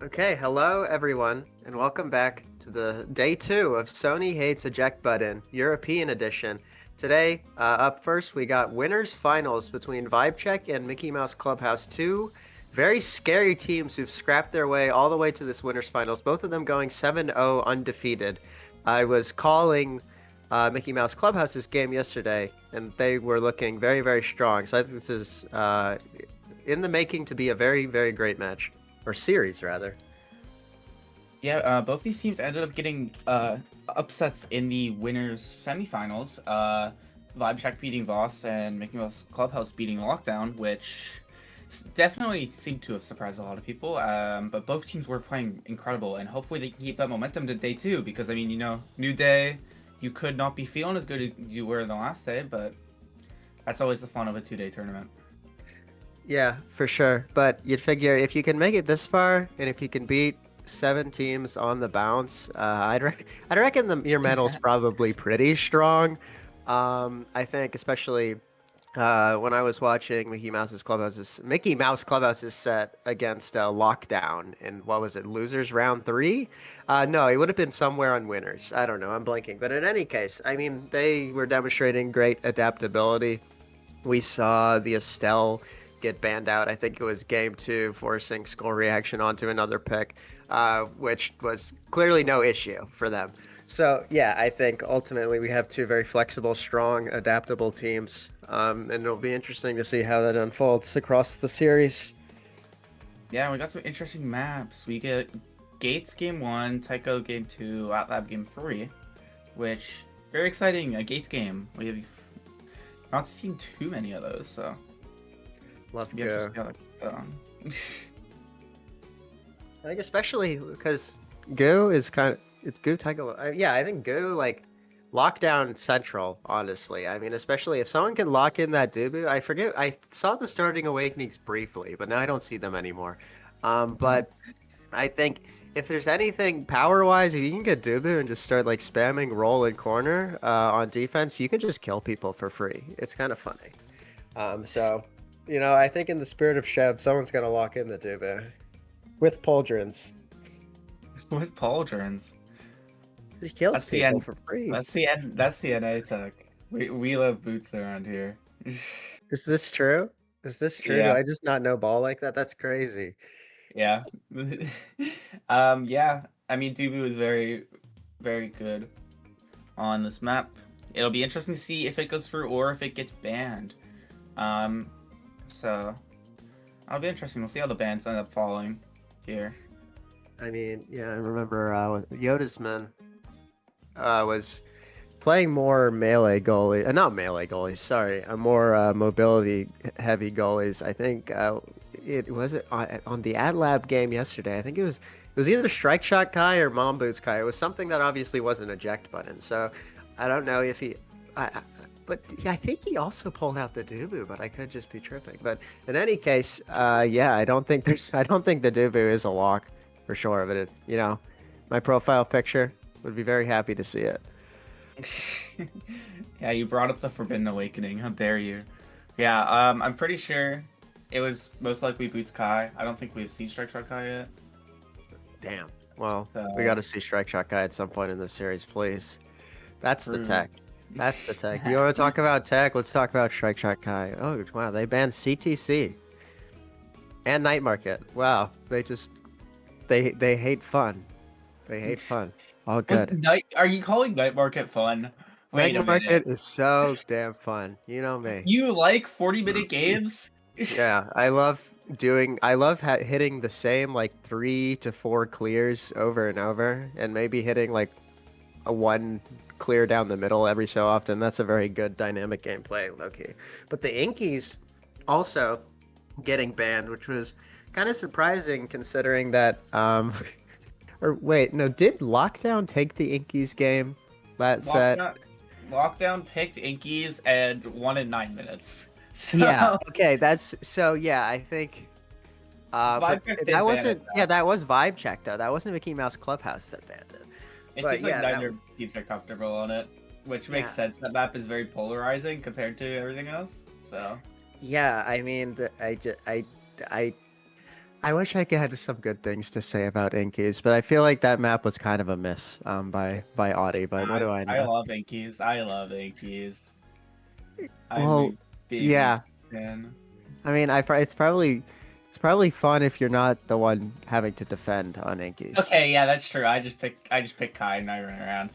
Okay, hello everyone, and welcome back to the day 2 of Sonii Hates Eject Button, European Edition. Today, up first, we got winners finals between VibeCheck and Mickey Mouse Clubhouse, two very scary teams who've scrapped their way all the way to this winners finals, both of them going 7-0 undefeated. I was calling Mickey Mouse Clubhouse's game yesterday, and they were looking very, very strong. So I think this is in the making to be a very, very great match. Or series, rather. Yeah, both these teams ended up getting upsets in the winners semifinals. VibeCheck beating Voss and Mickey Mouse Clubhouse beating Lockdown, which definitely seemed to have surprised a lot of people. But both teams were playing incredible, and hopefully they can keep that momentum to day 2. Because I mean, new day, you could not be feeling as good as you were the last day, but that's always the fun of a 2-day tournament. Yeah, for sure. But you'd figure if you can make it this far, and if you can beat 7 teams on the bounce, I'd reckon your mental's probably pretty strong. I think especially when I was watching Mickey Mouse Clubhouse's set against Lockdown in what was it, losers round 3? No, it would have been somewhere on winners. I don't know, I'm blanking. But in any case, I mean, they were demonstrating great adaptability. We saw the Estelle get banned out. I think it was game 2, forcing Skull Reaction onto another pick, which was clearly no issue for them. So, yeah, I think ultimately we have two very flexible, strong, adaptable teams, and it'll be interesting to see how that unfolds across the series. Yeah, we got some interesting maps. We get Gates game 1, Tycho game 2, Outlab game 3, which very exciting. A Gates game. We've not seen too many of those, so Love yeah, Go. just gotta keep that on. I think especially because Go is it's Go Tycho. Yeah, I think Go like lockdown central. Honestly, I mean, especially if someone can lock in that Dubu. I forget. I saw the starting awakenings briefly, but now I don't see them anymore. But I think if there's anything power wise, if you can get Dubu and just start like spamming roll and corner on defense, you can just kill people for free. It's kind of funny. So, I think in the spirit of Sheb, someone's gonna lock in the Dubu with Pauldrons. With pauldrons. He kills That's the people end. for free. That's the end. That's the NA tech. We love boots around here. Is this true? Is this true? Do Yeah, I just not know ball like that? That's crazy. yeah. Yeah. I mean, Dubu is very, very good on this map. It'll be interesting to see if it goes through or if it gets banned. So that'll be interesting. We'll see how the bans end up falling here. I mean, yeah, I remember Yodasman was playing more melee goalie, not melee goalies, sorry, a more mobility heavy goalies. I think it was it on the Ad Lab game yesterday. I think it was either Strike Shot Kai or Mom Boots Kai. It was something that obviously wasn't eject button. So I don't know if he, but yeah, I think he also pulled out the Dubu, but I could just be tripping. But in any case, yeah, I don't think the Dubu is a lock for sure. But my profile picture would be very happy to see it. Yeah, you brought up the Forbidden Awakening. How dare you? Yeah, I'm pretty sure it was most likely Boots Kai. I don't think we've seen Strike Shot Kai yet. Damn. Well, we So, got to see Strike Shot Guy at some point in this series, please. That's the true. tech. That's the tech. You want to talk about tech? Let's talk about Strike Shot Guy. Oh, wow. They banned CTC and Night Market. Wow. They hate fun. They hate fun. All good. Are you calling Night Market fun? Night Wait a minute. Market is so damn fun. You know me. You like 40-minute games? Yeah, I love hitting the same like 3 to 4 clears over and over, and maybe hitting like a one clear down the middle every so often. That's a very good dynamic gameplay, low-key. But the Inkies also getting banned, which was kind of surprising considering that or wait, no, did Lockdown take the Inkies game that set? Lockdown picked Inkies and won in 9 minutes. Yeah, So okay, that's so yeah, I think but Vibe did that ban it wasn't yeah, though. that was Vibe Check though. That wasn't Mickey Mouse Clubhouse that banned it. It But seems like yeah, that neither was teams are comfortable on it, which makes yeah. sense. That map is very polarizing compared to everything else. So Yeah, I mean, I just, I I wish I had some good things to say about Inkies, but I feel like that map was kind of a miss by Audi. But what do I I know? love Yankees. I love Yankees. I'm Well, a big yeah. Yankees fan. I mean, it's probably fun if you're not the one having to defend on Inkies. Okay, yeah, that's true. I just pick Kai and I run around.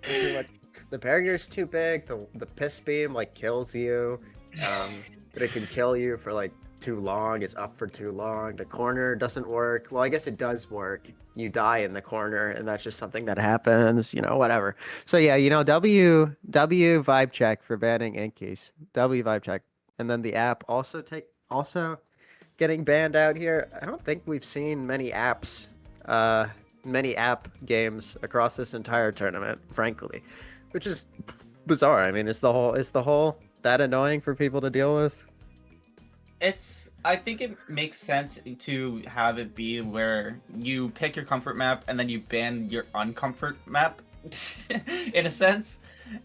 Pretty much, the barrier's too big. The piss beam like kills you, but it can kill you for like too long. It's up for too long. The corner doesn't work. Well, I guess it does work. You die in the corner, and that's just something that happens. Whatever. So yeah, W vibe check for banning Inkies. W vibe check, and then the app also getting banned out here. I don't think we've seen uh, many app games across this entire tournament, frankly, which is bizarre. I mean, is the whole that annoying for people to deal with? I think it makes sense to have it be where you pick your comfort map and then you ban your uncomfort map. In a sense,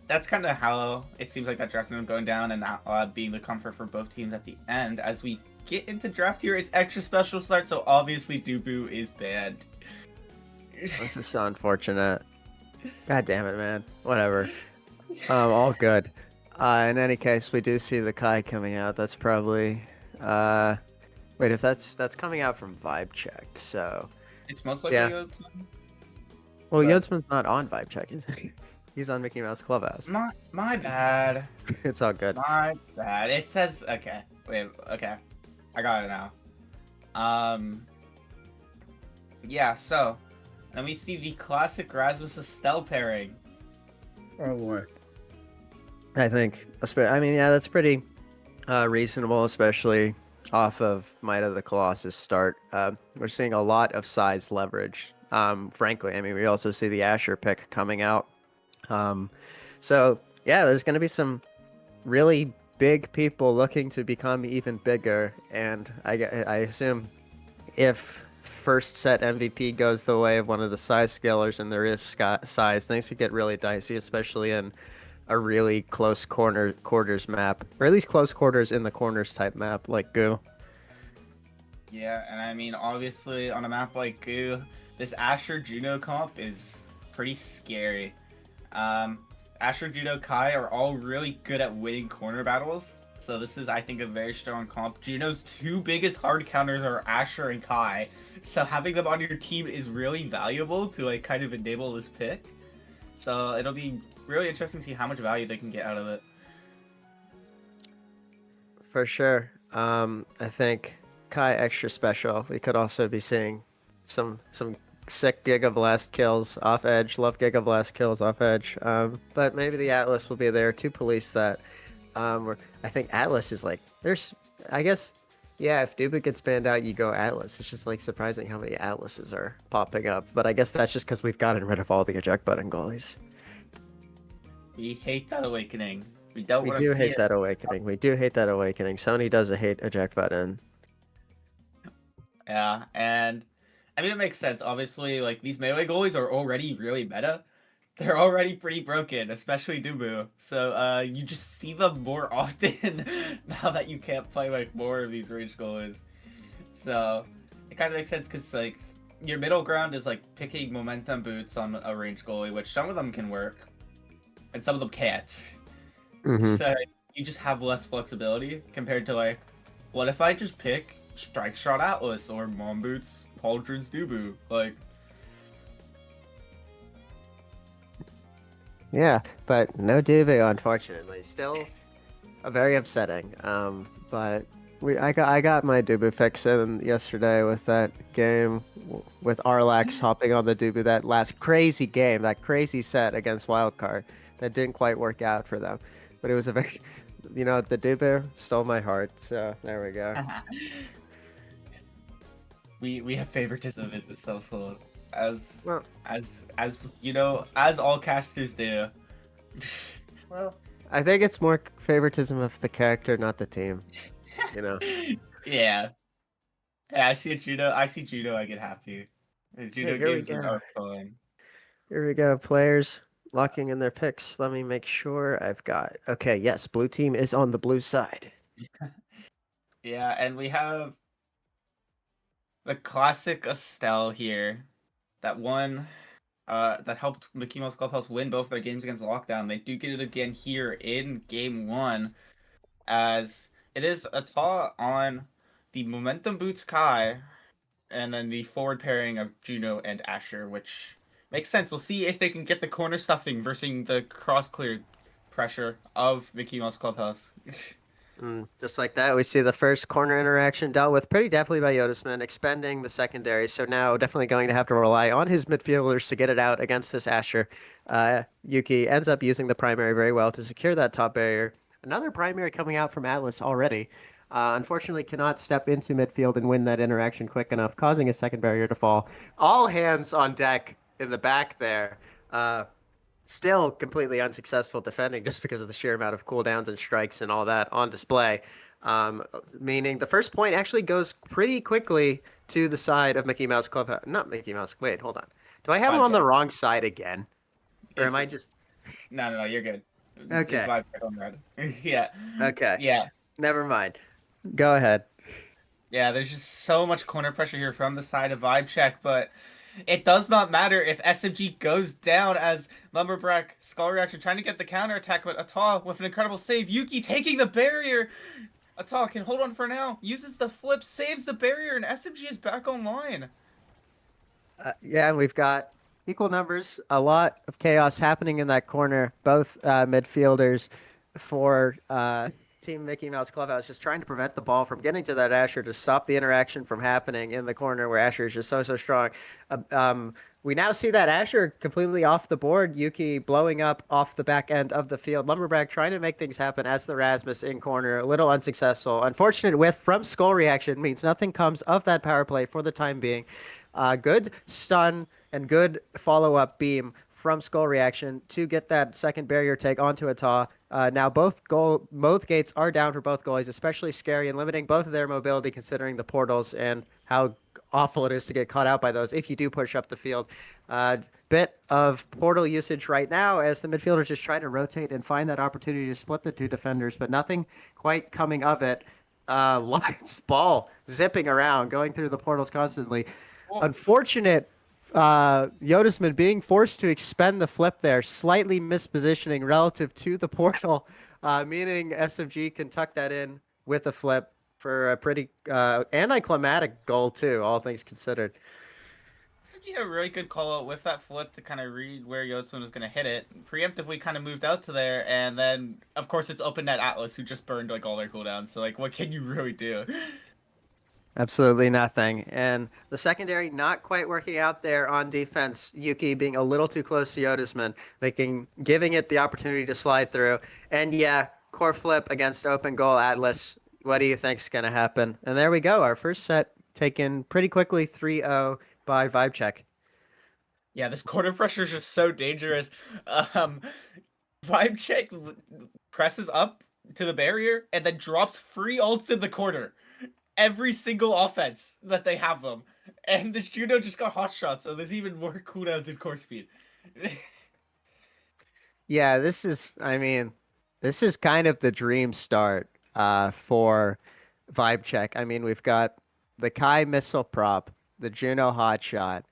that's kind of how it seems like that draft is going down, and being the comfort for both teams at the end. As we get into draft here, it's extra special start, so obviously Dubu is banned. This is so unfortunate. God damn it, man. Whatever. All good. In any case, we do see the Kai coming out. That's probably uh wait, if that's coming out from Vibe Check, so It's most likely yeah. a Well, but Yodsman's not on Vibe Check, is he? He's on Mickey Mouse Clubhouse. my bad. It's all good. My bad. It says okay. Wait, okay. I got it now. Um yeah, so then we see the classic Rasmus Estelle pairing. Oh boy. I think. I mean, yeah, that's pretty reasonable, especially off of Might of the Colossus start. We're seeing a lot of size leverage. Frankly, I mean, we also see the Asher pick coming out. Um, so yeah, there's going to be some really big people looking to become even bigger, and I assume if first set MVP goes the way of one of the size scalers and there is size, things could get really dicey, especially in a really close quarters map, or at least close quarters in the corners type map like Goo. Yeah, and I mean, obviously, on a map like Goo, this Asher Juno comp is pretty scary. Um, Asher, Juno, Kai are all really good at winning corner battles. So this is, I think, a very strong comp. Juno's two biggest hard counters are Asher and Kai. So having them on your team is really valuable to like kind of enable this pick. So it'll be really interesting to see how much value they can get out of it. For sure. I think Kai extra special. We could also be seeing some sick Giga Blast kills off edge. Love Giga Blast kills off edge. But maybe the Atlas will be there to police that. I think Atlas is like I guess yeah. If Duba gets banned out, you go Atlas. It's just like surprising how many Atlases are popping up. But I guess that's just because we've gotten rid of all the eject button goalies. We hate that awakening. We don't We want to do see hate it. that awakening. We do hate that awakening. Sony does hate eject button. Yeah, and I mean it makes sense. Obviously, like these melee goalies are already really meta. They're already pretty broken, especially Dubu. So you just see them more often now that you can't play like more of these range goalies. So it kind of makes sense because like your middle ground is like picking momentum boots on a range goalie, which some of them can work and some of them can't. Mm-hmm. So you just have less flexibility compared to like, what if I just pick Strike Shot Atlas or Mom Boots Pauldron's Dubu? Like, Yeah, but no Duvu, unfortunately. Still very upsetting. But I got my Dubu fix in yesterday with that game with Arlax hopping on the Dubu, that last crazy game, that crazy set against Wildcard that didn't quite work out for them. But it was a very, the Dubu stole my heart. So there we go. we have favoritism in this household, as Well, as you know, as all casters do. well, I think it's more favoritism of the character, not the team. You know. Yeah. Yeah, I see a judo. I see judo. I get happy. The Hey, judo here we games go. are fun. Here we go. Players locking in their picks. Let me make sure I've got. Okay, yes, blue team is on the blue side. Yeah, and we have The classic Estelle here. That one that helped Mickey Mouse Clubhouse win both their games against Lockdown. They do get it again here in game one, as it is a taw on the Momentum Boots Kai, and then the forward pairing of Juno and Asher, which makes sense. We'll see if they can get the corner stuffing versus the cross clear pressure of Mickey Mouse Clubhouse. Just like that, we see the first corner interaction dealt with pretty deftly by Yodisman, expending the secondary. So now definitely going to have to rely on his midfielders to get it out against this Asher. Yuki ends up using the primary very well to secure that top barrier. Another primary coming out from Atlas already. Unfortunately, cannot step into midfield and win that interaction quick enough, causing a second barrier to fall. All hands on deck in the back there. Still completely unsuccessful defending just because of the sheer amount of cooldowns and strikes and all that on display. Meaning the first point actually goes pretty quickly to the side of Mickey Mouse Club. Not Mickey Mouse. Wait, hold on. Do I have him Vibe on the check. wrong side again? Or am It's I just. no, you're good. It's Okay. vibe check on red. Yeah, Okay. yeah. Never mind. Go ahead. Yeah, there's just so much corner pressure here from the side of Vibe Check, but it does not matter if SMG goes down as Lumberbrack Skull Reaction trying to get the counter attack, but Ata with an incredible save. Yuki taking the barrier. Ata can hold on for now, uses the flip, saves the barrier, and SMG is back online. Yeah, and we've got equal numbers, a lot of chaos happening in that corner. Both midfielders for Team Mickey Mouse Clubhouse just trying to prevent the ball from getting to that Asher to stop the interaction from happening in the corner where Asher is just so strong. We now see that Asher completely off the board. Yuki blowing up off the back end of the field. Lumberback trying to make things happen as the Rasmus in corner, a little unsuccessful. Unfortunate whiff from Skull Reaction means nothing comes of that power play for the time being. Good stun and good follow-up beam from Skull Reaction to get that second barrier take onto Ata. Now both gates are down for both goalies, especially scary and limiting both of their mobility considering the portals and how awful it is to get caught out by those if you do push up the field. Bit of portal usage right now as the midfielders just try to rotate and find that opportunity to split the two defenders, but nothing quite coming of it. Ball zipping around, going through the portals constantly. Oh, Unfortunate Yodisman being forced to expend the flip there, slightly mispositioning relative to the portal, meaning SMG can tuck that in with a flip for a pretty anticlimactic goal too, all things considered. SMG had a really good call out with that flip to kind of read where Yotsman was going to hit it. Preemptively kind of moved out to there, and then, of course, it's open net Atlas, who just burned like all their cooldowns, so like, what can you really do? Absolutely nothing. And the secondary not quite working out there on defense. Yuki being a little too close to Yodisman, giving it the opportunity to slide through. And yeah, core flip against open goal Atlas. What do you think's gonna happen? And there we go. Our first set taken pretty quickly 3-0 by Vibe Check. Yeah, this quarter pressure is just so dangerous. Um, Vibe check presses up to the barrier and then drops free ults in the corner. Every single offense that they have them. And this Juno just got hot shots, so there's even more cooldowns and core speed. Yeah, this is kind of the dream start for Vibe Check. I mean, we've got the Kai missile prop, the Juno hotshot,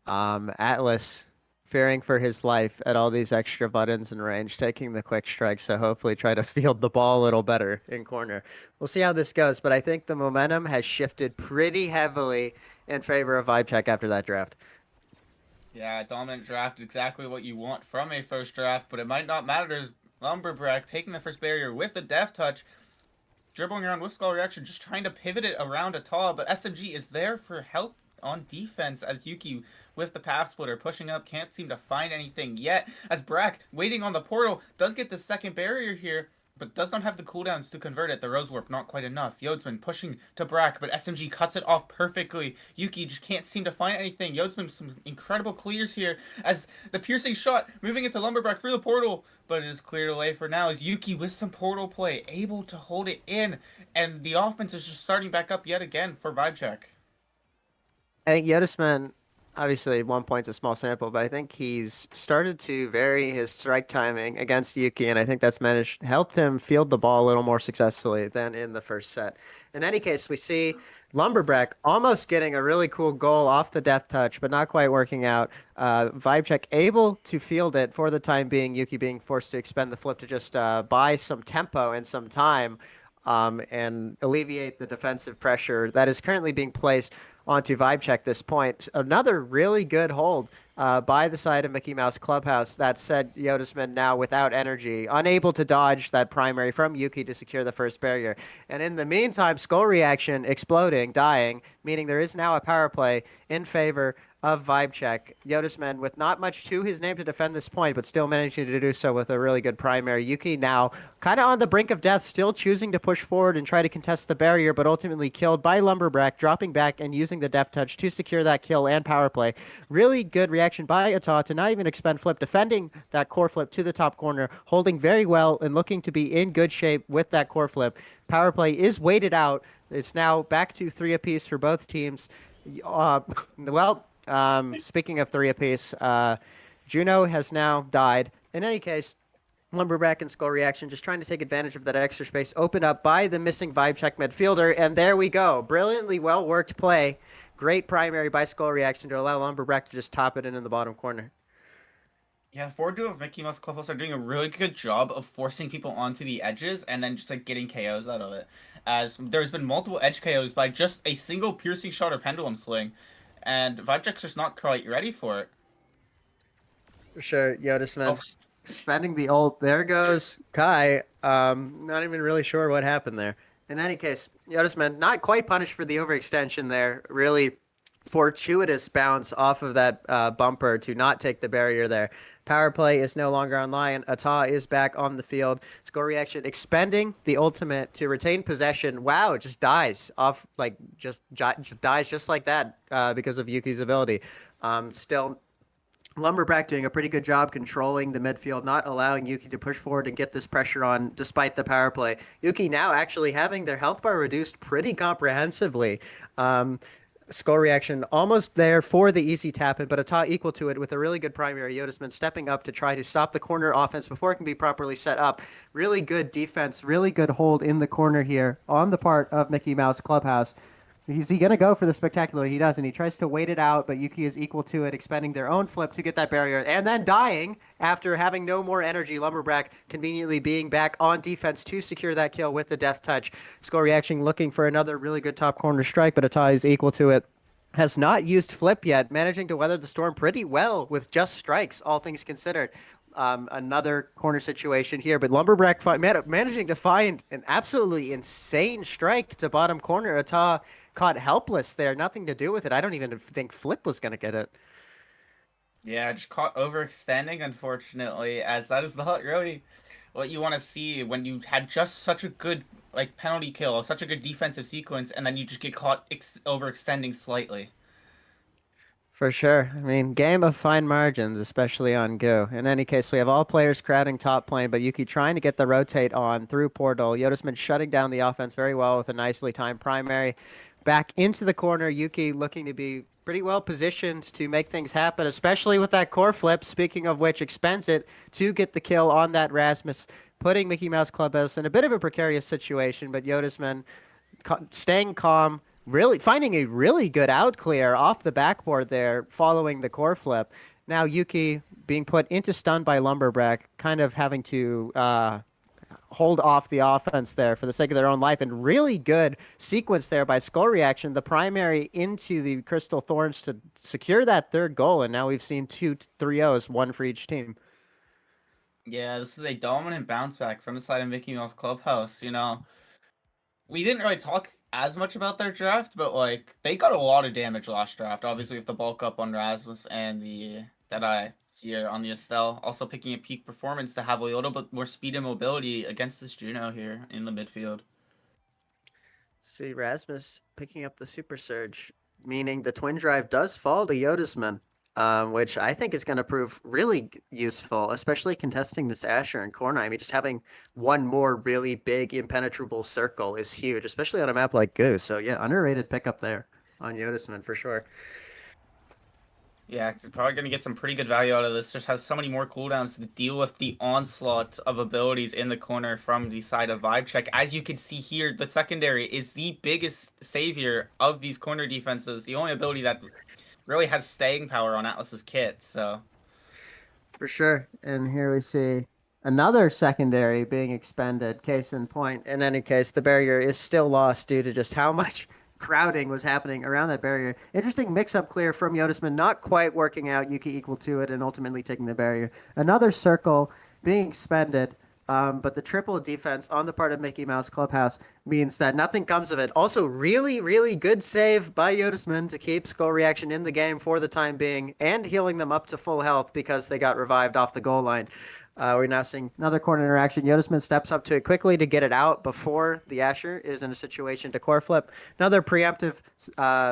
Atlas fearing for his life at all these extra buttons and range, taking the quick strike. So hopefully try to field the ball a little better in corner. We'll see how this goes, but I think the momentum has shifted pretty heavily in favor of Vibe Check after that draft. Yeah, dominant draft, exactly what you want from a first draft, but it might not matter as Lumberbrack taking the first barrier with the death touch, dribbling around with Skull Reaction, just trying to pivot it around Ata, but SMG is there for help on defense as Yuki with the path splitter pushing up, can't seem to find anything yet as Brack waiting on the portal does get the second barrier here, but does not have the cooldowns to convert it. The Rose Warp not quite enough. Yodsman pushing to Brack, but SMG cuts it off perfectly. Yuki just can't seem to find anything. Yodsman some incredible clears here as the piercing shot moving into Lumberbrack through the portal, but it is cleared away for now as Yuki with some portal play able to hold it in, and the offense is just starting back up yet again for Vibe Check. I think Yodisman obviously 1 point's a small sample, but I think he's started to vary his strike timing against Yuki, and I think that's managed helped him field the ball a little more successfully than in the first set. In any case, we see Lumberbrack almost getting a really cool goal off the death touch, but not quite working out. Vibe check able to field it for the time being. Yuki being forced to expend the flip to just buy some tempo and some time. And alleviate the defensive pressure that is currently being placed onto Vibe Check this point. Another really good hold by the side of Mickey Mouse Clubhouse. That said, Yodisman now without energy, unable to dodge that primary from Yuki to secure the first barrier. And in the meantime, Skull Reaction exploding, dying, meaning there is now a power play in favor of Vibe Check. Yodisman with not much to his name to defend this point, but still managing to do so with a really good primary. Yuki now kind of on the brink of death, still choosing to push forward and try to contest the barrier, but ultimately killed by Lumberbrack, dropping back and using the death touch to secure that kill and power play. Really good reaction by ETOS to not even expend flip, defending that core flip to the top corner, holding very well and looking to be in good shape with that core flip. Power play is weighted out. It's now back to 3 apiece for both teams. Speaking of 3 apiece, Juno has now died. In any case, Lumberback and Skull Reaction just trying to take advantage of that extra space opened up by the missing Vibe Check midfielder. And there we go. Brilliantly well worked play. Great primary by Skull Reaction to allow Lumberback to just top it in the bottom corner. Yeah, forward duo of Mickey Mouse Clubhouse are doing a really good job of forcing people onto the edges and then just like getting KOs out of it. As there's been multiple edge KOs by just a single piercing shot or pendulum swing, and Vibecheck's just not quite ready for it. For sure, Oh, Yodisman spending the ult. There goes Kai. Not even really sure what happened there. In any case, Yodisman not quite punished for the overextension there. Really fortuitous bounce off of that bumper to not take the barrier there. Power play is no longer online. Ata is back on the field. Score reaction expending the ultimate to retain possession. Wow, it just dies off like just dies just like that because of Yuki's ability. Still Lumberback doing a pretty good job controlling the midfield, not allowing Yuki to push forward and get this pressure on despite the power play. Yuki now actually having their health bar reduced pretty comprehensively. Skull reaction almost there for the easy tap in, but Ata equal to it with a really good primary. Yodisman stepping up to try to stop the corner offense before it can be properly set up. Really good defense, really good hold in the corner here on the part of Mickey Mouse Clubhouse. Is he going to go for the spectacular? He doesn't. He tries to wait it out, but Yuki is equal to it, expending their own flip to get that barrier, and then dying after having no more energy. Lumberback conveniently being back on defense to secure that kill with the death touch. Score reaction looking for another really good top corner strike, but Atai is equal to it. Has not used flip yet, managing to weather the storm pretty well with just strikes, all things considered. Another corner situation here, but Lumberback managing to find an absolutely insane strike to bottom corner. Ata caught helpless there, nothing to do with it. I don't even think Flip was going to get it. yeah, just caught overextending, unfortunately, as that is not really what you want to see when you had just such a good like penalty kill, such a good defensive sequence, and then you just get caught overextending slightly. For sure. I mean, game of fine margins, especially on Go. In any case, we have all players crowding top lane, but Yuki trying to get the rotate on through Portal. Yodisman shutting down the offense very well with a nicely timed primary. Back into the corner, Yuki looking to be pretty well positioned to make things happen, especially with that core flip. Speaking of which, expends it to get the kill on that Rasmus, putting Mickey Mouse Clubhouse in a bit of a precarious situation, but Yodisman staying calm, really finding a really good out clear off the backboard there, following the core flip. Now Yuki being put into stun by Lumberback, kind of having to hold off the offense there for the sake of their own life, and really good sequence there by Skull Reaction, the primary into the Crystal Thorns to secure that third goal, and now we've seen 2 3-0s, one for each team. Yeah, this is a dominant bounce back from the side of Mickey Mouse Clubhouse. We didn't really talk as much about their draft, but like they got a lot of damage last draft. Obviously, with the bulk up on Rasmus and the Deadeye here on the Estelle, also picking a peak performance to have a little bit more speed and mobility against this Juno here in the midfield. See, Rasmus picking up the Super Surge, meaning the Twin Drive does fall to Yodisman, which I think is going to prove really useful, especially contesting this Asher and Corner. I mean, just having one more really big impenetrable circle is huge, especially on a map like Goose. So yeah, underrated pickup there on Yodisman for sure. Yeah, probably gonna get some pretty good value out of this. Just has so many more cooldowns to deal with the onslaught of abilities in the corner from the side of Vibe Check. As you can see here, the secondary is the biggest savior of these corner defenses. The only ability that really has staying power on Atlas's kit. So For sure. And here we see another secondary being expended. Case in point. In any case, the barrier is still lost due to just how much crowding was happening around that barrier. Interesting mix-up clear from Yodisman, not quite working out. Yuki equal to it and ultimately taking the barrier. Another circle being expended. But the triple defense on the part of Mickey Mouse Clubhouse means that nothing comes of it. Also, really, really good save by Yodisman to keep Skull Reaction in the game for the time being and healing them up to full health because they got revived off the goal line. We're now seeing another corner interaction. Yodisman steps up to it quickly to get it out before the Asher is in a situation to core flip. Another preemptive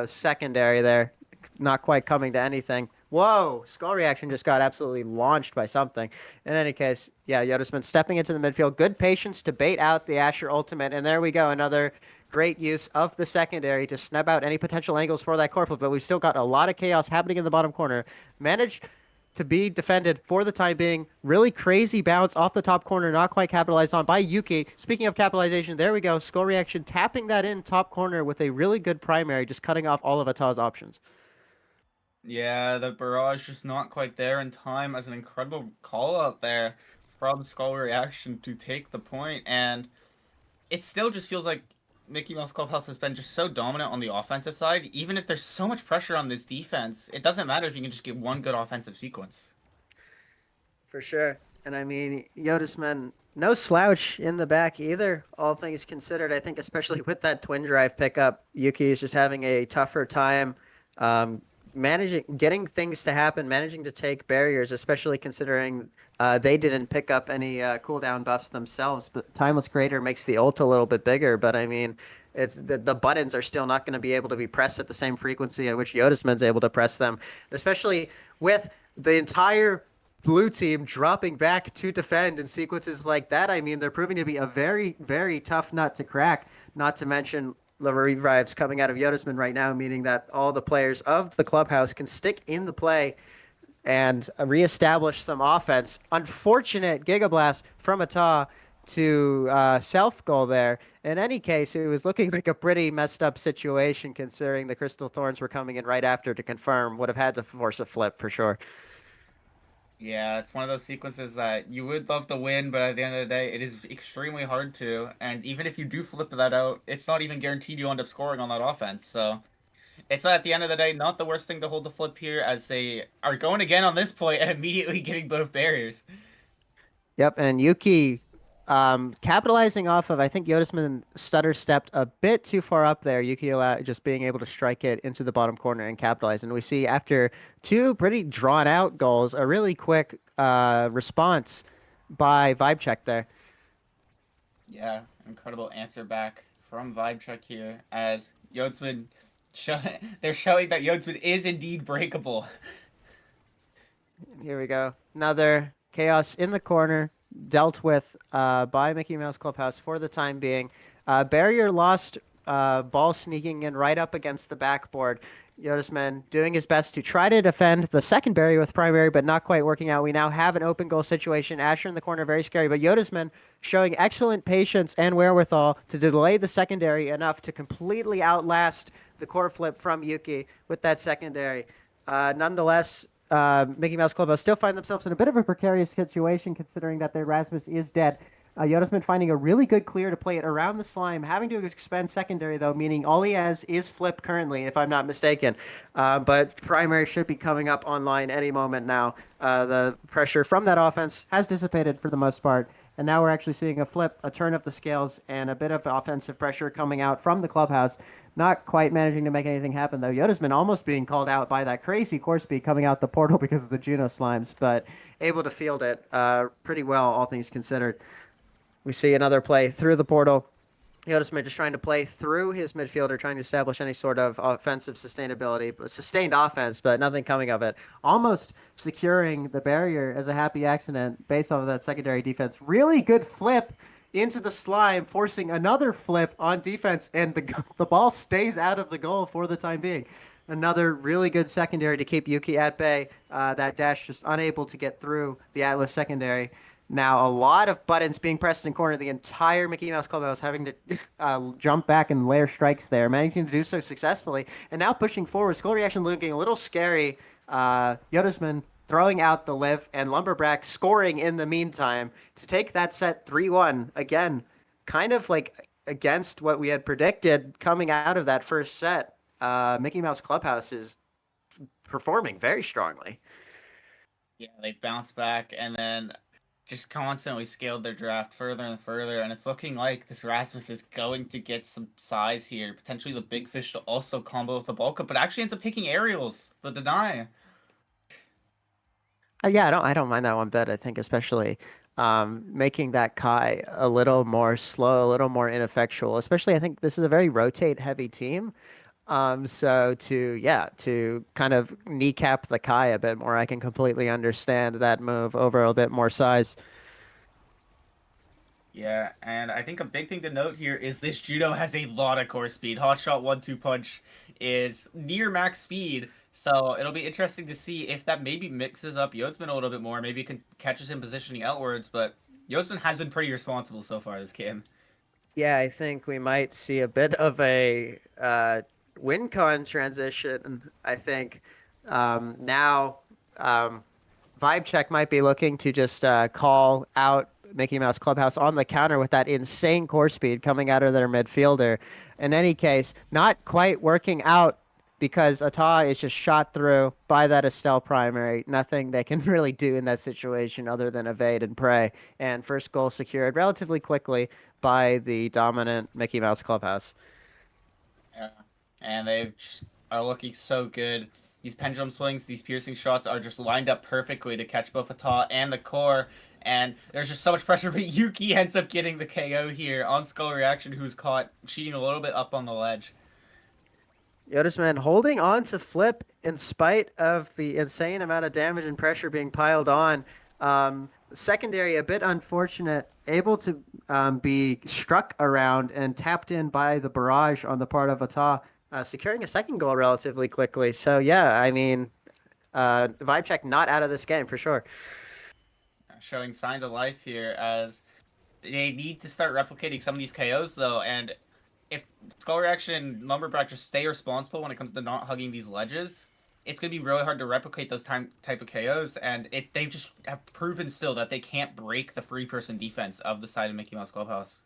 secondary there, not quite coming to anything. Whoa, Skull Reaction just got absolutely launched by something. In any case, yeah, Yodisman stepping into the midfield. Good patience to bait out the Asher ultimate. And there we go, another great use of the secondary to snub out any potential angles for that core flip. But we've still got a lot of chaos happening in the bottom corner. Managed to be defended for the time being. Really crazy bounce off the top corner, not quite capitalized on by Yuki. Speaking of capitalization, there we go. Skull Reaction tapping that in top corner with a really good primary, just cutting off all of Ata's options. yeah, the barrage just not quite there in time as an incredible call out there from Skull Reaction to take the point, and it still just feels like Mickey Mouse Clubhouse has been just so dominant on the offensive side. Even if there's so much pressure on this defense, it doesn't matter if you can just get one good offensive sequence. For sure. And I mean, Yodisman, no slouch in the back either, all things considered. I think, especially with that twin drive pickup, Yuki is just having a tougher time um, managing, getting things to happen, managing to take barriers, especially considering they didn't pick up any cooldown buffs themselves. But Timeless Creator makes the ult a little bit bigger. But I mean, it's the buttons are still not going to be able to be pressed at the same frequency at which Yodisman's able to press them, especially with the entire blue team dropping back to defend in sequences like that. I mean, they're proving to be a very, very tough nut to crack, not to mention the revives coming out of Yodisman right now, meaning that all the players of the clubhouse can stick in the play and reestablish some offense. Unfortunate Gigablast from Ata to self goal there. In any case, it was looking like a pretty messed up situation considering the Crystal Thorns were coming in right after to confirm. Would have had to force a flip for sure. Yeah, it's one of those sequences that you would love to win, but at the end of the day, it is extremely hard to. And even if you do flip that out, it's not even guaranteed you end up scoring on that offense. So it's at the end of the day not the worst thing to hold the flip here, as they are going again on this point and immediately getting both barriers. Yep, and Yuki capitalizing off of, I think Yodisman stutter stepped a bit too far up there. Yuki just being able to strike it into the bottom corner and capitalize. And we see after two pretty drawn out goals, a really quick response by Vibe Check there. Yeah, incredible answer back from Vibe Check here as Yodsman. Show, they're showing that Yodsman is indeed breakable. Here we go. Another chaos in the corner, dealt with by Mickey Mouse Clubhouse for the time being. Barrier lost, ball sneaking in right up against the backboard. Yodisman doing his best to try to defend the second barrier with primary, but not quite working out. We now have an open goal situation. Asher in the corner, very scary, but Yodisman showing excellent patience and wherewithal to delay the secondary enough to completely outlast the core flip from Yuki with that secondary. Nonetheless, Mickey Mouse Clubhouse still find themselves in a bit of a precarious situation considering that their Rasmus is dead. Yodisman finding a really good clear to play it around the slime, having to expend secondary though, meaning all he has is flip currently, if I'm not mistaken. But primary should be coming up online any moment now. The pressure from that offense has dissipated for the most part. And now we're actually seeing a flip, a turn of the scales, and a bit of offensive pressure coming out from the clubhouse. Not quite managing to make anything happen, though. Yodisman almost being called out by that crazy course speed coming out the portal because of the Juno slimes, but able to field it pretty well, all things considered. We see another play through the portal. Yodisman just trying to play through his midfielder, trying to establish any sort of offensive sustainability, sustained offense, but nothing coming of it. Almost securing the barrier as a happy accident based off of that secondary defense. Really good flip into the slime, forcing another flip on defense, and the ball stays out of the goal for the time being. Another really good secondary to keep Yuki at bay. That dash just unable to get through the Atlas secondary. Now, a lot of buttons being pressed in corner. The entire Mickey Mouse Clubhouse having to jump back and layer strikes there, managing to do so successfully. And now pushing forward. Skull Reaction looking a little scary. Yodasman throwing out the live and Lumberbrack scoring in the meantime to take that set 3-1. Again, kind of like against what we had predicted coming out of that first set. Mickey Mouse Clubhouse is performing very strongly. Yeah, they've bounced back and then just constantly scaled their draft further and further, and it's looking like this Rasmus is going to get some size here. Potentially the big fish to also combo with the bulk up, but actually ends up taking aerials, the deny. Yeah, I don't mind that one bit. I think especially making that Kai a little more slow, a little more ineffectual. Especially, I think this is a very rotate heavy team. So to kind of kneecap the Kai a bit more, I can completely understand that move over a bit more size. Yeah, and I think a big thing to note here is this Judo has a lot of core speed. Hotshot 1-2 punch is near max speed, so it'll be interesting to see if that maybe mixes up Yodsman a little bit more. Maybe it can catches him positioning outwards, but Yodsman has been pretty responsible so far this game. Yeah, I think we might see a bit of a win con transition. I think now Vibe Check might be looking to just call out Mickey Mouse Clubhouse on the counter with that insane core speed coming out of their midfielder. In any case, not quite working out because Ata is just shot through by that Estelle primary. Nothing they can really do in that situation other than evade and pray. And first goal secured relatively quickly by the dominant Mickey Mouse Clubhouse. Yeah, and are looking so good. These pendulum swings, these piercing shots are just lined up perfectly to catch both Ata and the core. And there's just so much pressure, but Yuki ends up getting the KO here on Skull Reaction, who's caught cheating a little bit up on the ledge. Yodasman holding on to flip in spite of the insane amount of damage and pressure being piled on. Secondary, a bit unfortunate, able to be struck around and tapped in by the barrage on the part of Ata, securing a second goal relatively quickly. So, yeah, I mean, Vibe Check not out of this game for sure. Showing signs of life here as they need to start replicating some of these KOs, though, and if Skull Reaction and Lumberback just stay responsible when it comes to not hugging these ledges, it's going to be really hard to replicate those type of KOs, and they just have proven still that they can't break the free person defense of the side of Mickey Mouse Clubhouse.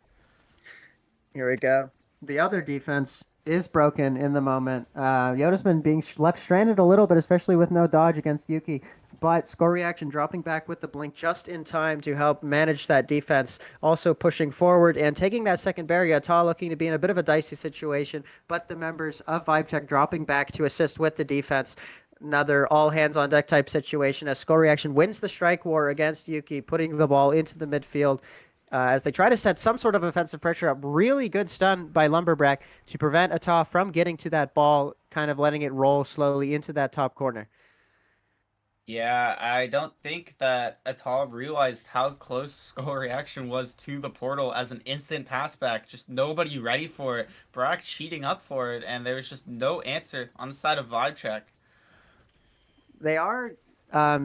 Here we go. The other defense is broken in the moment. Yodasman being left stranded a little bit, especially with no dodge against Yuki. But Score Reaction dropping back with the blink just in time to help manage that defense. Also pushing forward and taking that second barrier. Ta looking to be in a bit of a dicey situation, but the members of Vibe Check dropping back to assist with the defense. Another all hands on deck type situation as Score Reaction wins the strike war against Yuki, putting the ball into the midfield as they try to set some sort of offensive pressure up. Really good stun by Lumberbrack to prevent Ata from getting to that ball, kind of letting it roll slowly into that top corner. Yeah, I don't think that Atal realized how close Skull Reaction was to the portal as an instant pass back. Just nobody ready for it. Brack cheating up for it, and there was just no answer on the side of Vibe Check. They are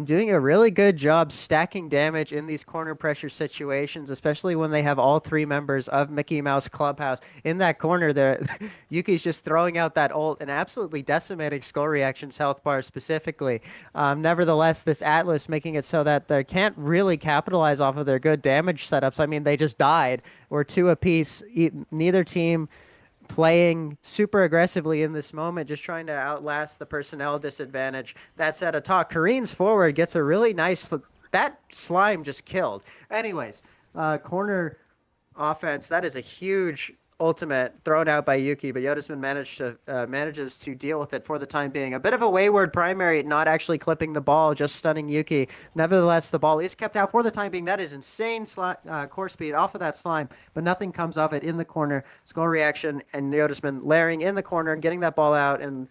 doing a really good job stacking damage in these corner pressure situations, especially when they have all three members of Mickey Mouse Clubhouse in that corner there. Yuki's just throwing out that ult and absolutely decimating Skull Reaction's health bar specifically. Nevertheless, this Atlas making it so that they can't really capitalize off of their good damage setups. I mean, they just died. We're two apiece. Neither team playing super aggressively in this moment, just trying to outlast the personnel disadvantage. That said, Atak Kareen's forward gets a really nice. That slime just killed. Anyways, corner offense. That is a huge ultimate thrown out by Yuki, but Yodasman manages to deal with it for the time being. A bit of a wayward primary, not actually clipping the ball, just stunning Yuki. Nevertheless, the ball is kept out for the time being. That is insane core speed off of that slime, but nothing comes of it in the corner. Skull Reaction and Yodasman layering in the corner and getting that ball out, and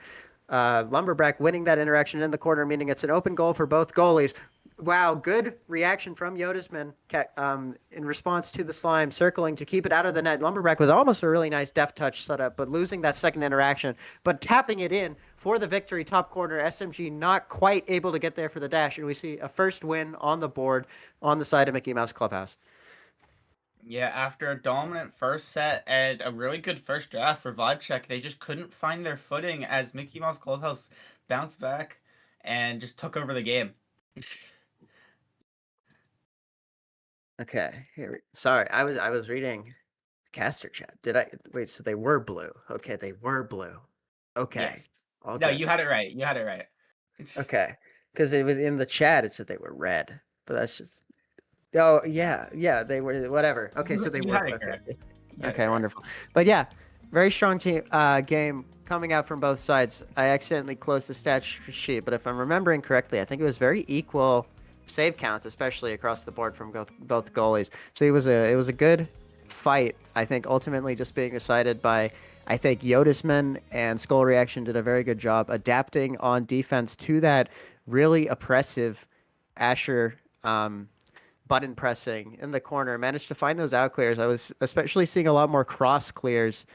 Lumberbrack winning that interaction in the corner, meaning it's an open goal for both goalies. Wow, good reaction from Yodisman in response to the slime circling to keep it out of the net. Lumberback with almost a really nice deft touch setup, but losing that second interaction, but tapping it in for the victory. Top corner, SMG not quite able to get there for the dash, and we see a first win on the board on the side of Mickey Mouse Clubhouse. Yeah, after a dominant first set and a really good first draft for Vibe Check, they just couldn't find their footing as Mickey Mouse Clubhouse bounced back and just took over the game. Okay, here. Sorry, I was reading caster chat. Did I wait? So they were blue. Okay, they were blue. Okay, Yes. all No, good. you had it right. You had it right. Okay, because it was in the chat. It said they were red, but that's just. Oh yeah, yeah, they were whatever. Okay, so they You were had it okay. correct. You had it Okay, correct. wonderful. But yeah, very strong team game coming out from both sides. I accidentally closed the stat sheet, but if I'm remembering correctly, I think it was very equal save counts, especially across the board from both goalies. So it was a good fight. I think ultimately just being decided by I think Yodisman and Skull Reaction did a very good job adapting on defense to that really oppressive Asher button pressing in the corner, managed to find those out clears. I was especially seeing a lot more cross clears,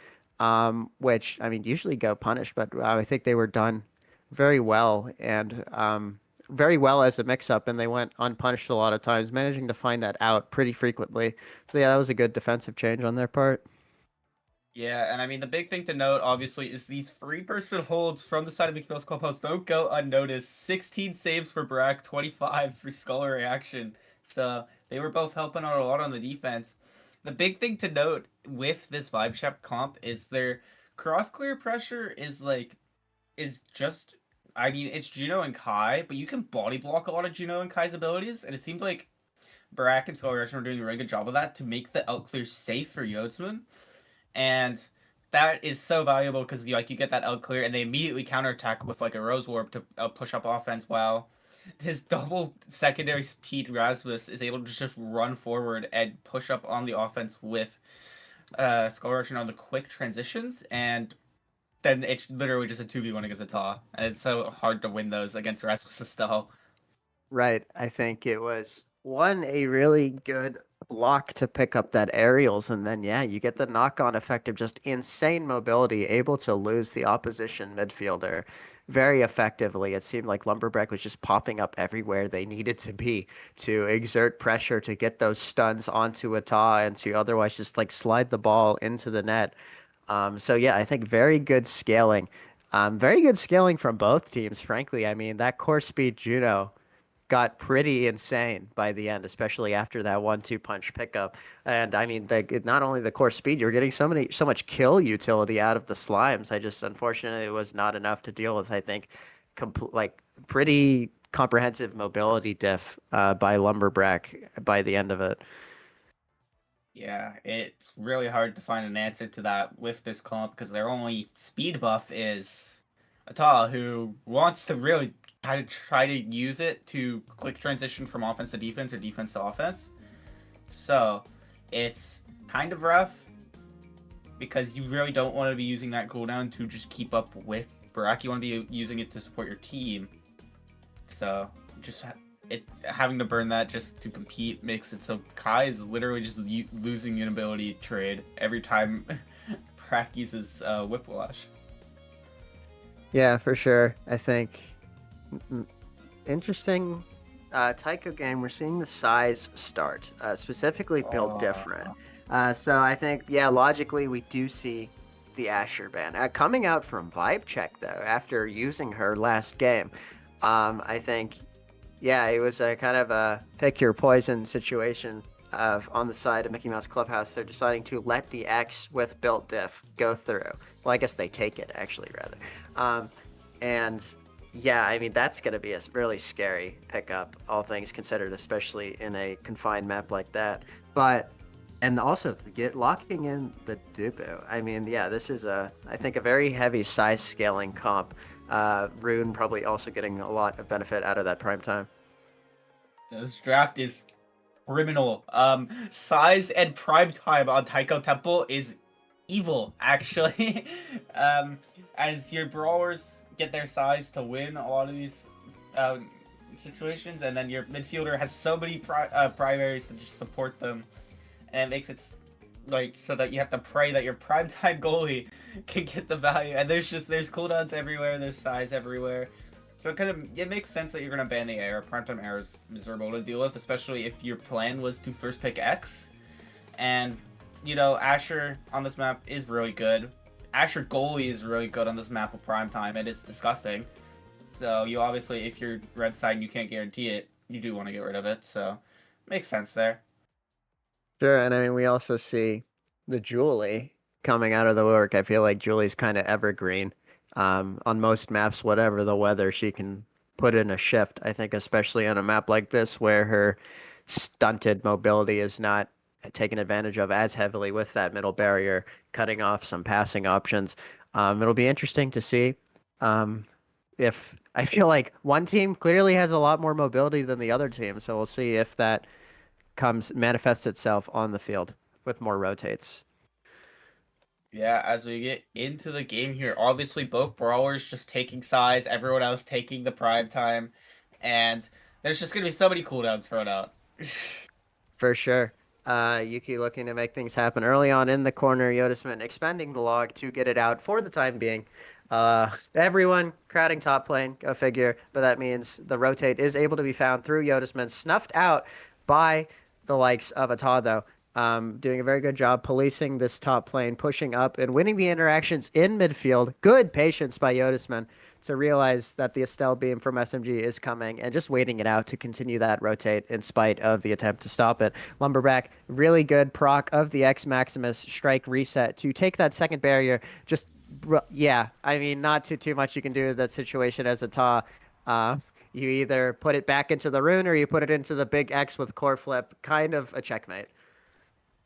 which I mean usually go punished, but I think they were done very well and very well as a mix-up, and they went unpunished a lot of times, managing to find that out pretty frequently. So yeah, that was a good defensive change on their part. Yeah, and I mean the big thing to note, obviously, is these three-person holds from the side of Mickey Mouse Clubhouse don't go unnoticed. 16 saves for Brack, 25 for Skull Reaction. So they were both helping out a lot on the defense. The big thing to note with this Vibe Check comp is their cross clear pressure is just, I mean, it's Juno and Kai, but you can body block a lot of Juno and Kai's abilities, and it seemed like Brack and Skull Reaction were doing a really good job of that to make the out clear safe for Yodsman. And that is so valuable because you get that out clear and they immediately counterattack with like a Rose Warp to push up offense, while his double secondary speed Rasmus is able to just run forward and push up on the offense with Skull Russian on the quick transitions, and then it's literally just a 2v1 against a Ta, and it's so hard to win those against Rasmus' style. Right. I think it was one a really good block to pick up that aerials, and then yeah, you get the knock-on effect of just insane mobility, able to lose the opposition midfielder very effectively. It seemed like Lumberback was just popping up everywhere they needed to be to exert pressure to get those stuns onto a Ta and to otherwise just like slide the ball into the net. So yeah, I think very good scaling. Very good scaling from both teams, frankly. I mean, that core speed Juno got pretty insane by the end, especially after that 1-2 punch pickup. And I mean, not only the core speed, you're getting so much kill utility out of the slimes. I just unfortunately it was not enough to deal with. I think, like pretty comprehensive mobility diff by Lumberback by the end of it. Yeah, it's really hard to find an answer to that with this comp because their only speed buff is Atala, who wants to really kind of try to use it to quick transition from offense to defense or defense to offense. So it's kind of rough because you really don't want to be using that cooldown to just keep up with Barak. You want to be using it to support your team. So just having to burn that just to compete makes it so Kai is literally just losing an ability trade every time Prak uses Whiplash. Yeah, for sure. I think interesting Tycho game. We're seeing the size start, specifically built different. So I think, yeah, logically we do see the Asher ban coming out from Vibe Check though. After using her last game, I think, yeah, it was a kind of a pick your poison situation. On the side of Mickey Mouse Clubhouse, they're deciding to let the X with built diff go through. Well, I guess they take it actually, rather. And yeah, I mean that's gonna be a really scary pickup, all things considered, especially in a confined map like that. But and also get locking in the Dubu. I mean, yeah, this is I think a very heavy size scaling comp. Rune probably also getting a lot of benefit out of that prime time. This draft is criminal. Size and prime time on Taiko Temple is evil, actually. um, as your brawlers get their size to win a lot of these situations, and then your midfielder has so many primaries to just support them, and it makes it like so that you have to pray that your primetime goalie can get the value. And there's cooldowns everywhere, there's size everywhere. So it makes sense that you're gonna ban the air. Primetime air is miserable to deal with, especially if your plan was to first pick X. And Asher on this map is really good. Asher goalie is really good on this map of primetime, and it's disgusting. So you obviously, if you're red side and you can't guarantee it, you do want to get rid of it. So makes sense there. Sure, and I mean we also see the Julie coming out of the work. I feel like Julie's kind of evergreen. On most maps, whatever the weather, she can put in a shift. I think especially on a map like this where her stunted mobility is not taken advantage of as heavily with that middle barrier, cutting off some passing options. It'll be interesting to see. Um, if I feel like one team clearly has a lot more mobility than the other team, so we'll see if that manifests itself on the field with more rotates. Yeah, as we get into the game here, obviously both brawlers just taking size, everyone else taking the prime time, and there's just gonna be so many cooldowns thrown out. For sure. Yuki looking to make things happen early on in the corner. Yodisman expending the log to get it out for the time being. Everyone crowding top lane, go figure. But that means the rotate is able to be found through Yodisman, snuffed out by the likes of Ata, though. Doing a very good job policing this top lane, pushing up and winning the interactions in midfield. Good patience by Yodisman to realize that the Estelle beam from SMG is coming and just waiting it out to continue that rotate in spite of the attempt to stop it. Lumberback, really good proc of the X Maximus strike reset to take that second barrier. Just, yeah, I mean, not too much you can do with that situation as a Ta. You either put it back into the rune or you put it into the big X with core flip. Kind of a checkmate.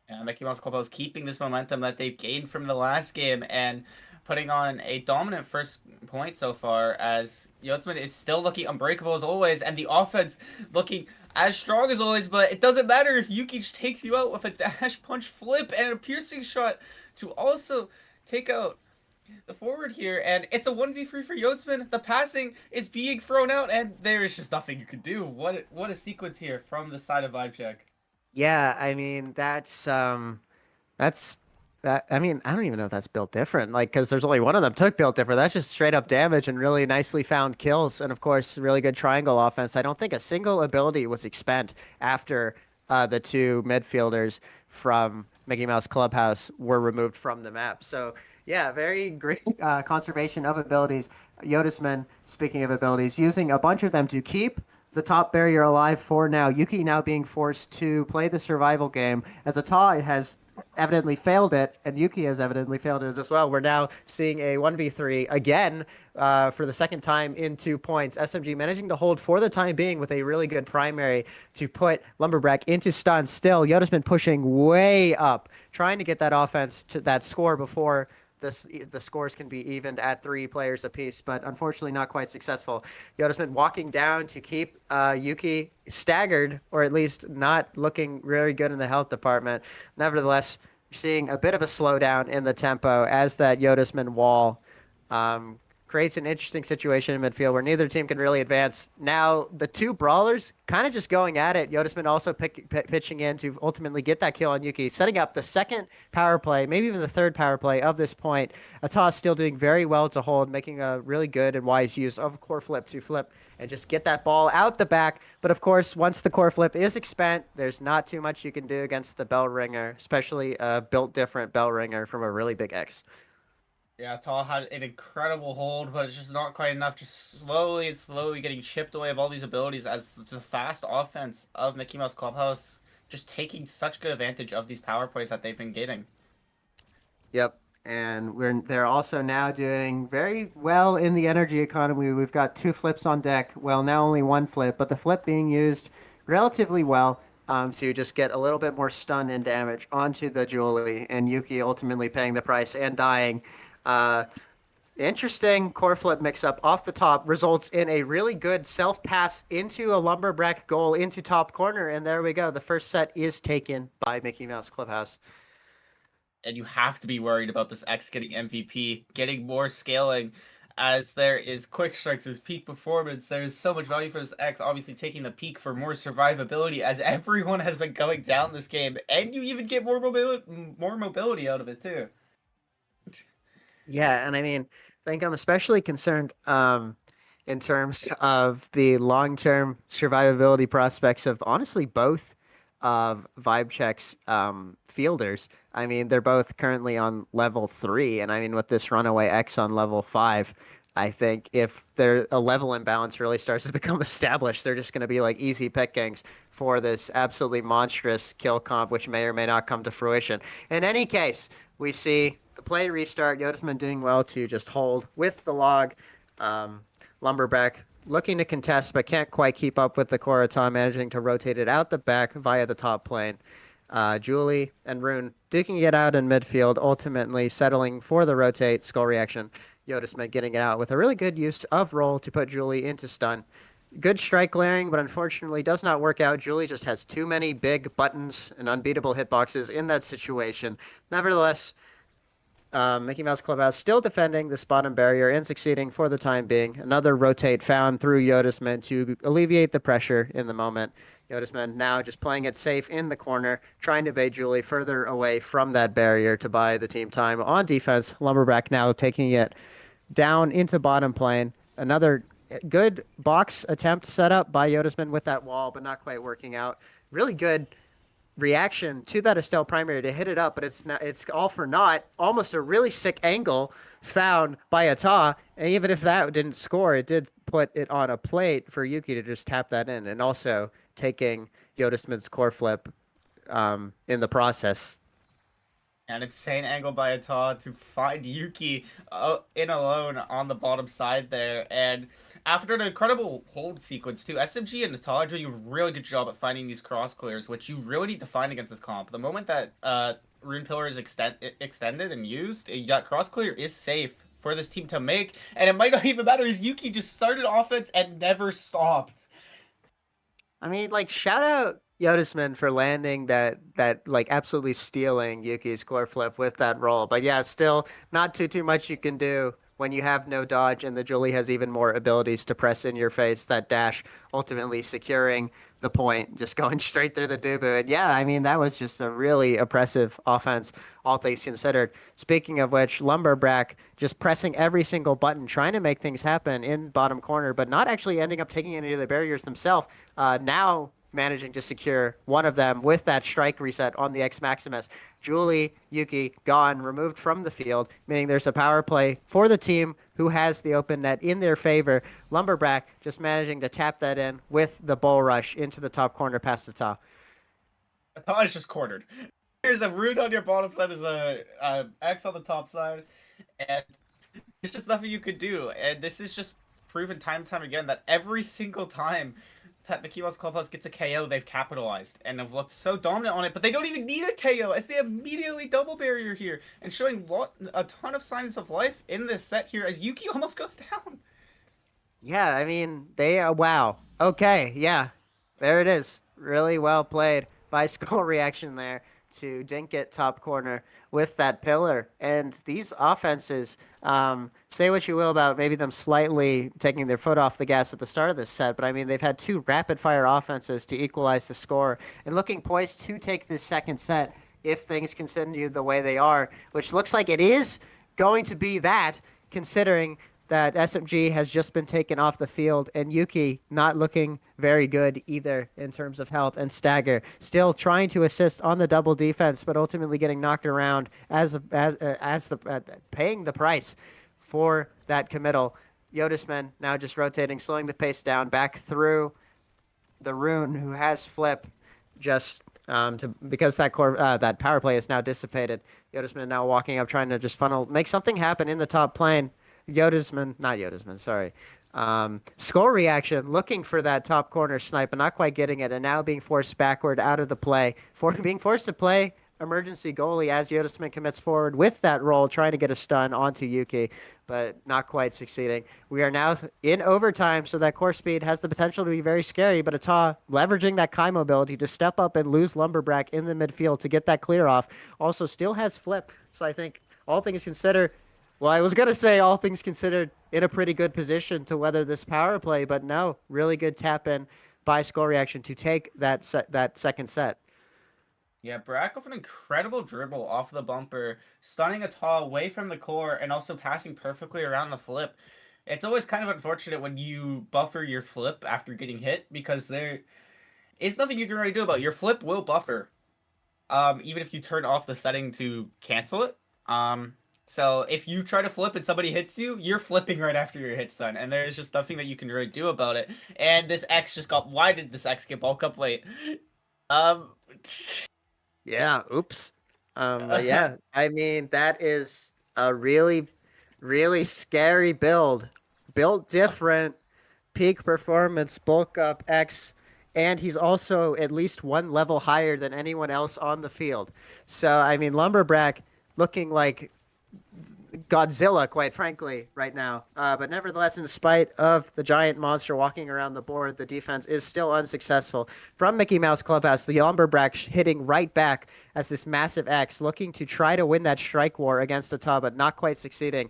And Mickey Mouse Club is keeping this momentum that they've gained from the last game and putting on a dominant first point so far, as Yotzman is still looking unbreakable as always, and the offense looking as strong as always, but it doesn't matter if Yuki takes you out with a dash punch flip and a piercing shot to also take out the forward here, and it's a 1v3 for Yotzman. The passing is being thrown out, and there is just nothing you can do. What a sequence here from the side of Vibe Check. Yeah, I mean, that's that. I mean, I don't even know if that's built different. Like, because there's only one of them took built different. That's just straight up damage and really nicely found kills. And of course, really good triangle offense. I don't think a single ability was expended after the two midfielders from Mickey Mouse Clubhouse were removed from the map. So yeah, very great conservation of abilities. Yodisman, speaking of abilities, using a bunch of them to keep the top barrier alive for now. Yuki now being forced to play the survival game as Ata has evidently failed it, and Yuki has evidently failed it as well. We're now seeing a 1v3 again for the second time in 2 points. SMG managing to hold for the time being with a really good primary to put Lumberback into stun. Still, Yoda's been pushing way up, trying to get that offense to that score before the scores can be evened at 3 players apiece, but unfortunately not quite successful. Yoda's been walking down to keep Yuki staggered, or at least not looking very good in the health department. Nevertheless, seeing a bit of a slowdown in the tempo as that Yodisman wall um, creates an interesting situation in midfield where neither team can really advance. Now, the two brawlers kind of just going at it. Yodisman also pitching in to ultimately get that kill on Yuki, setting up the second power play, maybe even the third power play of this point. Ata still doing very well to hold, making a really good and wise use of core flip to flip and just get that ball out the back. But of course, once the core flip is expent, there's not too much you can do against the bell ringer, especially a built different bell ringer from a really big X. Yeah, Tall had an incredible hold, but it's just not quite enough. Just slowly and slowly getting chipped away of all these abilities as the fast offense of Mickey Mouse Clubhouse just taking such good advantage of these power plays that they've been getting. Yep. And they're also now doing very well in the energy economy. We've got 2 flips on deck. Well, now only 1 flip, but the flip being used relatively well to just get a little bit more stun and damage onto the Julie, and Yuki ultimately paying the price and dying. Uh, Interesting core flip mix up off the top results in a really good self pass into a Lumberback goal into top corner. And there we go. The first set is taken by Mickey Mouse Clubhouse. And you have to be worried about this X getting MVP, getting more scaling, as there is quick strikes, there's peak performance, there's so much value for this X, obviously taking the peak for more survivability as everyone has been going down this game, and you even get more mobility out of it too. Yeah, and I mean, I think I'm especially concerned in terms of the long-term survivability prospects of honestly both of Vibe Check's fielders. I mean, they're both currently on level 3, and I mean, with this Runaway X on level 5, I think if there a level imbalance really starts to become established, they're just going to be like easy pickings for this absolutely monstrous kill comp, which may or may not come to fruition. In any case, we see the play restart. Yoda's doing well to just hold with the log. Um, Lumberback looking to contest, but can't quite keep up with the Korata, managing to rotate it out the back via the top plane. Julie and Rune duking it out in midfield, ultimately settling for the rotate skull reaction. Yoda getting it out with a really good use of roll to put Julie into stun. Good strike layering, but unfortunately does not work out. Julie just has too many big buttons and unbeatable hitboxes in that situation. Nevertheless, Mickey Mouse Clubhouse still defending this bottom barrier and succeeding for the time being. Another rotate found through Yotisman to alleviate the pressure in the moment. Yotisman now just playing it safe in the corner, trying to bait Julie further away from that barrier to buy the team time on defense. Lumberback now taking it down into bottom plane. Another good box attempt set up by Yotisman with that wall, but not quite working out. Really good reaction to that Estelle primary to hit it up, but it's all for naught. Almost a really sick angle found by Ata, and even if that didn't score, it did put it on a plate for Yuki to just tap that in, and also taking Yotisman's core flip in the process. An insane angle by Ata to find Yuki in alone on the bottom side there. And after an incredible hold sequence too, SMG and Ata are doing a really good job at finding these cross clears, which you really need to find against this comp. The moment that Rune Pillar is extended and used, that cross clear is safe for this team to make. And it might not even matter as Yuki just started offense and never stopped. I mean, like, shout out Yotisman for landing that like absolutely stealing Yuki's core flip with that roll. But yeah, still not too much you can do when you have no dodge and the Julie has even more abilities to press in your face. That dash ultimately securing the point, just going straight through the Dubu. And yeah, I mean that was just a really oppressive offense, all things considered. Speaking of which, Lumberback just pressing every single button, trying to make things happen in bottom corner, but not actually ending up taking any of the barriers themselves. Now managing to secure one of them with that strike reset on the X Maximus. Julie, Yuki, gone, removed from the field, meaning there's a power play for the team who has the open net in their favor. Lumberback just managing to tap that in with the bull rush into the top corner past the top. Ata is just cornered. There's a Rune on your bottom side, there's a X on the top side, and there's just nothing you could do. And this is just proven time and time again that every single time that Mickey Mouse Clubhouse gets a KO, they've capitalized and have looked so dominant on it, but they don't even need a KO as they immediately double barrier here and showing a ton of signs of life in this set here as Yuki almost goes down. Yeah, I mean, wow. Okay, yeah. There it is. Really well played by Skull Reaction there to dink it top corner with that pillar. And these offenses, say what you will about maybe them slightly taking their foot off the gas at the start of this set, but I mean, they've had two rapid fire offenses to equalize the score and looking poised to take this second set if things continue the way they are, which looks like it is going to be that, considering that SMG has just been taken off the field and Yuki not looking very good either in terms of health, and Stagger still trying to assist on the double defense but ultimately getting knocked around as the paying the price for that committal. Yotisman now just rotating, slowing the pace down back through the Rune who has flip just because that power play is now dissipated. Yotisman now walking up trying to just make something happen in the top plane. Not Yodasman, sorry. Skull Reaction looking for that top corner snipe, but not quite getting it, and now being forced backward out of the play, being forced to play emergency goalie as Yodasman commits forward with that roll, trying to get a stun onto Yuki, but not quite succeeding. We are now in overtime, so that core speed has the potential to be very scary, but Ata leveraging that Kai mobility to step up and lose Lumberback in the midfield to get that clear off. Also still has flip, so I think all things considered, Well, I was gonna say all things considered, in a pretty good position to weather this power play, but no, really good tap in by score reaction to take that second set. Yeah, Brack with an incredible dribble off the bumper, stunning Ata away from the core, and also passing perfectly around the flip. It's always kind of unfortunate when you buffer your flip after getting hit because there is nothing you can really do about it. Your flip will buffer, even if you turn off the setting to cancel it. So if you try to flip and somebody hits you, you're flipping right after your hit's done, and there's just nothing that you can really do about it. And this X just got. Why did this X get bulk up late? Um. Yeah, oops. But yeah, I mean, that is a really, really scary build. Built different, peak performance, bulk up X, and he's also at least one level higher than anyone else on the field. So, I mean, Lumberbrack looking like Godzilla, quite frankly, right now. But nevertheless, in spite of the giant monster walking around the board, the defense is still unsuccessful. From Mickey Mouse Clubhouse, the Lumberbrack hitting right back as this massive X, looking to try to win that strike war against Ata, but not quite succeeding.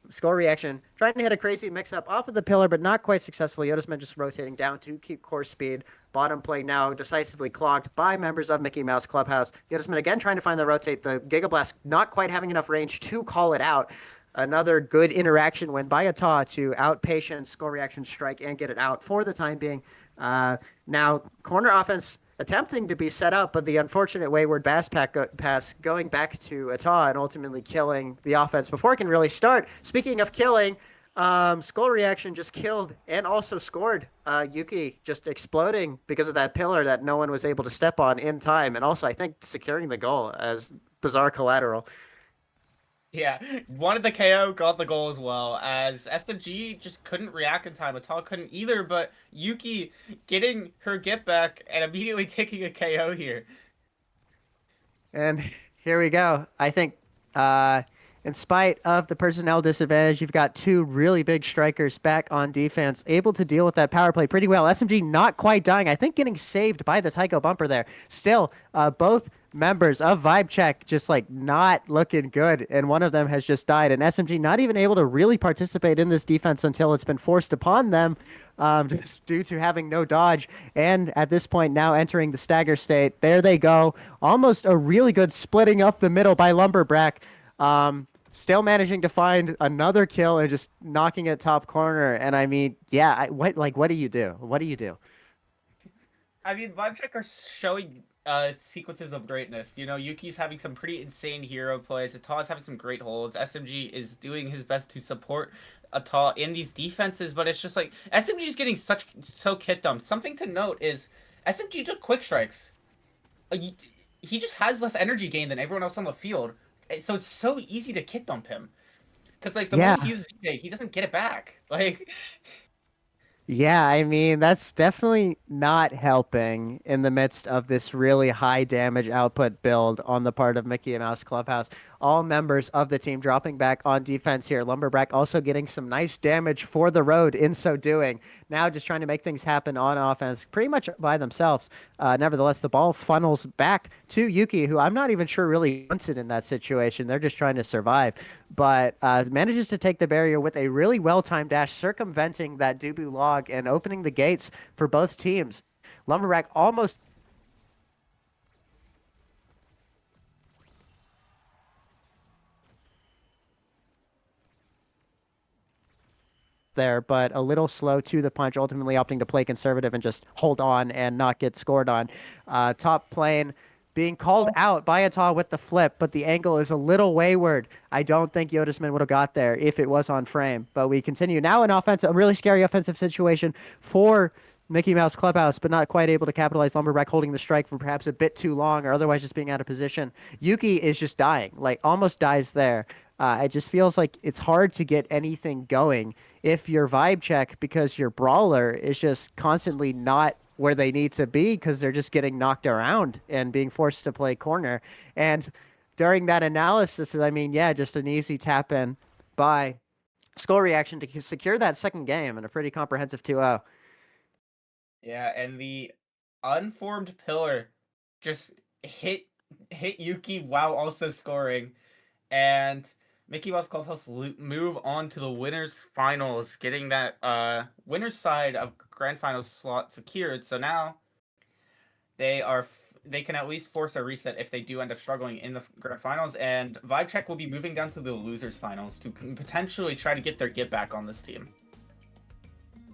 Score reaction, trying to hit a crazy mix-up off of the pillar, but not quite successful. Yodasman just rotating down to keep course speed. Bottom plate now decisively clogged by members of Mickey Mouse Clubhouse. Yodasman again trying to find the rotate. The Giga Blast not quite having enough range to call it out. Another good interaction win by Ata to outpatient score reaction strike and get it out for the time being. Now, corner offense attempting to be set up, but the unfortunate wayward pass going back to Ata and ultimately killing the offense before it can really start. Speaking of killing, Skull Reaction just killed and also scored. Yuki just exploding because of that pillar that no one was able to step on in time, and also I think securing the goal as bizarre collateral. Yeah, wanted the KO, got the goal as well, as SMG just couldn't react in time. Atal couldn't either, but Yuki getting her get back and immediately taking a KO here. And here we go. I think, uh, in spite of the personnel disadvantage, you've got two really big strikers back on defense, able to deal with that power play pretty well. SMG not quite dying. I think getting saved by the Tycho bumper there. Still, both members of Vibe Check just like not looking good, and one of them has just died. And SMG not even able to really participate in this defense until it's been forced upon them, just due to having no dodge. And at this point, now entering the stagger state. There they go. Almost a really good splitting up the middle by Lumberbrack. Still managing to find another kill and just knocking it top corner. And I mean, yeah, what do you do? What do you do? I mean, Vibecheck are showing sequences of greatness. You know, Yuki's having some pretty insane hero plays. Ata's having some great holds. SMG is doing his best to support Ata in these defenses, but it's just like SMG is getting so kit dumped. Something to note is SMG took quick strikes. He just has less energy gain than everyone else on the field, so it's so easy to kit dump him. Because like the Yeah, moment he uses Z, he doesn't get it back. Like Yeah, I mean, that's definitely not helping in the midst of this really high damage output build on the part of Mickey Mouse Clubhouse. All members of the team dropping back on defense here. Lumberback also getting some nice damage for the road in so doing. Now just trying to make things happen on offense pretty much by themselves. Nevertheless, the ball funnels back to Yuki, who I'm not even sure really wants it in that situation. They're just trying to survive, but manages to take the barrier with a really well-timed dash, circumventing that Dubu log and opening the gates for both teams. Lumberjack almost there, but a little slow to the punch, ultimately opting to play conservative and just hold on and not get scored on. Top plane being called out by Ata with the flip, but the angle is a little wayward. I don't think Yodasman would have got there if it was on frame. But we continue now an offensive, a really scary offensive situation for Mickey Mouse Clubhouse, but not quite able to capitalize. Lumberback holding the strike for perhaps a bit too long, or otherwise just being out of position. Yuki is just dying, like almost dies there. It just feels like it's hard to get anything going if your vibe check, because your brawler is just constantly not where they need to be because they're just getting knocked around and being forced to play corner. And during that analysis, I mean, yeah, just an easy tap in by score reaction to secure that second game and a pretty comprehensive 2-0. yeah, and the unformed pillar just hit Yuki while also scoring. And Mickey Mouse Clubhouse move on to the winners finals, getting that winners side of grand finals slot secured. So now they can at least force a reset if they do end up struggling in the grand finals, and Vibe Check will be moving down to the losers finals to potentially try to get their get back on this team.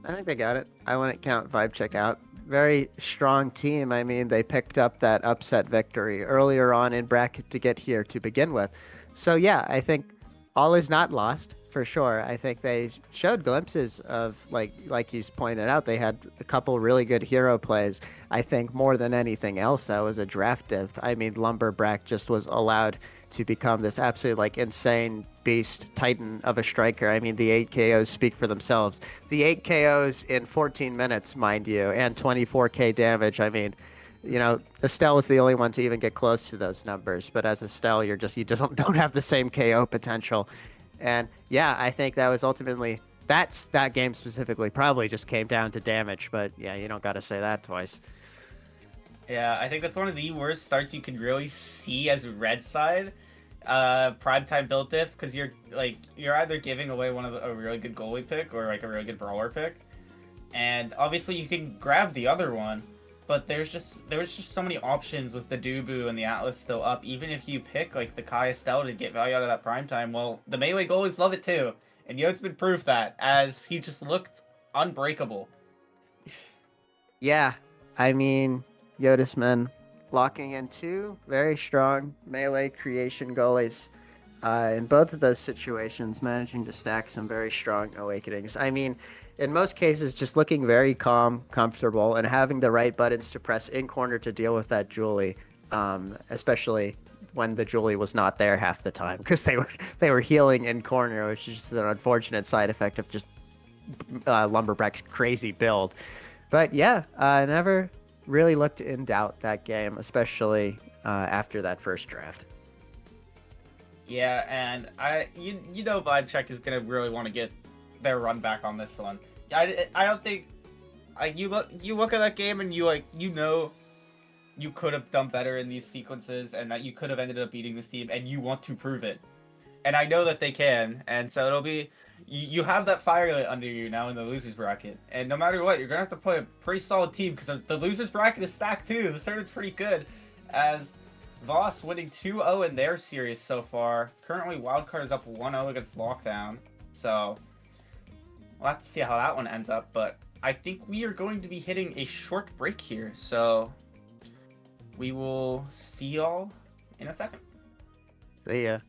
I think they got it. I wouldn't count Vibe Check out. Very strong team. I mean, they picked up that upset victory earlier on in bracket to get here to begin with. So yeah, I think all is not lost for sure. I think they showed glimpses of like you pointed out, they had a couple really good hero plays. I think more than anything else, that was a draft div. I mean, Lumberbrack just was allowed to become this absolute like insane beast titan of a striker. I mean, the 8 KOs speak for themselves. The 8 KOs in 14 minutes, mind you, and 24k damage. I mean, you know, Estelle was the only one to even get close to those numbers. But as Estelle, you just don't have the same KO potential. And yeah, I think that was ultimately that game specifically probably just came down to damage. But yeah, you don't got to say that twice. Yeah, I think that's one of the worst starts you can really see as red side primetime build diff, because you're either giving away a really good goalie pick or like a really good brawler pick, and obviously you can grab the other one, but there was just so many options with the Dubu and the Atlas still up. Even if you pick like the Kai Estelle to get value out of that primetime, well, the melee goalies love it too, and Yode's been proof that, as he just looked unbreakable. Yeah, I mean, Yodisman locking in two very strong melee creation goalies. In both of those situations, managing to stack some very strong awakenings. I mean, in most cases, just looking very calm, comfortable, and having the right buttons to press in corner to deal with that Julie, especially when the Julie was not there half the time, because they were healing in corner, which is just an unfortunate side effect of just Lumberbrack's crazy build. But yeah, I never really looked in doubt that game, especially after that first draft. Yeah, and you know Vibe Check is gonna really want to get their run back on this one. I don't think you look at that game and you know you could have done better in these sequences, and that you could have ended up beating this team, and you want to prove it. And I know that they can, and so it'll be you have that firelight under you now in the losers bracket, and no matter what, you're gonna have to play a pretty solid team, because the losers bracket is stacked too. The tournament's pretty good, as Voss winning 2-0 in their series so far. Currently, Wildcard is up 1-0 against Lockdown, so we'll have to see how that one ends up. But I think we are going to be hitting a short break here, so we will see y'all in a second. See ya.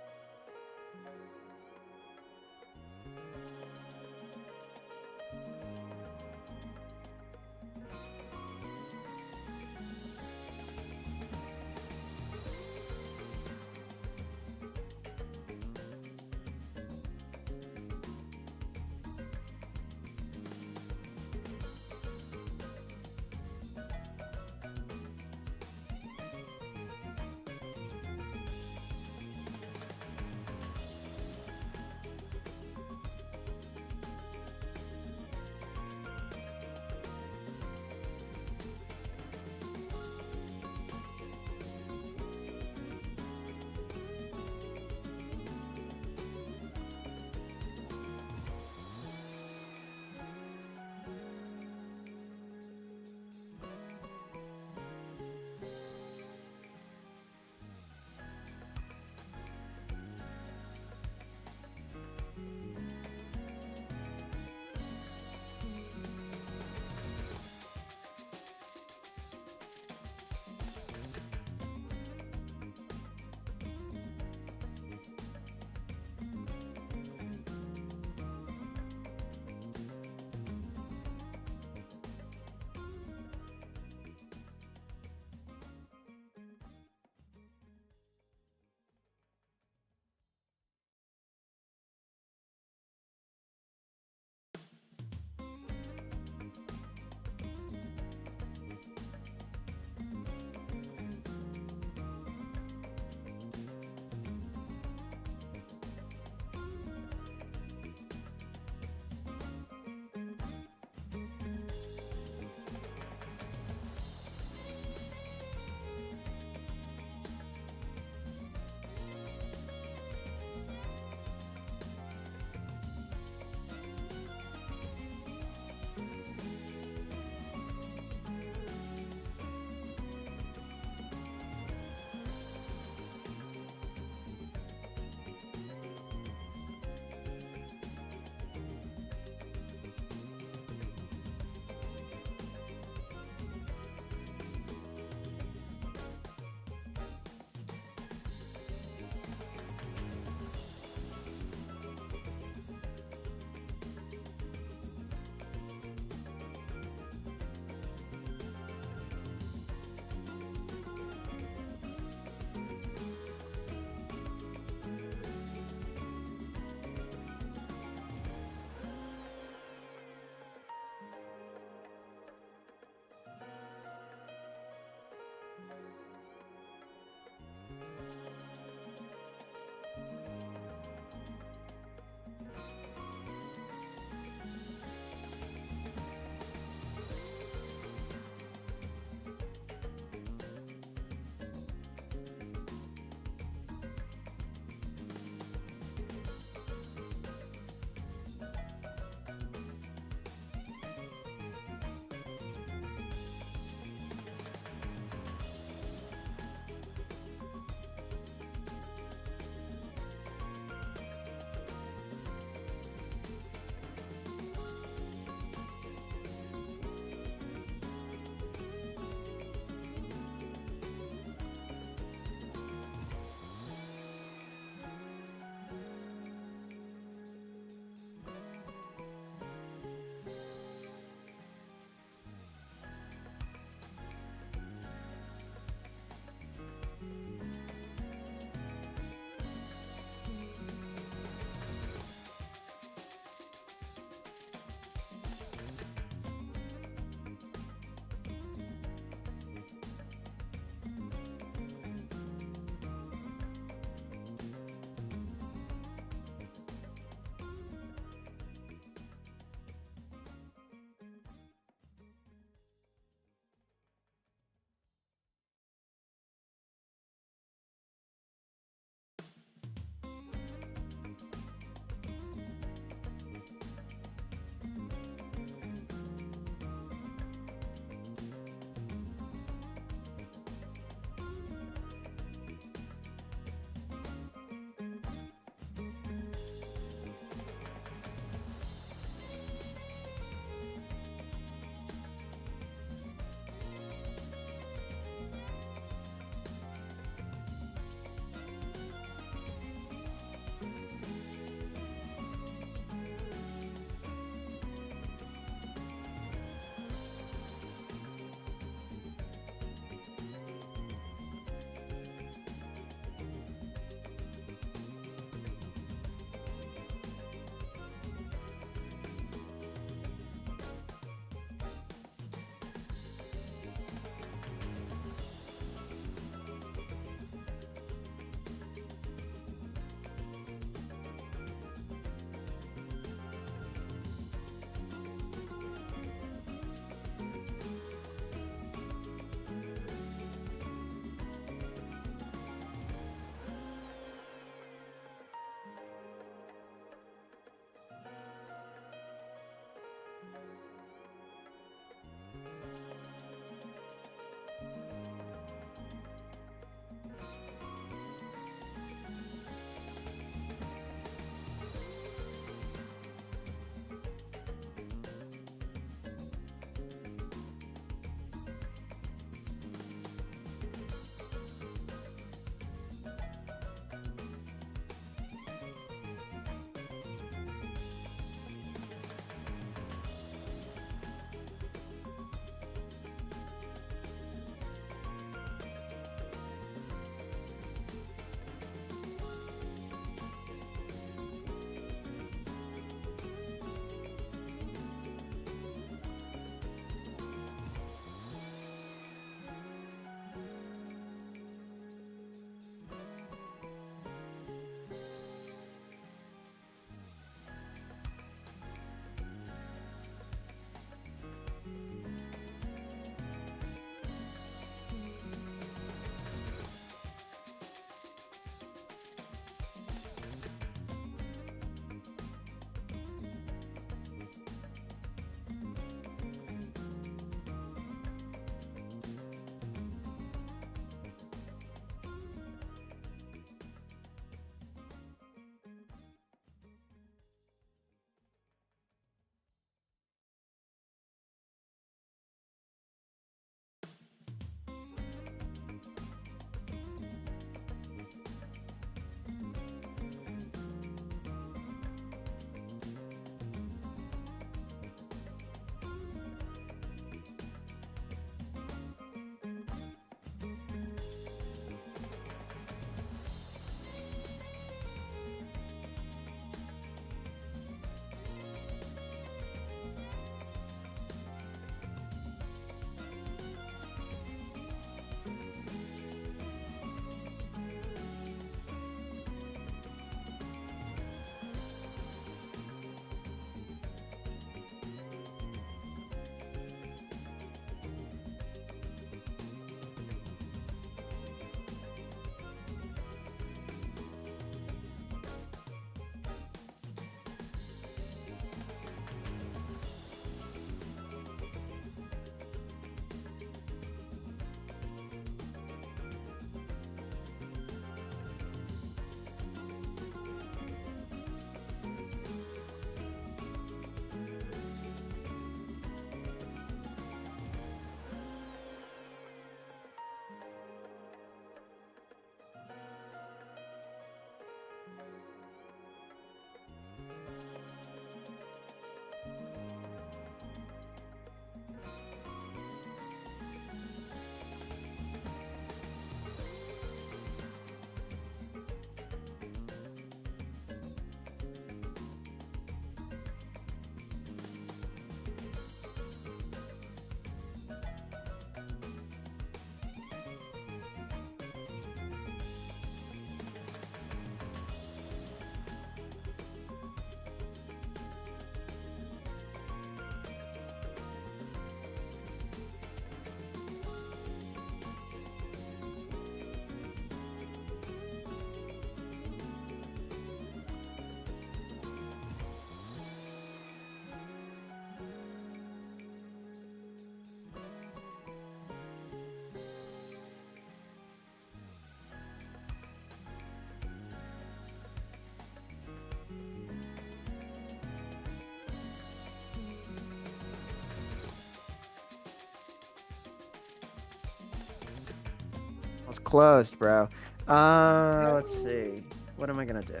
It's closed, bro. Let's see. What am I gonna do?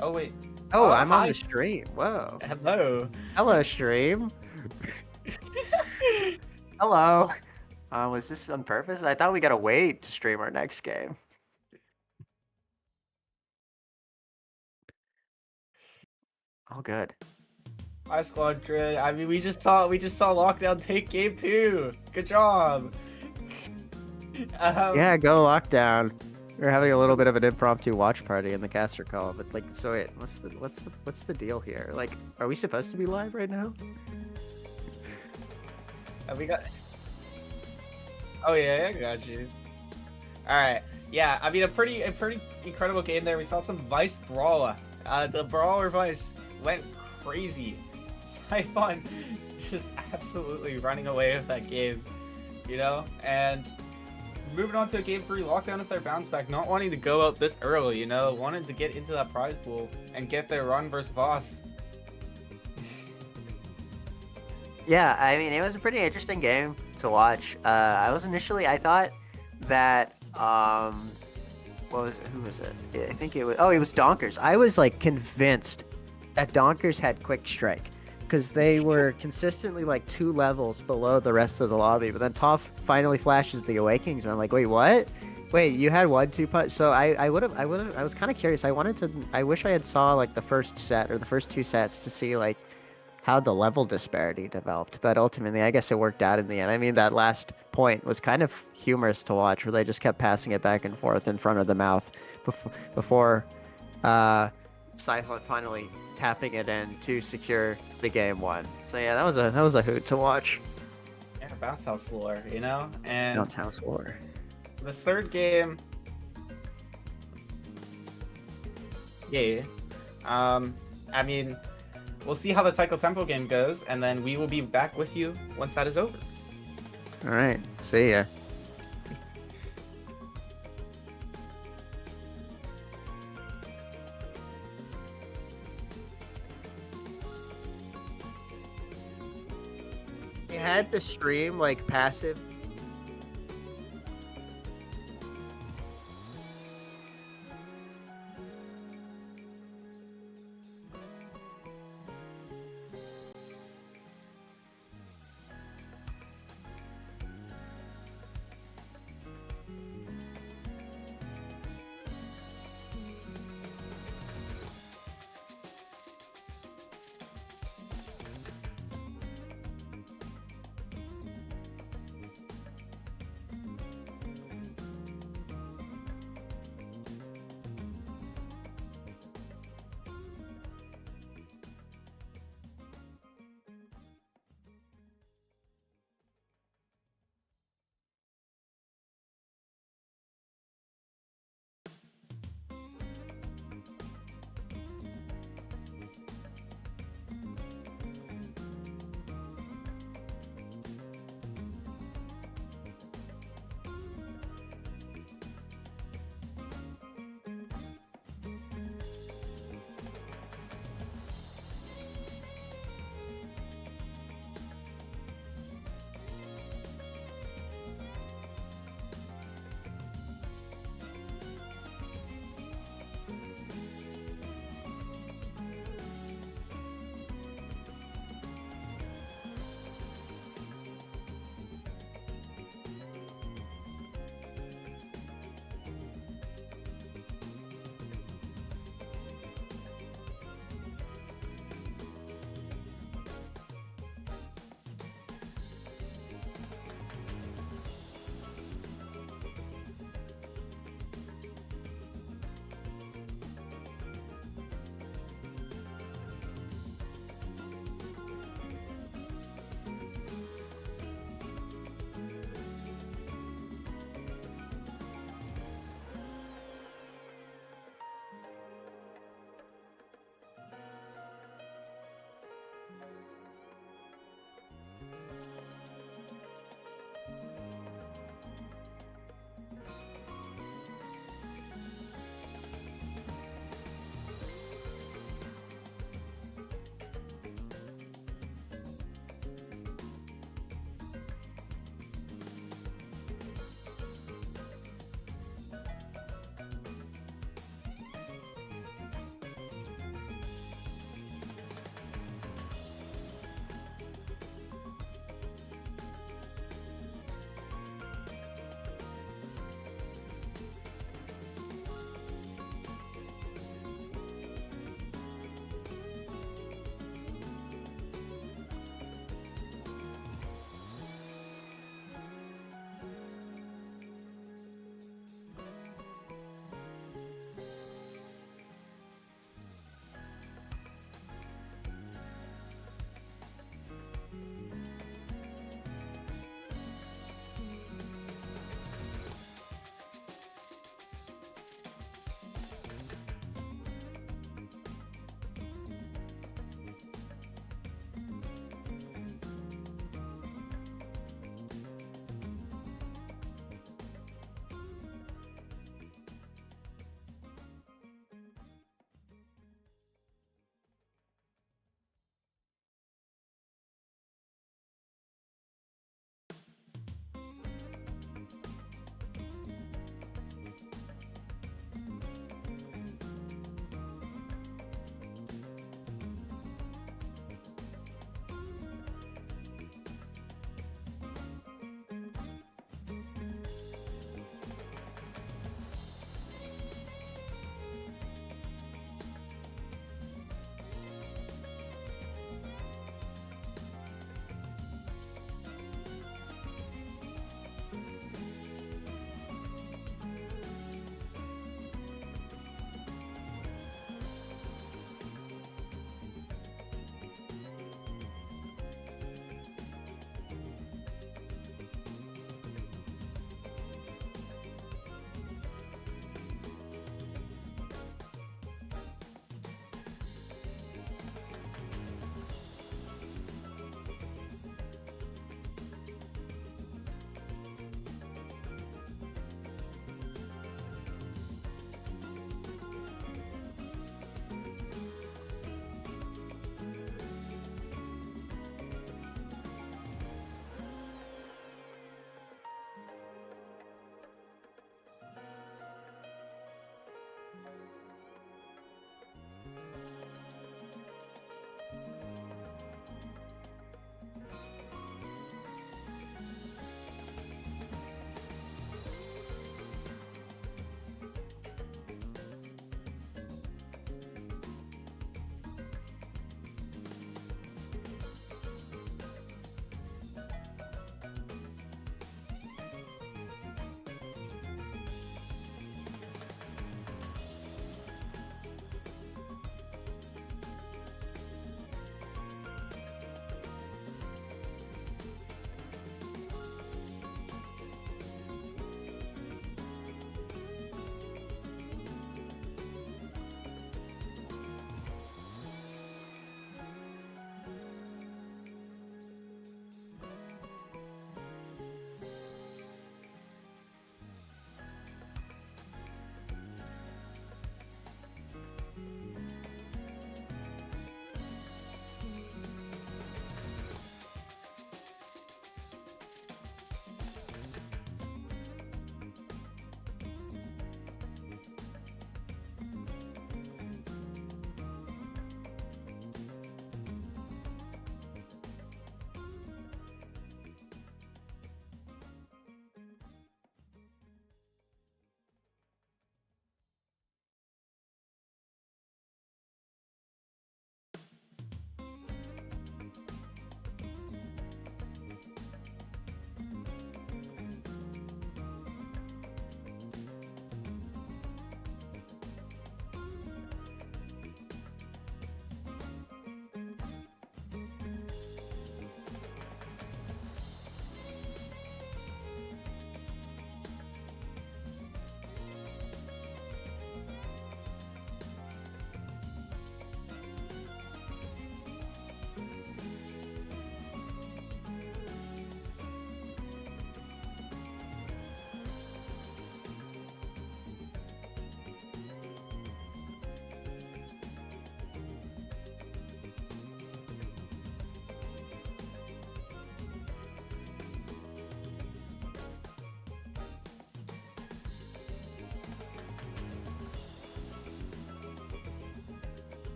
Oh wait. Oh, I'm on hi. the stream. Whoa. Hello. Hello, stream. Hello. Was this on purpose? I thought we gotta wait to stream our next game. Oh, good. Hi, Squadron. I mean, we just saw Lockdown take game 2. Good job. Yeah, go lockdown. We're having a little bit of an impromptu watch party in the caster call, but like, so wait, what's the deal here? Like, are we supposed to be live right now? We got. Oh yeah, I got you. All right. Yeah, I mean a pretty incredible game there. We saw some Vice brawler. The brawler Vice went crazy. Siphon just absolutely running away with that game, you know. And moving on to game 3, Lockdown with their bounce back, not wanting to go out this early, you know, wanted to get into that prize pool and get their run versus Voss. Yeah, I mean, it was a pretty interesting game to watch. I thought that, who was it? I think it was Donkers. I was like convinced that Donkers had Quick Strike because they were consistently like 2 levels below the rest of the lobby. But then Toph finally flashes the Awakenings, and I'm like, wait, what? Wait, you had 1-2 punch? So I was kind of curious. I wish I had saw like the first set or the first 2 sets to see like how the level disparity developed, but ultimately I guess it worked out in the end. I mean, that last point was kind of humorous to watch where they just kept passing it back and forth in front of the mouth before Siphon finally tapping it in to secure the game 1. So yeah, that was a hoot to watch. Yeah, bounce house lore, you know. And Bounce house lore. this third game, yeah. I mean, we'll see how the Taiko Tempo game goes, and then we will be back with you once that is over. All right, see ya. They had the stream like passive.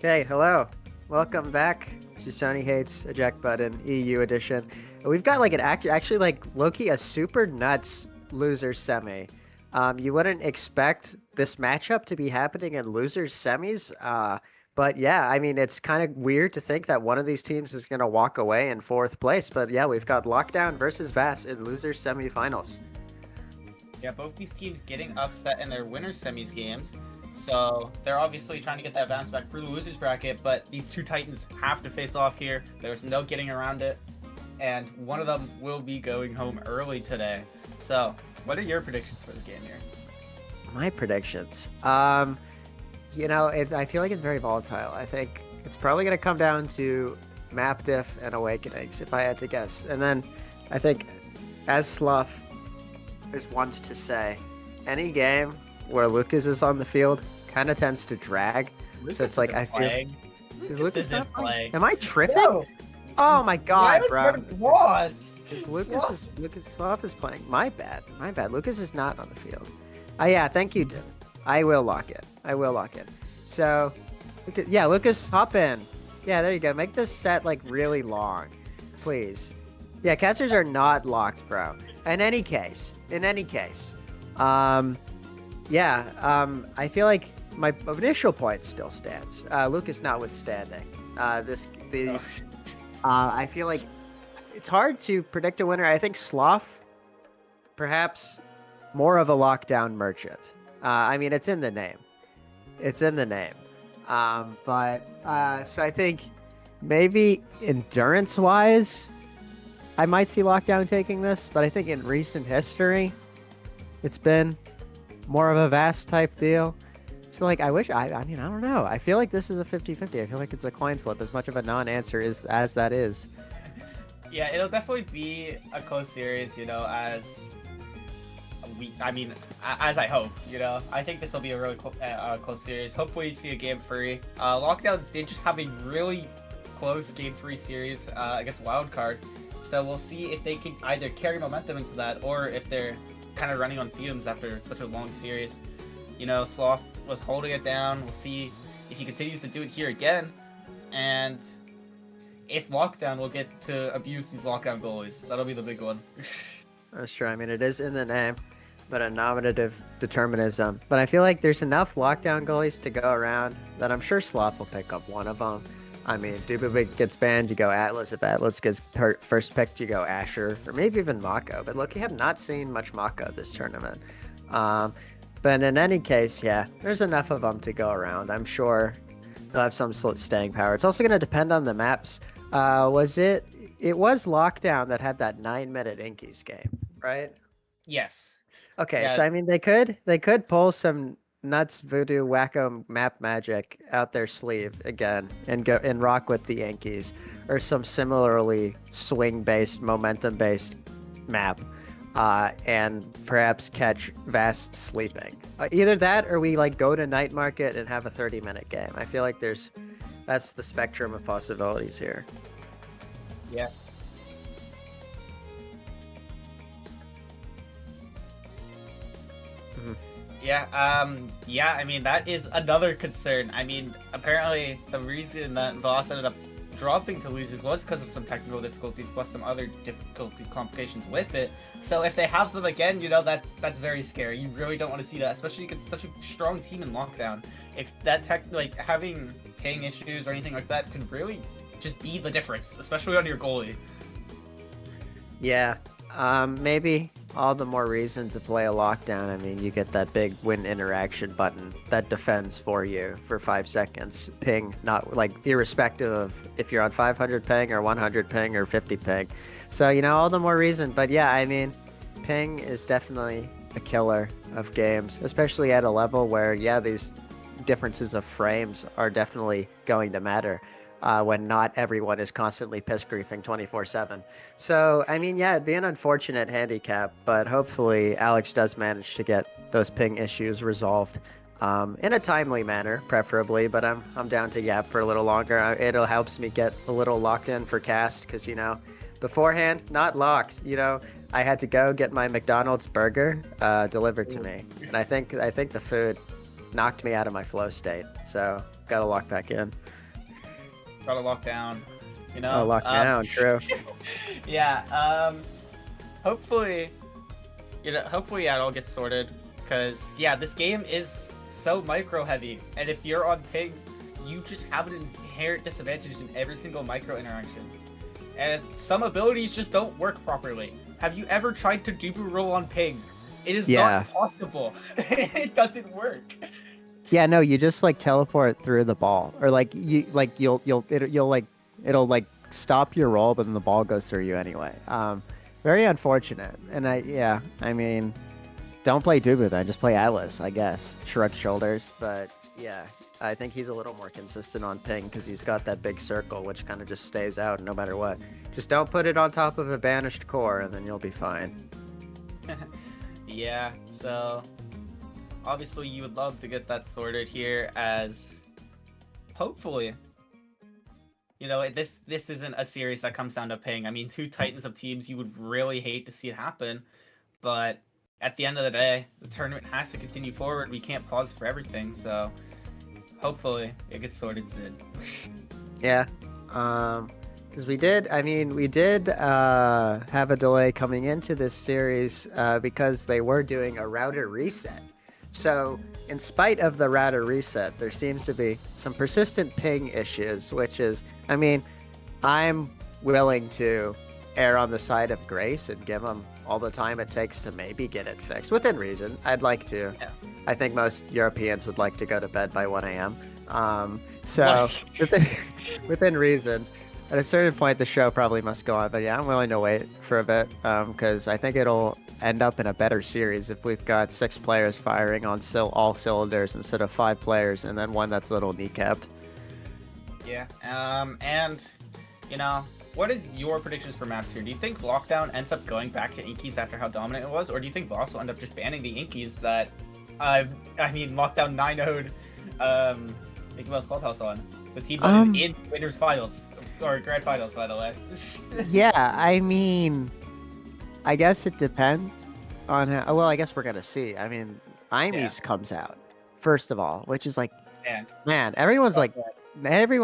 Okay, hello. Welcome back to Sonii Hates Eject Button EU edition. We've got like an actually like Loki a super nuts loser semi. You wouldn't expect this matchup to be happening in losers semis. But yeah, I mean it's kind of weird to think that one of these teams is gonna walk away in fourth place. But yeah, we've got Lockdown versus Vass in losers semifinals. Yeah, both these teams getting upset in their winners semis games. So they're obviously trying to get that bounce back for the losers bracket, but these two Titans have to face off here. There's no getting around it. And one of them will be going home early today. So what are your predictions for the game here? My predictions. You know, I feel like it's very volatile. I think it's probably going to come down to map diff and awakenings, if I had to guess. And then I think as Sloth is wont to say, any game where Lucas is on the field kind of tends to drag. So it's Lucas like isn't I feel. playing. Is Lucas Lucas not isn't playing? playing. Am I tripping? No. Oh my Why god, would bro. Red lost? Is Lucas Sloth is playing. My bad. My bad. Lucas is not on the field. Yeah, thank you, Dylan. I will lock it. I will lock it. So, yeah, Lucas, hop in. Yeah, there you go. Make this set like really long, please. Yeah, casters are not locked, bro. In any case, I feel like my initial point still stands. Lucas notwithstanding. I feel like it's hard to predict a winner. I think Sloth, perhaps more of a lockdown merchant. I mean, it's in the name. It's in the name. So I think maybe endurance-wise, I might see lockdown taking this, but I think in recent history, it's been more of a vast type deal. So like, I mean, I don't know. I feel like this is a 50-50. I feel like it's a coin flip as much of a non-answer as that is. Yeah, it'll definitely be a close series, as I hope, I think this will be a really close series. Hopefully you see a game 3. Lockdown did just have a really close game 3 series against Wildcard, so we'll see if they can either carry momentum into that or if they're kind of running on fumes after such a long series. Sloth was holding it down. We'll see if he continues to do it here again, and if lockdown will get to abuse these lockdown goalies. That'll be the big one. That's true. I mean, it is in the name, but a nominative determinism. But I feel like there's enough lockdown goalies to go around that I'm sure Sloth will pick up one of them. I mean, Dubovik gets banned, you go Atlas. If Atlas gets first picked, you go Asher, or maybe even Mako. But look, you have not seen much Mako this tournament. But in any case, yeah, there's enough of them to go around. I'm sure they'll have some staying power. It's also going to depend on the maps. It was Lockdown that had that 9-minute Inkies game, right? Yes. Okay, Yeah. so I mean they could pull some nuts voodoo wacko map magic out their sleeve again and go and rock with the Yankees or some similarly swing based, momentum based map. And perhaps catch Vast sleeping. Either that or we like go to night market and have a 30-minute game. I feel like that's the spectrum of possibilities here. Yeah. Yeah, I mean, that is another concern. I mean, apparently the reason that Voss ended up dropping to losers was because of some technical difficulties plus some other difficulty complications with it. So if they have them again, that's very scary. You really don't want to see that, especially against such a strong team in lockdown. If that having ping issues or anything like that could really just be the difference, especially on your goalie. Yeah, maybe all the more reason to play a lockdown. I mean, you get that big win interaction button that defends for you for 5 seconds. Ping, not like irrespective of if you're on 500 ping or 100 ping or 50 ping. So, all the more reason. But yeah, I mean, ping is definitely a killer of games, especially at a level where, yeah, these differences of frames are definitely going to matter. When not everyone is constantly piss griefing 24/7. So, I mean, yeah, it'd be an unfortunate handicap, but hopefully Alex does manage to get those ping issues resolved in a timely manner, preferably. But I'm down to yap for a little longer. It'll helps me get a little locked in for cast because beforehand not locked. I had to go get my McDonald's burger delivered to me, and I think the food knocked me out of my flow state. So gotta lock back in. Gotta lock down, Oh, lock down, true. Yeah, hopefully, yeah, it all gets sorted, because, yeah, this game is so micro-heavy, and if you're on ping, you just have an inherent disadvantage in every single micro interaction. And some abilities just don't work properly. Have you ever tried to dubu roll on ping? It is not possible. It doesn't work. Yeah, no, you just like teleport through the ball, or it'll like stop your roll, but then the ball goes through you anyway. Very unfortunate. And I mean, don't play Dubu then, just play Atlas, I guess. Shrug shoulders, but yeah. I think he's a little more consistent on ping because he's got that big circle, which kind of just stays out no matter what. Just don't put it on top of a banished core, and then you'll be fine. Yeah, so obviously you would love to get that sorted here, as hopefully, you know, this isn't a series that comes down to ping. I mean, two titans of teams, you would really hate to see it happen, but at the end of the day, the tournament has to continue forward. We can't pause for everything, so hopefully it gets sorted soon. Yeah, because we did have a delay coming into this series because they were doing a router reset. So in spite of the router reset, there seems to be some persistent ping issues, which is, I mean, I'm willing to err on the side of grace and give them all the time it takes to maybe get it fixed within reason. I'd like to. Yeah. I think most Europeans would like to go to bed by 1 a.m. So within reason. At a certain point, the show probably must go on. But yeah, I'm willing to wait for a bit because I think it'll end up in a better series if we've got 6 players firing on all cylinders instead of 5 players and then one that's a little kneecapped. Yeah. And you know, what are your predictions for maps here? Do you think Lockdown ends up going back to Inkies after how dominant it was, or do you think Voss will end up just banning the Inkies that, I mean, Lockdown 9-0'd Mickey Mouse Clubhouse on? The team that is in winners finals, or grand finals, by the way. Yeah, I mean, I guess it depends on how. Well, I guess we're gonna see. I mean, Imes comes out first of all, which is like, man, everyone's like, nobody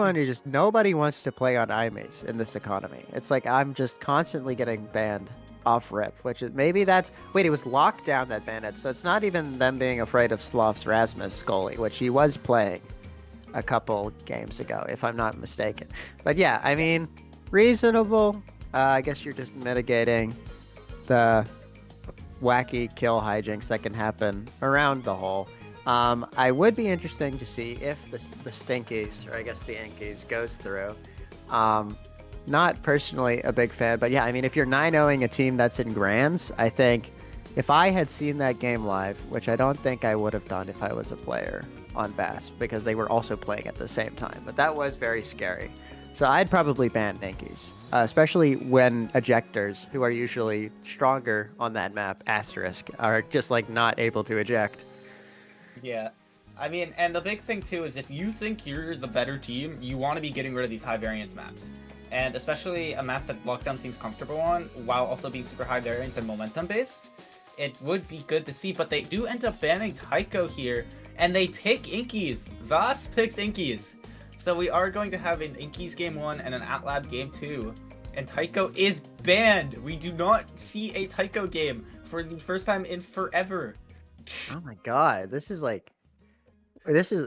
wants to play on Imes in this economy. It's like I'm just constantly getting banned off rip, which is maybe that's it was Lockdown that banned it, so it's not even them being afraid of Sloth's Rasmus Scully, which he was playing a couple games ago, if I'm not mistaken. But yeah, I mean, reasonable. I guess you're just mitigating the wacky kill hijinks that can happen around the hole. I would be interesting to see if the Stinkies, or I guess the Inkies, goes through. Not personally a big fan, but yeah, I mean, if you're 9-0ing a team that's in Grands, I think if I had seen that game live, which I don't think I would have done if I was a player on Bass, because they were also playing at the same time, but that was very scary. So I'd probably ban Inkies, especially when ejectors, who are usually stronger on that map, asterisk, are just like not able to eject. Yeah. I mean, and the big thing too is if you think you're the better team, you want to be getting rid of these high variance maps. And especially a map that Lockdown seems comfortable on, while also being super high variance and momentum based, it would be good to see. But they do end up banning Tycho here, and they pick Inkies. Voss picks Inkies. So we are going to have an Inkies game 1 and an Atlab game 2. And Tycho is banned. We do not see a Tycho game for the first time in forever. Oh my god,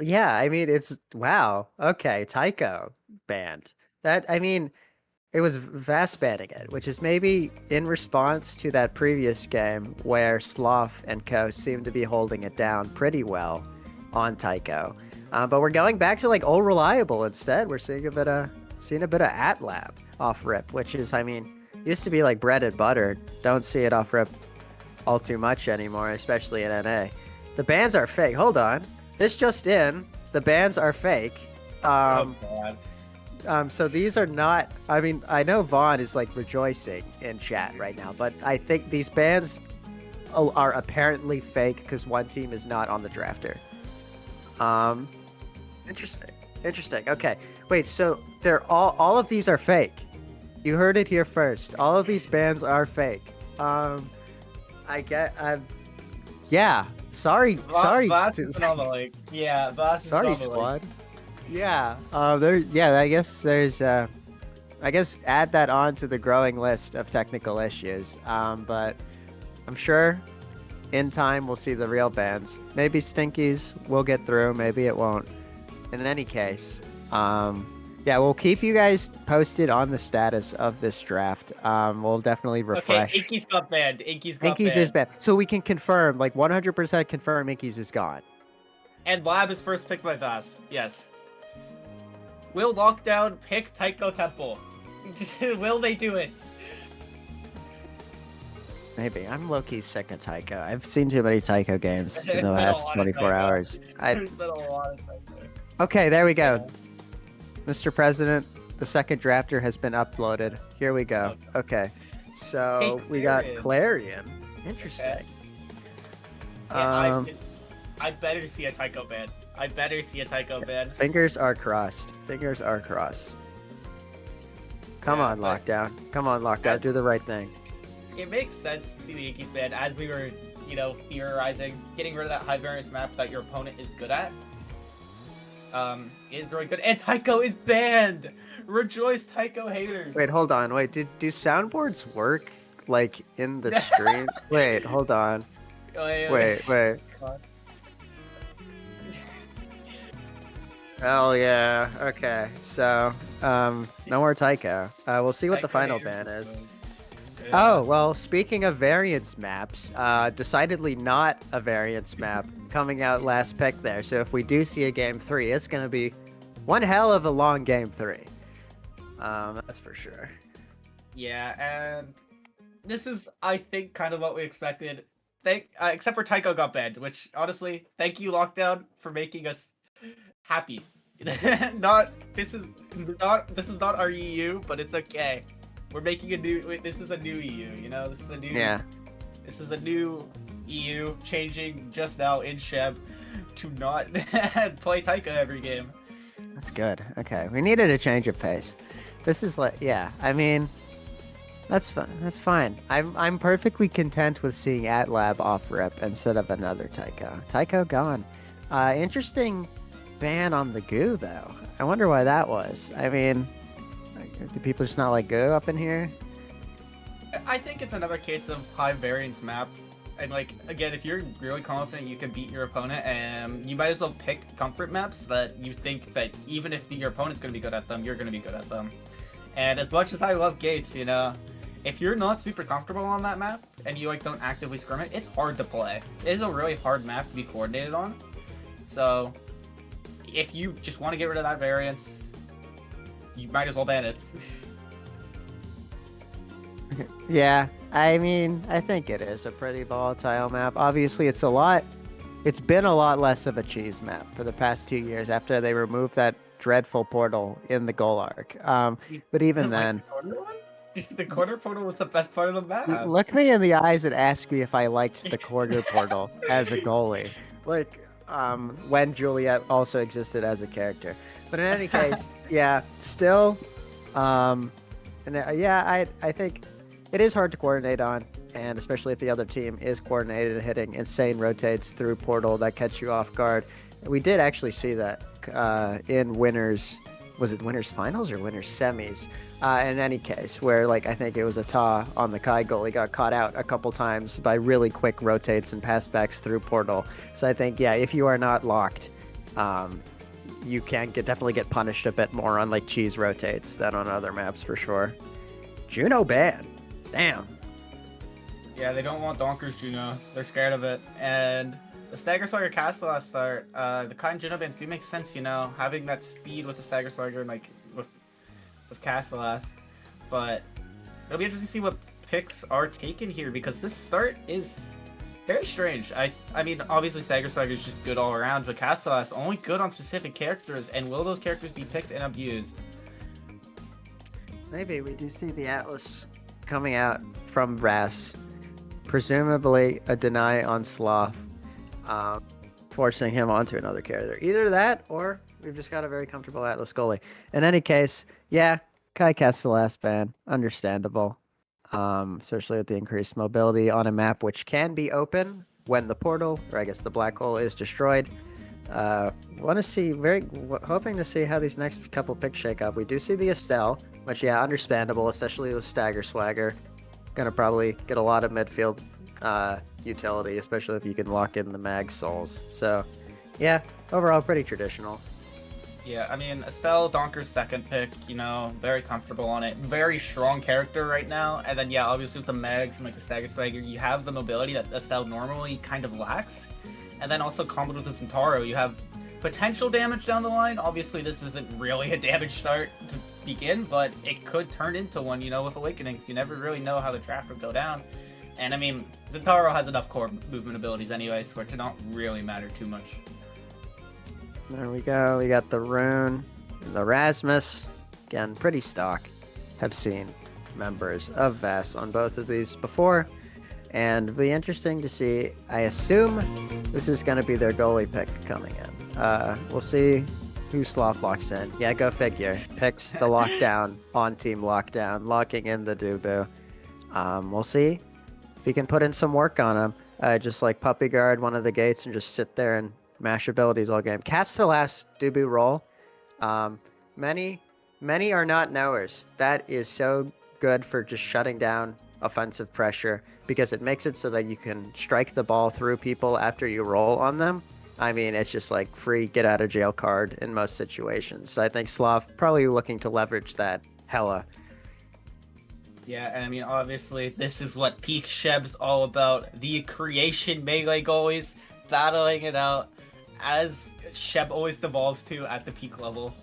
yeah, I mean, it's, wow, okay, Tycho banned. That, I mean, it was Vast banning it, which is maybe in response to that previous game where Sloth and Co seemed to be holding it down pretty well on Tycho. But we're going back to like old reliable instead. We're seeing a bit of Atlab off rip, which is, I mean, used to be like bread and butter. Don't see it off rip all too much anymore, especially in NA. The bans are fake. Hold on. This just in. The bans are fake. Oh god. So these are not, I mean, I know Vaughn is like rejoicing in chat right now, but I think these bans are apparently fake because one team is not on the drafter. Interesting. Okay. Wait, so they're all of these are fake. You heard it here first. All of these bans are fake. Yeah. Sorry. Voss Squad. Yeah. I guess there's I guess add that on to the growing list of technical issues. But I'm sure in time we'll see the real bans. Maybe Stinkies will get through, maybe it won't. In any case, yeah, we'll keep you guys posted on the status of this draft. We'll definitely refresh. Okay, Inkies got banned. Inkies is banned. So we can confirm, like 100% confirm Inkies is gone. And Lab is first picked by Voss. Yes. Will Lockdown pick Tycho Temple? Will they do it? Maybe. I'm low-key sick of Tycho. I've seen too many Tycho games in the last 24 hours. There's been a lot of Tycho. Okay, there we go. Mr. President, the second drafter has been uploaded. Here we go. Okay. So Hey, we got Clarion. Clarion. Interesting. Yeah, I better see a Tycho ban. I better see a Tycho ban. Fingers are crossed. Fingers are crossed. Come Yeah, on, but- Lockdown. Come on, Lockdown. Do the right thing. It makes sense to see the Yankees ban as we were, theorizing, getting rid of that high variance map that your opponent is good at. Is really good. And Tycho is banned! Rejoice, Tycho haters! Wait, hold on. Wait, do soundboards work like in the stream? Wait, hold on. Wait. Hell yeah. Okay. So, no more Tycho. We'll see what the Tycho final haters ban is. banned. Oh, well, speaking of variance maps, decidedly not a variance map coming out last pick there. So if we do see a game 3, it's going to be one hell of a long game 3. That's for sure. Yeah, and this is, I think, kind of what we expected. Except for Tycho got banned, which, honestly, thank you, Lockdown, for making us happy. This is not our EU, but it's okay. We're making a new. This is a new EU. This is a new. Yeah. This is a new EU changing just now in Sheb to not play Tycho every game. That's good. Okay. We needed a change of pace. This is like, yeah, I mean, that's fine. That's fine. I'm perfectly content with seeing AtLab off rip instead of another Tycho. Tycho gone. Interesting ban on the goo, though. I wonder why that was. I mean, do people just not like goo up in here? I think it's another case of high variance map. And again, if you're really confident you can beat your opponent, you might as well pick comfort maps that you think that even if your opponent's going to be good at them, you're going to be good at them. And as much as I love Gates, if you're not super comfortable on that map and you don't actively scrim it, it's hard to play. It is a really hard map to be coordinated on. So if you just want to get rid of that variance, you might as well ban it. Yeah, I mean, I think it is a pretty volatile map. Obviously, it's been a lot less of a cheese map for the past 2 years after they removed that dreadful portal in the goal arc. But even then, The corner portal was the best part of the map. look me in the eyes and ask me if I liked the corner portal as a goalie. When Juliet also existed as a character. But in any case, yeah, still, I think it is hard to coordinate on, and especially if the other team is coordinated and hitting insane rotates through portal that catch you off guard. We did actually see that in winners. Was it winners finals or winners semis? In any case, where I think it was a Ta on the Kai goal. He got caught out a couple times by really quick rotates and pass backs through portal. So I think, yeah, if you are not locked, you can definitely get punished a bit more on cheese rotates than on other maps for sure. Juno ban. Damn. Yeah, they don't want Donkers Juno. They're scared of it. And the Stagger Swagger Castellas start, the kind Juno bans do make sense, having that speed with the Stagger Swagger and with Castellas. But it'll be interesting to see what picks are taken here because this start is very strange. I mean, obviously Stagger Swagger is just good all around, but Castellas only good on specific characters, and will those characters be picked and abused? Maybe we do see the Atlas coming out from Ras, presumably a deny on Sloth, forcing him onto another character. Either that, or we've just got a very comfortable Atlas goalie. In any case, yeah, Kai cast the last ban. Understandable, especially with the increased mobility on a map which can be open when the portal, or I guess the black hole, is destroyed. Hoping to see how these next couple picks shake up. We do see the Estelle, which, yeah, understandable, especially with Stagger Swagger. Gonna probably get a lot of midfield utility, especially if you can lock in the Mag Souls. So, yeah, overall pretty traditional. Yeah, I mean, Estelle, Donker's second pick, very comfortable on it. Very strong character right now. And then, yeah, obviously with the Mag from the Stagger Swagger, you have the mobility that Estelle normally kind of lacks. And then also comboed with the Centauro, you have potential damage down the line. Obviously, this isn't really a damage start to begin, but it could turn into one, with Awakenings. You never really know how the draft would go down. And I mean, Centauro has enough core movement abilities anyways for it to not really matter too much. There we go. We got the Rune, the Rasmus. Again, pretty stock. Have seen members of VAS on both of these before. And it'll be interesting to see. I assume this is going to be their goalie pick coming in. We'll see who Sloth locks in. Yeah, go figure. Picks the lockdown on team lockdown, locking in the Dubu. We'll see if he can put in some work on him. Just like puppy guard one of the gates and just sit there and mash abilities all game. Cast the last Dubu roll. Many are not knowers. That is so good for just shutting down offensive pressure because it makes it so that you can strike the ball through people after you roll on them. I mean, it's just like free get out of jail card in most situations. So I think Slav probably looking to leverage that hella. Yeah, and I mean, obviously, this is what Peak Sheb's all about. The creation melee goalies battling it out as Sheb always devolves to at the peak level.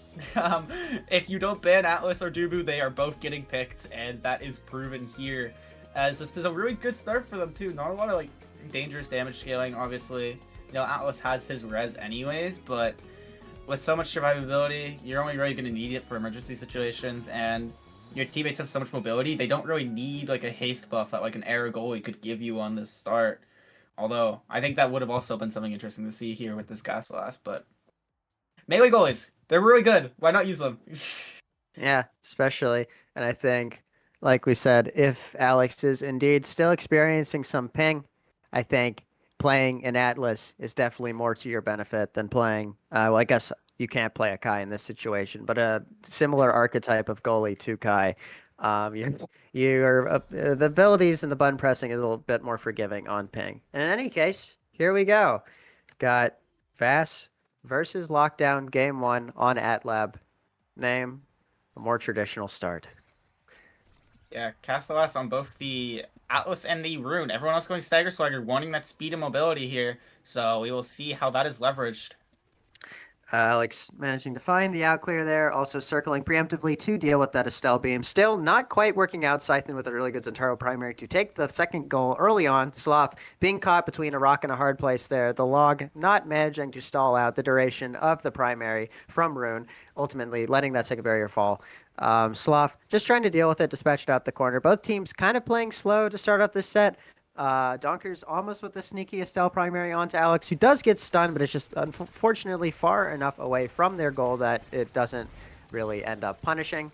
If you don't ban Atlas or Dubu, they are both getting picked, and that is proven here. As this is a really good start for them too. Not a lot of like dangerous damage scaling, obviously. You know, Atlas has his res anyways, but with so much survivability, you're only really going to need it for emergency situations, and your teammates have so much mobility, they don't really need like a haste buff that like an air goalie could give you on this start. Although, I think that would have also been something interesting to see here with this Gasalas, but melee goalies, they're really good. Why not use them? Yeah, especially. And I think, like we said, if Alex is indeed still experiencing some ping, I think playing an Atlas is definitely more to your benefit than playing. Well, I guess you can't play a Kai in this situation, but a similar archetype of goalie to Kai. The abilities and the button pressing is a little bit more forgiving on ping. And in any case, here we go. Got Vass versus Lockdown Game 1 on AtLab. Name a more traditional start. Yeah, Castellass on both the Atlas and the Rune. Everyone else going Stagger Swagger, wanting that speed and mobility here. So we will see how that is leveraged. Alex managing to find the outclear there, also circling preemptively to deal with that Estelle beam. Still not quite working out. Scythen with a really good Zentaro primary to take the second goal early on. Sloth being caught between a rock and a hard place there. The log not managing to stall out the duration of the primary from Rune, ultimately letting that second barrier fall. Sloth just trying to deal with it, dispatch it out the corner. Both teams kind of playing slow to start out this set. Donker's almost with the sneaky Estelle primary onto Alex, who does get stunned, but it's just unfortunately far enough away from their goal that it doesn't really end up punishing.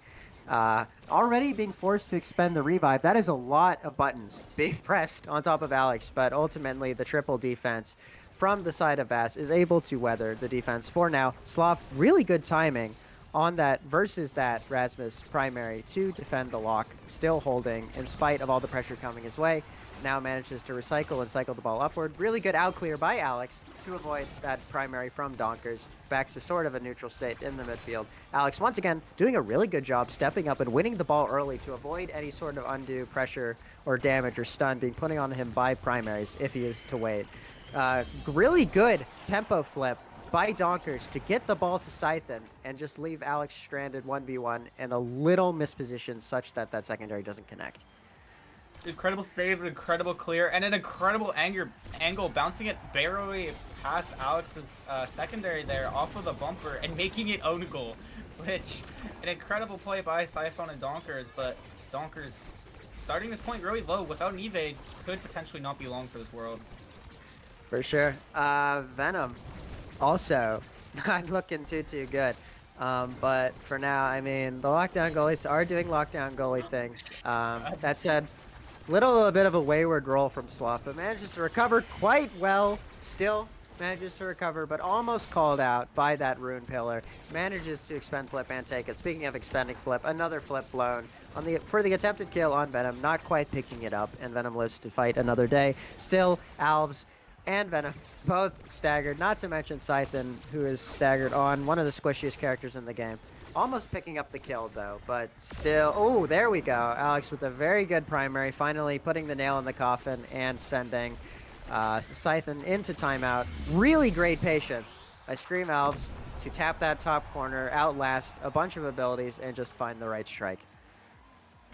Already being forced to expend the revive. That is a lot of buttons being pressed on top of Alex, but ultimately the triple defense from the side of Vass is able to weather the defense for now. Slav, really good timing on that versus that Rasmus primary to defend the lock, still holding in spite of all the pressure coming his way. Now manages to recycle and cycle the ball upward. Really good out clear by Alex to avoid that primary from Donkers. Back to sort of a neutral state in the midfield. Alex, once again, doing a really good job stepping up and winning the ball early to avoid any sort of undue pressure or damage or stun being put on him by primaries if he is to wait. Really good tempo flip by Donkers to get the ball to Scythen and just leave Alex stranded 1v1 and a little mispositioned such that that secondary doesn't connect. Incredible save, an incredible clear, and an incredible angle, bouncing it barely past Alex's secondary there off of the bumper and making it own goal, which an incredible play by Siphon and Donkers, but Donkers starting this point really low without an evade could potentially not be long for this world. For sure. Venom also not looking too good. But for now, I mean, the lockdown goalies are doing lockdown goalie things. That said, a bit of a wayward roll from Sloth, but manages to recover quite well. Still manages to recover, but almost called out by that rune pillar. Manages to expend flip and take it. Speaking of expending flip, another flip blown on for the attempted kill on Venom. Not quite picking it up, and Venom lives to fight another day. Still, Alves and Venom both staggered. Not to mention Scythen, who is staggered on one of the squishiest characters in the game. Almost picking up the kill, though, but still... Oh, there we go. Alex with a very good primary, finally putting the nail in the coffin and sending Scythen into timeout. Really great patience by Scream Elves to tap that top corner, outlast a bunch of abilities, and just find the right strike.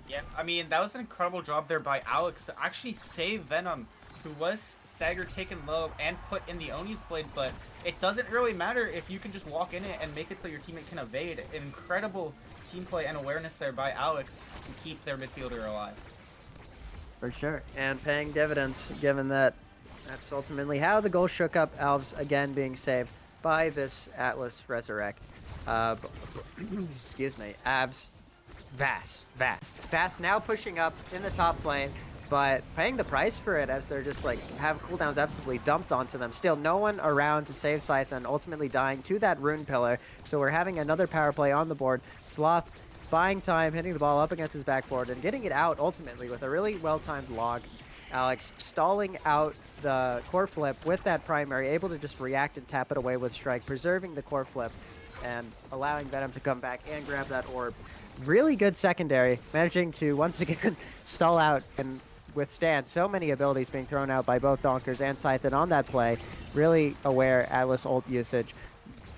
Yeah, I mean, that was an incredible job there by Alex to actually save Venom who was staggered, taken low, and put in the Oni's blade, but it doesn't really matter if you can just walk in it and make it so your teammate can evade. Incredible team play and awareness there by Alex to keep their midfielder alive. For sure. And paying dividends, given that that's ultimately how the goal shook up Alves again being saved by this Atlas Resurrect. Excuse me. Avs. Vast now pushing up in the top lane, but paying the price for it as they're just like have cooldowns absolutely dumped onto them. Still no one around to save Scythen, ultimately dying to that rune pillar. So we're having another power play on the board. Sloth buying time, hitting the ball up against his backboard and getting it out ultimately with a really well-timed log. Alex stalling out the core flip with that primary, able to just react and tap it away with strike, preserving the core flip and allowing Venom to come back and grab that orb. Really good secondary, managing to once again stall out and withstand so many abilities being thrown out by both Donkers and Scythen on that play. Really aware Atlas ult usage.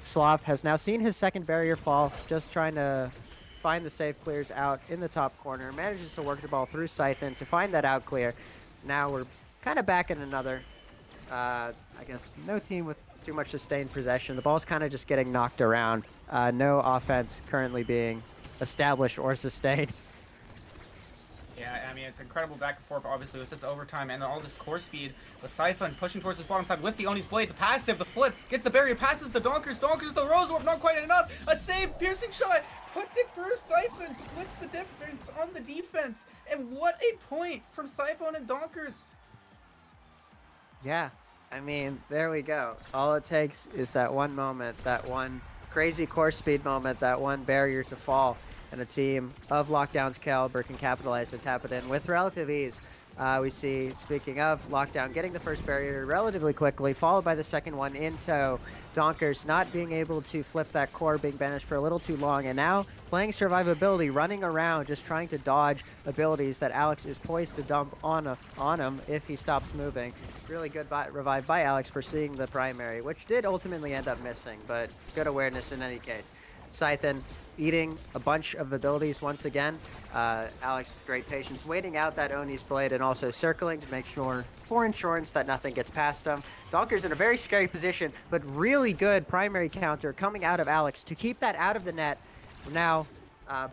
Slav has now seen his second barrier fall, just trying to find the safe clears out in the top corner. Manages to work the ball through Scythen to find that out clear. Now we're kind of back in another, I guess, no team with too much sustained possession. The ball's kind of just getting knocked around. No offense currently being established or sustained. Yeah, I mean, it's incredible back and forth, obviously, with this overtime and all this core speed. But Scythen pushing towards his bottom side with the Oni's blade. The passive, the flip, gets the barrier, passes the Donkers. Donkers, the Rose Orb, not quite enough. A save, piercing shot, puts it through Scythen, splits the difference on the defense. And what a point from Scythen and Donkers. Yeah, I mean, there we go. All it takes is that one moment, that one crazy core speed moment, that one barrier to fall, and a team of Lockdown's caliber can capitalize and tap it in with relative ease. We see, speaking of Lockdown, getting the first barrier relatively quickly, followed by the second one in tow. Donkers not being able to flip that core, being banished for a little too long, and now playing survivability, running around, just trying to dodge abilities that Alex is poised to dump on him if he stops moving. Really good revive by Alex for seeing the primary, which did ultimately end up missing, but good awareness in any case. Scythen eating a bunch of abilities once again. Alex with great patience, waiting out that Oni's blade and also circling to make sure for insurance that nothing gets past him. Donker's in a very scary position, but really good primary counter coming out of Alex to keep that out of the net. Now,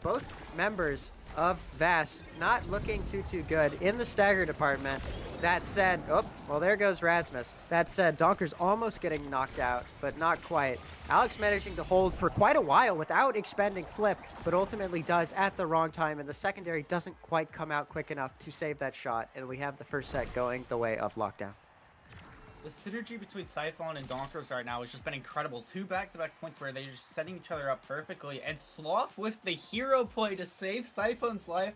both members of VAS not looking too good in the stagger department. That said, oh, well, there goes Rasmus. That said, Donker's almost getting knocked out, but not quite. Alex managing to hold for quite a while without expending flip, but ultimately does at the wrong time, and the secondary doesn't quite come out quick enough to save that shot, and we have the first set going the way of Lockdown. The synergy between Scythen and Donkers right now has just been incredible. Two back-to-back points where they're just setting each other up perfectly. And Sloth with the hero play to save Scythen's life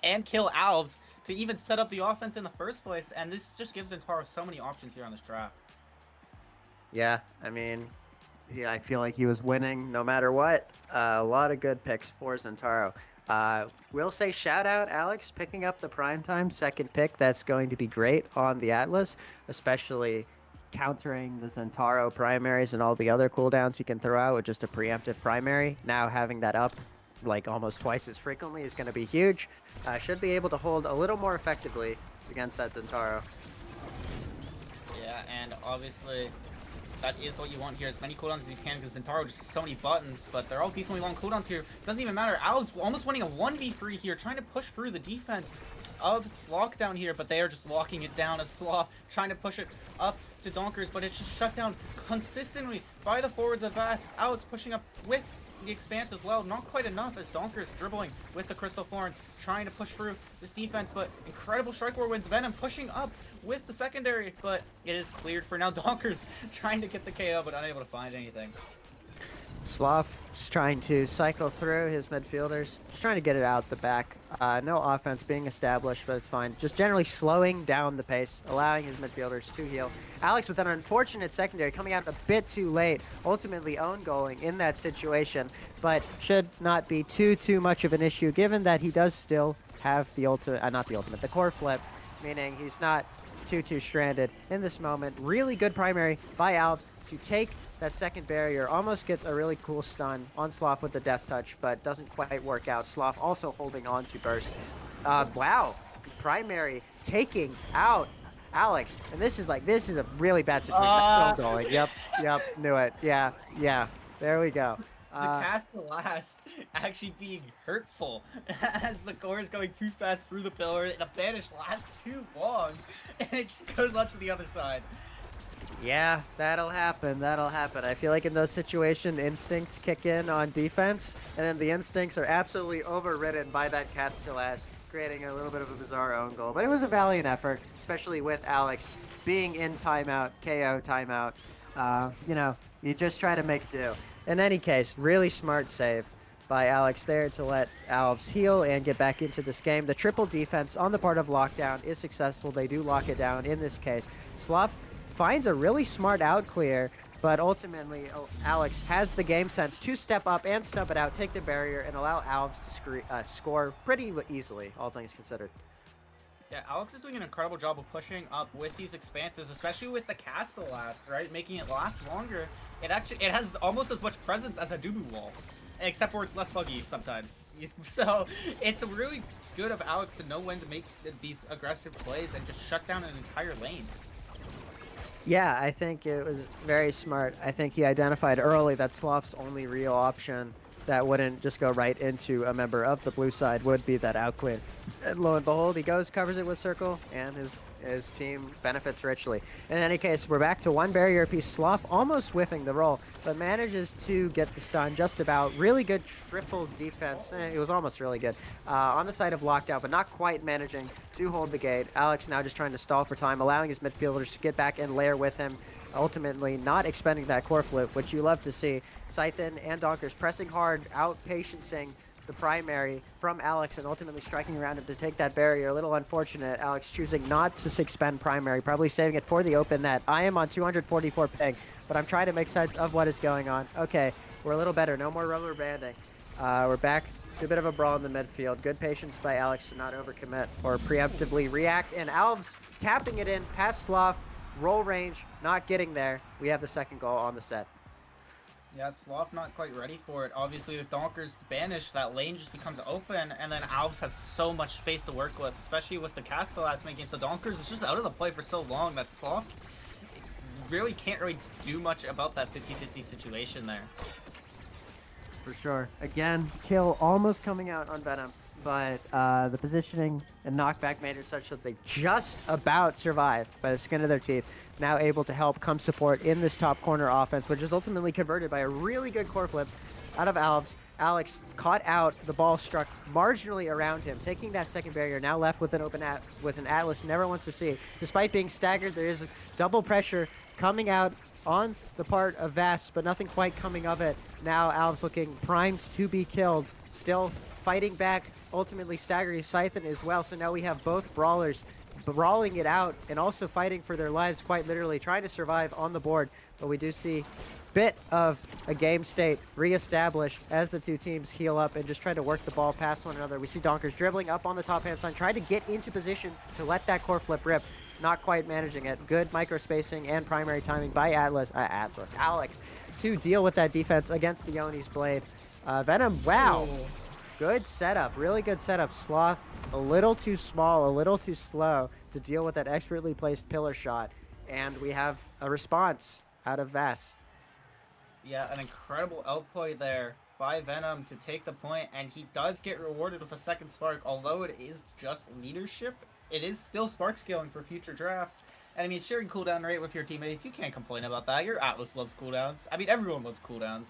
and kill Alves to even set up the offense in the first place. And this just gives Zentaro so many options here on this draft. Yeah, I mean, yeah, I feel like he was winning no matter what. A lot of good picks for Zentaro. We'll say shout out Alex picking up the primetime second pick. That's going to be great on the Atlas, especially countering the Zentaro primaries and all the other cooldowns he can throw out with just a preemptive primary. Now having that up like almost twice as frequently is going to be huge. Should be able to hold a little more effectively against that Zentaro. Yeah, and obviously that is what you want here, as many cooldowns as you can, because Zentaro just has so many buttons, but they're all decently long cooldowns here. Doesn't even matter. Al's almost winning a 1v3 here, trying to push through the defense of Lockdown here, but they are just locking it down as Sloth, trying to push it up to Donkers, but it's just shut down consistently by the forwards of Vass. Alex pushing up with the expanse as well, not quite enough as Donkers dribbling with the Crystal Thorn, trying to push through this defense, but incredible strike war wins. Venom pushing up with the secondary, but it is cleared for now. Donkers trying to get the KO, but unable to find anything. Sloth just trying to cycle through his midfielders, just trying to get it out the back. No offense being established, but it's fine. Just generally slowing down the pace, allowing his midfielders to heal. Alex with an unfortunate secondary coming out a bit too late, ultimately own goaling in that situation, but should not be too much of an issue given that he does still have the the core flip, meaning he's not too stranded in this moment. Really good primary by Alves to take that second barrier. Almost gets a really cool stun on Sloth with the death touch, but doesn't quite work out. Sloth also holding on to burst. Wow, primary taking out Alex, and this is a really bad situation. That's own going. Yep, knew it. Yeah, there we go. The cast to last actually being hurtful as the core is going too fast through the pillar, and the banish lasts too long, and it just goes on to the other side. Yeah, that'll happen. I feel like in those situations, instincts kick in on defense, and then the instincts are absolutely overridden by that Castellas, creating a little bit of a bizarre own goal. But it was a valiant effort, especially with Alex being in timeout, KO timeout. You just try to make do. In any case, really smart save by Alex there to let Alves heal and get back into this game. The triple defense on the part of Lockdown is successful. They do lock it down in this case. Slough finds a really smart out clear, but ultimately Alex has the game sense to step up and stub it out, take the barrier, and allow Alves to score pretty easily, all things considered. Yeah, Alex is doing an incredible job of pushing up with these expanses, especially with the Castellas, right? Making it last longer. It has almost as much presence as a Dubu wall, except for it's less buggy sometimes. So it's really good of Alex to know when to make these aggressive plays and just shut down an entire lane. Yeah, I think it was very smart. I think he identified early that Slough's only real option that wouldn't just go right into a member of the blue side would be that out clear. And lo and behold, he goes, covers it with circle, and his team benefits richly. In any case, we're back to one barrier piece. Slough almost whiffing the roll, but manages to get the stun just about. Really good triple defense. It was almost really good. On the side of Lockdown, but not quite managing to hold the gate. Alex now just trying to stall for time, allowing his midfielders to get back and layer with him. Ultimately not expending that core flip, which you love to see. Scythen and Donkers pressing hard, out-patiencing the primary from Alex and ultimately striking around him to take that barrier. A little unfortunate. Alex choosing not to expend primary, probably saving it for the open net. I am on 244 ping, but I'm trying to make sense of what is going on. Okay, we're a little better. No more rubber banding. We're back to a bit of a brawl in the midfield. Good patience by Alex to not overcommit or preemptively react. And Alves tapping it in past Slough. Roll range, not getting there. We have the second goal on the set. Yeah, Slough not quite ready for it. Obviously, with Donkers banished, that lane just becomes open, and then Alves has so much space to work with, especially with the Castellas making. So Donkers is just out of the play for so long that Slough really can't do much about that 50-50 situation there. For sure. Again, kill almost coming out on Venom, but the positioning and knockback made it such that they just about survived by the skin of their teeth. Now able to help come support in this top corner offense, which is ultimately converted by a really good core flip out of Alves. Alex caught out, the ball struck marginally around him, taking that second barrier, now left with an open with an Atlas never wants to see. Despite being staggered, there is double pressure coming out on the part of Vass, but nothing quite coming of it. Now Alves looking primed to be killed, still fighting back, ultimately staggering Scythen as well. So now we have both brawlers brawling it out and also fighting for their lives, quite literally trying to survive on the board. But we do see bit of a game state reestablished as the two teams heal up and just try to work the ball past one another. We see Donkers dribbling up on the top hand side, trying to get into position to let that core flip rip. Not quite managing it. Good micro spacing and primary timing by Alex to deal with that defense against the Yoni's blade. Venom, wow. Ooh. Good setup, really good setup. Sloth, a little too small, a little too slow to deal with that expertly placed pillar shot. And we have a response out of Vass. Yeah, an incredible outplay there by Venom to take the point, and he does get rewarded with a second spark, although it is just leadership. It is still spark scaling for future drafts. And I mean, sharing cooldown rate with your teammates, you can't complain about that. Your Atlas loves cooldowns. I mean, everyone loves cooldowns.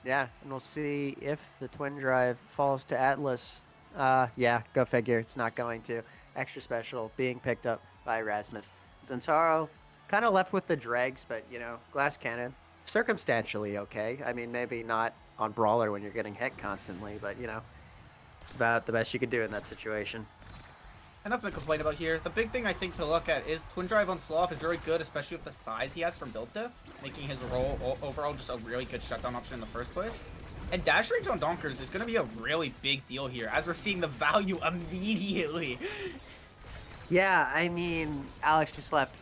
Yeah, and we'll see if the Twin Drive falls to Atlas. Yeah, go figure. It's not going to. Extra special being picked up by Rasmus. Zentaro kind of left with the dregs, but, you know, Glass Cannon, circumstantially okay. I mean, maybe not on Brawler when you're getting hit constantly, but, you know, it's about the best you could do in that situation. Nothing to complain about here. The big thing I think to look at is Twin Drive on Sloth is very good, especially with the size he has from build diff, making his role overall just a really good shutdown option in the first place. And dash range on Donkers is going to be a really big deal here, as we're seeing the value immediately. Yeah, I mean, Alex just left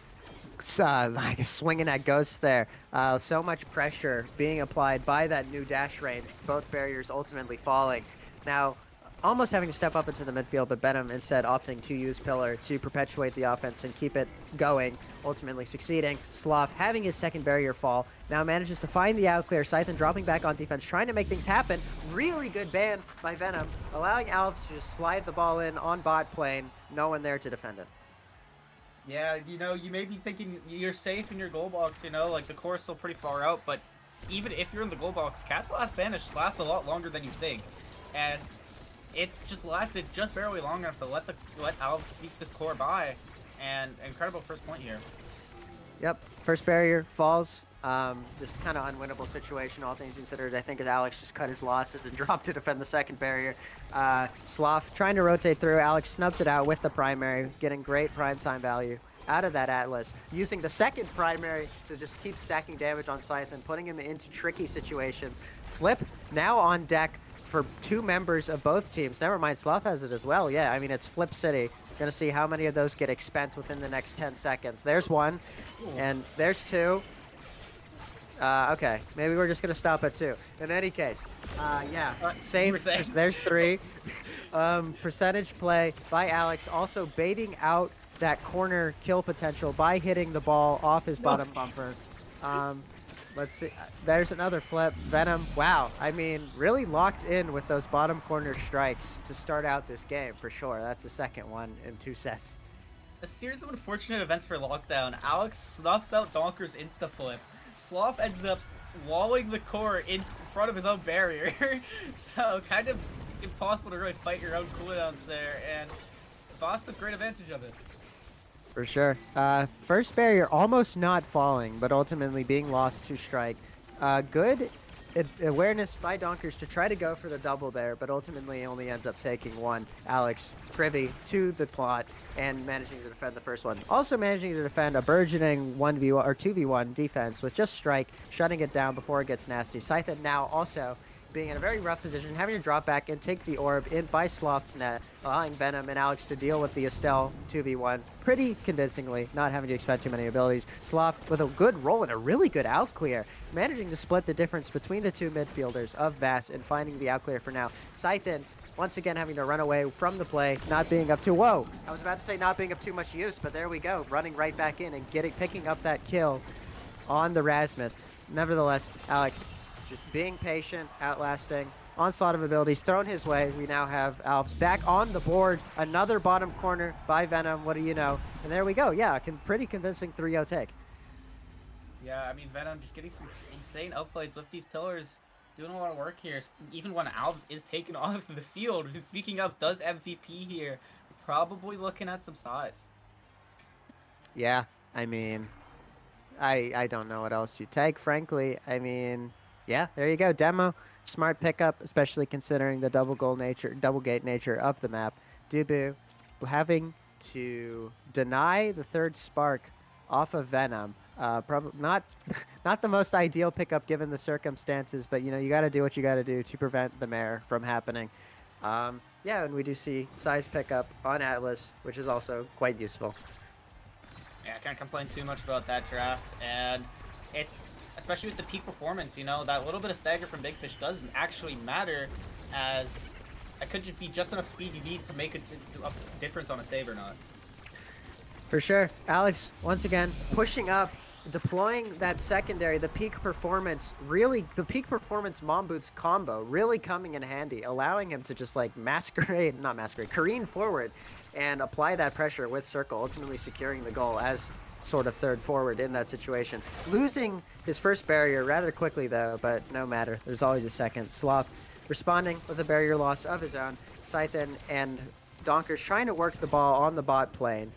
like swinging at ghosts there. So much pressure being applied by that new dash range, both barriers ultimately falling. Now, almost having to step up into the midfield, but Benham instead opting to use Pillar to perpetuate the offense and keep it going, ultimately succeeding. Sloth having his second barrier fall, now manages to find the outclear. Scythen dropping back on defense, trying to make things happen. Really good ban by Venom, allowing Alves to just slide the ball in on bot lane. No one there to defend it. Yeah, you know, you may be thinking you're safe in your goal box, you know, like the core is still pretty far out, but even if you're in the goal box, Castle Last Banish lasts a lot longer than you think. And it just lasted just barely long enough to let Alves sneak this core by, and incredible first point here. Yep, first barrier falls. Just kind of unwinnable situation, all things considered. I think as Alex just cut his losses and dropped to defend the second barrier. Sloth trying to rotate through. Alex snubs it out with the primary, getting great prime time value out of that Atlas, using the second primary to just keep stacking damage on Scythe and putting him into tricky situations. Flip now on deck for two members of both teams. Never mind, Sloth has it as well. Yeah, I mean, it's Flip City. Gonna see how many of those get expent within the next 10 seconds. There's one, and there's two. Okay, maybe we're just gonna stop at two. In any case, yeah, safe. There's three. Percentage play by Alex, also baiting out that corner kill potential by hitting the ball off his bottom bumper. Let's see. There's another flip. Venom. Wow. I mean, really locked in with those bottom corner strikes to start out this game for sure. That's the second one in 2 sets. A series of unfortunate events for Lockdown. Alex snuffs out Donker's insta flip. Sloth ends up walling the core in front of his own barrier. So kind of impossible to really fight your own cooldowns there, and Voss took great advantage of it. For sure. First barrier almost not falling, but ultimately being lost to strike. Good awareness by Donkers to try to go for the double there, but ultimately only ends up taking one. Alex privy to the plot and managing to defend the first one. Also managing to defend a burgeoning 1v1 or 2v1 defense with just strike, shutting it down before it gets nasty. Scythe now also being in a very rough position, having to drop back and take the orb in by Sloth's net, allowing Venom and Alex to deal with the Estelle 2v1 pretty convincingly, not having to expend too many abilities. Sloth with a good roll and a really good out clear, managing to split the difference between the two midfielders of Vass and finding the out clear for now. Scythen once again having to run away from the play, not being of too, whoa, I was about to say not being of too much use, but there we go, running right back in and picking up that kill on the Rasmus. Nevertheless, Alex just being patient, outlasting, onslaught of abilities thrown his way. We now have Alves back on the board. Another bottom corner by Venom. What do you know? And there we go. Yeah, pretty convincing 3-0 take. Yeah, I mean, Venom just getting some insane outplays with these pillars. Doing a lot of work here, even when Alves is taken off the field. Speaking of, does MVP here. Probably looking at some size. Yeah, I mean, I don't know what else you take, frankly. I mean, yeah, there you go. Demo, smart pickup, especially considering the double gate nature of the map. Dubu having to deny the third spark off of Venom. Probably not the most ideal pickup given the circumstances, but you know, you got to do what you got to do to prevent the mare from happening. Yeah, and we do see size pickup on Atlas, which is also quite useful. Yeah, I can't complain too much about that draft, and it's especially with the peak performance, you know, that little bit of stagger from Big Fish does actually matter, as it could just be just enough speed you need to make a difference on a save or not. For sure. Alex, once again, pushing up, deploying that secondary, the peak performance Mom Boots combo really coming in handy, allowing him to just like careen forward and apply that pressure with Circle, ultimately securing the goal as sort of third forward in that situation. Losing his first barrier rather quickly though, but no matter. There's always a second. Sloth responding with a barrier loss of his own. Scythen and Donkers trying to work the ball on the bot lane,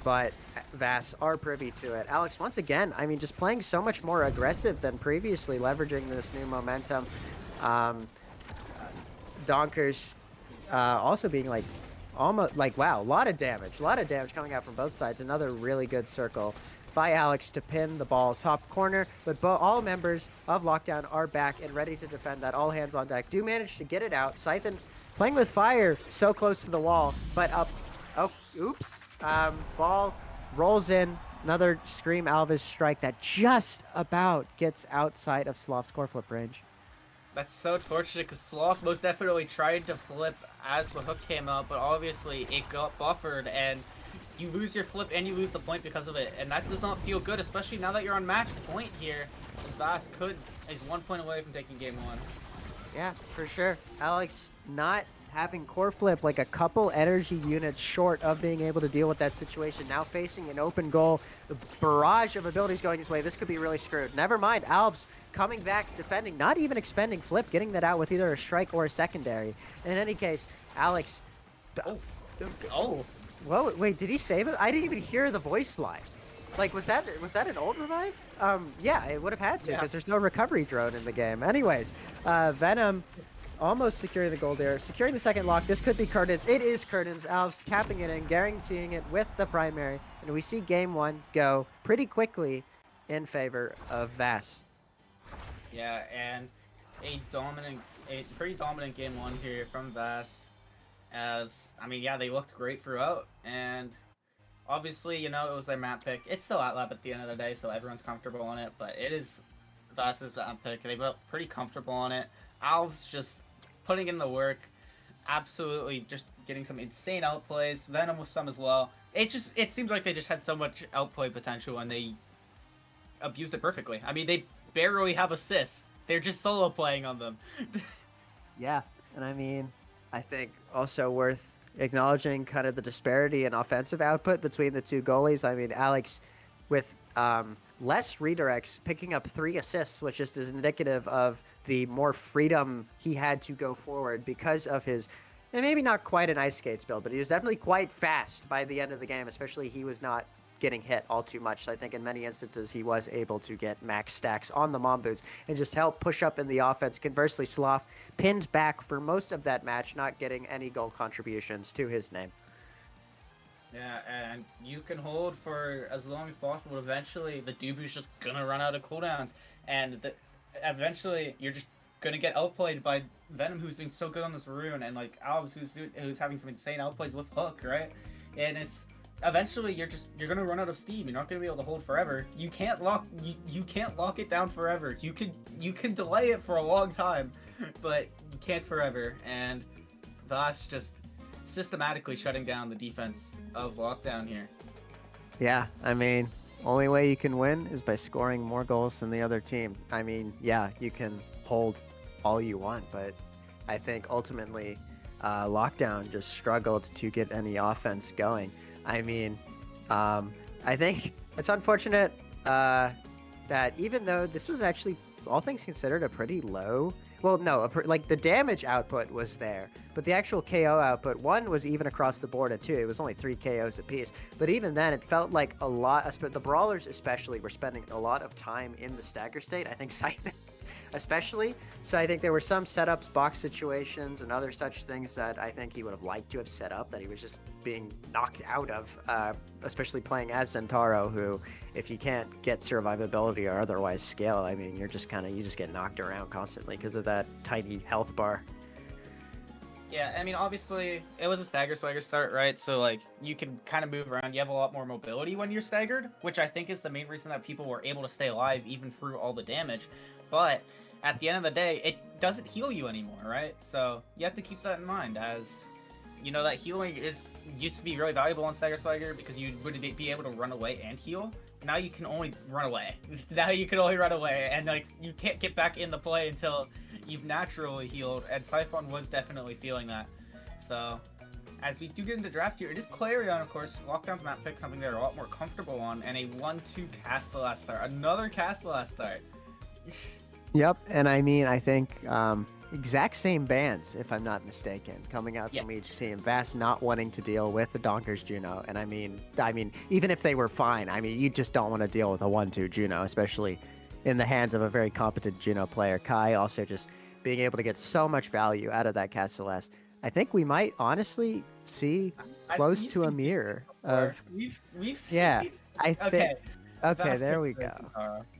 but Vass are privy to it. Alex, once again, I mean, just playing so much more aggressive than previously, leveraging this new momentum. Donkers also being like, almost like, wow, a lot of damage coming out from both sides. Another really good circle by Alex to pin the ball top corner, but all members of Lockdown are back and ready to defend that. All hands on deck. Do manage to get it out. Scythen playing with fire so close to the wall, but up. Oh, oops. Ball rolls in. Another Scream Alves strike that just about gets outside of Sloth's core flip range. That's so unfortunate because Sloth most definitely tried to flip as the hook came out, but obviously it got buffered, and you lose your flip and you lose the point because of it, and that does not feel good, especially now that you're on match point here, as Vass is 1 point away from taking game 1. Yeah, for sure. Alex not having core flip like a couple energy units short of being able to deal with that situation. Now facing an open goal, the barrage of abilities going his way. This could be really screwed. Never mind, Alves coming back, defending, not even expending flip, getting that out with either a strike or a secondary. In any case, Alex... Oh. Whoa, wait, did he save it? I didn't even hear the voice line. Like, was that an old revive? Yeah, it would have had to, because there's no recovery drone in the game. Anyways, Venom almost securing the gold there, securing the second lock. This could be Curtains. It is Curtains. Alves tapping it in, guaranteeing it with the primary. And we see game 1 go pretty quickly in favor of Vass. Yeah, and a pretty dominant game 1 here from Vass. As, I mean, yeah, they looked great throughout, and obviously, you know, it was their map pick. It's still Atlab at the end of the day, so everyone's comfortable on it, but it is Vass's map pick. They felt pretty comfortable on it. Alves just putting in the work, absolutely just getting some insane outplays. Venom with some as well. It seems like they just had so much outplay potential, and they abused it perfectly. I mean, they barely have assists. They're just solo playing on them. Yeah, and I mean, I think also worth acknowledging kind of the disparity in offensive output between the two goalies. I mean, Alex with less redirects, picking up 3 assists, which just is indicative of the more freedom he had to go forward because of his, and maybe not quite an ice skates build, but he was definitely quite fast by the end of the game, especially he was not getting hit all too much. So I think in many instances he was able to get max stacks on the mom boots and just help push up in the offense. Conversely, Sloth pinned back for most of that match, not getting any goal contributions to his name. Yeah, and you can hold for as long as possible. Eventually, the Dubu's just gonna run out of cooldowns, and eventually you're just gonna get outplayed by Venom, who's doing so good on this rune, and like Alves, who's having some insane outplays with Hook, right? And it's eventually you're gonna run out of steam. You're not gonna be able to hold forever. You can't lock it down forever. You can delay it for a long time, but you can't forever. And Vash just systematically shutting down the defense of Lockdown here. Yeah, I mean, only way you can win is by scoring more goals than the other team. I mean, yeah, you can hold all you want, but I think ultimately Lockdown just struggled to get any offense going. I mean, I think it's unfortunate that even though this was actually, all things considered, a pretty low, well, no, like the damage output was there, but the actual KO output, 1 was even across the board at 2. It was only 3 KOs apiece. But even then, it felt like a lot, the Brawlers especially were spending a lot of time in the stagger state. I think Siphon especially. So I think there were some setups, box situations, and other such things that I think he would have liked to have set up that he was just being knocked out of, especially playing as Dentaro, who, if you can't get survivability or otherwise scale, I mean, you just get knocked around constantly because of that tiny health bar. Yeah, I mean, obviously, it was a stagger swagger start, right? So, like, you can kind of move around. You have a lot more mobility when you're staggered, which I think is the main reason that people were able to stay alive even through all the damage. But at the end of the day, it doesn't heal you anymore, right? So you have to keep that in mind, as you know that healing used to be really valuable on stagger swagger because you would be able to run away and heal. Now you can only run away. Now you can only run away, and like you can't get back in the play until you've naturally healed. And Siphon was definitely feeling that. So as we do get into draft here, it is Clarion, of course. Lockdown's map pick, something they're a lot more comfortable on, and a 1-2 Castellast start. Another Castellast start. Yep, and I mean, I think exact same bans, if I'm not mistaken, coming out from each team. Vass not wanting to deal with the Donkers Juno, and I mean, even if they were fine, I mean, you just don't want to deal with a 1-2 Juno, especially in the hands of a very competent Juno player. Kai also just being able to get so much value out of that Castellast. I think we might honestly see close to a mirror of. We've seen. Yeah, I think. Okay. Okay, there we go.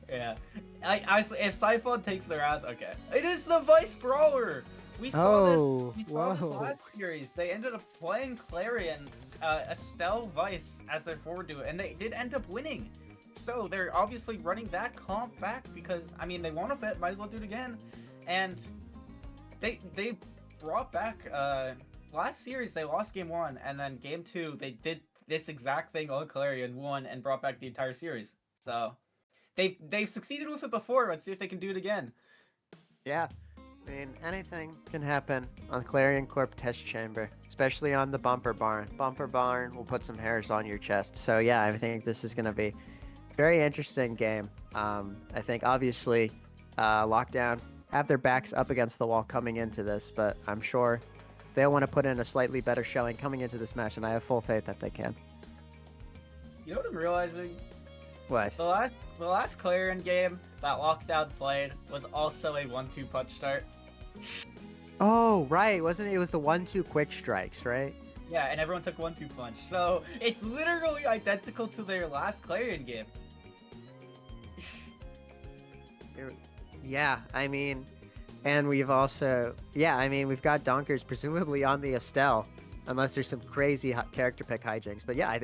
Yeah. If Siphon takes their ass, okay. It is the Vice Brawler! We saw this last series. They ended up playing Clarion, Estelle Vice as their forward duo, and they did end up winning. So they're obviously running that comp back because, I mean, they want to fit, might as well do it again. And they brought back last series they lost game 1, and then game 2 they did this exact thing on Clarion, won, and brought back the entire series. So they've succeeded with it before. Let's see if they can do it again. Yeah. I mean, anything can happen on Clarion Corp test chamber, especially on the bumper barn. Bumper barn will put some hairs on your chest. So yeah, I think this is going to be a very interesting game. I think obviously Lockdown have their backs up against the wall coming into this, but I'm sure they'll want to put in a slightly better showing coming into this match, and I have full faith that they can. You know what I'm realizing? What? The last Clarion game that Lockdown played was also a 1-2 punch start. Oh, right. Wasn't it? It was the 1-2 quick strikes, right? Yeah, and everyone took 1-2 punch. So it's literally identical to their last Clarion game. Yeah, I mean, and we've also, yeah, I mean, we've got Donkers presumably on the Estelle, unless there's some crazy character pick hijinks. But yeah,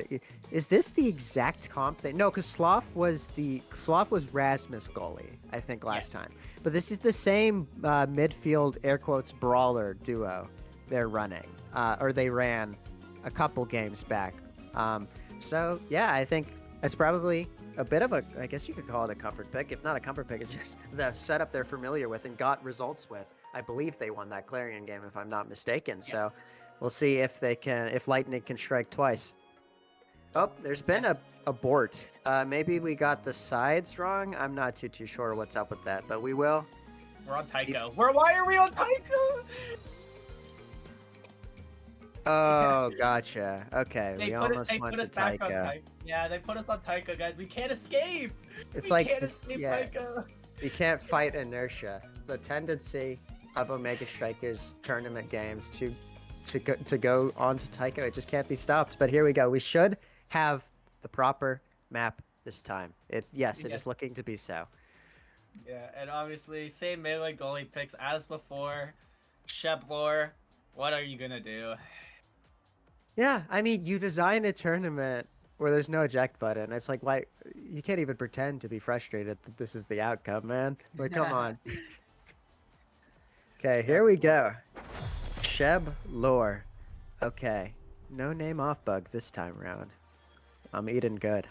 is this the exact comp thing? No, because Sloth was Rasmus goalie, I think, last time. But this is the same midfield air quotes brawler duo they're running, or they ran a couple games back. So yeah, I think it's probably a bit of a, I guess you could call it a comfort pick. If not a comfort pick, it's just the setup they're familiar with and got results with. I believe they won that Clarion game, if I'm not mistaken. So we'll see if they can, if Lightning can strike twice. Oh, there's been a abort. Maybe we got the sides wrong. I'm not too sure what's up with that, but we will. We're on Tycho. Why are we on Tycho? Oh, gotcha. Okay, we almost went to Tycho. Yeah, they put us on Tycho, guys. We can't escape. It's we like can't escape Tycho. You can't fight inertia. The tendency of Omega Strikers tournament games to go onto Tycho, it just can't be stopped. But here we go. We should have the proper map this time. It is looking to be so. Yeah, and obviously same melee goalie picks as before. Sheblor, what are you gonna do? Yeah, I mean, you design a tournament where there's no eject button. It's like, why? You can't even pretend to be frustrated that this is the outcome, man. Like, come on. Okay, here we go. Sheb Lore. Okay, no name off bug this time around. I'm eating good.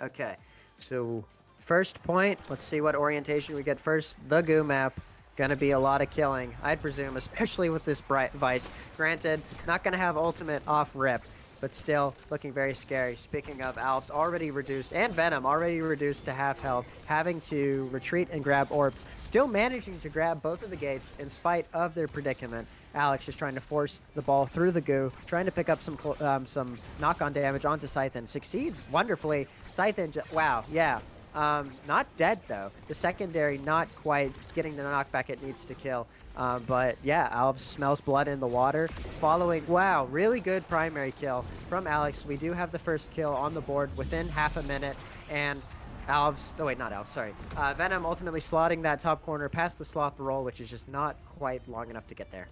Okay, so first point. Let's see what orientation we get first. The goo map. Gonna be a lot of killing, I'd presume, especially with this bright Vice. Granted, not gonna have ultimate off rip, but still looking very scary. Speaking of, Alps already reduced, and Venom already reduced to half health, having to retreat and grab orbs, still managing to grab both of the gates in spite of their predicament. Alex just trying to force the ball through the goo, trying to pick up some knock-on damage onto Scythen. Succeeds wonderfully. Scythen, wow, yeah. Not dead though. The secondary not quite getting the knockback it needs to kill. But yeah, Alps smells blood in the water. Following, wow, really good primary kill from Alex. We do have the first kill on the board within half a minute. And Alves, oh wait, not Alves, sorry. Venom ultimately slotting that top corner past the sloth roll, which is just not quite long enough to get there.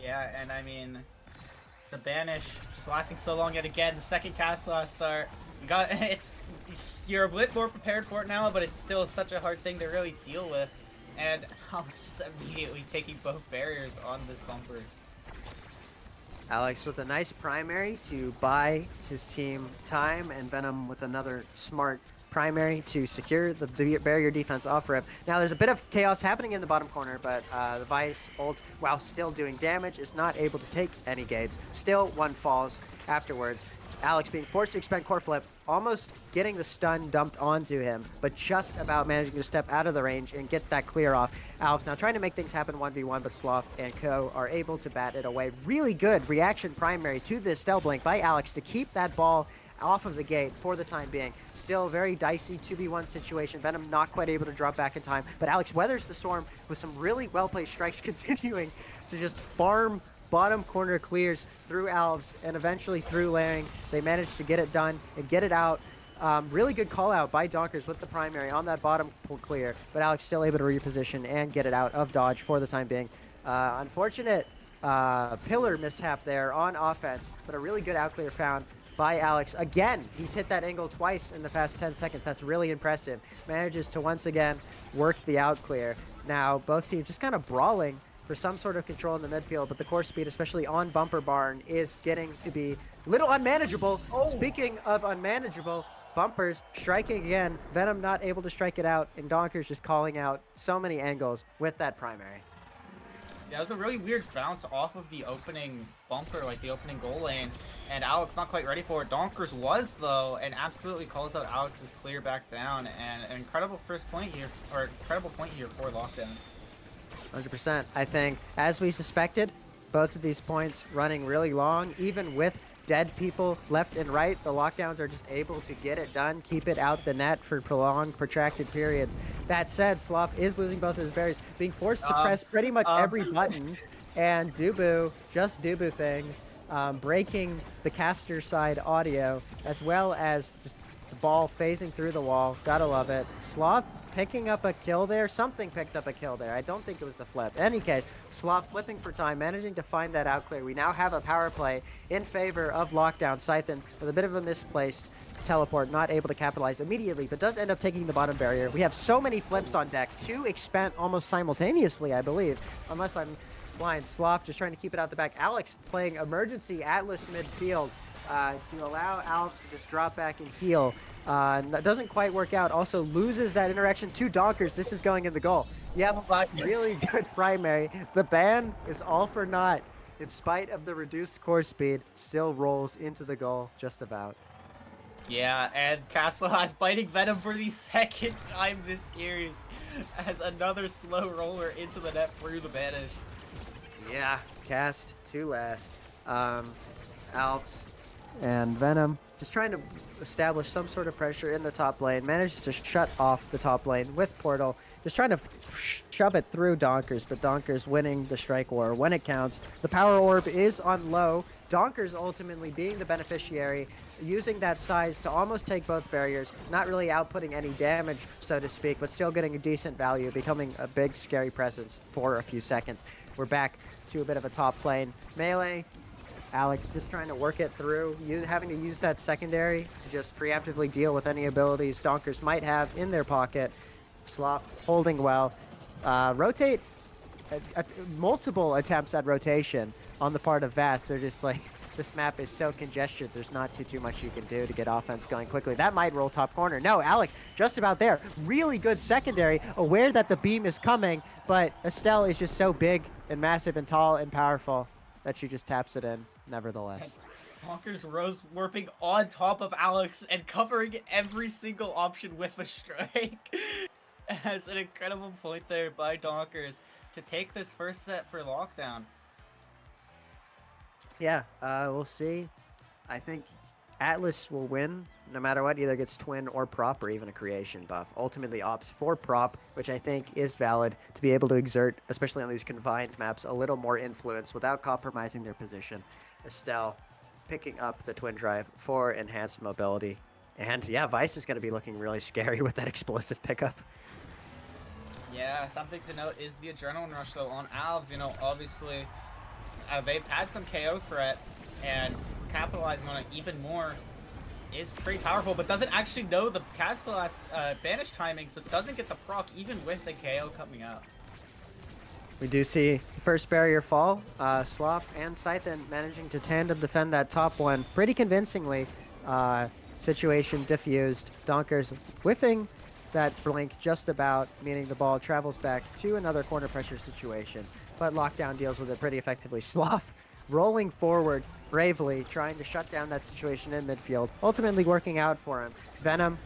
Yeah, and I mean, the banish just lasting so long yet again. The second cast last start. You're a bit more prepared for it now, but it's still such a hard thing to really deal with. And I was just immediately taking both barriers on this bumper. Alex with a nice primary to buy his team time, and Venom with another smart primary to secure the barrier defense off rip. Now there's a bit of chaos happening in the bottom corner, but the Vice ult, while still doing damage, is not able to take any gates. Still one falls afterwards. Alex being forced to expend core flip, almost getting the stun dumped onto him, but just about managing to step out of the range and get that clear off. Alps now trying to make things happen 1v1, but Sloth and Co are able to bat it away. Really good reaction primary to this Stell Blink by Alex to keep that ball off of the gate for the time being. Still very dicey 2v1 situation. Venom not quite able to drop back in time, but Alex weathers the storm with some really well-placed strikes, continuing to just farm bottom corner clears through Alves and eventually through Laring. They managed to get it done and get it out. Really good call out by Donkers with the primary on that bottom pull clear, but Alex still able to reposition and get it out of dodge for the time being. Unfortunate pillar mishap there on offense, but a really good out clear found by Alex. Again, he's hit that angle twice in the past 10 seconds. That's really impressive. Manages to once again work the out clear. Now both teams just kind of brawling for some sort of control in the midfield, but the course speed, especially on Bumper Barn, is getting to be a little unmanageable. Oh. Speaking of unmanageable, Bumpers striking again, Venom not able to strike it out, and Donkers just calling out so many angles with that primary. Yeah, it was a really weird bounce off of the opening bumper, like the opening goal lane, and Alex not quite ready for it. Donkers was, though, and absolutely calls out Alex's clear back down, and an incredible first point here, or incredible point here for Lockdown. 100%. I think, as we suspected, both of these points running really long, even with dead people left and right, the Lockdowns are just able to get it done, keep it out the net for prolonged, protracted periods. That said, Sloth is losing both his berries, being forced to press pretty much every button, and Dubu, just Dubu things, breaking the caster side audio, as well as just the ball phasing through the wall. Gotta love it. Sloth picking up a kill there. Something picked up a kill there. I don't think it was the flip. In any case, Sloth flipping for time, managing to find that out clear. We now have a power play in favor of Lockdown. Scythen with a bit of a misplaced teleport, not able to capitalize immediately, but does end up taking the bottom barrier. We have so many flips on deck, 2 expent almost simultaneously, I believe, unless I'm blind. Sloth just trying to keep it out the back. Alex playing emergency Atlas midfield to allow Alex to just drop back and heal. Doesn't quite work out. Also loses that interaction to Donkers. This is going in the goal. Yep, really good primary. The ban is all for naught. In spite of the reduced course speed, still rolls into the goal just about. Yeah, and Castle has biting Venom for the second time this series as another slow roller into the net through the banish. Yeah, cast to last. Alps and Venom just trying to establish some sort of pressure in the top lane. Manages to shut off the top lane with Portal. Just trying to shove it through Donkers, but Donkers winning the strike war when it counts. The power orb is on low. Donkers ultimately being the beneficiary, using that size to almost take both barriers, not really outputting any damage, so to speak, but still getting a decent value, becoming a big scary presence for a few seconds. We're back to a bit of a top lane melee. Alex just trying to work it through, having to use that secondary to just preemptively deal with any abilities Donkers might have in their pocket. Sloth holding well. Rotate, multiple attempts at rotation on the part of Vast. They're just like, this map is so congested, there's not too much you can do to get offense going quickly. That might roll top corner. No, Alex, just about there. Really good secondary, aware that the beam is coming, but Estelle is just so big and massive and tall and powerful that she just taps it in, nevertheless. Donkers rose warping on top of Alex and covering every single option with a strike. As an incredible point there by Donkers to take this first set for Lockdown. Yeah, we'll see. I think Atlas will win no matter what, either gets twin or prop or even a creation buff. Ultimately opts for prop, which I think is valid to be able to exert, especially on these confined maps, a little more influence without compromising their position. Estelle picking up the twin drive for enhanced mobility. And yeah, Vice is going to be looking really scary with that explosive pickup. Yeah, something to note is the adrenaline rush though on Alves. You know, obviously they've had some KO threat, and capitalizing on it even more is pretty powerful, but doesn't actually know the Castellas banish timing, so doesn't get the proc even with the KO coming out. We do see the first barrier fall. Sloth and Scythen managing to tandem defend that top one pretty convincingly. Situation diffused. Donkers whiffing that blink just about, meaning the ball travels back to another corner pressure situation. But Lockdown deals with it pretty effectively. Sloth rolling forward bravely, trying to shut down that situation in midfield. Ultimately working out for him. Venom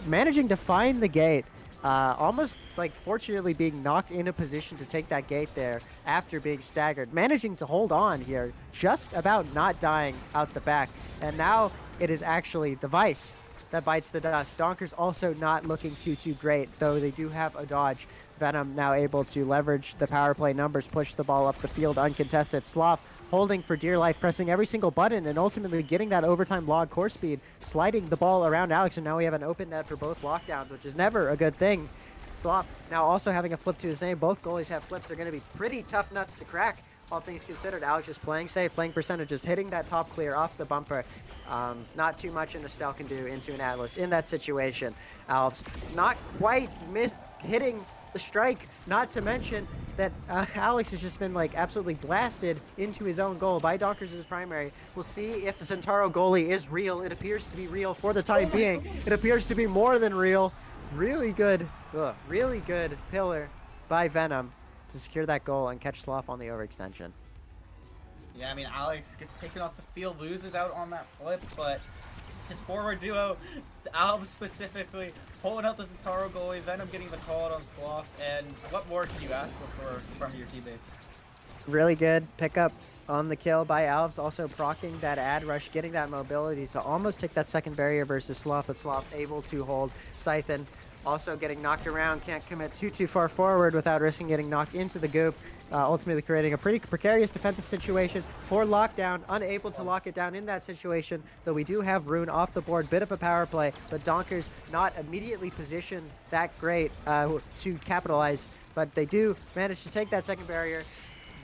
managing to find the gate. Almost like fortunately being knocked in a position to take that gate there after being staggered. Managing to hold on here, just about not dying out the back. And now it is actually the Vice that bites the dust. Donkers also not looking too great, though they do have a dodge. Venom now able to leverage the power play numbers, push the ball up the field uncontested. Sloth holding for dear life, pressing every single button, and ultimately getting that overtime log course speed, sliding the ball around Alex, and now we have an open net for both Lockdowns, which is never a good thing. Sloth now also having a flip to his name. Both goalies have flips. They're going to be pretty tough nuts to crack, all things considered. Alex is playing safe, playing percentages, hitting that top clear off the bumper. Not too much an Estelle can do into an Atlas in that situation. Alves not quite hitting the strike, not to mention that Alex has just been like absolutely blasted into his own goal by Donkers' primary. We'll see if the Zentaro goalie is real. It appears to be real for the time being. It appears to be more than real. Really good pillar by Venom to secure that goal and catch Sloth on the overextension. Yeah, I mean, Alex gets taken off the field, loses out on that flip, but his forward duo, Alv specifically, pulling out the Zentaro goalie, Venom getting the call out on Sloth, and what more can you ask for from your teammates? Really good pickup on the kill by Alves, also proccing that ad rush, getting that mobility to almost take that second barrier versus Sloth, but Sloth able to hold Scythen. Also getting knocked around, can't commit too far forward without risking getting knocked into the goop, ultimately creating a pretty precarious defensive situation for Lockdown, unable to lock it down in that situation, though we do have Rune off the board, bit of a power play, but Donkers not immediately positioned that great to capitalize, but they do manage to take that second barrier.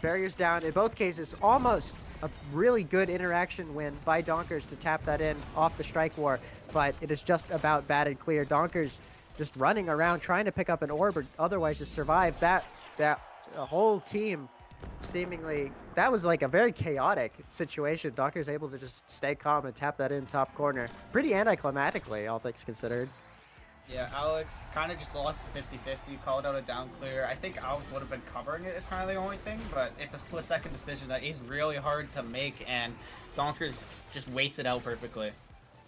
Barriers down. In both cases, almost a really good interaction win by Donkers to tap that in off the strike war, but it is just about batted clear. Donkers just running around trying to pick up an orb or otherwise just survive. That whole team seemingly, that was like a very chaotic situation. Donkers able to just stay calm and tap that in top corner. Pretty anticlimactically, all things considered. Yeah, Alex kind of just lost 50-50, called out a down clear. I think Alex would have been covering it is kind of the only thing, but it's a split-second decision that is really hard to make, and Donkers just waits it out perfectly.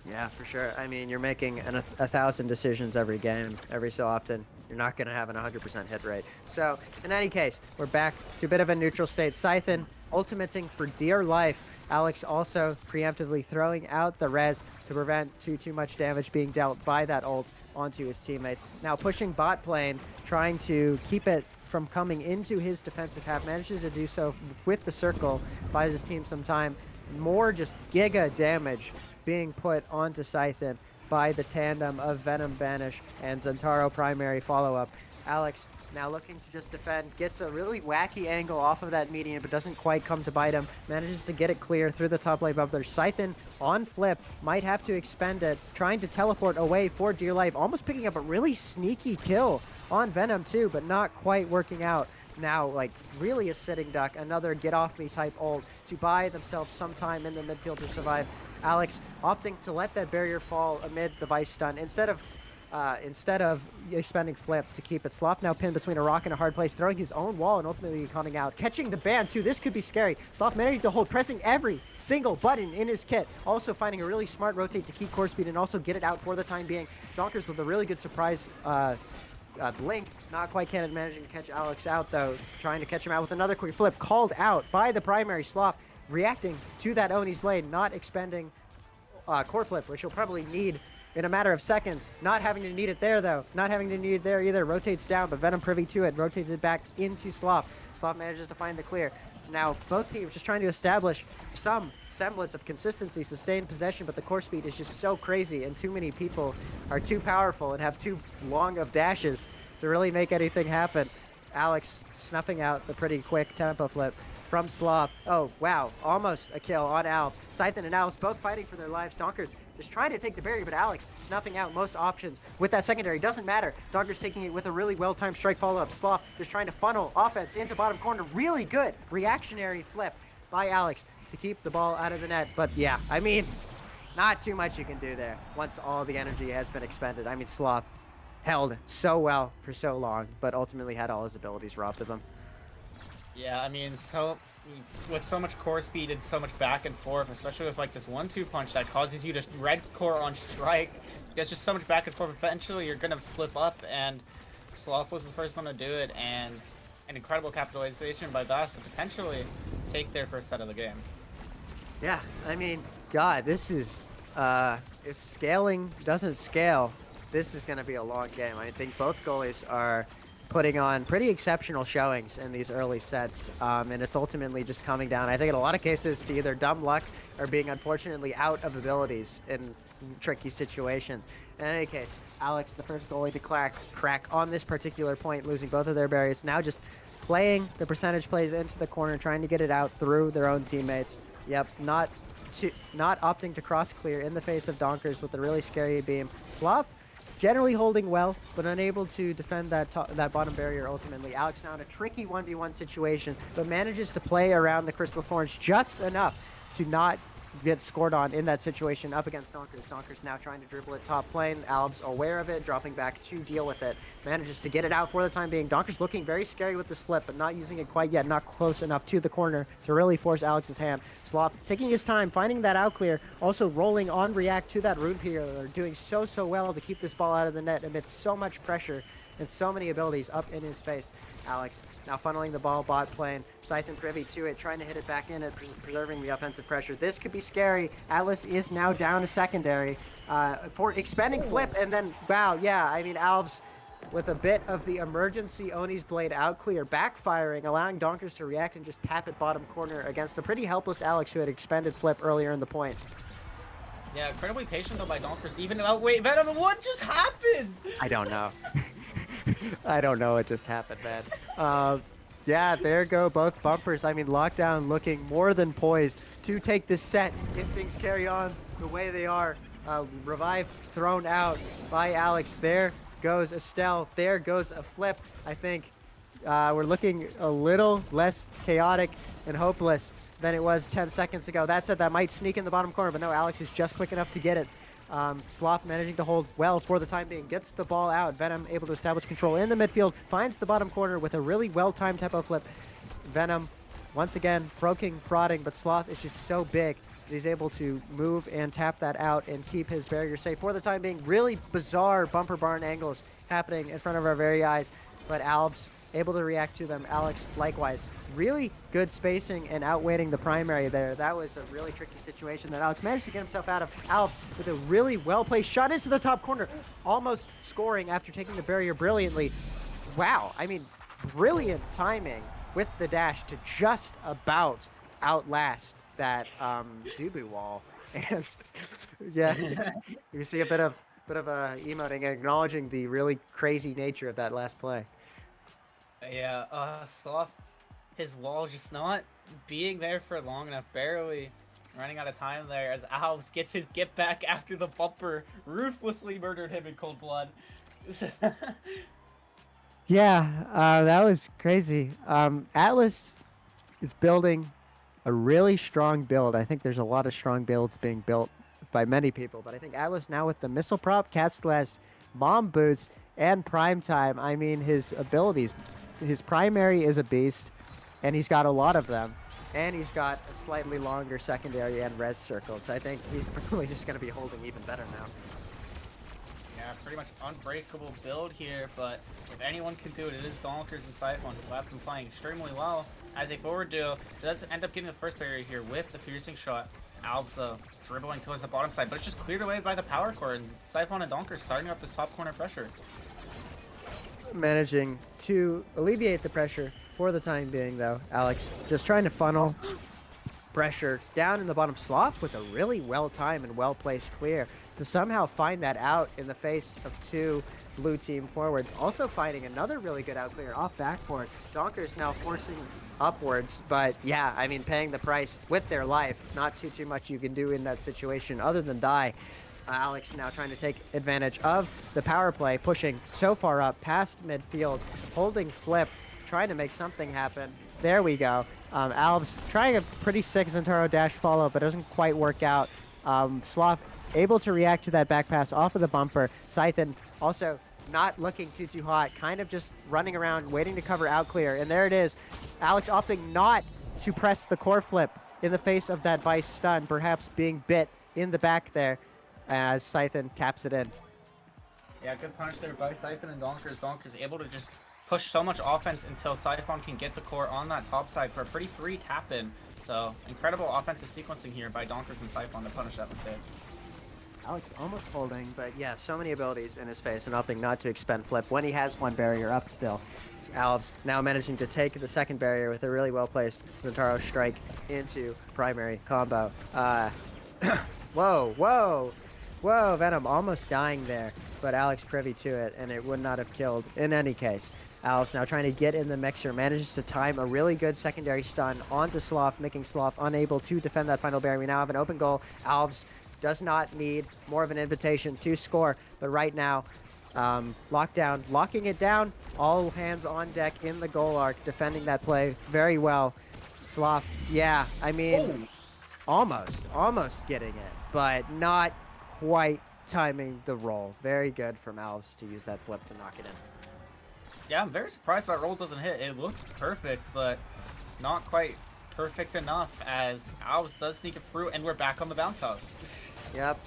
Yeah, for sure. I mean, you're making 1,000 decisions every game, every so often. You're not going to have an 100% hit rate. So, in any case, we're back to a bit of a neutral state. Scythen ultimating for dear life. Alex also preemptively throwing out the res to prevent too much damage being dealt by that ult onto his teammates. Now pushing bot lane, trying to keep it from coming into his defensive half, manages to do so with the circle, buys his team some time. More just giga damage being put onto Scythen by the tandem of Venom Banish and Zentaro primary follow-up. Alex now looking to just defend, gets a really wacky angle off of that median, but doesn't quite come to bite him. Manages to get it clear through the top lane bubbler. Scythen on flip, might have to expend it, trying to teleport away for dear life, almost picking up a really sneaky kill on Venom too, but not quite working out. Now, like, really a sitting duck, another get-off-me type ult to buy themselves some time in the midfield to survive. Alex opting to let that barrier fall amid the Vice stun instead of expending flip to keep it. Sloth now pinned between a rock and a hard place, throwing his own wall and ultimately coming out. Catching the ban too, this could be scary. Sloth managing to hold, pressing every single button in his kit. Also finding a really smart rotate to keep core speed and also get it out for the time being. Donkers with a really good surprise blink, not quite managing to catch Alex out though, trying to catch him out with another quick flip, called out by the primary. Sloth reacting to that Oni's blade, not expending core flip, which he'll probably need in a matter of seconds. Not having to need it there though, not having to need it there either. Rotates down, but Venom privy to it, rotates it back into Sloth. Sloth manages to find the clear. Now, both teams just trying to establish some semblance of consistency, sustained possession, but the core speed is just so crazy, and too many people are too powerful and have too long of dashes to really make anything happen. Alex snuffing out the pretty quick tempo flip from Sloth. Oh, wow. Almost a kill on Alves. Scythen and Alves both fighting for their lives. Donkers just trying to take the barrier, but Alex snuffing out most options with that secondary. Doesn't matter. Donkers taking it with a really well-timed strike follow-up. Sloth just trying to funnel offense into bottom corner. Really good reactionary flip by Alex to keep the ball out of the net. But yeah, I mean, not too much you can do there once all the energy has been expended. I mean, Sloth held so well for so long, but ultimately had all his abilities robbed of him. Yeah, I mean, so with so much core speed and so much back and forth, especially with like this 1-2 punch that causes you to red core on strike, there's just so much back and forth. Eventually, you're gonna slip up, and Sloth was the first one to do it, and an incredible capitalization by Bass to potentially take their first set of the game. Yeah, I mean, God, this is if scaling doesn't scale, this is going to be a long game. I think both goalies are putting on pretty exceptional showings in these early sets, and it's ultimately just coming down, I think in a lot of cases, to either dumb luck or being unfortunately out of abilities in tricky situations. In any case, Alex, the first goalie to crack on this particular point, losing both of their barriers, now just playing the percentage plays into the corner, trying to get it out through their own teammates. Yep, not opting to cross clear in the face of Donkers with a really scary beam. Sloth generally holding well, but unable to defend that that bottom barrier ultimately. Alex now in a tricky 1v1 situation, but manages to play around the Crystal Thorns just enough to not get scored on in that situation up against Donkers. Donkers now trying to dribble it top lane. Alb's aware of it, dropping back to deal with it. Manages to get it out for the time being. Donkers looking very scary with this flip, but not using it quite yet. Not close enough to the corner to really force Alex's hand. Sloth taking his time, finding that out clear. Also rolling on react to that rune peeler. Doing so well to keep this ball out of the net amidst so much pressure and so many abilities up in his face. Alex now funneling the ball bot lane. Scythe privy to it, trying to hit it back in, preserving the offensive pressure. This could be scary. Atlas is now down a secondary for expending flip, and then, wow, yeah, I mean, Alves with a bit of the emergency Oni's Blade out clear, backfiring, allowing Donkers to react and just tap it bottom corner against a pretty helpless Alex who had expended flip earlier in the point. Yeah, incredibly patient though by Donkers. Even wait, Venom, what just happened? I don't know. I don't know what just happened, man. Yeah, there go both bumpers. I mean, Lockdown looking more than poised to take this set if things carry on the way they are. Revive thrown out by Alex. There goes Estelle. There goes a flip. I think we're looking a little less chaotic and hopeless than it was 10 seconds ago. That said, that might sneak in the bottom corner, but no, Alex is just quick enough to get it. Sloth managing to hold well for the time being, gets the ball out. Venom able to establish control in the midfield, finds the bottom corner with a really well-timed tempo flip. Venom, once again, prodding, but Sloth is just so big that he's able to move and tap that out and keep his barrier safe for the time being. Really bizarre bumper barn angles happening in front of our very eyes, but Alves able to react to them. Alex, likewise, really good spacing and outweighting the primary there. That was a really tricky situation that Alex managed to get himself out of. Alves with a really well-placed shot into the top corner, almost scoring after taking the barrier brilliantly. Wow, I mean, brilliant timing with the dash to just about outlast that Dubu wall. And yes, you see a bit of emoting and acknowledging the really crazy nature of that last play. Yeah, Sloth, his wall just not being there for long enough, barely running out of time there as Alves gets his get back after the bumper ruthlessly murdered him in cold blood. Yeah, that was crazy. Atlas is building a really strong build. I think there's a lot of strong builds being built by many people, but I think Atlas now with the missile prop, Cat Celeste, Mom Boots, and Prime Time, I mean, his abilities, his primary is a beast, and he's got a lot of them, and he's got a slightly longer secondary and res circles. I think he's probably just going to be holding even better now. Yeah, pretty much unbreakable build here, but if anyone can do it, it is Donkers and Siphon, who have been playing extremely well as a forward duo. Does end up getting the first barrier here with the piercing shot. Alves dribbling towards the bottom side, but it's just cleared away by the power core, and Siphon and Donkers starting up this top corner pressure. Managing to alleviate the pressure for the time being, though. Alex just trying to funnel pressure down in the bottom. Sloth with a really well-timed and well-placed clear to somehow find that out in the face of two blue team forwards. Also finding another really good out clear off backboard. Donkers now forcing upwards, but yeah, I mean, paying the price with their life. Not too much you can do in that situation other than die. Alex now trying to take advantage of the power play, pushing so far up past midfield, holding flip, trying to make something happen. There we go. Alves trying a pretty sick Zentaro dash follow, but doesn't quite work out. Sloth able to react to that back pass off of the bumper. Scythen also not looking too hot, kind of just running around, waiting to cover out clear. And there it is. Alex opting not to press the core flip in the face of that Vice stun, perhaps being bit in the back there as Scythen taps it in. Yeah, good punish there by Siphon and Donkers. Donkers able to just push so much offense until Siphon can get the core on that top side for a pretty free tap in. So incredible offensive sequencing here by Donkers and Siphon to punish that mistake. Alex almost holding, but yeah, so many abilities in his face and opting not to expend flip when he has one barrier up still. Alves now managing to take the second barrier with a really well-placed Zentaro strike into primary combo. Whoa, Venom almost dying there, but Alex privy to it, and it would not have killed in any case. Alves now trying to get in the mixer, manages to time a really good secondary stun onto Sloth, making Sloth unable to defend that final barrier. We now have an open goal. Alves does not need more of an invitation to score, but right now, lockdown, locking it down, all hands on deck in the goal arc, defending that play very well. Sloth, yeah, I mean, almost getting it, but not quite timing the roll. Very good from Alves to use that flip to knock it in. Yeah, I'm very surprised that roll doesn't hit. It looked perfect, but not quite perfect enough as Alves does sneak it through, and we're back on the bounce house. Yep,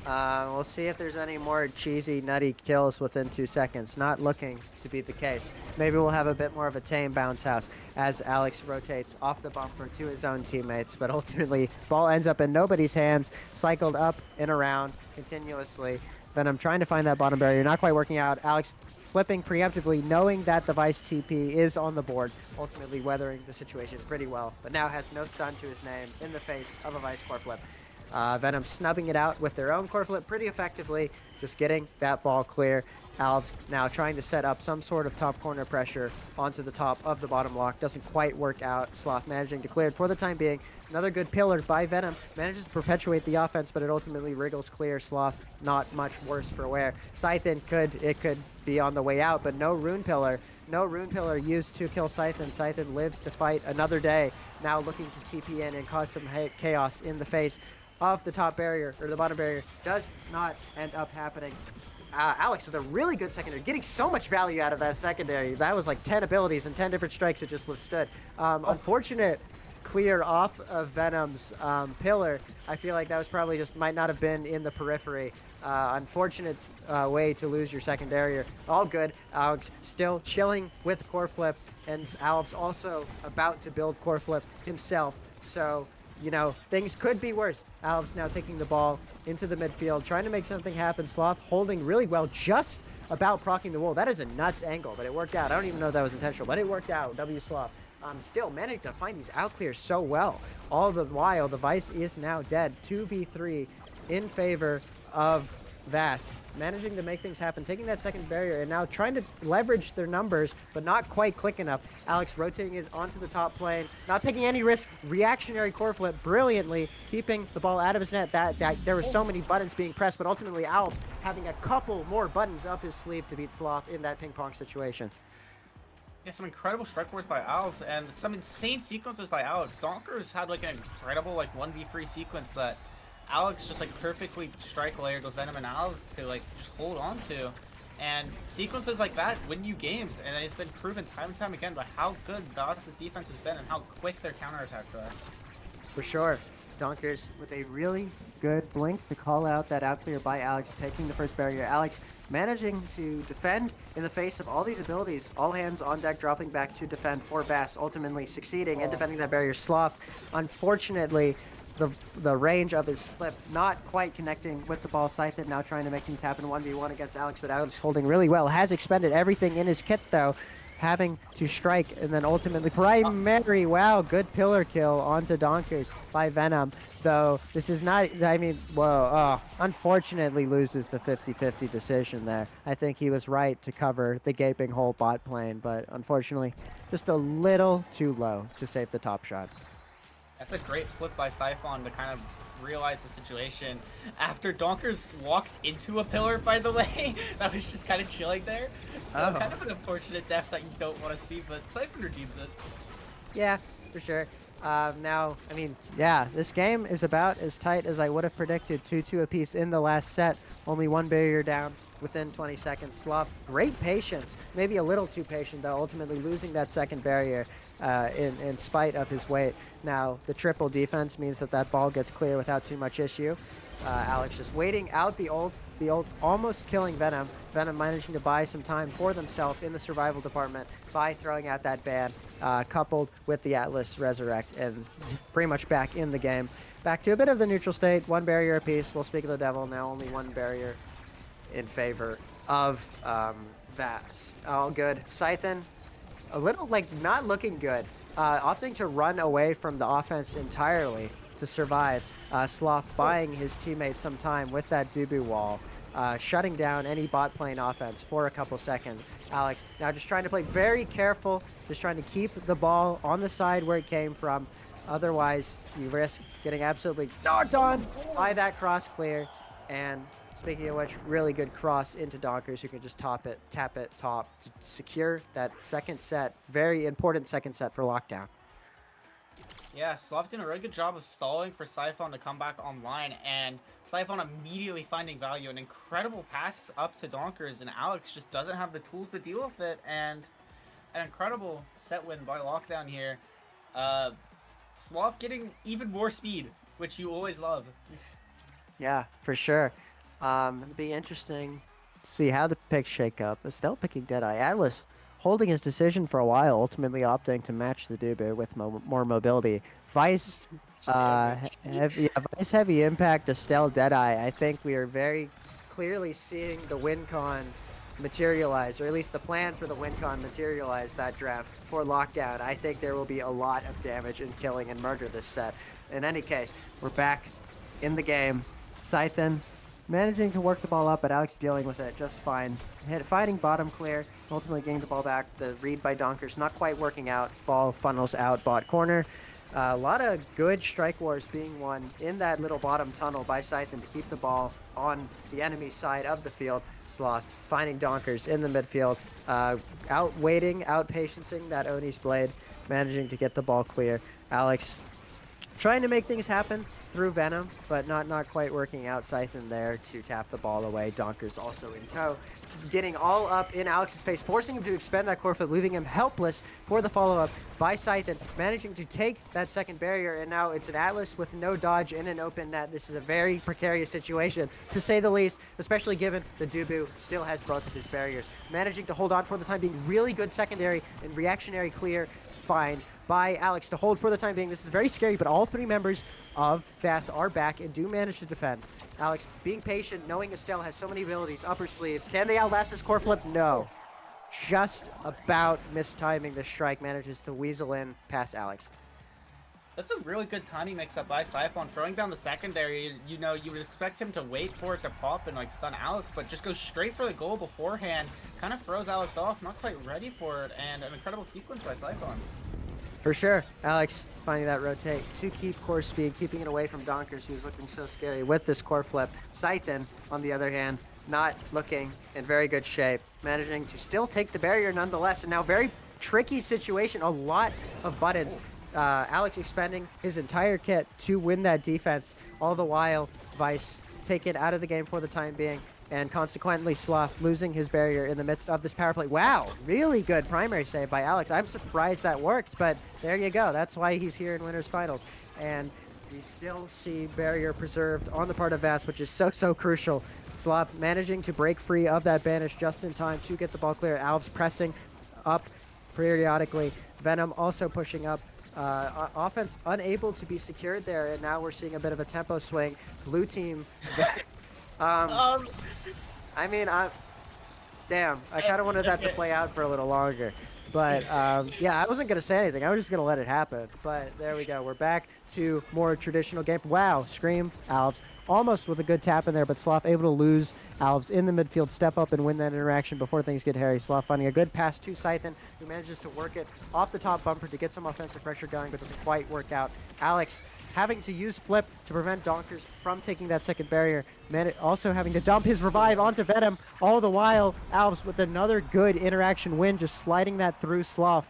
we'll see if there's any more cheesy, nutty kills within 2 seconds. Not looking to be the case. Maybe we'll have a bit more of a tame bounce house as Alex rotates off the bumper to his own teammates, but ultimately, ball ends up in nobody's hands, cycled up and around continuously. Venom trying to find that bottom barrier, not quite working out. Alex flipping preemptively, knowing that the Vice TP is on the board, ultimately weathering the situation pretty well, but now has no stun to his name in the face of a Vice core flip. Venom snubbing it out with their own core flip pretty effectively, just getting that ball clear. Alves now trying to set up some sort of top corner pressure onto the top of the bottom lock. Doesn't quite work out. Sloth managing to clear it for the time being. Another good pillar by Venom. Manages to perpetuate the offense, but it ultimately wriggles clear. Sloth not much worse for wear. Scythen could be on the way out, but no rune pillar. No rune pillar used to kill Scythen. Scythen lives to fight another day. Now looking to TP in and cause some chaos in the face of the top barrier, or the bottom barrier, does not end up happening. Alex with a really good secondary, getting so much value out of that secondary. That was like 10 abilities and 10 different strikes it just withstood. Unfortunate clear off of Venom's pillar. I feel like that was probably just might not have been in the periphery. Unfortunate way to lose your secondary. All good. Alex still chilling with core flip, and Alex also about to build core flip himself. So, you know, things could be worse. Alves now taking the ball into the midfield, trying to make something happen. Sloth holding really well, just about proccing the wall. That is a nuts angle, but it worked out. I don't even know if that was intentional, but it worked out. W Sloth still managing to find these out clears so well. All the while, the Vice is now dead. 2v3 in favor of Vass, managing to make things happen, taking that second barrier, and now trying to leverage their numbers, but not quite quick enough. Alex rotating it onto the top plane, not taking any risk, reactionary core flip brilliantly, keeping the ball out of his net. That there were so many buttons being pressed, but ultimately Alves having a couple more buttons up his sleeve to beat Sloth in that ping pong situation. Yeah, some incredible strike wars by Alves and some insane sequences by Alex. Donkers had like an incredible like 1v3 sequence that Alex just like perfectly strike layered with Venom and Alves to like just hold on to. And sequences like that win you games, and it's been proven time and time again by how good Vass's defense has been and how quick their counterattacks are. For sure. Donkers with a really good blink to call out that out clear by Alex, taking the first barrier. Alex managing to defend in the face of all these abilities. All hands on deck, dropping back to defend for Vass, ultimately succeeding in defending that barrier. Sloth, unfortunately, the range of his flip not quite connecting with the ball. Scythen now trying to make things happen 1v1 against Alex, but Alex holding really well. Has expended everything in his kit, though, having to strike, and then ultimately primary, wow, good pillar kill onto Donkers by Venom, though this is not, I mean, whoa, unfortunately loses the 50-50 decision there. I think he was right to cover the gaping hole bot plane, but unfortunately just a little too low to save the top shot. That's a great flip by Siphon to kind of realize the situation after Donkers walked into a pillar, by the way. That was just kind of chilling there. So kind of an unfortunate death that you don't want to see, but Siphon redeems it. Yeah, for sure. Now, I mean, yeah, this game is about as tight as I would have predicted. 2-2 apiece in the last set. Only one barrier down within 20 seconds. Sloth, great patience. Maybe a little too patient, though, ultimately losing that second barrier in spite of his weight. Now, the triple defense means that that ball gets clear without too much issue. Alex just waiting out the ult almost killing Venom. Venom managing to buy some time for themselves in the survival department by throwing out that ban, coupled with the Atlas Resurrect, and pretty much back in the game. Back to a bit of the neutral state, one barrier apiece. We'll speak of the devil, now only one barrier in favor of Vass. All good. Scythen, a little, like, not looking good. Opting to run away from the offense entirely to survive. Sloth buying his teammates some time with that Dubu wall, shutting down any bot plane offense for a couple seconds. Alex now just trying to play very careful, just trying to keep the ball on the side where it came from. Otherwise, you risk getting absolutely dogged on by that cross clear. And speaking of which, really good cross into Donkers, who can just tap it top to secure that second set. Very important second set for lockdown. Yeah, Slav did a really good job of stalling for Siphon to come back online, and Siphon immediately finding value. An incredible pass up to Donkers, and Alex just doesn't have the tools to deal with it, and an incredible set win by Lockdown here. Slav getting even more speed, which you always love. Yeah, for sure. It'd be interesting to see how the picks shake up. Estelle picking Deadeye. Atlas holding his decision for a while, ultimately opting to match the Dubu with more mobility. Vice, Vice heavy impact. Estelle Deadeye. I think we are very clearly seeing the WinCon materialize, or at least the plan for the WinCon materialize that draft for Lockdown. I think there will be a lot of damage and killing and murder this set. In any case, we're back in the game. Scythen managing to work the ball up, but Alex dealing with it just fine. Fighting bottom clear, ultimately getting the ball back. The read by Donkers not quite working out. Ball funnels out bot corner. A lot of good strike wars being won in that little bottom tunnel by Scythen to keep the ball on the enemy side of the field. Sloth finding Donkers in the midfield, outweighting, outpatiencing that Oni's blade, managing to get the ball clear. Alex trying to make things happen through Venom, but not quite working out. Scythen there to tap the ball away. Donkers also in tow, getting all up in Alex's face, forcing him to expend that core flip, leaving him helpless for the follow-up by Scythen, managing to take that second barrier, and now it's an Atlas with no dodge in an open net. This is a very precarious situation, to say the least, especially given the Dubu still has both of his barriers. Managing to hold on for the time being, really good secondary and reactionary clear, fine by Alex to hold for the time being. This is very scary, but all three members of VAS are back and do manage to defend. Alex being patient, knowing Estelle has so many abilities up her sleeve. Can they outlast this core flip? No. Just about mistiming the strike, manages to weasel in past Alex. That's a really good timing mix-up by Siphon. Throwing down the secondary, you know, you would expect him to wait for it to pop and, like, stun Alex, but just goes straight for the goal beforehand. Kind of throws Alex off, not quite ready for it, and an incredible sequence by Siphon. For sure. Alex finding that rotate to keep core speed, keeping it away from Donkers, who's looking so scary with this core flip. Scythen, on the other hand, not looking in very good shape, managing to still take the barrier nonetheless, and now very tricky situation, a lot of buttons. Alex expending his entire kit to win that defense, all the while Vice taken out of the game for the time being, and consequently Sloth losing his barrier in the midst of this power play. Wow, really good primary save by Alex. I'm surprised that worked, but there you go. That's why he's here in Winners Finals. And we still see barrier preserved on the part of VAS, which is so crucial. Sloth managing to break free of that banish just in time to get the ball clear. Alves pressing up periodically. Venom also pushing up. Offense unable to be secured there, and now we're seeing a bit of a tempo swing. Blue team. I mean, damn, I kind of wanted that to play out for a little longer. But, yeah, I wasn't going to say anything. I was just going to let it happen. But there we go. We're back to more traditional game. Wow, Scream, Alves, almost with a good tap in there, but Sloth able to lose Alves in the midfield, step up and win that interaction before things get hairy. Sloth finding a good pass to Scythen, who manages to work it off the top bumper to get some offensive pressure going, but doesn't quite work out. Alex having to use Flip to prevent Donkers from taking that second barrier. Also having to dump his revive onto Venom, all the while Alves with another good interaction win, just sliding that through Sloth.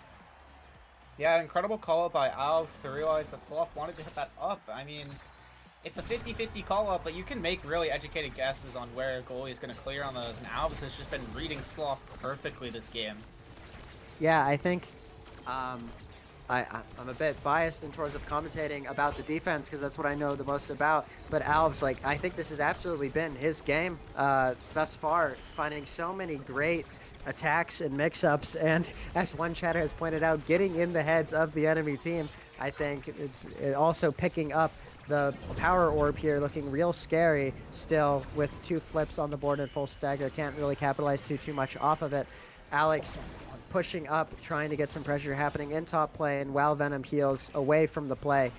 Yeah, incredible call up by Alves to realize that Sloth wanted to hit that up. I mean, it's a 50-50 call up, but you can make really educated guesses on where a goalie is going to clear on those, and Alves has just been reading Sloth perfectly this game. Yeah, I think I'm a bit biased in terms of commentating about the defense because that's what I know the most about. But Alves, like, I think this has absolutely been his game thus far, finding so many great attacks and mix-ups, and as one chatter has pointed out, getting in the heads of the enemy team. I think it's also picking up the power orb here, looking real scary still with two flips on the board and full stagger. Can't really capitalize too much off of it. Alex pushing up, trying to get some pressure happening in top lane while Venom heals away from the play.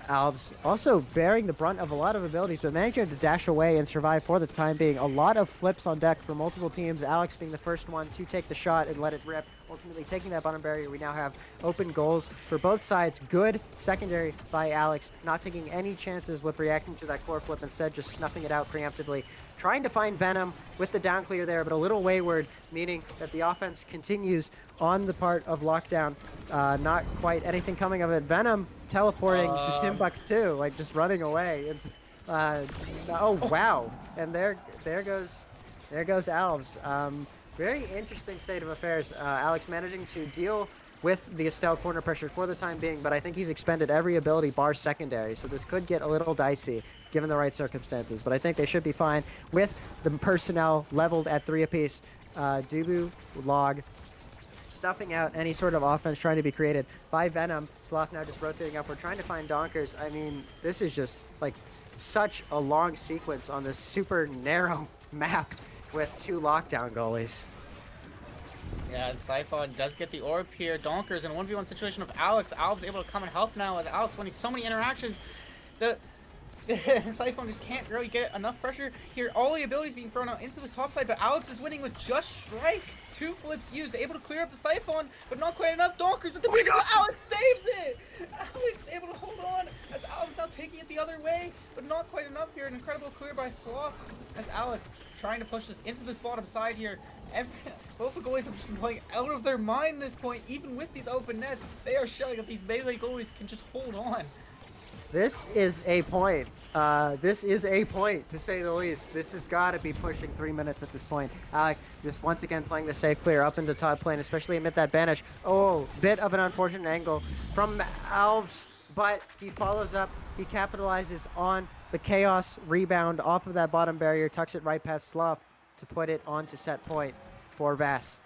Albs also bearing the brunt of a lot of abilities, but managing to dash away and survive for the time being. A lot of flips on deck for multiple teams. Alex being the first one to take the shot and let it rip, ultimately taking that bottom barrier. We now have open goals for both sides. Good secondary by Alex, not taking any chances with reacting to that core flip, instead just snuffing it out preemptively. Trying to find Venom with the down clear there, but a little wayward, meaning that the offense continues on the part of Lockdown. Not quite anything coming of it. Venom teleporting to Timbuktu, like just running away. It's oh wow, and there goes Alves. Very interesting state of affairs. Alex managing to deal with the Estelle corner pressure for the time being, but I think he's expended every ability bar secondary, so this could get a little dicey given the right circumstances, but I think they should be fine with the personnel leveled at 3 apiece. Dubu, Log, stuffing out any sort of offense trying to be created by Venom. Sloth now just rotating upward, trying to find Donkers. I mean, this is just like such a long sequence on this super narrow map with 2 lockdown goalies. Yeah, and Siphon does get the orb here. Donkers in a 1v1 situation of Alex. Alex able to come and help now as Alex winning so many interactions. The Siphon just can't really get enough pressure here. All the abilities being thrown out into this top side, but Alex is winning with just strike. 2 flips used, able to clear up the Siphon, but not quite enough. Donkers at the beginning, Alex saves it! Alex able to hold on as Alex now taking it the other way, but not quite enough here. An incredible clear by Sloth as Alex trying to push this into this bottom side here. Both the goalies have just been playing out of their mind this point. Even with these open nets, they are showing that these melee goalies can just hold on. This is a point. This is a point, to say the least. This has got to be pushing 3 minutes at this point. Alex just once again playing the safe clear up into top lane, especially amid that banish. Oh, bit of an unfortunate angle from Alves, but he follows up. He capitalizes on the chaos rebound off of that bottom barrier, tucks it right past Sloth to put it onto set point for Vass.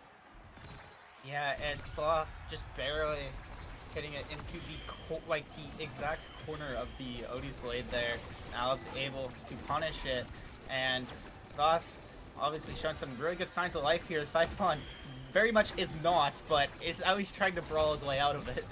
Yeah, and Sloth just barely hitting it into the exact corner of the Odie's blade there. Alex able to punish it, and thus obviously showing some really good signs of life here. Siphon very much is not, but is at least trying to brawl his way out of it.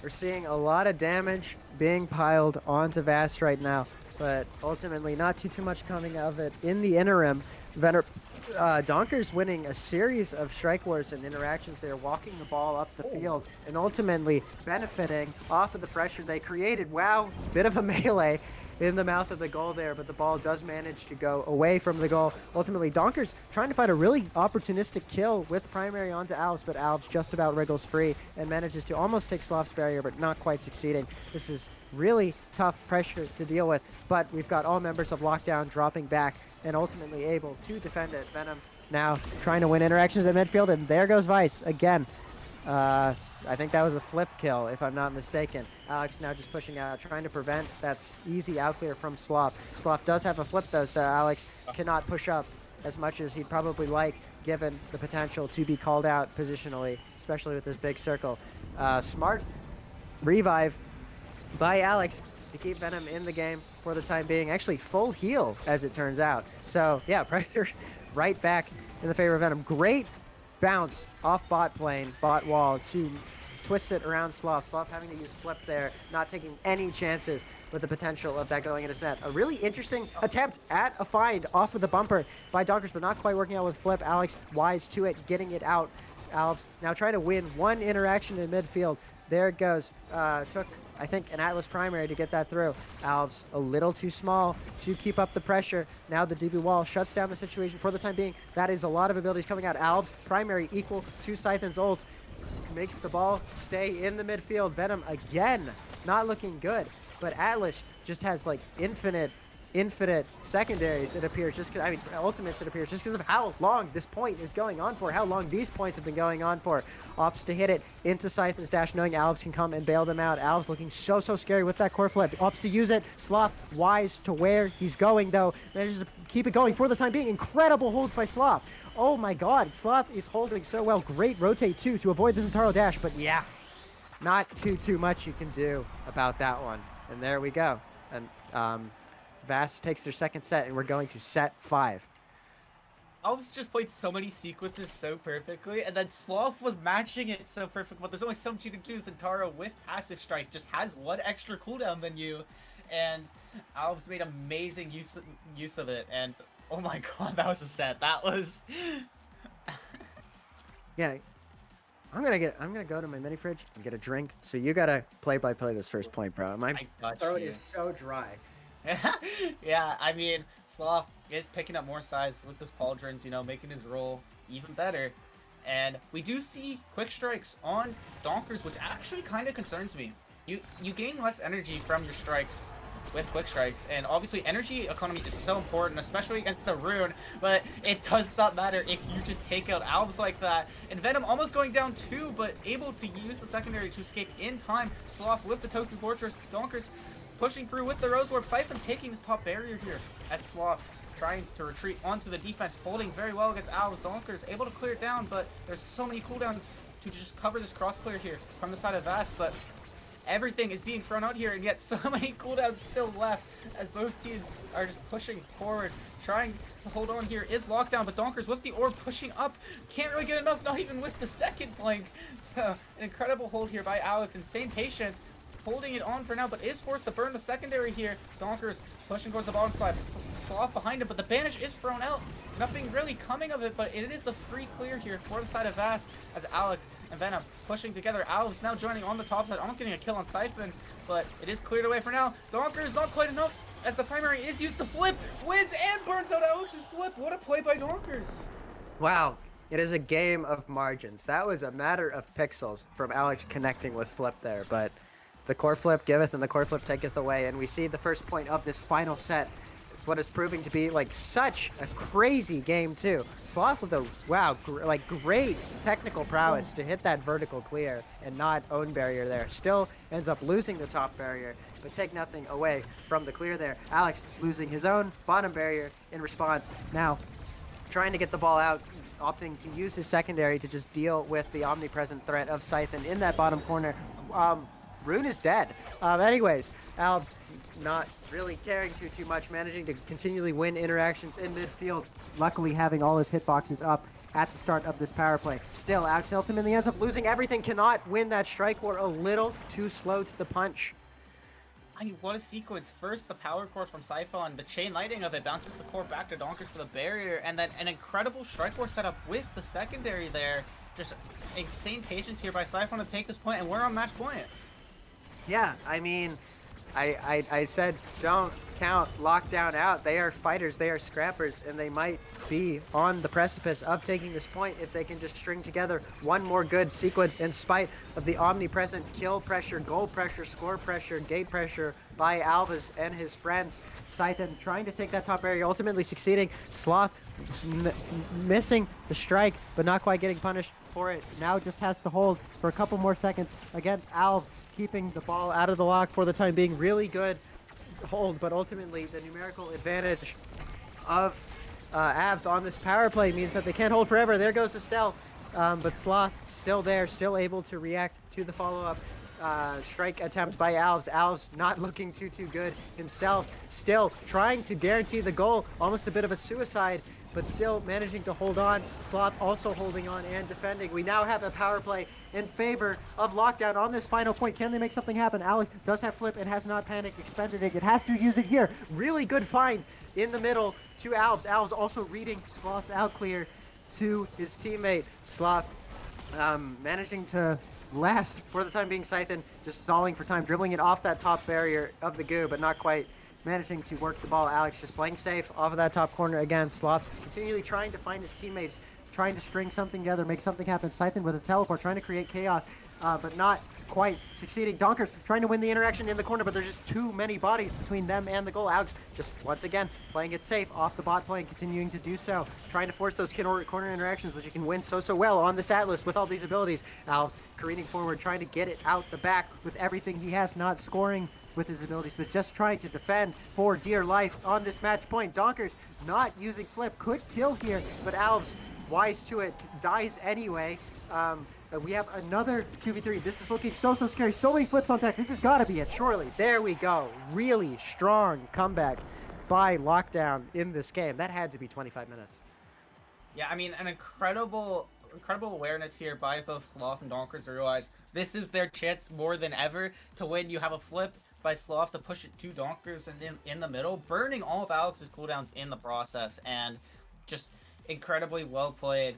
We're seeing a lot of damage being piled onto Vast right now, but ultimately not too much coming of it. In the interim, Donker's winning a series of strike wars and interactions there, walking the ball up the field and ultimately benefiting off of the pressure they created. Wow, bit of a melee in the mouth of the goal there, but the ball does manage to go away from the goal. Ultimately, Donker's trying to find a really opportunistic kill with primary onto Alves, but Alves just about wriggles free and manages to almost take Sloth's barrier, but not quite succeeding. This is really tough pressure to deal with, but we've got all members of Lockdown dropping back and ultimately able to defend it. Venom now trying to win interactions at midfield, and there goes Vice again. I think that was a flip kill, if I'm not mistaken. Alex now just pushing out, trying to prevent that easy out clear from Sloth. Sloth does have a flip, though, so Alex cannot push up as much as he'd probably like, given the potential to be called out positionally, especially with this big circle. Smart revive by Alex to keep Venom in the game for the time being. Actually, full heal, as it turns out. So, yeah, pressure right back in the favor of Venom. Great bounce off bot lane, bot wall, to twist it around Sloth. Sloth having to use flip there, not taking any chances with the potential of that going into net. A really interesting attempt at a find off of the bumper by Donkers, but not quite working out with flip. Alex wise to it, getting it out. Alves now trying to win one interaction in midfield. There it goes. Took, I think, an Atlas primary to get that through. Alves a little too small to keep up the pressure. Now the DB wall shuts down the situation for the time being. That is a lot of abilities coming out. Alves primary equal to Scythen's ult. Makes the ball stay in the midfield. Venom again not looking good, but Atlas just has like infinite secondaries, it appears, just I mean ultimates, it appears, just because of how long this point is going on for, how long these points have been going on for. Opts to hit it into Scythen's dash, knowing Alves can come and bail them out. Alves looking so scary with that core flip. Opts to use it. Sloth wise to where he's going, though, manages to keep it going for the time being. Incredible holds by Sloth. Oh my god, Sloth is holding so well. Great rotate too to avoid this Zentaro dash, but yeah, not too much you can do about that one. And there we go. And Vass takes their second set, and we're going to set 5. Alves just played so many sequences so perfectly, and then Sloth was matching it so perfect, but there's only so much you can do. Zentaro with Passive Strike just has one extra cooldown than you, and Alves made amazing use of it, and oh my god, that was a set. That was... Yeah. I'm gonna go to my mini fridge and get a drink. So you gotta play this first point, bro. My I got throat you. is so dry. Yeah, I mean, Sloth is picking up more size with this pauldrons, you know, making his role even better. And we do see quick strikes on Donkers, which actually kind of concerns me. You gain less energy from your strikes with quick strikes, and obviously energy economy is so important, especially against a rune, but it does not matter if you just take out Alves like that. And Venom almost going down too, but able to use the secondary to escape in time. Sloth with the Token Fortress, Donkers pushing through with the Rose Warp. Siphon taking his top barrier here as Sloth trying to retreat onto the defense, holding very well against Alves. Donkers able to clear it down, but there's so many cooldowns to just cover this cross clear here from the side of Vast, but everything is being thrown out here, and yet so many cooldowns still left as both teams are just pushing forward, trying to hold on here. Is Lockdown, but Donkers with the orb pushing up. Can't really get enough, not even with the second blink. So an incredible hold here by Alex. Insane patience, holding it on for now, but is forced to burn the secondary here. Donkers pushing towards the bottom side. Sloth behind him, but the banish is thrown out. Nothing really coming of it, but it is a free clear here for the side of Vast as Alex and Venom pushing together. Alves now joining on the top side, almost getting a kill on Siphon, but it is cleared away for now. Donkers not quite enough as the primary is used to flip, wins and burns out Alex's flip. What a play by Donkers. Wow. It is a game of margins. That was a matter of pixels from Alex connecting with flip there, but the core flip giveth and the core flip taketh away, and we see the first point of this final set. It's what is proving to be like such a crazy game too. Sloth with a great technical prowess to hit that vertical clear and not own barrier there. Still ends up losing the top barrier, but take nothing away from the clear there. Alex losing his own bottom barrier in response. Now trying to get the ball out, opting to use his secondary to just deal with the omnipresent threat of Siphon in that bottom corner. Rune is dead. Anyways, Alves not really caring too much, managing to continually win interactions in midfield, luckily having all his hitboxes up at the start of this power play. Still, Alex ultimately ends up losing everything, cannot win that strike war, a little too slow to the punch. I mean, what a sequence. First, the power core from Siphon, the chain lightning of it bounces the core back to Donkers for the barrier, and then an incredible strike war setup with the secondary there. Just insane patience here by Siphon to take this point, and we're on match point. Yeah, I mean, I said don't count Lockdown out. They are fighters, they are scrappers, and they might be on the precipice of taking this point if they can just string together one more good sequence in spite of the omnipresent kill pressure, goal pressure, score pressure, gate pressure by Alves and his friends. Siphon trying to take that top area, ultimately succeeding. Sloth missing the strike, but not quite getting punished for it. Now just has to hold for a couple more seconds against Alves, keeping the ball out of the lock for the time being. Really good hold, but ultimately the numerical advantage of Avs on this power play means that they can't hold forever. There goes Estelle, but Sloth still there, still able to react to the follow-up strike attempt by Alves. Alves not looking too good himself, still trying to guarantee the goal, almost a bit of a suicide, but still managing to hold on. Sloth also holding on and defending. We now have a power play in favor of Lockdown on this final point. Can they make something happen? Alex does have flip and has not panicked, expended it. It has to use it here. Really good find in the middle to Alves. Alves also reading Sloth's out clear to his teammate. Sloth managing to last for the time being. Siphon just stalling for time, dribbling it off that top barrier of the goo, but not quite managing to work the ball. Alex just playing safe off of that top corner again. Sloth continually trying to find his teammates, trying to string something together, make something happen. Siphon with a teleport, trying to create chaos, but not quite succeeding. Donkers trying to win the interaction in the corner, but there's just too many bodies between them and the goal. Alex just once again playing it safe off the bot plane, continuing to do so, trying to force those corner interactions, which you can win so well on this Atlas with all these abilities. Alves careening forward, trying to get it out the back with everything he has, not scoring with his abilities, but just trying to defend for dear life on this match point. Donkers not using flip, could kill here, but Alves, wise to it, dies anyway. We have another 2v3. This is looking so scary. So many flips on deck. This has got to be it, surely. There we go. Really strong comeback by Lockdown in this game. That had to be 25 minutes. Yeah, I mean, an incredible awareness here by both Sloth and Donkers to realize this is their chance more than ever to win. You have a flip by Sloth to push it to Donkers and in the middle, burning all of Alex's cooldowns in the process, and just incredibly well played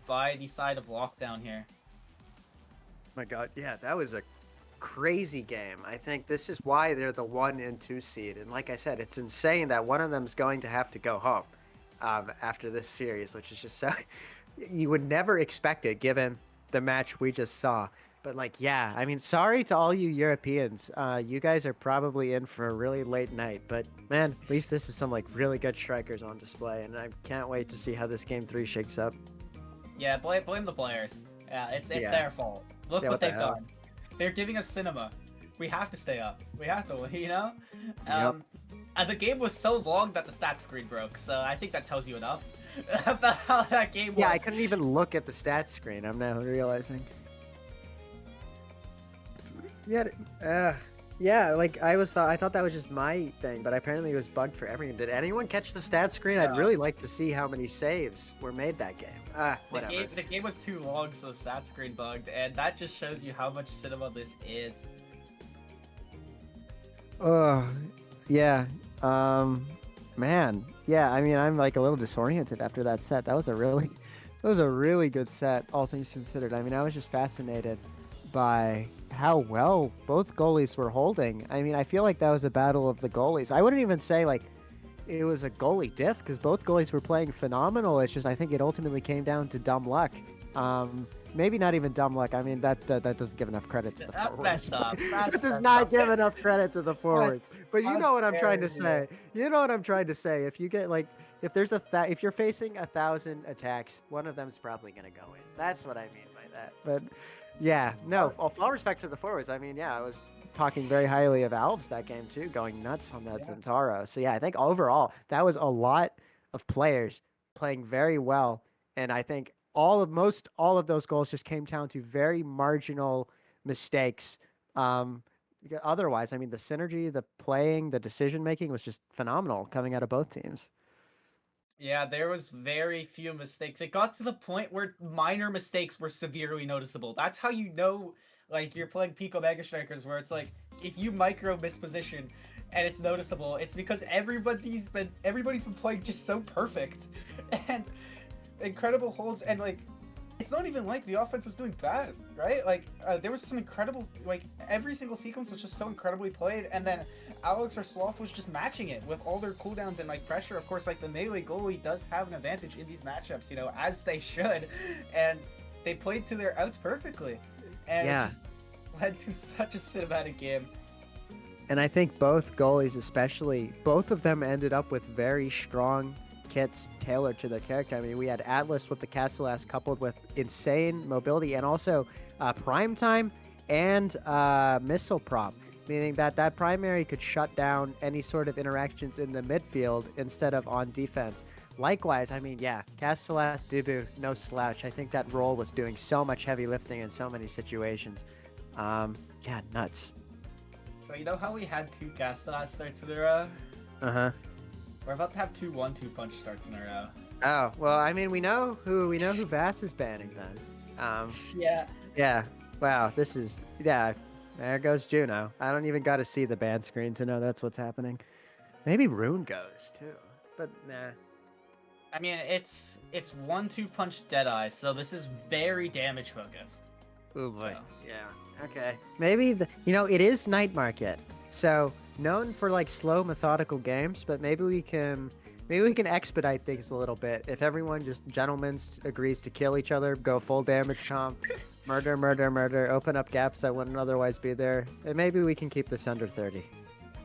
by the side of Lockdown here. My God, yeah, that was a crazy game. I think this is why they're the 1 and 2 seed. And like I said, it's insane that one of them is going to have to go home after this series, which is just so you would never expect it given the match we just saw. But like, yeah, I mean, sorry to all you Europeans. You guys are probably in for a really late night. But man, at least this is some like really good strikers on display, and I can't wait to see how this game 3 shakes up. Yeah, blame the players. Yeah, it's Yeah. their fault. Look Yeah, what what the they've hell? done. They're giving us cinema. We have to stay up. We have to, you know? Yep. And the game was so long that the stats screen broke, so I think that tells you enough about how that game was. Yeah, I couldn't even look at the stats screen. I'm now realizing. Yeah, like I thought that was just my thing, but apparently it was bugged for everyone. Did anyone catch the stats screen? I'd No. really like to see how many saves were made that game. Whatever. The game was too long, so the stats screen bugged, and that just shows you how much cinema this is. Oh, yeah. Man. Yeah, I mean, I'm like a little disoriented after that set. That was a really good set, all things considered. I mean, I was just fascinated by how well both goalies were holding. I mean, I feel like that was a battle of the goalies. I wouldn't even say like it was a goalie diff because both goalies were playing phenomenal. It's just I think it ultimately came down to dumb luck. Maybe not even dumb luck. I mean, that doesn't give there's credit to the That's forwards. messed up. That's That does messed not up. give enough credit to the forwards. But you know what I'm trying to dare say. You know what I'm trying to say. If you get like, if there's if you're facing 1,000 attacks, one of them's probably gonna go in. That's what I mean by that. But yeah, no, all respect for the forwards. I mean, yeah, I was talking very highly of Alves that game too, going nuts on that Centauro. So yeah, I think overall that was a lot of players playing very well, and I think all of those goals just came down to very marginal mistakes. Otherwise, I mean, the synergy, the playing, the decision making was just phenomenal coming out of both teams. Yeah, there was very few mistakes. It got to the point where minor mistakes were severely noticeable. That's how you know, like, you're playing Pico Mega Strikers, where it's like, if you micro misposition and it's noticeable, it's because everybody's been playing just so perfect. And incredible holds, and like, it's not even like the offense was doing bad, right? Like, there was some incredible, like, every single sequence was just so incredibly played, and then Alex or Sloth was just matching it with all their cooldowns and, like, pressure. Of course, like, the melee goalie does have an advantage in these matchups, you know, as they should, and they played to their outs perfectly, and Yeah. it just led to such a cinematic game. And I think both goalies, especially, both of them ended up with very strong kits tailored to their character. I mean, we had Atlas with the Castellass coupled with insane mobility and also prime time and missile prop, meaning that primary could shut down any sort of interactions in the midfield instead of on defense. Likewise, I mean, yeah, Castellass, Dibu, no slouch. I think that role was doing so much heavy lifting in so many situations. Yeah, nuts. So you know how we had 2 Castellass starts in a row? Uh-huh. We're about to have 2 1-2 punch starts in a row. Oh, well, I mean, we know who Vass is banning then. Yeah. Yeah. Wow, this is, yeah, there goes Juno. I don't even got to see the ban screen to know that's what's happening. Maybe Rune goes too, but nah. I mean, it's 1-2 punch Deadeye, so this is very damage focused. Oh boy. So. Yeah. Okay. Maybe it is night market, so known for like slow, methodical games. But maybe we can expedite things a little bit if everyone just agrees to kill each other, go full damage comp, murder, open up gaps that wouldn't otherwise be there, and maybe we can keep this under 30.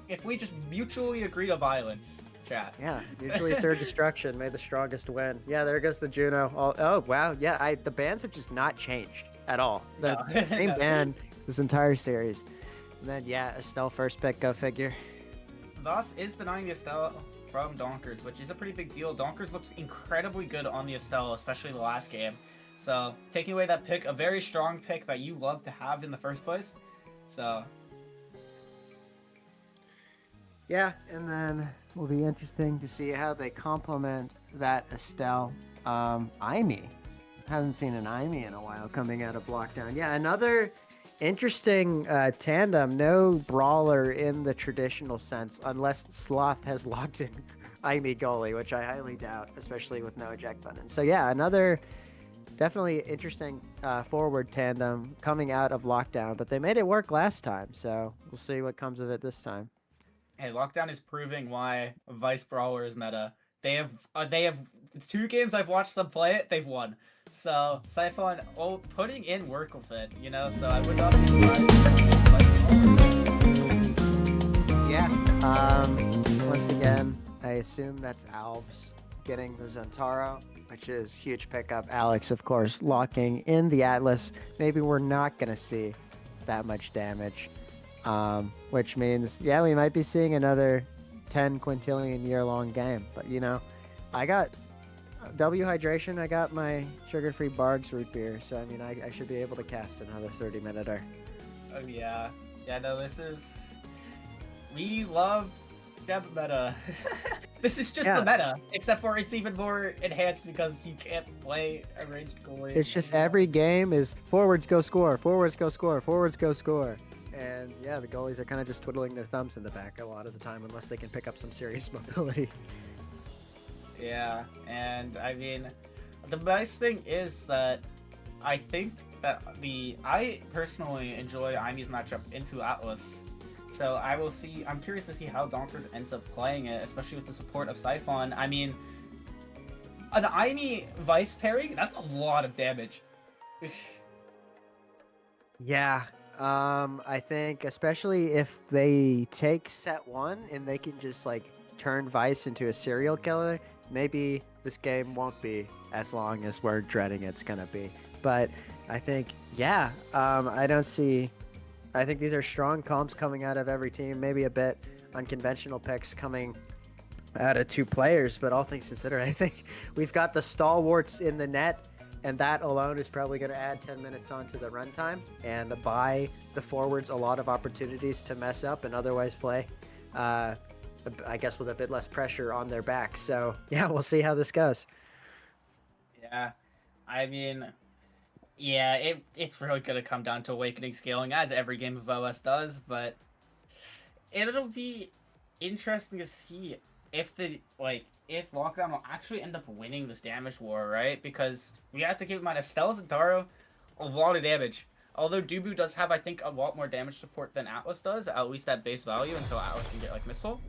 If we just mutually agree to violence, chat. Yeah, usually Sir Destruction, may the strongest win. Yeah, there goes the Juno. Oh wow, yeah, the bans have just not changed at all. The No. same No. ban this entire series. And then yeah, Estelle first pick, go figure. Voss is denying the Estelle from Donkers, which is a pretty big deal. Donkers looked incredibly good on the Estelle, especially the last game. So, taking away that pick, a very strong pick that you love to have in the first place. So, Yeah, and then will be interesting to see how they complement that Estelle. Imi. Haven't seen an Imi in a while coming out of lockdown. Yeah, another interesting tandem. No brawler in the traditional sense, unless Sloth has locked in Imi goalie, which I highly doubt, especially with no eject button. So yeah, another definitely interesting forward tandem coming out of lockdown. But they made it work last time, so we'll see what comes of it this time. Hey, Lockdown is proving why Vice Brawler is meta. They have 2 games I've watched them play it. They've won. So Siphon, putting in work with it, you know. So I would not be surprised if Vice Brawler. Yeah. Once again, I assume that's Alves getting the Zentaro, which is huge pickup. Alex, of course, locking in the Atlas. Maybe we're not gonna see that much damage, which means yeah, we might be seeing another 10 quintillion year long game. But you know, I got W hydration. I got my sugar-free Bargs root beer, so I mean, I should be able to cast another 30-minute. Oh yeah, yeah. No, this is. We love Deb meta. This is just Yeah. the meta, except for it's even more enhanced because you can't play a ranged goalie. It's just every game is forwards go score, forwards go score, forwards go score. And yeah, the goalies are kind of just twiddling their thumbs in the back a lot of the time unless they can pick up some serious mobility. Yeah, and I mean, the nice thing is that I think that I personally enjoy Imi's matchup into Atlas. So I will see. I'm curious to see how Donkers ends up playing it, especially with the support of Siphon. I mean, an Imi Vice pairing, that's a lot of damage. Yeah, I think especially if they take set 1 and they can just like turn Vice into a serial killer, maybe this game won't be as long as we're dreading it's gonna be. But I think, yeah, I don't see. I think these are strong comps coming out of every team. Maybe a bit unconventional picks coming out of 2 players, but all things considered, I think we've got the stalwarts in the net, and that alone is probably going to add 10 minutes onto the runtime and buy the forwards a lot of opportunities to mess up and otherwise play. I guess with a bit less pressure on their backs. So yeah, we'll see how this goes. Yeah, I mean, yeah, it's really gonna come down to Awakening scaling, as every game of OS does. But it'll be interesting to see if if Lockdown will actually end up winning this damage war, right? Because we have to keep in mind Estelle Zentaro, a lot of damage. Although Dubu does have, I think, a lot more damage support than Atlas does, at least at base value, until Atlas can get like Missile.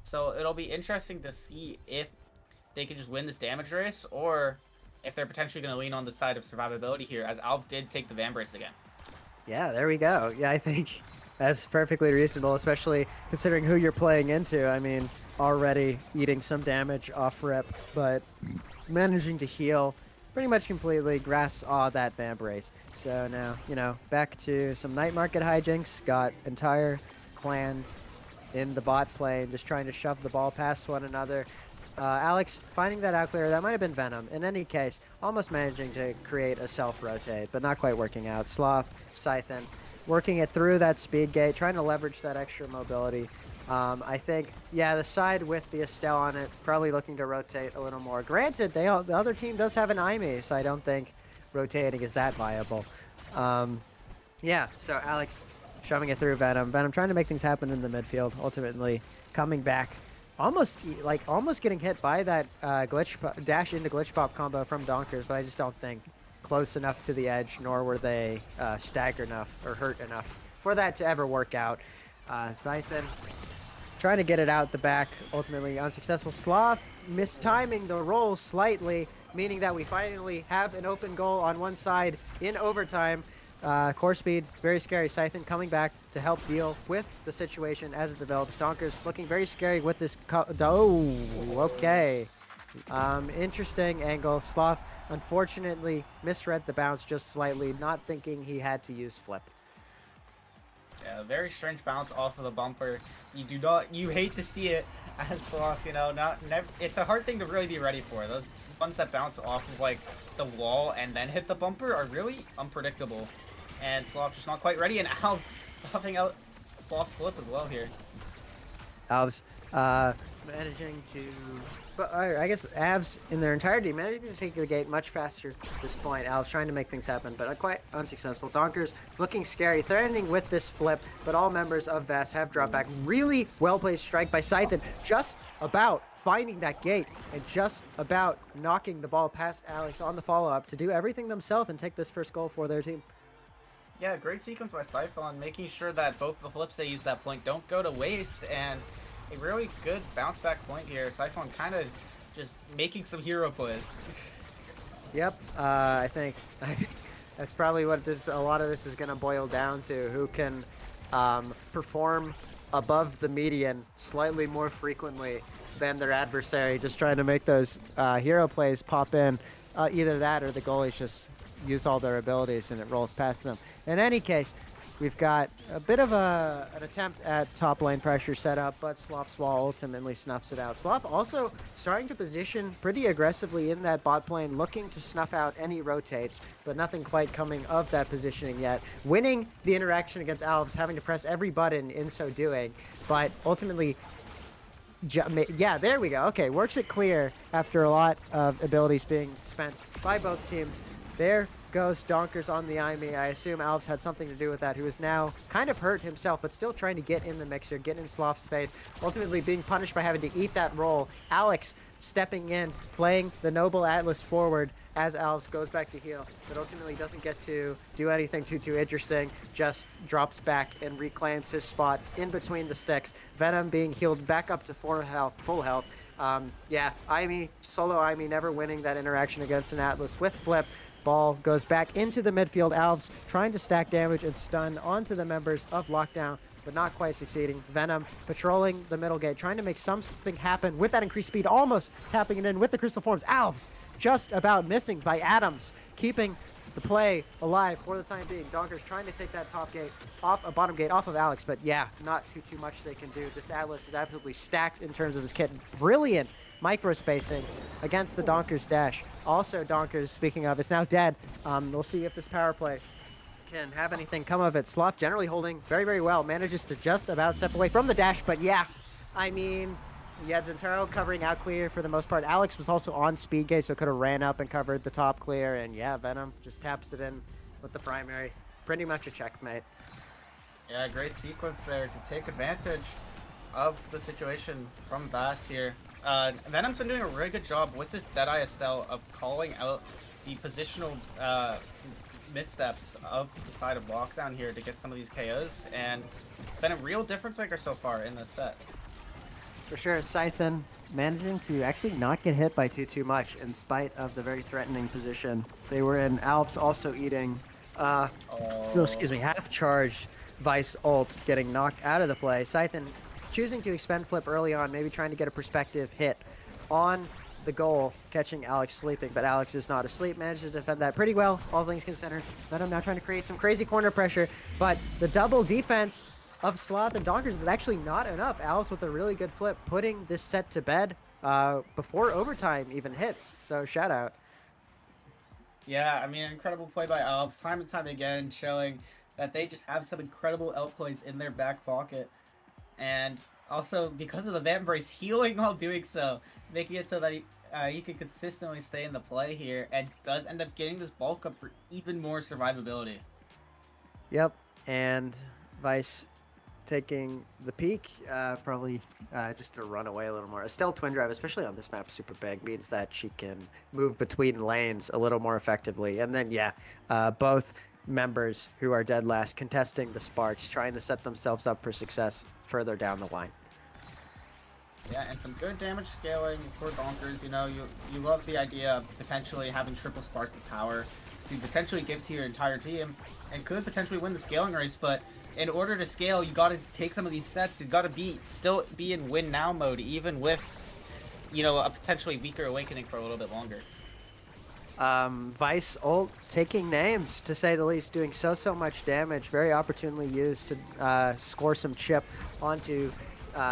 So it'll be interesting to see if they can just win this damage race, or if they're potentially going to lean on the side of survivability here, as Alves did take the Vambrace again. Yeah, there we go. Yeah, I think that's perfectly reasonable, especially considering who you're playing into. I mean, already eating some damage off rep, but managing to heal pretty much completely, grass all that Vambrace. So now, you know, back to some night market hijinks. Got entire clan in the bot plane, just trying to shove the ball past one another. Alex finding that out clear. That might have been Venom. In any case, almost managing to create a self-rotate, but not quite working out. Sloth, Scythen, working it through that speed gate, trying to leverage that extra mobility. I think, yeah, the side with the Estelle on it, probably looking to rotate a little more. Granted, the other team does have an Imi, so I don't think rotating is that viable. Yeah, so Alex shoving it through Venom. Venom trying to make things happen in the midfield, ultimately coming back. Almost getting hit by that dash into glitch pop combo from Donkers, but I just don't think close enough to the edge, nor were they staggered enough or hurt enough for that to ever work out. Scythen trying to get it out the back, ultimately unsuccessful. Sloth mistiming the roll slightly, meaning that we finally have an open goal on one side in overtime. Core speed, very scary. Scythen coming back to help deal with the situation as it develops. Donkers looking very scary with this. Oh, okay. Interesting angle. Sloth unfortunately misread the bounce just slightly, not thinking he had to use flip. Yeah, very strange bounce off of the bumper. You hate to see it as Sloth, you know, it's a hard thing to really be ready for. Those ones that bounce off of like the wall and then hit the bumper are really unpredictable. And Sloth just not quite ready, and Alves stuffing out Sloth's flip as well here. Alves managing to, but I guess Avs in their entirety managing to take the gate much faster at this point. Alves trying to make things happen, but quite unsuccessful. Donkers looking scary, threatening with this flip, but all members of VAS have dropped back. Really well-placed strike by Scythen, just about finding that gate and just about knocking the ball past Alex on the follow-up to do everything themselves and take this first goal for their team. Yeah, great sequence by Siphon, making sure that both the flips they use that point don't go to waste, and a really good bounce back point here. Siphon kind of just making some hero plays. Yep, I think that's probably what a lot of this is going to boil down to. Who can perform above the median slightly more frequently than their adversary, just trying to make those hero plays pop in. Either that or the goalies just use all their abilities and it rolls past them. In any case, we've got a bit of an attempt at top lane pressure setup, but Sloth's wall ultimately snuffs it out. Sloth also starting to position pretty aggressively in that bot lane, looking to snuff out any rotates, but nothing quite coming of that positioning yet. Winning the interaction against Alves, having to press every button in so doing, but ultimately, yeah, there we go. Okay, works it clear after a lot of abilities being spent by both teams. There goes Donkers on the IME. I assume Alves had something to do with that, who is now kind of hurt himself, but still trying to get in the mixer, get in Sloth's face, ultimately being punished by having to eat that roll. Alex stepping in, playing the Noble Atlas forward as Alves goes back to heal, but ultimately doesn't get to do anything too interesting, just drops back and reclaims his spot in between the sticks. Venom being healed back up to full health. Yeah, IME, solo IME never winning that interaction against an Atlas with flip. Ball goes back into the midfield. Alves trying to stack damage and stun onto the members of Lockdown, but not quite succeeding. Venom patrolling the middle gate, trying to make something happen with that increased speed, almost tapping it in with the Crystal Forms. Alves just about missing by Adams, keeping the play alive for the time being. Donkers trying to take that top gate off, a bottom gate off of Alex, but yeah, not too much they can do. This Atlas is absolutely stacked in terms of his kit. Brilliant micro spacing against the Donkers dash. Also, Donkers, speaking of, is now dead. We'll see if this power play can have anything come of it. Sloth generally holding very well, manages to just about step away from the dash, but yeah, I mean, you had Zentaro covering out clear for the most part. Alex was also on speed gate, so could have ran up and covered the top clear, and yeah, Venom just taps it in with the primary. Pretty much a checkmate. Yeah, great sequence there to take advantage of the situation from VAS here. Venom's been doing a really good job with this Deadeye Estelle of calling out the positional missteps of the side of Lockdown here to get some of these KOs, and been a real difference maker so far in this set. For sure, Scythen managing to actually not get hit by too much in spite of the very threatening position they were in. Alves also eating, half-charged Vice ult, getting knocked out of the play. Scythen choosing to expend flip early on, maybe trying to get a perspective hit on the goal, catching Alex sleeping, but Alex is not asleep, managed to defend that pretty well, all things considered. Venom now trying to create some crazy corner pressure, but the double defense of Sloth and Donkers is actually not enough. Alice with a really good flip, putting this set to bed before overtime even hits, so shout out. Yeah, I mean, incredible play by Alves, time and time again, showing that they just have some incredible outplays in their back pocket. And also, because of the Vambrace healing while doing so, making it so that he can consistently stay in the play here, and does end up getting this bulk up for even more survivability. Yep, and Vice taking the peak, probably just to run away a little more. Estelle Twin Drive, especially on this map, super big, means that she can move between lanes a little more effectively. And then, yeah, both members who are dead last contesting the sparks, trying to set themselves up for success further down the line. Yeah, and some good damage scaling for Donkers. You know, you love the idea of potentially having triple sparks of power to potentially give to your entire team, and could potentially win the scaling race, but in order to scale, you got to take some of these sets. You got to still be in win now mode, even with, you know, a potentially weaker awakening for a little bit longer. Vice ult taking names, to say the least, doing so much damage, very opportunely used to score some chip onto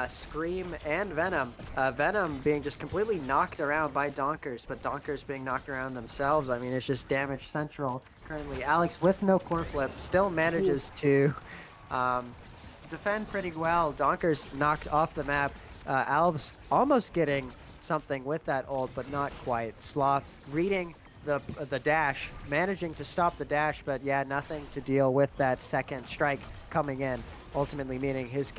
Scream and Venom. Venom being just completely knocked around by Donkers, but Donkers being knocked around themselves. I mean, it's just damage central currently. Alex with no core flip still manages to defend pretty well. Donkers knocked off the map. Alves almost getting something with that ult, but not quite. Sloth reading the dash, managing to stop the dash, but yeah, nothing to deal with that second strike coming in. Ultimately meaning his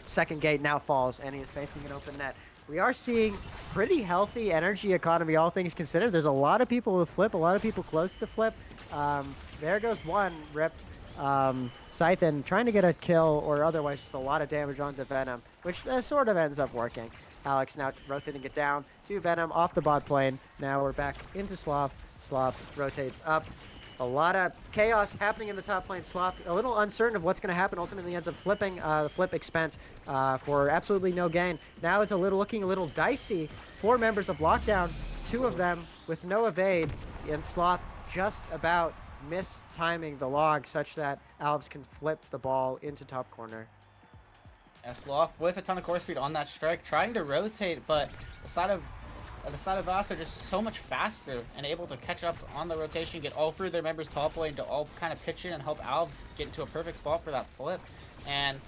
second gate now falls, and he is facing an open net. We are seeing pretty healthy energy economy, all things considered. There's a lot of people with flip, a lot of people close to flip. There goes one ripped. Scythen trying to get a kill or otherwise just a lot of damage onto Venom, which sort of ends up working. Alex now rotating it down to Venom off the bot plane. Now we're back into Sloth. Sloth rotates up. A lot of chaos happening in the top lane. Sloth a little uncertain of what's going to happen. Ultimately ends up flipping. The flip expent for absolutely no gain. Now it's looking a little dicey. 4 members of Lockdown, 2 of them with no evade, and Sloth just about mistiming the log such that Alves can flip the ball into top corner. And Sloth with a ton of core speed on that strike, trying to rotate, but the side of Voss are just so much faster and able to catch up on the rotation, get all 3 of their members top lane to all kind of pitch in and help Alves get into a perfect spot for that flip. And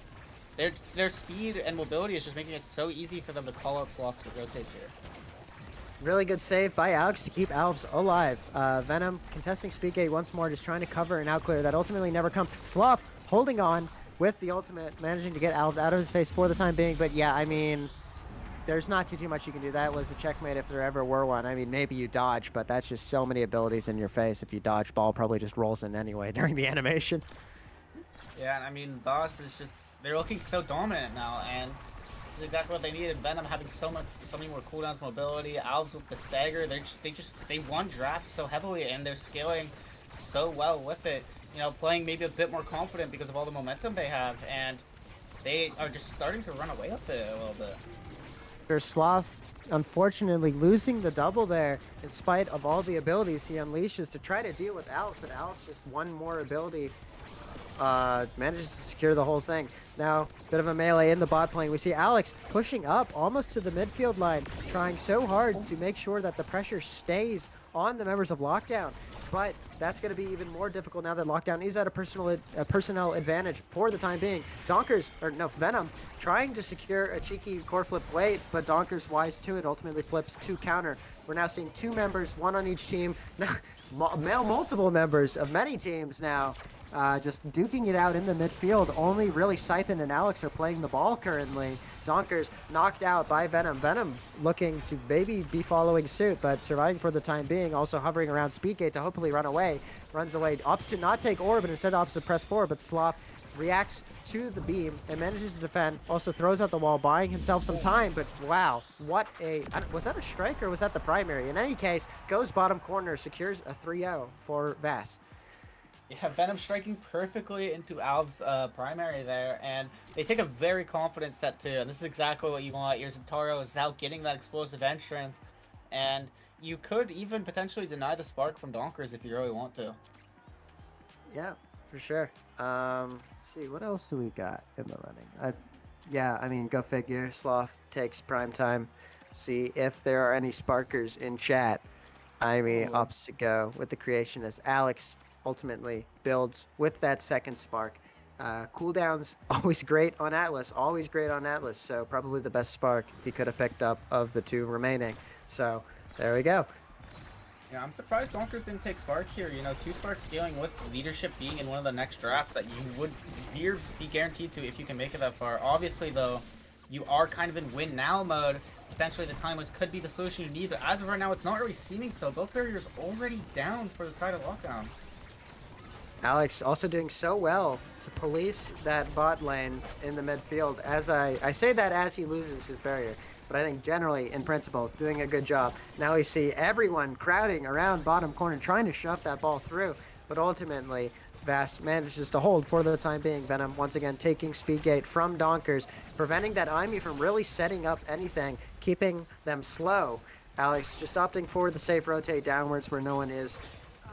their speed and mobility is just making it so easy for them to call out Sloth's rotates here. Really good save by Alex to keep Alves alive. Venom contesting Speedgate once more, just trying to cover and outclear. That ultimately never comes. Sloth holding on with the ultimate, managing to get Alves out of his face for the time being. But yeah, I mean, there's not too much you can do. That was a checkmate if there ever were one. I mean, maybe you dodge, but that's just so many abilities in your face. If you dodge, ball probably just rolls in anyway during the animation. Yeah, and I mean, Voss is just, they're looking so dominant now, and this is exactly what they needed. Venom having so many more cooldowns, mobility. Alves with the stagger. They won draft so heavily, and they're scaling so well with it. You know, playing maybe a bit more confident because of all the momentum they have, and they are just starting to run away with it a little bit. Sloth, unfortunately, losing the double there in spite of all the abilities he unleashes to try to deal with Alves, but Alves just one more ability manages to secure the whole thing. Now, bit of a melee in the bot lane. We see Alex pushing up almost to the midfield line, trying so hard to make sure that the pressure stays on the members of Lockdown. But that's going to be even more difficult now that Lockdown is at a personnel advantage for the time being. Venom trying to secure a cheeky core flip wait, but Donkers wise to it, ultimately flips to counter. We're now seeing 2 members, 1 on each team, multiple members of many teams now. Just duking it out in the midfield. Only really Scythen and Alex are playing the ball currently. Donkers knocked out by Venom. Venom looking to maybe be following suit, but surviving for the time being. Also hovering around Speedgate to hopefully run away. Runs away. Opts to not take orb, and instead opts to press forward, but Sloth reacts to the beam and manages to defend. Also throws out the wall, buying himself some time, but wow, what a... was that a strike or was that the primary? In any case, goes bottom corner, secures a 3-0 for Vass. Yeah, Venom striking perfectly into Alves' primary there, and they take a very confident set too, and this is exactly what you want. Your Zentaro is now getting that explosive entrance, and you could even potentially deny the spark from Donkers if you really want to. Yeah, for sure. Let's see, what else do we got in the running? Yeah, I mean, go figure. Sloth takes prime time. See if there are any sparkers in chat. I mean, opts to go with the creationist. Alex ultimately builds with that second spark. Cooldowns, always great on Atlas, so probably the best spark he could have picked up of the 2 remaining. So there we go. Yeah, I'm surprised Donkers didn't take Spark here. You know, 2 Sparks scaling with leadership being in one of the next drafts that you would be guaranteed to if you can make it that far. Obviously, though, you are kind of in win now mode. Potentially the time could be the solution you need, but as of right now, it's not really seeming so. Both barriers already down for the side of Lockdown. Alex also doing so well to police that bot lane in the midfield. As I say that as he loses his barrier, but I think generally, in principle, doing a good job. Now we see everyone crowding around bottom corner, trying to shove that ball through, but ultimately, Vass manages to hold for the time being. Venom once again taking Speedgate from Donkers, preventing that Imi from really setting up anything, keeping them slow. Alex just opting for the safe rotate downwards where no one is.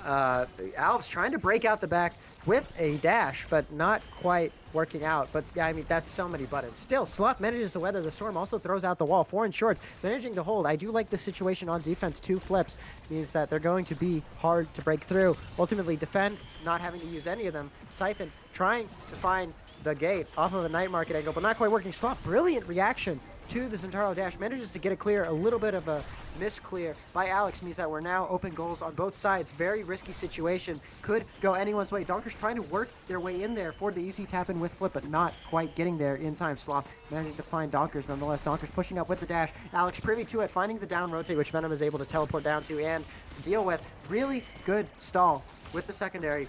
Alves trying to break out the back with a dash, but not quite working out. But yeah, I mean, that's so many buttons. Still, Sloth manages to weather the storm, also throws out the wall. 4 in shorts, managing to hold. I do like the situation on defense. 2 flips means that they're going to be hard to break through. Ultimately, defend, not having to use any of them. Scythen trying to find the gate off of a night market angle, but not quite working. Sloth, brilliant reaction to the Zentaro dash, manages to get it clear. A little bit of a misclear by Alex means that we're now open goals on both sides. Very risky situation. Could go anyone's way. Donkers trying to work their way in there for the easy tap in with flip, but not quite getting there in time. Sloth managing to find Donkers nonetheless. Donkers pushing up with the dash. Alex privy to it, finding the down rotate, which Venom is able to teleport down to and deal with. Really good stall with the secondary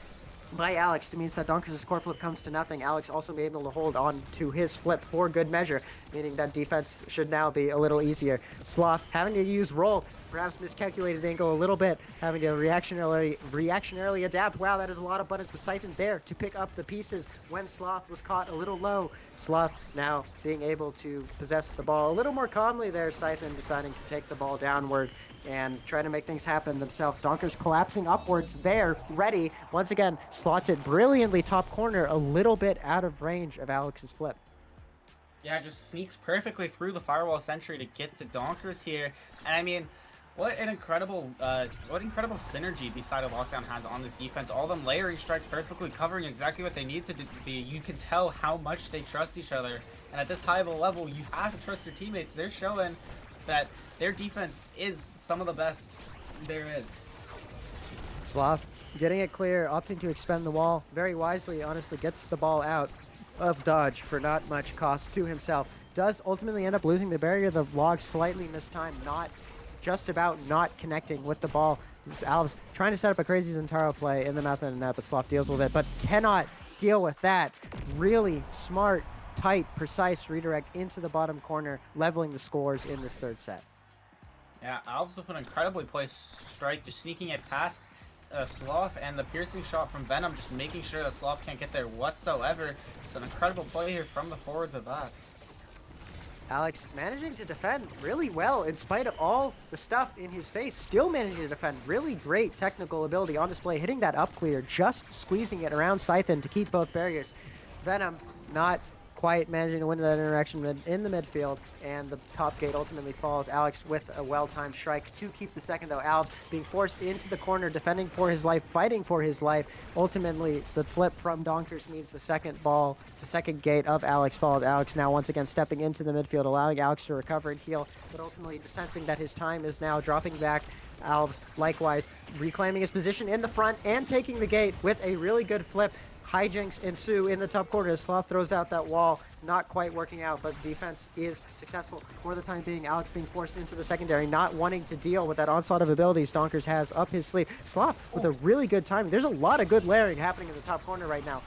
by Alex. It means that Donkers' core flip comes to nothing. Alex also be able to hold on to his flip for good measure, meaning that defense should now be a little easier. Sloth having to use roll, perhaps miscalculated angle a little bit, having to reactionarily adapt. Wow, that is a lot of buttons, but Scythen there to pick up the pieces when Sloth was caught a little low. Sloth now being able to possess the ball a little more calmly there. Scythen deciding to take the ball downward and try to make things happen themselves. Donkers collapsing upwards there, ready. Once again, slots it brilliantly top corner, a little bit out of range of Alex's flip. Yeah, just sneaks perfectly through the firewall sentry to get to Donkers here. And I mean, what incredible synergy the side of Lockdown has on this defense. All them layering strikes perfectly covering exactly what they need to be. You can tell how much they trust each other. And at this high of a level, you have to trust your teammates. They're showing that their defense is some of the best there is. Sloth getting it clear, opting to expend the wall very wisely, honestly gets the ball out of dodge for not much cost to himself. Does ultimately end up losing the barrier. The log slightly mistimed, not just about not connecting with the ball. This is Alves trying to set up a crazy Zentaro play in the mouth and net, but Sloth deals with it, but cannot deal with that. Really smart, tight, precise redirect into the bottom corner, leveling the scores in this third set. Yeah, Alves with an incredibly placed strike, just sneaking it past Sloth, and the piercing shot from Venom, just making sure that Sloth can't get there whatsoever. It's an incredible play here from the forwards of us. Alex managing to defend really well in spite of all the stuff in his face, still managing to defend. Really great technical ability on display, hitting that up clear, just squeezing it around Scythen to keep both barriers. Venom not quite managing to win that interaction in the midfield, and the top gate ultimately falls. Alex with a well-timed strike to keep the second, though. Alves being forced into the corner, defending for his life, fighting for his life. Ultimately, the flip from Donkers means the second ball, the second gate of Alex falls. Alex now once again stepping into the midfield, allowing Alex to recover and heal, but ultimately sensing that his time is now dropping back. Alves likewise reclaiming his position in the front and taking the gate with a really good flip. Hijinks ensue in the top corner as Sloth throws out that wall, not quite working out, but defense is successful for the time being. Alex being forced into the secondary, not wanting to deal with that onslaught of abilities Donkers has up his sleeve. Sloth with a really good timing. There's a lot of good layering happening in the top corner right now.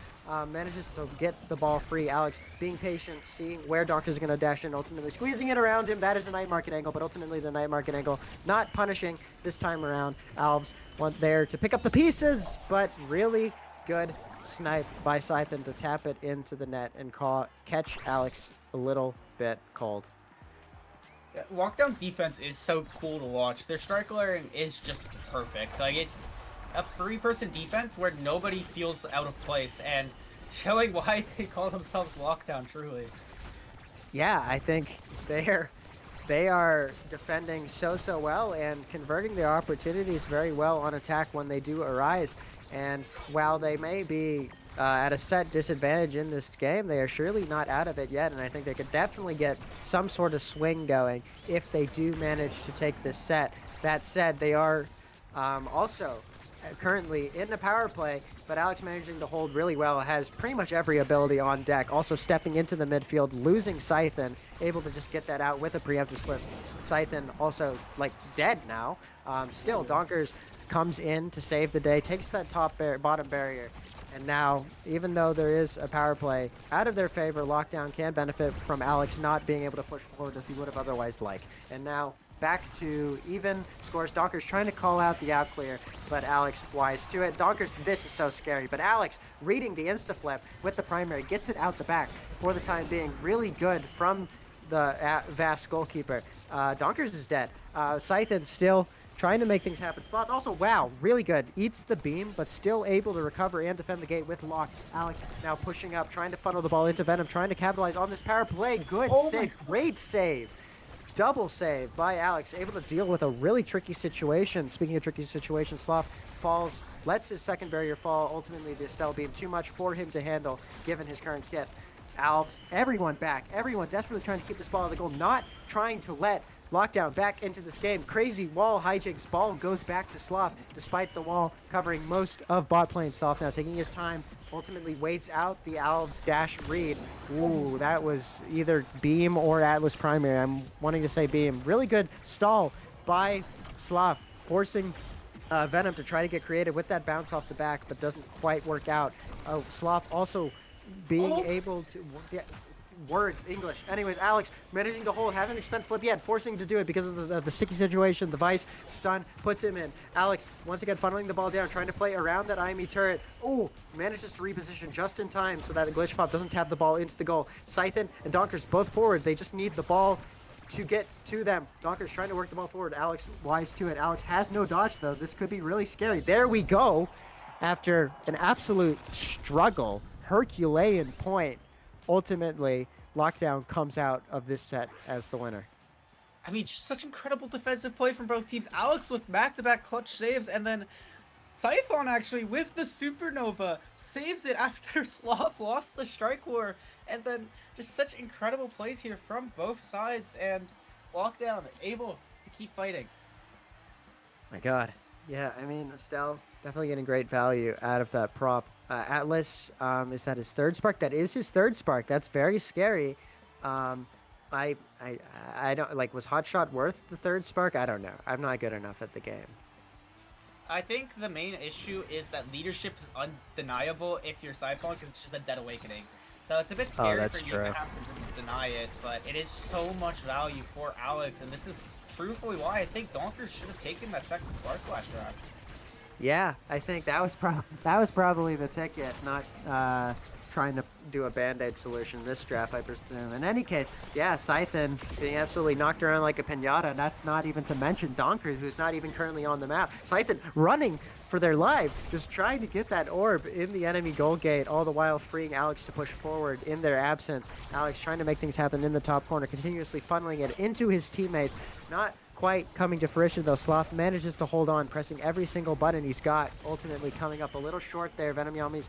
Manages to get the ball free. Alex being patient, seeing where Donkers is going to dash in, ultimately squeezing it around him. That is a night market angle, but ultimately the night market angle not punishing this time around. Alves went there to pick up the pieces, but really good snipe by Scythen to tap it into the net and catch Alex a little bit cold. Yeah, Lockdown's defense is so cool to watch. Their strike layering is just perfect. Like, it's a three-person defense where nobody feels out of place, and showing why they call themselves Lockdown, truly. Yeah, I think they are defending so well and converting their opportunities very well on attack when they do arise. And while they may be at a set disadvantage in this game, they are surely not out of it yet, and I think they could definitely get some sort of swing going if they do manage to take this set. That said, they are also currently in the power play, but Alex managing to hold really well, has pretty much every ability on deck, also stepping into the midfield, losing Scythen, able to just get that out with a preemptive slip. Scythen also like dead now. Still, Donkers comes in to save the day, takes that bottom barrier, and now, even though there is a power play out of their favor, Lockdown can benefit from Alex not being able to push forward as he would have otherwise liked. And now, back to even scores. Donkers trying to call out the out clear, but Alex wise to it. Donkers, this is so scary, but Alex reading the insta flip with the primary, gets it out the back for the time being. Really good from the Vast goalkeeper. Donkers is dead. Scythen still trying to make things happen. Sloth also, wow, really good. Eats the beam, but still able to recover and defend the gate with Lock. Alex now pushing up, trying to funnel the ball into Venom, trying to capitalize on this power play. Good Oh my save, great save. Double save by Alex, able to deal with a really tricky situation. Speaking of tricky situations, Sloth falls, lets his second barrier fall. Ultimately, the Estelle beam too much for him to handle, given his current kit. Alves, everyone back, everyone desperately trying to keep this ball at the goal, not trying to let Lockdown back into this game. Crazy wall hijinks. Ball goes back to Sloth, despite the wall covering most of bot lane. Sloth now taking his time, ultimately waits out the Alves dash read. Ooh, that was either Beam or Atlas primary. I'm wanting to say Beam. Really good stall by Sloth, forcing Venom to try to get creative with that bounce off the back, but doesn't quite work out. Oh, Sloth also being able to... words, English. Anyways, Alex managing to hold, hasn't expended flip yet, forcing to do it because of the sticky situation. The Vice stun puts him in. Alex once again funneling the ball down, trying to play around that IME turret. Oh, manages to reposition just in time so that the glitch pop doesn't tap the ball into the goal. Scythen and Donkers both forward. They just need the ball to get to them. Donkers trying to work the ball forward. Alex wise to it. Alex has no dodge though. This could be really scary. There we go. After an absolute struggle, Herculean point. Ultimately, Lockdown comes out of this set as the winner. I mean, just such incredible defensive play from both teams. Alex with back-to-back clutch saves, and then Siphon actually with the Supernova saves it after Sloth lost the Strike War. And then just such incredible plays here from both sides, and Lockdown able to keep fighting. My God. Yeah, I mean, Estelle definitely getting great value out of that prop. Atlas, is that his third spark? That is his third spark. That's very scary. I don't, like, was Hotshot worth the third spark? I don't know. I'm not good enough at the game. I think the main issue is that leadership is undeniable if you're Siphon, because it's just a dead awakening. So it's a bit scary that's for you true. to have to deny it, but it is so much value for Alex, and this is truthfully why I think Donkers should have taken that second Spark Flash draft. Yeah, I think that was probably the ticket, not trying to do a Band-Aid solution this draft, I presume. In any case, yeah, Scythen getting absolutely knocked around like a pinata. That's not even to mention Donkers, who's not even currently on the map. Scythen running for their life, just trying to get that orb in the enemy goal gate, all the while freeing Alex to push forward in their absence. Alex trying to make things happen in the top corner, continuously funneling it into his teammates. Not quite coming to fruition though. Sloth manages to hold on, pressing every single button he's got, ultimately coming up a little short there. Venom Yami's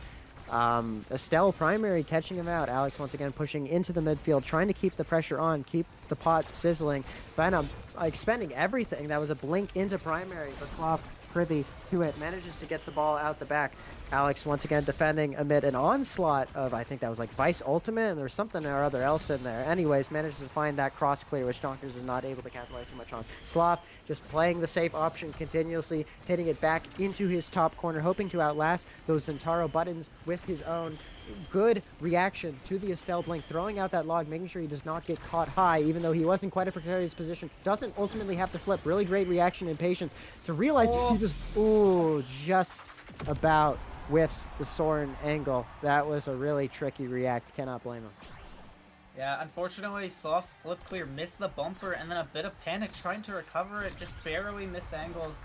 Estelle primary catching him out. Alex once again pushing into the midfield, trying to keep the pressure on, keep the pot sizzling. Venom expending everything. That was a blink into primary, but Sloth privy to it, manages to get the ball out the back. Alex once again defending amid an onslaught of, I think that was like Vice Ultimate, and there's something or other else in there. Anyways, manages to find that cross clear, which Donkers is not able to capitalize too much on. Sloth just playing the safe option continuously, hitting it back into his top corner, hoping to outlast those Zentaro buttons with his own. Good reaction to the Estelle blink, throwing out that log, making sure he does not get caught high, even though he was in quite a precarious position. Doesn't ultimately have to flip. Really great reaction and patience to realize he just, just about whiffs the Soren angle. That was a really tricky react. Cannot blame him. Yeah, unfortunately, Sloth's flip clear missed the bumper, and then a bit of panic trying to recover it, just barely missed angles.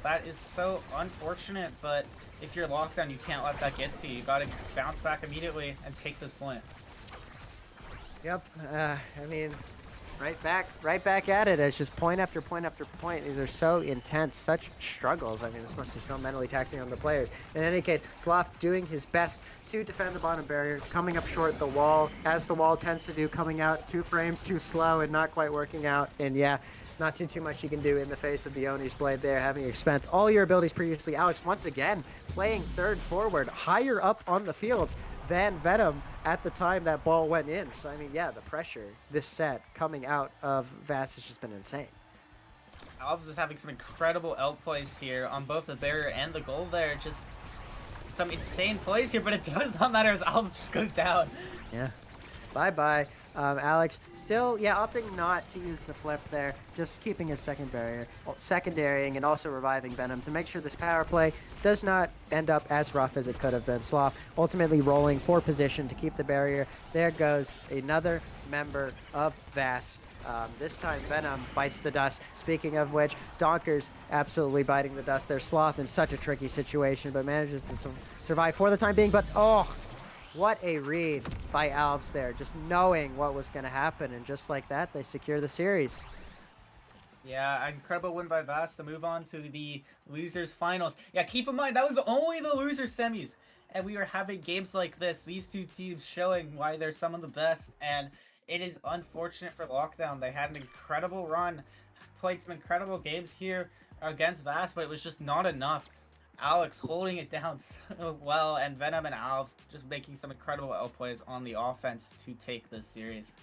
That is so unfortunate, but if you're locked down, you can't let that get to you. You gotta bounce back immediately and take this point. Yep. I mean, right back at it. It's just point after point after point. These are so intense, such struggles. I mean, this must be so mentally taxing on the players. In any case, Sloth doing his best to defend the bottom barrier, coming up short the wall, as the wall tends to do, coming out 2 frames too slow and not quite working out. And yeah, not too much you can do in the face of the Oni's blade there, having expended all your abilities previously. Alex once again playing third forward, higher up on the field than Venom at the time that ball went in. So, I mean, yeah, the pressure this set coming out of Vast has just been insane. Alves is having some incredible outplays here on both the barrier and the goal there. Just some insane plays here, but it does not matter as Alves just goes down. Yeah. Bye-bye. Alex still, yeah, opting not to use the flip there, just keeping his second barrier, secondarying and also reviving Venom to make sure this power play does not end up as rough as it could have been. Sloth ultimately rolling for position to keep the barrier. There goes another member of VAS. This time Venom bites the dust. Speaking of which, Donkers absolutely biting the dust. There's Sloth in such a tricky situation, but manages to survive for the time being. But oh, what a read by Alves there, just knowing what was going to happen. And just like that, they secure the series. Yeah, incredible win by Vast to move on to the losers finals. Yeah, keep in mind that was only the losers semis, and we are having games like this. These two teams showing why they're some of the best, and it is unfortunate for Lockdown. They had an incredible run, played some incredible games here against Vast, but it was just not enough. Alex holding it down so well, and Venom and Alves just making some incredible outplays on the offense to take this series.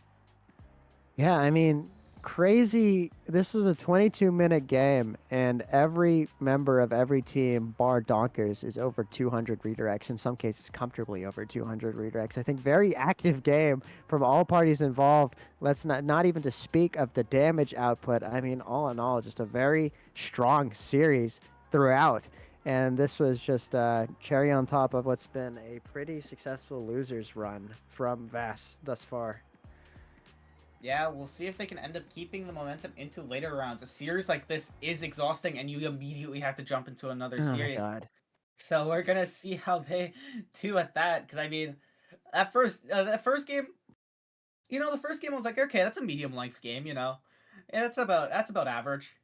Yeah, I mean, crazy. This was a 22-minute game, and every member of every team, bar Donkers, is over 200 redirects. In some cases, comfortably over 200 redirects. I think very active game from all parties involved. Let's not even to speak of the damage output. I mean, all in all, just a very strong series throughout. And this was just cherry on top of what's been a pretty successful losers run from VAS thus far. Yeah, we'll see if they can end up keeping the momentum into later rounds. A series like this is exhausting, and you immediately have to jump into another Oh my series. god. So we're gonna see how they do at that. Because I mean, that first game, the first game I was like, okay, that's a medium length game, and that's about average.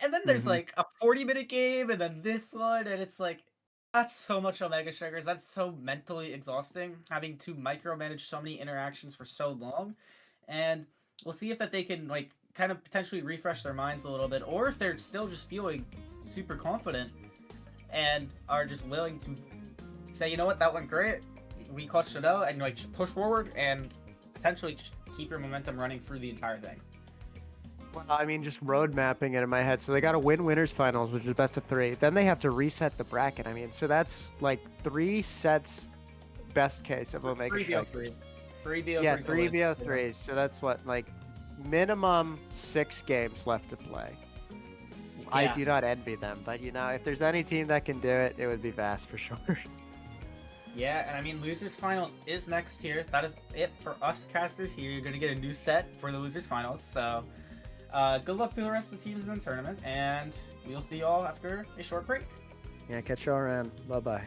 And then there's Mhm. like a 40-minute game, and then this one, and it's like that's so much Omega Sugars. That's so mentally exhausting having to micromanage so many interactions for so long. And we'll see if that they can like kind of potentially refresh their minds a little bit, or if they're still just feeling super confident and are just willing to say, you know what, that went great. We clutched it out, and like just push forward and potentially just keep your momentum running through the entire thing. Well, I mean, just road mapping it in my head. So they got to win winners finals, which is best of 3. Then they have to reset the bracket. I mean, so that's like 3 sets, best case of Omega 3 Strikers. 3 BO3. Yeah, 3 BO3s. So that's what, like, minimum 6 games left to play. I Yeah. do not envy them, but if there's any team that can do it, it would be VAS for sure. Yeah, and I mean, Losers Finals is next here. That is it for us casters here. You're going to get a new set for the Losers Finals. So, good luck to the rest of the teams in the tournament, and we'll see you all after a short break. Yeah, catch you all around. Bye-bye.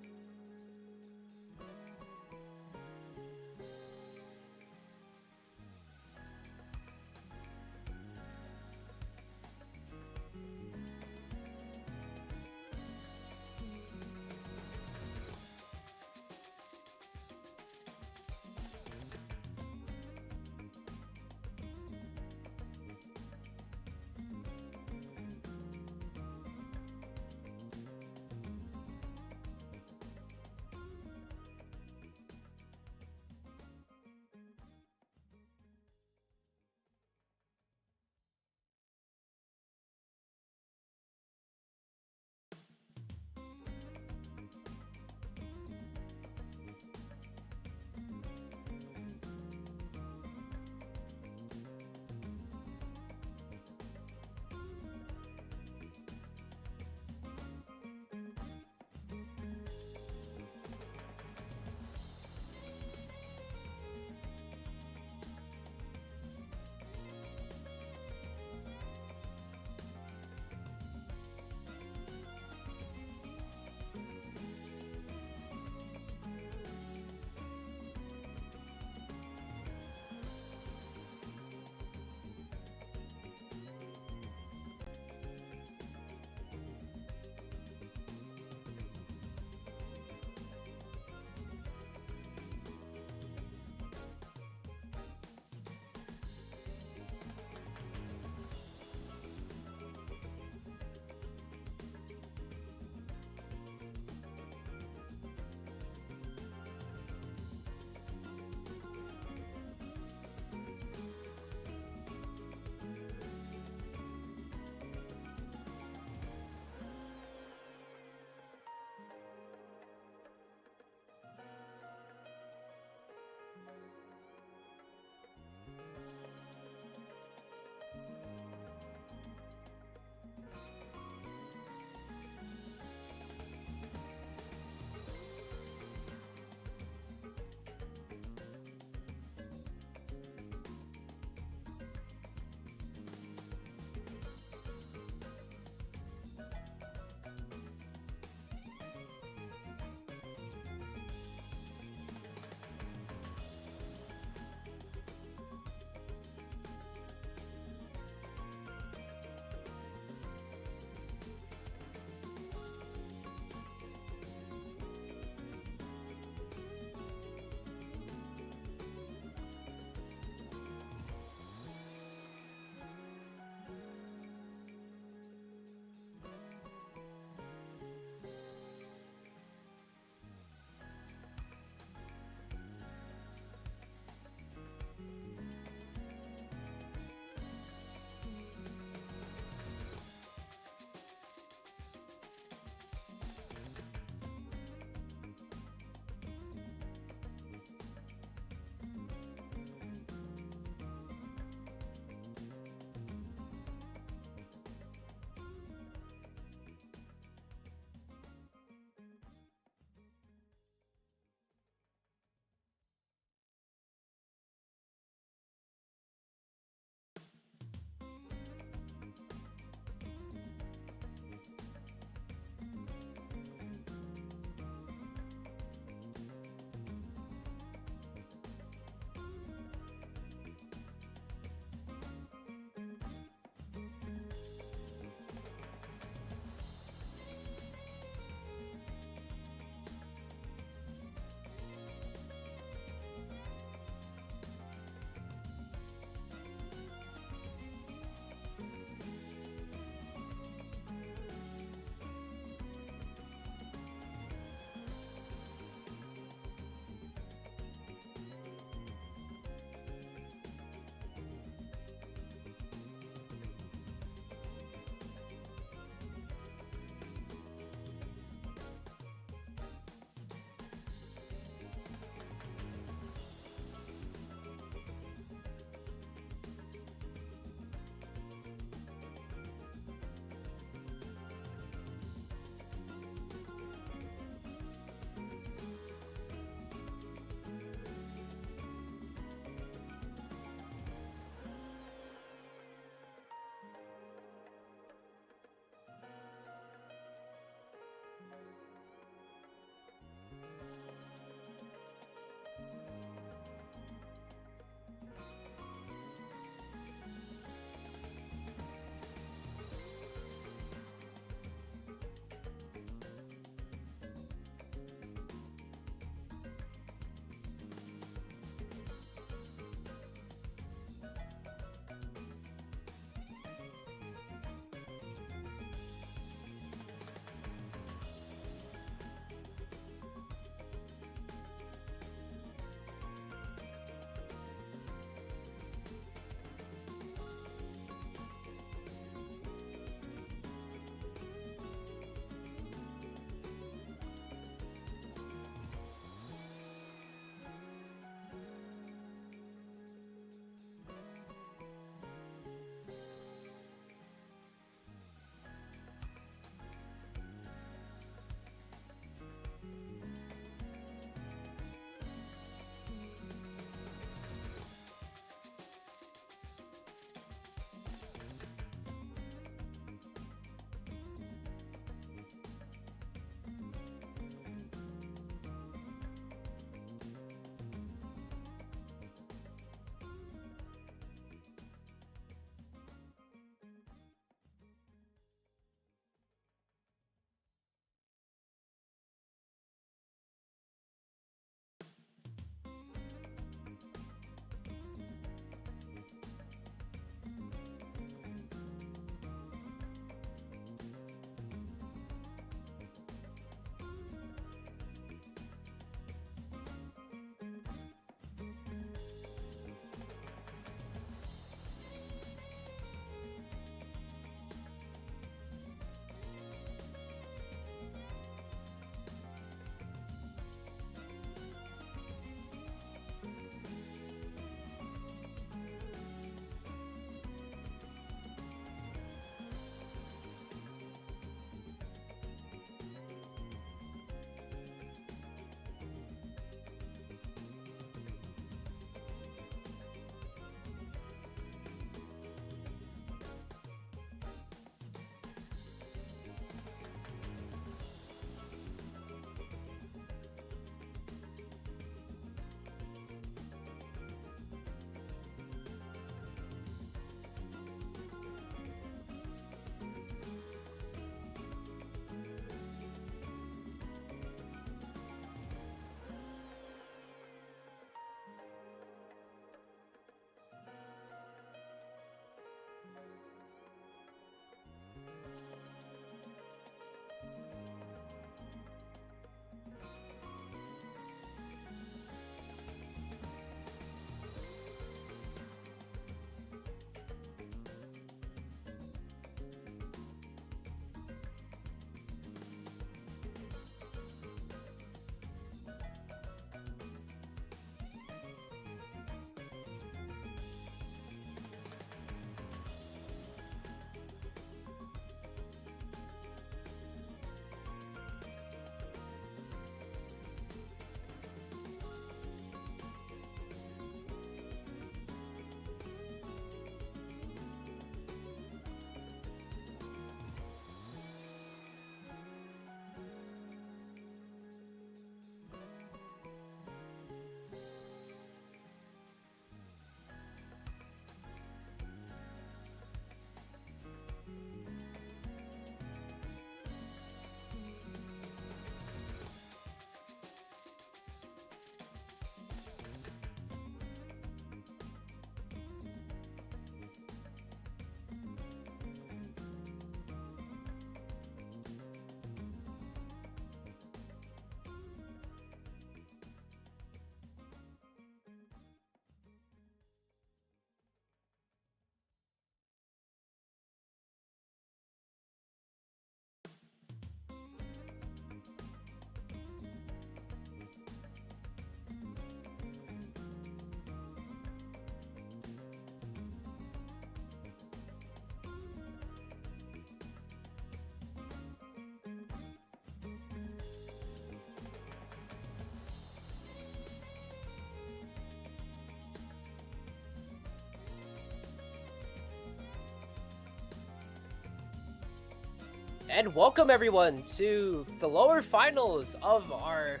And welcome everyone to the lower finals of our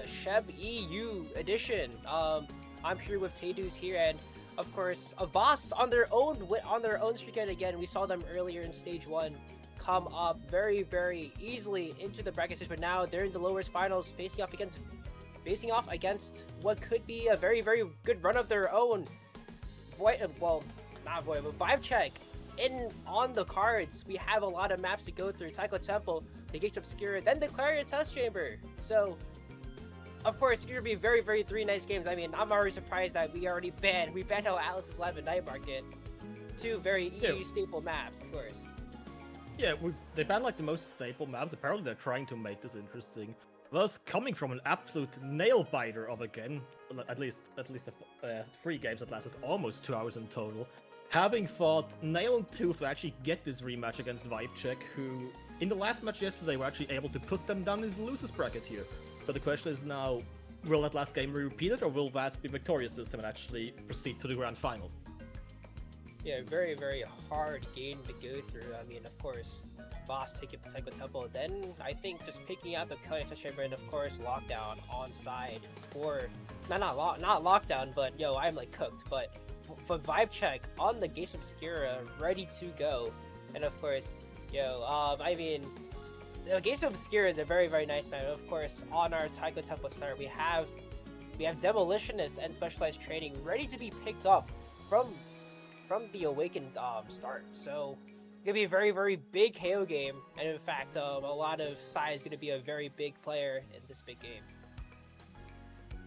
Sheb EU edition. I'm here with Tadus here, and of course, Voss on their own streak. And again, we saw them earlier in stage 1 come up very easily into the bracket stage, but now they're in the lowest finals, facing off against what could be a very good run of their own. Vibe check. On the cards, we have a lot of maps to go through. Taiko Temple, the Gates Obscura, then the Clarion Test Chamber. So, of course, it's gonna be very 3 nice games. I mean, I'm already surprised that we banned out Atlas's Live and Night Market. 2 very EU staple maps, of course. Yeah, they banned like the most staple maps. Apparently, they're trying to make this interesting. Thus, coming from an absolute nail biter of a game, at least 3 games that lasted almost 2 hours in total. Having fought nail and tooth to actually get this rematch against Vibecheck, who in the last match yesterday were actually able to put them down in the losers bracket here. So the question is now, will that last game be repeated, or will Vast be victorious this time and actually proceed to the grand finals? Yeah, very hard game to go through. I mean, of course, Voss taking the Taiko Temple, then I think just picking out the Clarion Test Chamber, and of course Lockdown on side for not Lockdown, but I'm like cooked, but for Vibe Check on the Gates Obscura, ready to go. And of course, I mean, the Gates Obscura is a very nice map. Of course, on our Taiko Temple start, we have Demolitionist and Specialized Training ready to be picked up from the Awakened start. So it's gonna be a very big KO game, and in fact, a lot of Sai is gonna be a very big player in this big game.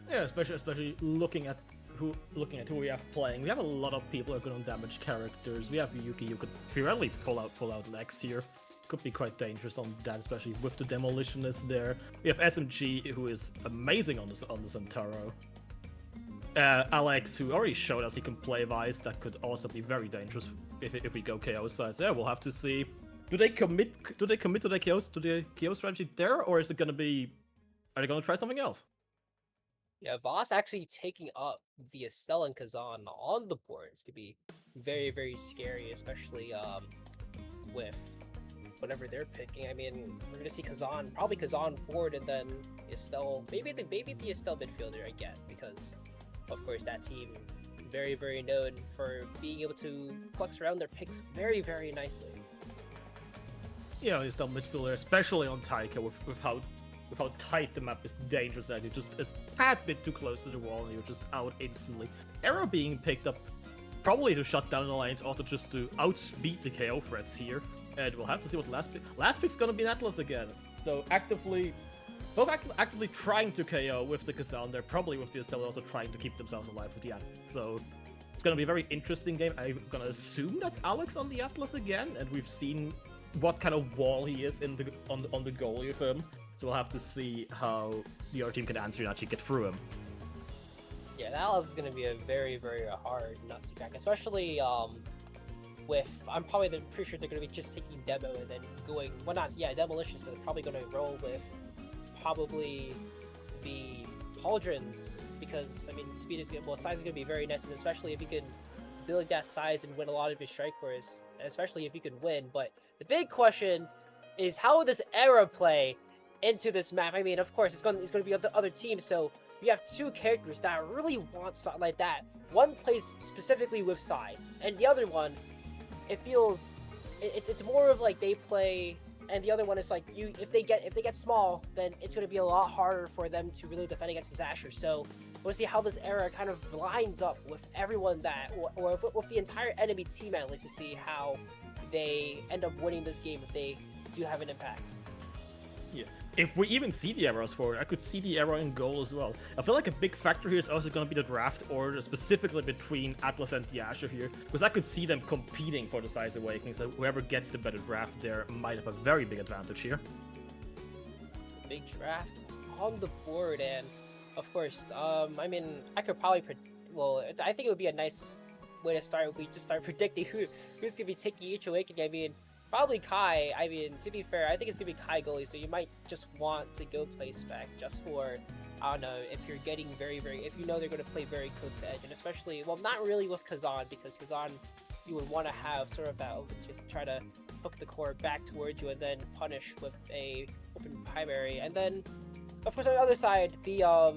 Yeah, especially looking at who we have playing. We have a lot of people who are going to damage characters. We have Yuki, who could theoretically pull out Lex here. Could be quite dangerous on that, especially with the Demolitionist there. We have SMG, who is amazing on the Centauro. Alex, who already showed us he can play Vice. That could also be very dangerous if we go KO side. So yeah, we'll have to see. Do they commit to the KO strategy there, or is it going to be? Are they going to try something else? Yeah, Voss actually taking up the Estelle and Kazan on the boards could be very scary, especially with whatever they're picking. I mean, we're gonna see probably Kazan forward, and then Estelle, maybe the Estelle midfielder I get, because of course that team very known for being able to flex around their picks very nicely. Yeah, Estelle midfielder, especially on Taika, with how tight the map is, dangerous that you're just a tad bit too close to the wall and you're just out instantly. Arrow being picked up probably to shut down the lanes, also just to outspeed the KO threats here. And we'll have to see what last pick's gonna be an Atlas again. So actively trying to KO with the Kazan there, probably with the Estelle also trying to keep themselves alive with the Atlas. So it's gonna be a very interesting game. I'm gonna assume that's Alex on the Atlas again, and we've seen what kind of wall he is on the goalie with him. So we'll have to see how the other team can answer and actually get through him. Yeah, that Atlas is going to be a very hard nut to crack, especially with, I'm pretty sure they're going to be just taking Demo and then going, Demolition, so they're probably going to roll with probably the Pauldrons, because, I mean, size is going to be very nice, and especially if you can build that size and win a lot of his strike force, and especially if you can win. But the big question is, how will this era play into this map? I mean, of course, it's going to be other teams, so you have 2 characters that really want something like that. One plays specifically with size, and the other one, it's more of like they play, and the other one is like, if they get small, then it's going to be a lot harder for them to really defend against this Asher. So we'll see how this era kind of lines up with everyone or with the entire enemy team, at least, to see how they end up winning this game if they do have an impact. Yeah. If we even see the arrows forward, I could see the arrow in goal as well. I feel like a big factor here is also going to be the draft order, specifically between Atlas and the Asher here, because I could see them competing for the Size Awakening, so whoever gets the better draft there might have a very big advantage here. Big draft on the board, and of course, I mean, I could probably I think it would be a nice way to start if we just start predicting who's going to be taking each Awakening. I mean, probably Kai. I mean, to be fair, I think it's going to be Kai goalie, so you might just want to go play spec just for, I don't know, if you're getting if you know they're going to play very close to edge, and especially, well, not really with Kazan, because Kazan, you would want to have sort of that open space to try to hook the core back towards you and then punish with a open primary. And then, of course, on the other side, I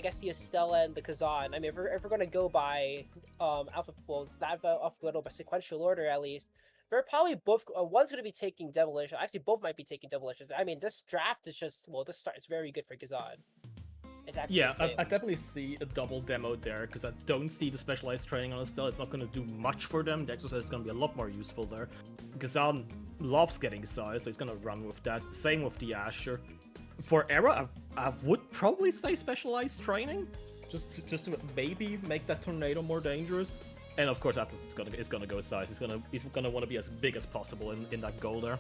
guess the Estella and the Kazan. I mean, if we're gonna go by alphabetical by sequential order at least, they're probably both. One's gonna be taking demolition. Actually, both might be taking demolitions. I mean, this draft is just this start is very good for Kazan. It's actually insane. I definitely see a double demo there because I don't see the specialized training on Estelle. It's not going to do much for them. The exercise is going to be a lot more useful there. Kazan loves getting size, so he's going to run with that. Same with the Asher. For Era, I would probably say specialized training, just to maybe make that tornado more dangerous. And of course, Atlas is gonna go size. He's gonna want to be as big as possible in that goal there.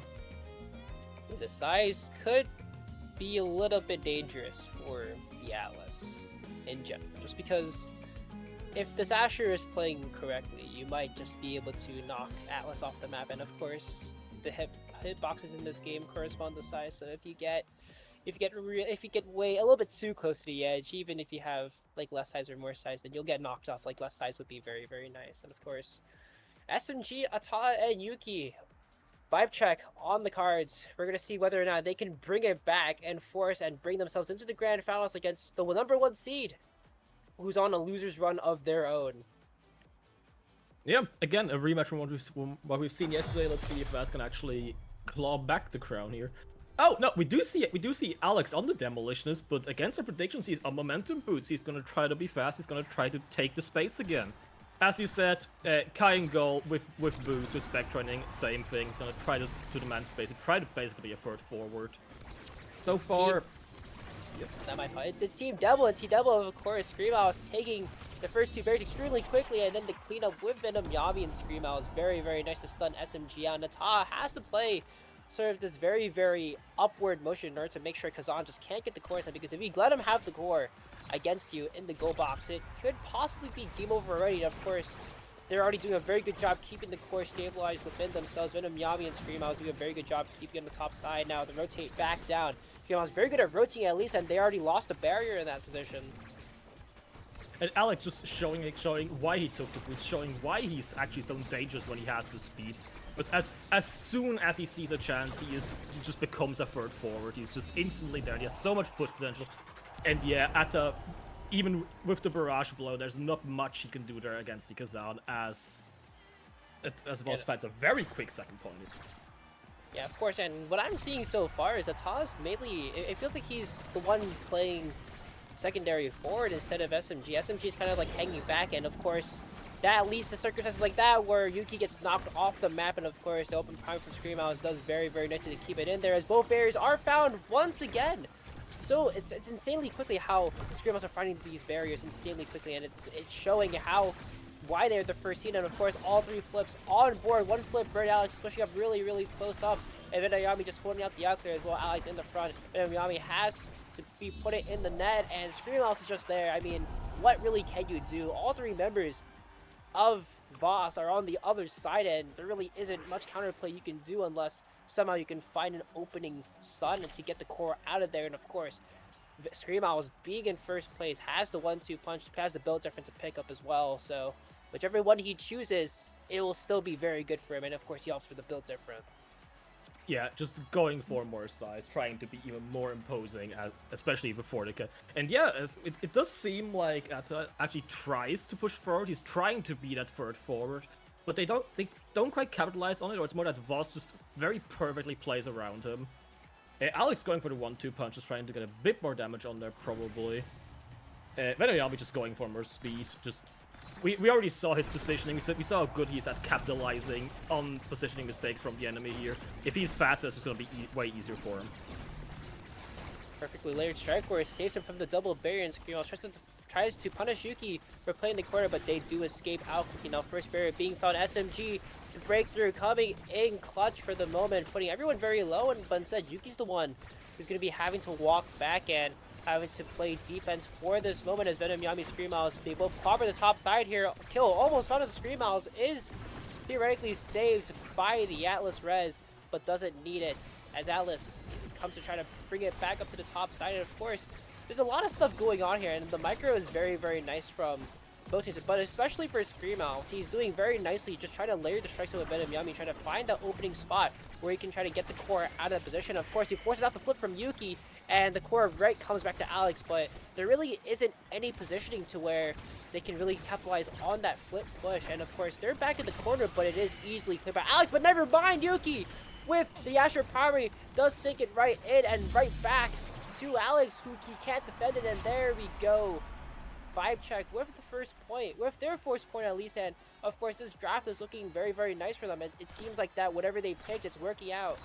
The size could be a little bit dangerous for the Atlas in general, just because if this Asher is playing correctly, you might just be able to knock Atlas off the map. And of course, the hitboxes in this game correspond to size. So if you get way a little bit too close to the edge, even if you have like less size or more size, then you'll get knocked off. Like less size would be very, very nice. And of course, SMG, Ata, and Yuki, vibe check on the cards. We're gonna see whether or not they can bring it back and force and bring themselves into the grand finals against the #1 seed, who's on a loser's run of their own. Yeah, again, a rematch from what we've seen yesterday. Let's see if Vaz can actually claw back the crown here. Oh no, we do see Alex on the demolitionist, but against our predictions, he's on momentum boots. He's gonna try to be fast. He's gonna try to take the space again. As you said, Kai and Goal with boots, with spec training, same thing. He's gonna try to demand space. Try to basically be a third forward. So far, Not my fault. It's Team Devil, and Team Devil, of course, Screamo is taking the first two berries extremely quickly, and then the cleanup with Venom, Yami, and Screamo is very, very nice to stun SMG out. Nata has to play sort of this very, very upward motion in order to make sure Kazan just can't get the core inside, because if you let him have the core against you in the goal box, it could possibly be game over already. And of course, they're already doing a very good job keeping the core stabilized within themselves. Venom, Yami, and Screamo is doing a very good job keeping on the top side. Now, they rotate back down. Screamo is very good at rotating at least, and they already lost a barrier in that position. And Alex just showing why he took the boots, showing why he's actually so dangerous when he has the speed. But as soon as he sees a chance, he just becomes a third forward. He's just instantly there. He has so much push potential. And yeah, even with the barrage blow, there's not much he can do there against the Kazan, as Voss finds a very quick second point. Yeah, of course, and what I'm seeing so far is that Taz mainly, it feels like he's the one playing secondary forward instead of SMG. SMG is kind of like hanging back, and of course, that leads to circumstances like that where Yuki gets knocked off the map, and of course, the open prime from Screamo does very, very nicely to keep it in there, as both barriers are found once again. So it's insanely quickly how Screamos are finding these barriers insanely quickly, and it's showing why they're the first seed. And of course, all three flips on board. One flip, Bird Alex pushing up really, really close up, and then Yami just holding out the out clear as well. Alex in the front, and Yami has to be put it in the net, and Screamos is just there. I mean, what really can you do? All three members of Voss are on the other side, and there really isn't much counterplay you can do unless somehow you can find an opening stun to get the core out of there. And of course, Screamo, being in first place, has the 1-2 punch, has the build difference to pick up as well. So whichever one he chooses, it will still be very good for him. And of course, he opts for the build difference. Yeah, just going for more size, trying to be even more imposing, especially before the cut. And yeah, it does seem like Atta actually tries to push forward. He's trying to be that third forward, but they don't quite capitalize on it, or it's more that Voss just very perfectly plays around him. Alex going for the 1-2 punch, just trying to get a bit more damage on there, probably. Venom Yami just going for more speed. We already saw his positioning. We saw how good he's at capitalizing on positioning mistakes from the enemy here. If he's faster, it's just going to be way easier for him. Perfectly layered strike where it saves him from the double barrier, and Screamo tries to punish Yuki for playing the corner, but they do escape out quickly. Now first barrier being found, SMG, the breakthrough coming in clutch for the moment, putting everyone very low, but instead Yuki's the one who's going to be having to walk back and having to play defense for this moment, as Venom, Yami, Screamo, they both clobber the top side here. Kill almost found as Screamo is theoretically saved by the Atlas res, but doesn't need it, as Atlas comes to try to bring it back up to the top side. And of course, there's a lot of stuff going on here, and the micro is very, very nice from both teams, but especially for Screamhouse, he's doing very nicely, just trying to layer the strikes with Venom Yami, trying to find that opening spot where he can try to get the core out of that position. Of course, he forces out the flip from Yuki, and the core right comes back to Alex, but there really isn't any positioning to where they can really capitalize on that flip push. And of course, they're back in the corner, but it is easily cleared by Alex, but never mind, Yuki with the Asher Primary does sink it right in and right back to Alex, who he can't defend it, and there we go. Vibe check with the first point, with their first point at least, and of course this draft is looking very, very nice for them. It seems like that whatever they picked, it's working out.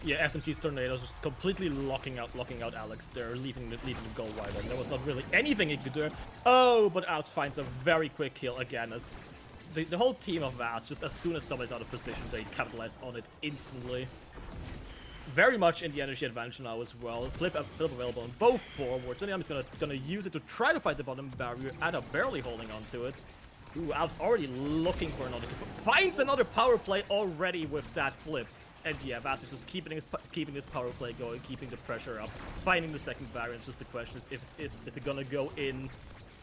Yeah, SMG's Tornadoes just completely locking out Alex there, leaving the goal wide, and there was not really anything he could do. Oh, but Alex finds a very quick kill again, as the whole team of Vast, just as soon as somebody's out of position, they capitalize on it instantly. Very much in the energy advantage now as well. Flip available on both forwards. Sonii is gonna use it to try to fight the bottom barrier. Ada barely holding on to it. Ooh, Alp's already looking for another. Finds another power play already with that flip. And yeah, Vast is just keeping his power play going, keeping the pressure up, finding the second barrier. And just the question is it gonna go in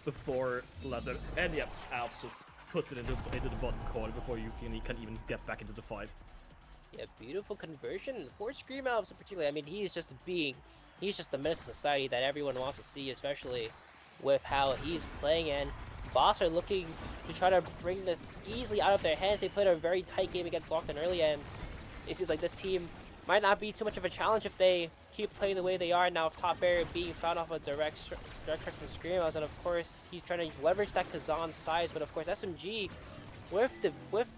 before the last minute? And yeah, Alps just puts it into the bottom corner before you can even get back into the fight. Yeah, beautiful conversion for Screamhouse in particular. I mean, he's just the menace to society that everyone wants to see, especially with how he's playing. And Boss are looking to try to bring this easily out of their hands. They played a very tight game against Lockdown early, and it seems like this team might not be too much of a challenge if they keep playing the way they are now, with top barrier being found off a direct strike from Screamhouse. And of course, he's trying to leverage that Kazan size, but of course, SMG with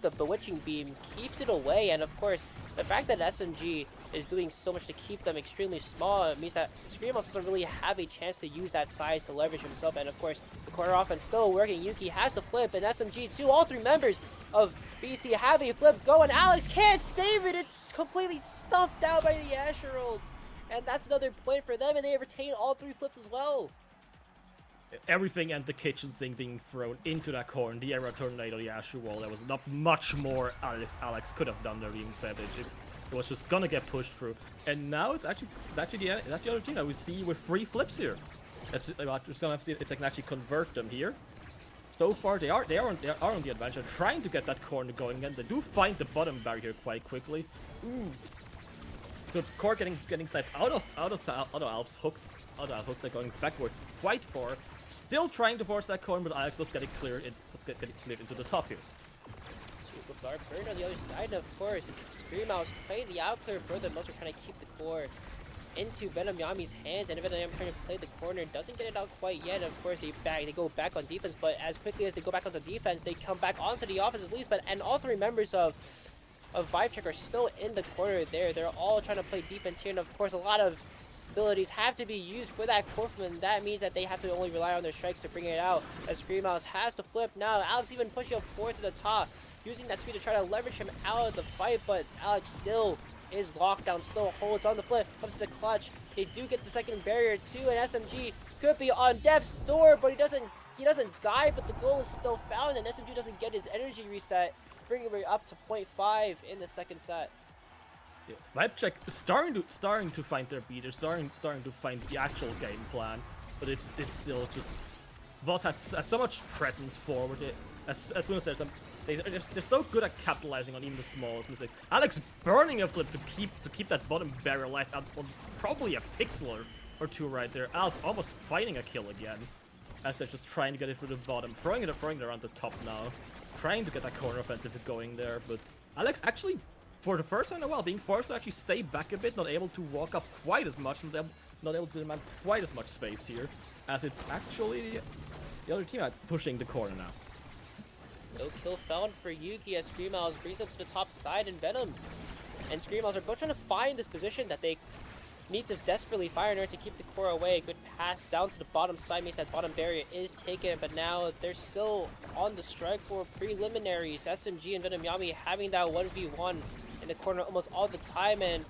the bewitching beam keeps it away. And of course, the fact that SMG is doing so much to keep them extremely small, it means that Screamhouse doesn't really have a chance to use that size to leverage himself. And of course, the corner offense still working. Yuki has to flip, and SMG too. All three members of VC have a flip going. Alex can't save it. It's completely stuffed out by the Asher ult, and that's another point for them. And they retain all three flips as well. Everything and the kitchen sink being thrown into that corner, the Era Tornado, the Asher Wall. There was not much more Alex could have done there, being savage. It was just gonna get pushed through. And now it's actually the other team that we see with 3 flips here. We're just gonna have to see if they can actually convert them here. So far, they are on the advantage. They're trying to get that corner going, and they do find the bottom barrier quite quickly. Ooh. The core getting set out of Alp's hooks. Out of hooks are going backwards quite far. Still trying to force that corner, but Alex does get it cleared. Get it cleared into the top here. Two flips are burned on the other side, and of course, Screamhouse playing the out clear for them. Also trying to keep the core into Venom Yami's hands, and Venom Yami trying to play the corner, doesn't get it out quite yet. Of course, they go back on defense, but as quickly as they go back onto defense, they come back onto the offense at least. And all 3 members of Vibe Check are still in the corner there. They're all trying to play defense here, and of course, a lot of abilities have to be used for that core flip, and that means that they have to only rely on their strikes to bring it out. As Screamhouse has to flip now. Alex even pushing up forward to the top, using that speed to try to leverage him out of the fight, but Alex still is locked down, still holds on the flip, comes to the clutch. They do get the second barrier too, and SMG could be on death's door, but he doesn't die, but the goal is still found, and SMG doesn't get his energy reset, bringing it up to 0.5 in the second set. Yeah. Vibe Check starting to find their beat. They're starting to find the actual game plan, but it's still just Voss has so much presence forward. As soon as there's some, they're so good at capitalizing on even the smallest mistake. Alex burning a flip to keep that bottom barrier alive on probably a pixel or 2 right there. Alex almost finding a kill again, as they're just trying to get it through the bottom, throwing it around the top now, trying to get that corner offensive going there. But Alex actually, for the first time in a while, being forced to actually stay back a bit, not able to walk up quite as much, not able to demand quite as much space here, as it's actually the other team pushing the corner now. No kill found for Yuki as Screamhouse brings up to the top side, and Venom and Screamhouse are both trying to find this position that they need to desperately fire in order to keep the core away. Good pass down to the bottom side means that bottom barrier is taken, but now they're still on the strike for preliminaries. SMG and Venom Yami having that 1v1 in the corner almost all the time, and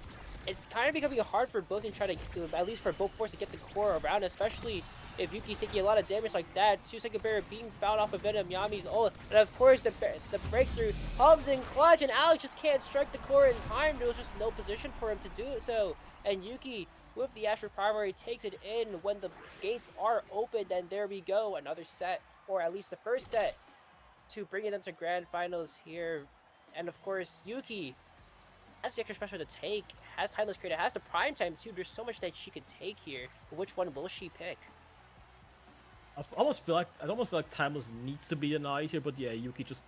it's kind of becoming hard for both teams to try to, at least for both forces, to get the core around, especially if Yuki's taking a lot of damage like that. 2-second barrier being found off of Venom Yami's ult, and of course the breakthrough comes in clutch, and Alex just can't strike the core in time. There was just no position for him to do so, and Yuki with the Asher Primary takes it in when the gates are opened, and there we go, another set or at least the first set, to bringing them to grand finals here. And of course, Yuki has the extra special to take, has Timeless Creator, has the prime time too. There's so much that she could take here. Which one will she pick? I almost feel like Timeless needs to be denied here, but yeah, Yuki just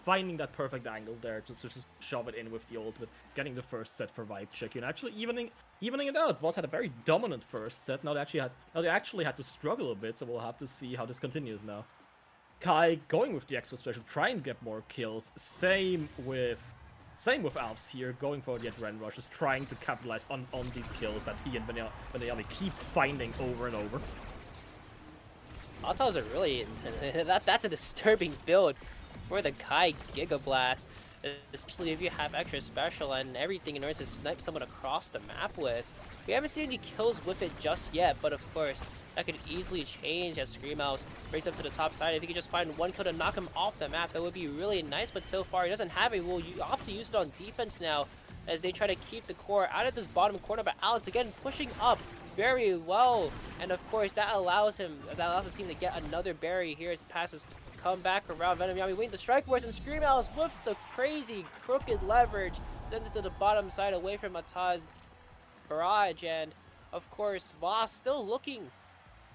finding that perfect angle there, just shove it in with the ultimate, getting the first set for Vibe Check, and actually evening it out. Voss had a very dominant first set. Now they actually had to struggle a bit, so we'll have to see how this continues now. Kai going with the extra special, trying to get more kills. Same with Alps here, going for the adrenaline rush, just trying to capitalize on these kills that he and Benyami keep finding over and over. Alta's a really that's a disturbing build for the Kai Giga Blast, especially if you have extra special and everything in order to snipe someone across the map with. We haven't seen any kills with it just yet, but of course that could easily change as Screamhouse brings up to the top side. If he could just find one kill to knock him off the map, that would be really nice, but so far he doesn't have it. We'll opt to use it on defense now as they try to keep the core out of this bottom corner, but Alex again pushing up very well, and of course that allows the team to get another berry here as the passes come back around. Venom Yami winning the strike force, and Screamhouse with the crazy crooked leverage sends it to the bottom side away from Ataz barrage. And of course Voss still looking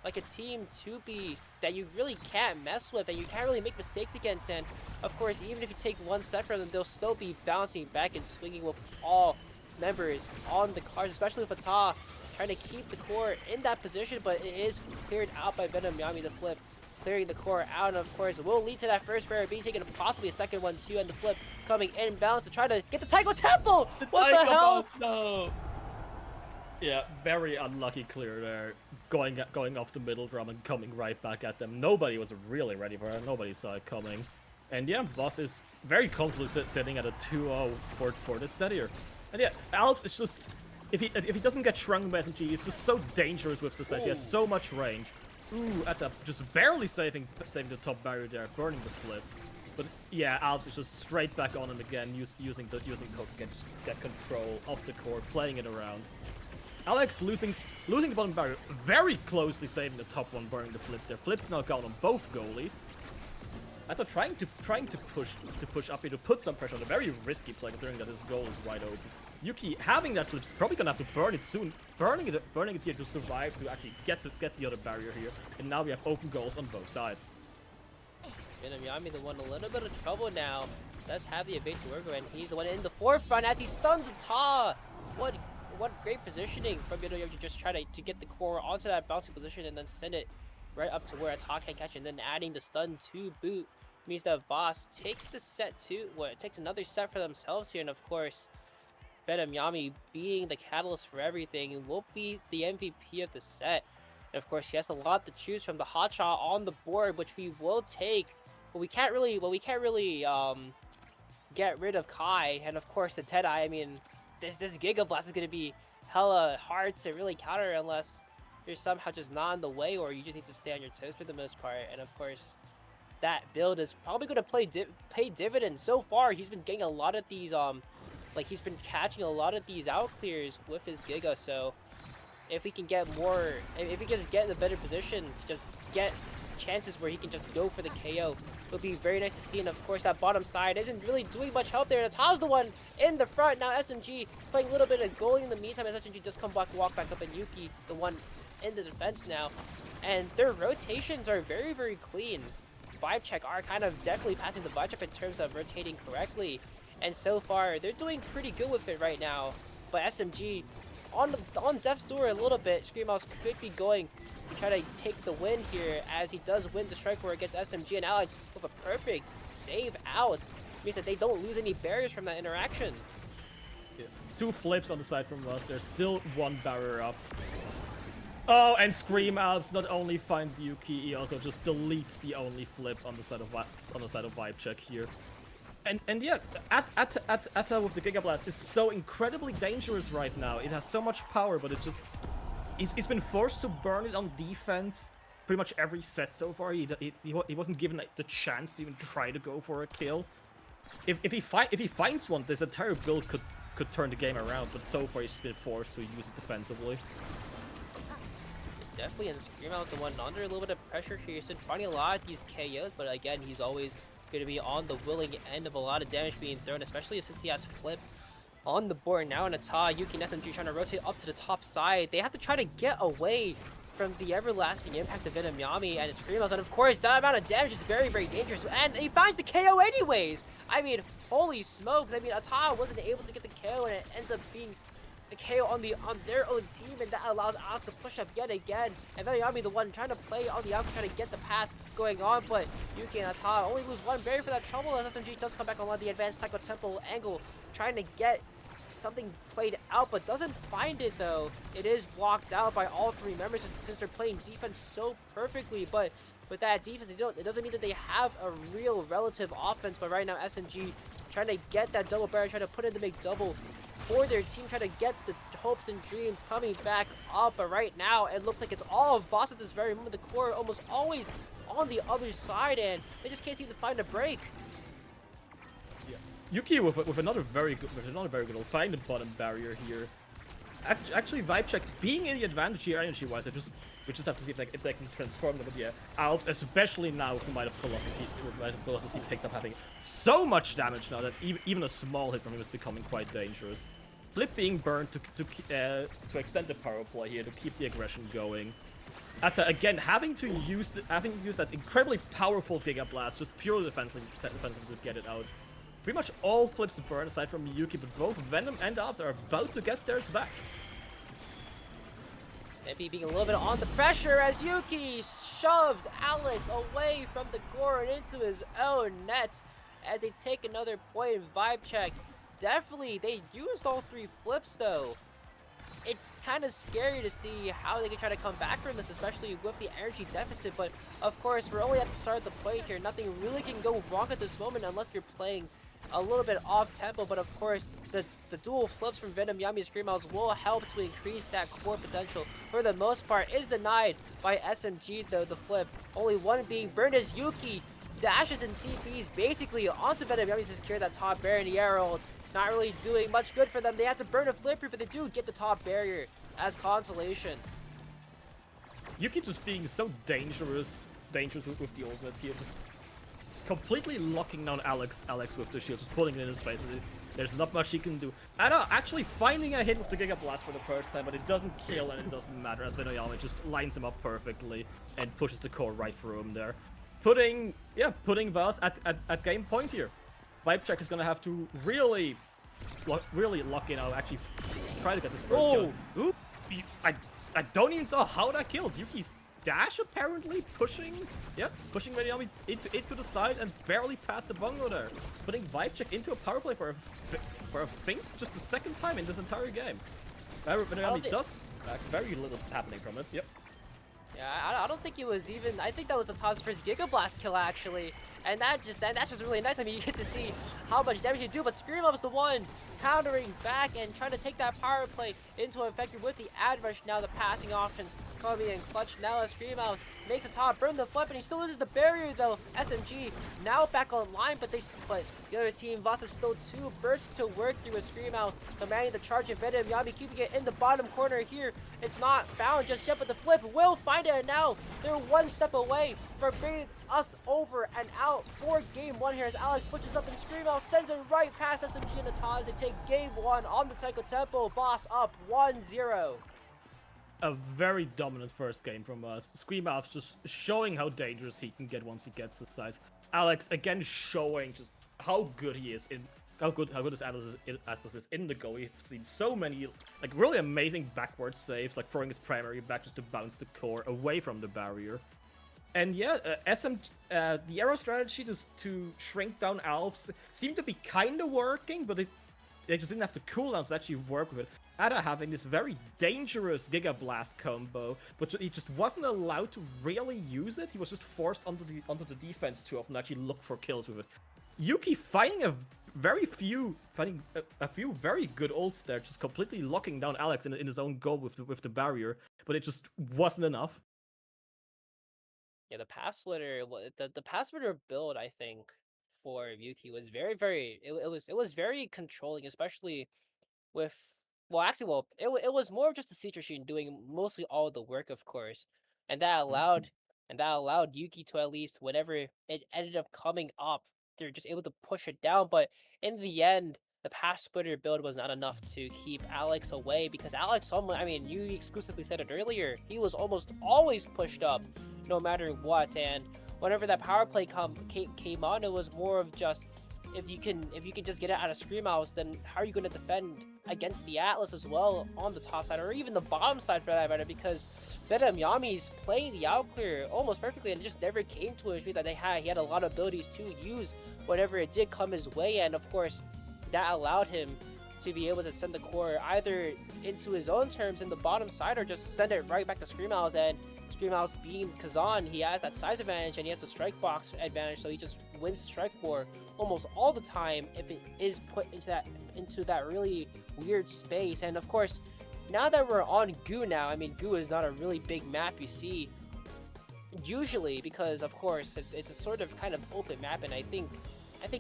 like a team to be that you really can't mess with and you can't really make mistakes against. And of course, even if you take one set from them, they'll still be bouncing back and swinging with all members on the cards, especially with Atah trying to keep the core in that position, but it is cleared out by Venom Yami. The flip clearing the core out, and of course will lead to that first barrier being taken, possibly a second one too, and the flip coming inbounds to try to get the Taiko Temple. What the hell? No. Yeah, very unlucky clear there. Going off the middle drum and coming right back at them. Nobody was really ready for it. Nobody saw it coming. And yeah, Voss is very comfortably sitting at a 2-0 for this set here. And yeah, Alps is just, if he doesn't get shrunk by SMG, he's just so dangerous with the set. He has so much range. Ooh, at the just barely saving the top barrier there, burning the flip. But yeah, Alps is just straight back on him again, using code to get control of the core, playing it around. Alex losing the bottom barrier, very closely saving the top one, burning the flip there. Flip now got on both goalies. I thought trying to push up here to put some pressure on a very risky play, considering that his goal is wide open. Yuki having that flip is probably gonna have to burn it soon, burning it here to survive, to actually get the other barrier here. And now we have open goals on both sides. Venom Yami the one a little bit of trouble now. Does have the evade to work with, and he's the one in the forefront as he stuns Ta. What great positioning from Venom Yami to just try to get the core onto that bouncing position and then send it right up to where Attack can catch it, and then adding the stun to boot means that Voss takes the set two. Well, it takes another set for themselves here, and of course, Venom Yami being the catalyst for everything will be the MVP of the set. And of course, he has a lot to choose from. The hotshot on the board, which we will take, but we can't really get rid of Kai, and of course the Deadeye. I mean, this Giga Blast is gonna be hella hard to really counter unless you're somehow just not in the way, or you just need to stay on your toes for the most part. And of course, that build is probably going to pay dividends. So far, he's been getting a lot of these, he's been catching a lot of these out clears with his Giga. So if we can get more, if he just get in a better position to just get chances where he can just go for the KO, it'll be very nice to see. And of course, that bottom side isn't really doing much help there. And Atah's the one in the front. Now SMG playing a little bit of goalie in the meantime as SMG just walk back up, and Yuki the one in the defense now. And their rotations are very, very clean. Vibe Check are kind of definitely passing the vibe check in terms of rotating correctly. And so far, they're doing pretty good with it right now. But SMG on death's door a little bit. Screamhouse could be going to try to take the win here, as he does win the strike war against SMG, and Alex with a perfect save out means that they don't lose any barriers from that interaction. Yeah. 2 flips on the side from us. There's still 1 barrier up. Oh, and Scream Alps not only finds Yuki, he also just deletes the only flip on the side of Vibe Check here. And yeah, Atta with the Giga Blast is so incredibly dangerous right now. It has so much power, but it just he's been forced to burn it on defense pretty much every set so far. He wasn't given the chance to even try to go for a kill. If he finds one, this entire build could turn the game around. But so far he's been forced to use it defensively. definitely, and Screamo is the one under a little bit of pressure here. He's been finding a lot of these KOs, but again, he's always going to be on the willing end of a lot of damage being thrown, especially since he has Flip on the board now. Nata, Yuki, and SMG trying to rotate up to the top side. They have to try to get away from the everlasting impact of Venom Yami and Screamos, and of course, that amount of damage is very, very dangerous, and he finds the KO anyways! I mean, holy smokes, I mean, Ata wasn't able to get the KO, and it ends up being the KO on their own team, and that allows Alex to push up yet again. And Venom Yami the one trying to play on the outside, trying to get the pass going on, but Yuki and Ata only lose one berry for that trouble, as SMG does come back on the advanced Taiko Temple angle, trying to get something played out, but doesn't find it though. It is blocked out by all three members since they're playing defense so perfectly, but with that defense, it doesn't mean that they have a real relative offense, but right now SMG trying to get that double barrel, trying to put in the big double for their team, trying to get the hopes and dreams coming back up, but right now it looks like it's all Voss at this very moment. The core almost always on the other side, and they just can't seem to find a break. Yuki with another very good will find the bottom barrier here. Actually, Vibe Check being in the advantage here energy-wise, we just have to see if they can transform them. But yeah, Alps, especially now with the Might of Velocity picked up having so much damage now that even a small hit from him is becoming quite dangerous. Flip being burned to extend the power play here to keep the aggression going. After again having used that incredibly powerful Giga Blast, just purely defensively to get it out. Pretty much all Flips burn aside from Yuki, but both Venom and Alps are about to get theirs back. Maybe being a little bit on the pressure as Yuki shoves Alex away from the gore and into his own net as they take another point. Vibe Check. Definitely, they used all three flips though. It's kind of scary to see how they can try to come back from this, especially with the energy deficit. But of course, we're only at the start of the play here. Nothing really can go wrong at this moment unless you're playing a little bit off tempo, but of course the dual flips from Venom Yami Screamos will help to increase that core potential. For the most part is denied by SMG though. The flip only one being burned as Yuki dashes and TPs basically onto Venom Yami to secure that top barrier in the air ult. Not really doing much good for them. They have to burn a flip here, but they do get the top barrier as consolation. Yuki just being so dangerous with the ultimates here, just completely locking down Alex with the shield, just pulling it in his face. There's not much he can do. Anna actually finding a hit with the Giga Blast for the first time, but it doesn't kill and it doesn't matter as Venoyama just lines him up perfectly and pushes the core right through him there. Putting Voss at game point here. Vibe Check is gonna have to really lock in. I'll actually try to get this first kill. Ooh, I don't even know how that killed. Yuki's dash apparently pushing Venoyama into the side and barely past the bungo there, putting Vibe Check into a power play for I think just the second time in this entire game. Venoyama does back, very little happening from it. Yep. Yeah, I don't think it was even. I think that was Ata's first Giga Blast kill actually, and that's just really nice. I mean, you get to see how much damage you do, but Screamo was the one countering back and trying to take that power play into effect with the ad rush. Now the passing options coming in clutch. Now as Screamo makes a top burn the flip, and he still loses the barrier though. SMG now back online, but the other team, Voss is still two bursts to work through with Screamo commanding the charge of Venom Yami, keeping it in the bottom corner here. It's not found just yet, but the flip will find it, and now they're one step away from bringing us over and out for game one here as Alex pushes up and Screamo sends it right past SMG and the Taz. They take game one on the Taiko Temple. Voss up 1-0. A very dominant first game from us. Screamo just showing how dangerous he can get once he gets the size. Alex again showing just how good he is in how good his Atlas is in the go. We've seen so many like really amazing backward saves, like throwing his primary back just to bounce the core away from the barrier. And yeah, the arrow strategy to shrink down Alps seemed to be kind of working, but they just didn't have the cooldowns to actually work with it. Ada having this very dangerous Giga Blast combo, but he just wasn't allowed to really use it. He was just forced onto the defense too often to actually look for kills with it. Yuki finding a few very good ults there, just completely locking down Alex in his own goal with the barrier, but it just wasn't enough. Yeah, the pass splitter, the pass splitter build, I think, for Yuki was very, very. It was very controlling, especially with well, actually, it was more of just the siege machine doing mostly all the work, of course, and that allowed Yuki to, at least whenever it ended up coming up, they're just able to push it down. But in the end, the path splitter build was not enough to keep Alex away, because Alex, I mean, you exclusively said it earlier, he was almost always pushed up, no matter what. And whenever that power play came on, it was more of just, if you can just get it out of Scream House, then how are you going to defend against the Atlas as well on the top side, or even the bottom side for that matter? Because Venom Yami's playing the out clear almost perfectly, and it just never came to him that he had a lot of abilities to use whenever it did come his way. And of course, that allowed him to be able to send the core either into his own terms in the bottom side, or just send it right back to Scream House. And Scream House being Kazan, he has that size advantage and he has the strike box advantage, so he just wins strike more almost all the time if it is put into that really weird space. And of course, now that we're on Goo now, I mean, Goo is not a really big map you see usually, because of course it's a sort of kind of open map, and I think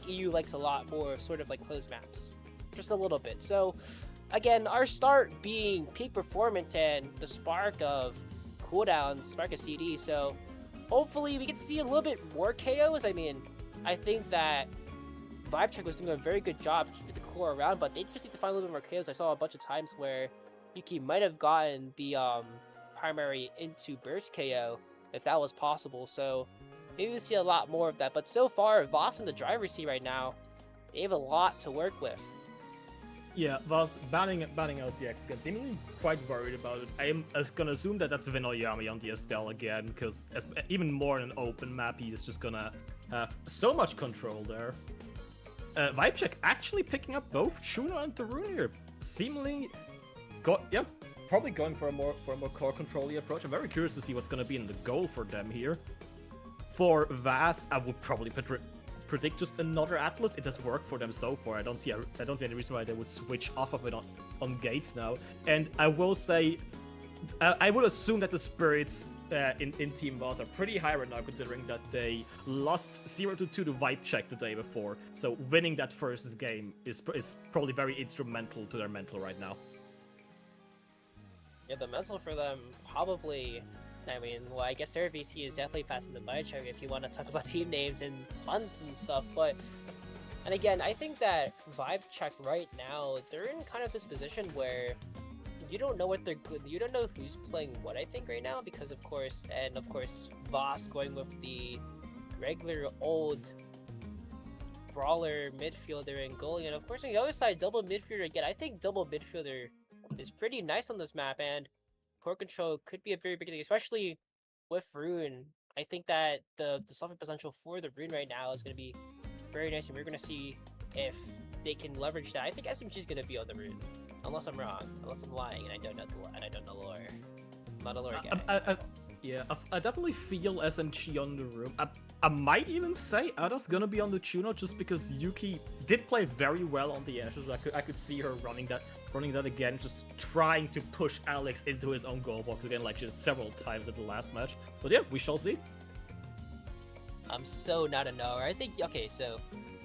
EU likes a lot more of sort of like closed maps, just a little bit. So again, our start being peak performance and the spark of cooldown, spark of CD, so hopefully we get to see a little bit more KOs. I mean, I think that Vibe Check was doing a very good job keeping the core around, but they just need to find a little bit more KOs. I saw a bunch of times where Yuki might have gotten the primary into burst KO if that was possible, so maybe we'll see a lot more of that. But so far, Voss in the driver's seat right now, they have a lot to work with. Yeah, Voss banning out the X again, seemingly quite worried about it. I am gonna assume that that's Vinoyami on the Estelle again, because even more in an open map, he is just gonna have so much control there. Vibe Check actually picking up both Chuno and Darun here, seemingly probably going for a more core control-y approach. I'm very curious to see what's gonna be in the goal for them here. For Vast, I would probably predict just another Atlas. It has worked for them so far. I don't see any reason why they would switch off of it on Gates now. And I will say, I would assume that the spirits in Team Voss are pretty high right now, considering that they lost 0-2 to Vibe Check the day before. So winning that first game is probably very instrumental to their mental right now. Yeah, the mental for them probably, I mean, well, I guess their VC is definitely passing the Vibe Check if you want to talk about team names and fun and stuff, but, and again, I think that Vibe Check right now, they're in kind of this position where you don't know what they're good, you don't know who's playing what, I think, right now, because of course, Voss going with the regular old brawler midfielder and goalie, and of course on the other side, double midfielder again. I think double midfielder is pretty nice on this map, and core control could be a very big thing, especially with Rune. I think that the solving potential for the Rune right now is going to be very nice, and we're going to see if they can leverage that. I think SMG is going to be on the Rune, unless I'm wrong, unless I'm lying, and I don't know lore. I'm not a lore guy. I definitely feel SMG on the Rune. I might even say Ada's gonna be on the Chuno, just because Yuki did play very well on the Ashes. I could see her running that again, just trying to push Alex into his own goal box again, like she did several times at the last match. But yeah, we shall see. I'm so not a knower. I think, okay, so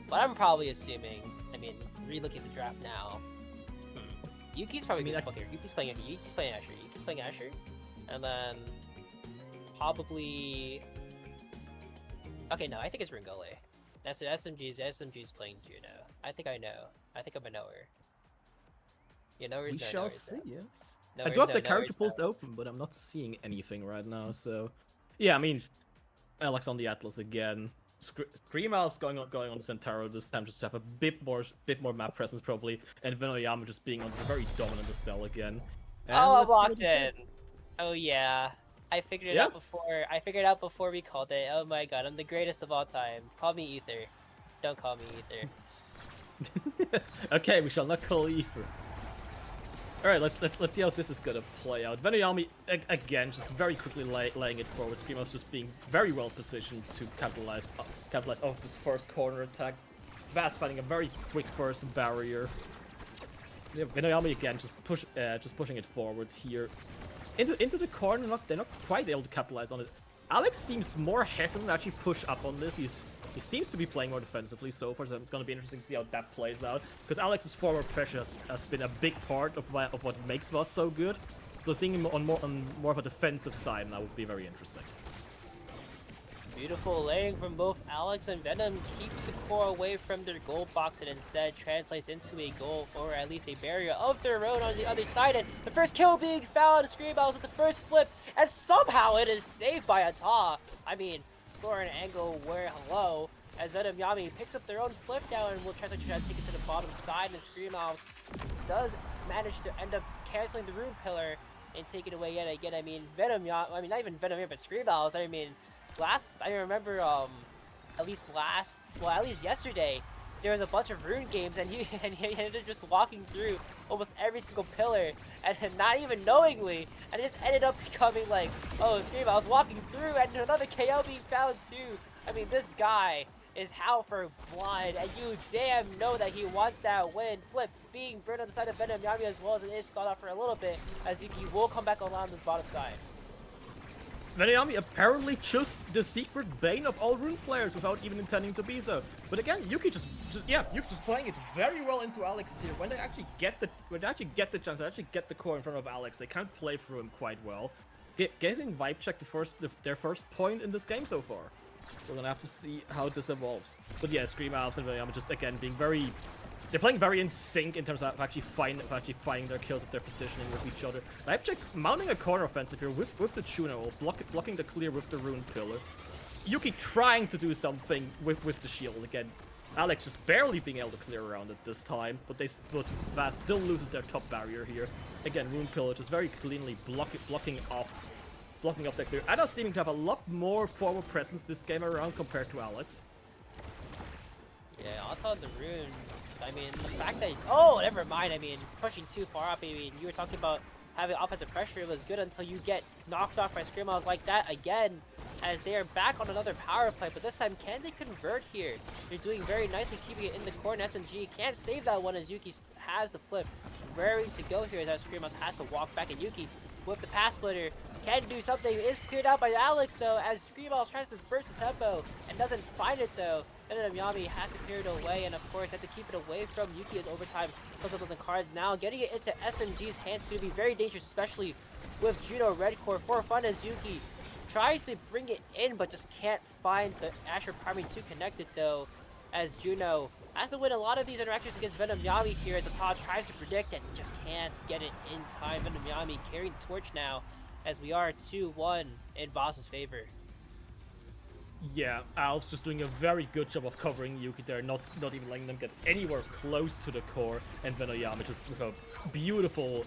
what I'm probably assuming, I mean, re-looking at the draft now, Yuki's probably Yuki's playing Asher, and then probably. Okay, no, I think it's Ringole. That's SMG's playing Juno. I think I know. I think I'm a knower. You know, we shall see. Yeah. I do have the character pools open, but I'm not seeing anything right now. So, yeah, I mean, Alex on the Atlas again. Scream Elves going on Centauro this time, just to have a bit more map presence probably, and Vinoyama just being on this very dominant Estelle again. And I'm locked in. Oh yeah. I figured it out before we called it. Oh my god, I'm the greatest of all time. Call me Ether. Don't call me Ether. Okay, we shall not call Ether. Alright, let's see how this is gonna play out. Venoyami, again, just very quickly laying it forward. Screamo's just being very well positioned to capitalize off this first corner attack. Vast finding a very quick first barrier. Yeah, Venoyami again, just pushing it forward here. Into the corner, they're not quite able to capitalize on it. Alex seems more hesitant to actually push up on this. He seems to be playing more defensively so far, so it's going to be interesting to see how that plays out. Because Alex's forward pressure has been a big part of what makes Voss so good. So seeing him on more of a defensive side now would be very interesting. Beautiful laying from both Alex and Venom keeps the core away from their goal box and instead translates into a goal, or at least a barrier of their own on the other side. And the first kill being found, Scream Owls with the first flip, and somehow it is saved by Ata. I mean, Soren Angle, where hello, as Venom Yami picks up their own flip now and will try to take it to the bottom side, and Scream Owls does manage to end up canceling the rune pillar and take it away yet again. I mean, Venom Yami, I mean, not even Venom here, but Scream Owls, I mean, I remember, at least yesterday, there was a bunch of rune games, and he ended up just walking through almost every single pillar, and not even knowingly, and it just ended up becoming like, oh, Scream, I was walking through, and another KO being found too. I mean, this guy is how for blood, and you damn know that he wants that win. Flip being burned on the side of Venom Yami as well, as it is stalled out for a little bit, as Yuki will come back on this bottom side. Venom apparently just the secret bane of all rune players without even intending to be so. But again, Yuki just playing it very well into Alex here. When they actually get the chance to actually get the core in front of Alex, they can't play through him quite well. Getting vibe check their first point in this game so far. We're gonna have to see how this evolves. But yeah, Scream Owls and Venom just again being they're playing very in sync in terms of actually finding their kills with their positioning with each other. Leipzig mounting a corner offensive here with the Chuno, blocking the clear with the rune pillar. Yuki trying to do something with the shield again. Alex just barely being able to clear around it this time, but Vaz still loses their top barrier here. Again, rune pillar just very cleanly blocking off their clear. Ada seeming to have a lot more forward presence this game around compared to Alex. Yeah, I'll tell the rune. I mean, the fact that... Oh, never mind. I mean, pushing too far up. I mean, you were talking about having offensive pressure. It was good until you get knocked off by Scream Owls like that again, as they are back on another power play. But this time, can they convert here? They're doing very nicely, keeping it in the corner. SMG can't save that one as Yuki has the flip. Raring to go here as Scream Owls has to walk back, and Yuki with the pass splitter can do something. It is cleared out by Alex though, as Scream Owls tries to burst the tempo and doesn't find it though. And Yami has to clear it away, and of course have to keep it away from Yuki as overtime comes up on the cards now. Getting it into SMG's hands is going to be very dangerous, especially with Juno Red Core for fun, as Yuki tries to bring it in but just can't find the Asher priming to connect it though, as Juno has to win a lot of these interactions against Venom Yami here, as Ata tries to predict and just can't get it in time. Venom Yami carrying the torch now, as we are 2-1 in Voss's favor. Yeah, Alf's just doing a very good job of covering Yuki there, not even letting them get anywhere close to the core, and Venoyama just with a beautiful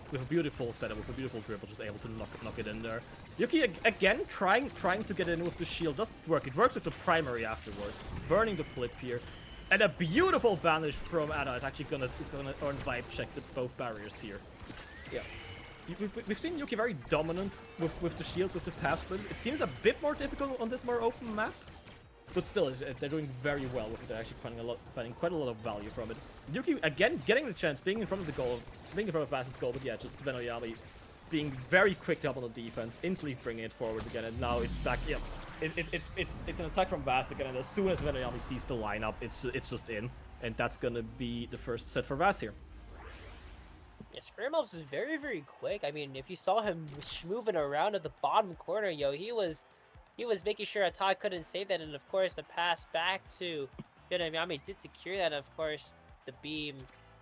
setup, with a beautiful dribble, just able to knock it in there. Yuki again trying to get in with the shield, doesn't work. It works with the primary afterwards, burning the flip here, and a beautiful banish from Ada is actually gonna earn vibe check with both barriers here. Yeah. We've seen Yuki very dominant with the shields, with the path split. It seems a bit more difficult on this more open map, but still, they're doing very well with it. They're actually finding quite a lot of value from it. Yuki, again, getting the chance, being in front of the goal, being in front of Vaz's goal, but yeah, just Venoyami being very quick up on the defense, instantly bringing it forward again, and now it's back. Yeah, it's an attack from Vaz again, and as soon as Venoyami sees the lineup, it's just in, and that's gonna be the first set for Vaz here. Yeah, Scream Owls is very, very quick. I mean, if you saw him moving around at the bottom corner, yo, he was making sure Ata couldn't save that, and of course the pass back to Yami did secure that, and of course the beam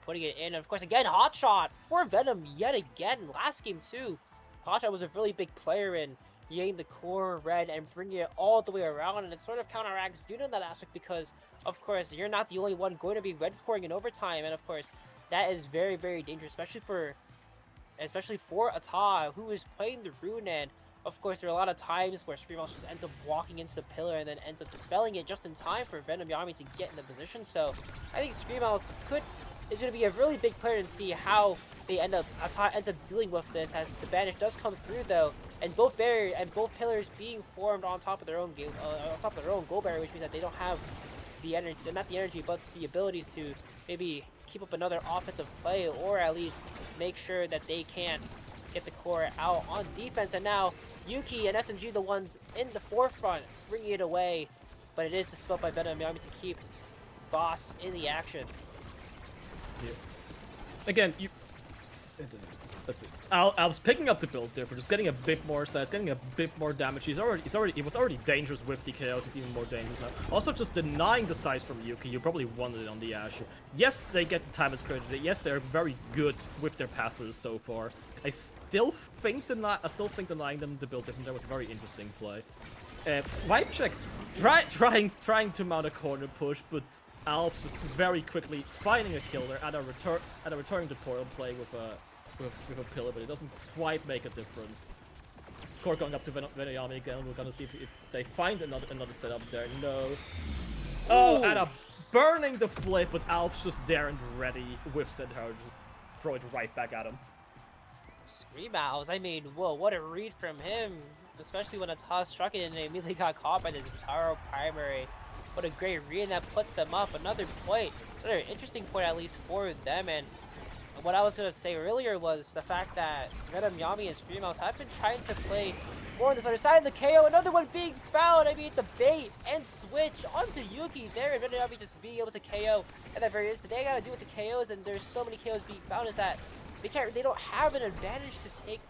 putting it in, and of course again hot shot for Venom yet again. Last game too, hot shot was a really big player in getting the core red and bringing it all the way around, and it sort of counteracts Juno in that aspect, because of course you're not the only one going to be red coring in overtime, and of course that is very, very dangerous, especially for Ata, who is playing the rune. And of course there are a lot of times where Scream Owls just ends up walking into the pillar and then ends up dispelling it just in time for Venom Yami to get in the position. So I think Scream Owls is going to be a really big player, and see how Ata ends up dealing with this, as the banish does come through though, and both pillars being formed on top of their own goal barrier, which means that they don't have the energy, not the energy, but the abilities to maybe keep up another offensive play, or at least make sure that they can't get the core out on defense, and now Yuki and SMG the ones in the forefront, bringing it away, but it is dispelled by Venom Yami to keep Voss in the action. Yeah. Again, let's see. I was picking up the build there for just getting a bit more size, getting a bit more damage. He was already dangerous with the KOs. He's even more dangerous now. Also, just denying the size from Yuki. You probably wanted it on the Asher. Yes, they get the time as credited. Yes, they're very good with their pathways so far. I still think denying them the build different. That was a very interesting play. Vibecheck trying to mount a corner push, but Alps just very quickly finding a killer at a returning to portal play with a pillar, but it doesn't quite make a difference. Core going up to Venayami again. We're gonna see if they find another setup there. No. Oh, and a burning the flip, but Alps just there and ready with Centaur. Just throw it right back at him. Scream Owls, I mean, whoa, what a read from him. Especially when a toss struck it and they immediately got caught by this Taro primary. What a great read, and that puts them up. Another point, another interesting point at least for them. And what I was going to say earlier was the fact that Venom Yami and Scream Owls have been trying to play more on this other side of the KO. Another one being found. I mean, the bait and switch onto Yuki there, and Venom Yami just being able to KO at that very instant. They got to do with the KOs, and there's so many KOs being found is that they don't have an advantage to take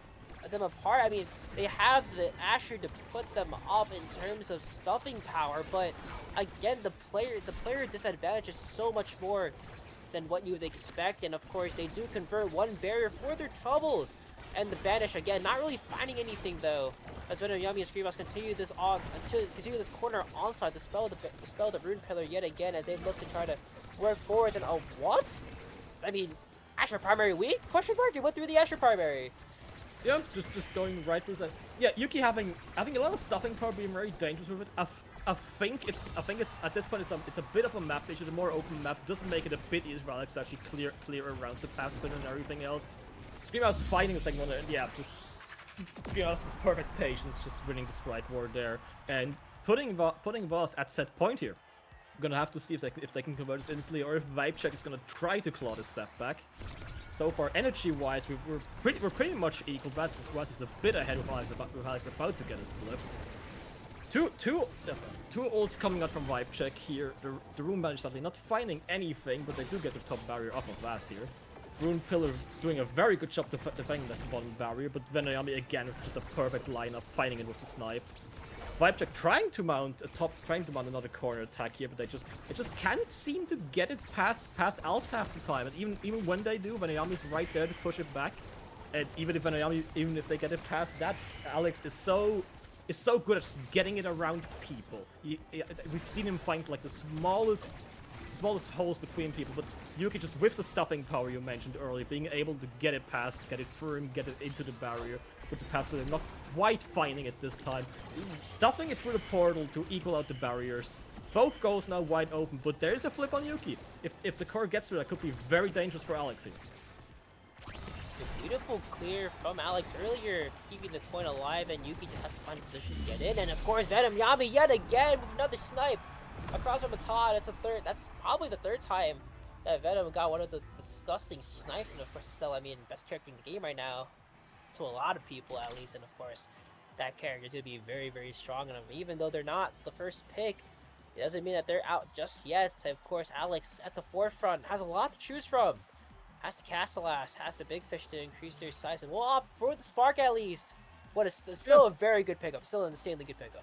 them apart. I mean, they have the Asher to put them up in terms of stuffing power, but again, the player disadvantage is so much more than what you would expect. And of course, they do convert one barrier for their troubles. And the Banish again, not really finding anything though, as Venom Yami and Scream Owls continue this corner onside, dispel the rune pillar yet again as they look to try to work forward. And what? I mean, Asher primary weak? Question mark? It went through the Asher primary. Yeah, just going right through that. Yeah, Yuki having a lot of stuffing power, being very dangerous with it. I think it's at this point it's a bit of a map issue. The more open map doesn't make it a bit easier for Alex to actually clear around the path and everything else. Scream Owls fighting the second one, and yeah, just Scream Owls with perfect patience, just winning the strike war there and putting Voss at set point here. We're gonna have to see if they can convert this instantly, or if Vibecheck is gonna try to claw this setback. So far, energy-wise, we're pretty much equal. Voss is a bit ahead with Alex about to get his flip. Two ults coming out from Vibecheck here. The Rune Banish sadly not finding anything, but they do get the top barrier off of Vass here. Rune Pillar doing a very good job defending that bottom barrier, but Venayami again with just a perfect lineup, fighting it with the snipe. Vibecheck trying to mount another corner attack here, but they just can't seem to get it past Alps half the time. And even when they do, Venayami's right there to push it back. And even if they get it past that, Alex is so good at just getting it around people. We've seen him find like the smallest holes between people, but Yuki just with the stuffing power you mentioned earlier, being able to get it past, get it through him, get it into the barrier with the pass, but not quite finding it this time. Stuffing it through the portal to equal out the barriers. Both goals now wide open, but there is a flip on Yuki. If the core gets through, that could be very dangerous for Alex here. A beautiful clear from Alex earlier, keeping the point alive, and Yuki just has to find a position to get in. And of course, Venom Yami yet again with another snipe across from Matad. That's probably the third time that Venom got one of the disgusting snipes, and of course, still, I mean, best character in the game right now, to a lot of people at least. And of course, that character to be very, very strong. And even though they're not the first pick, it doesn't mean that they're out just yet. So of course, Alex at the forefront has a lot to choose from. Has to cast the last, has the big fish to increase their size, and we'll opt for the spark at least. But it's still a very good pickup, still an insanely good pickup.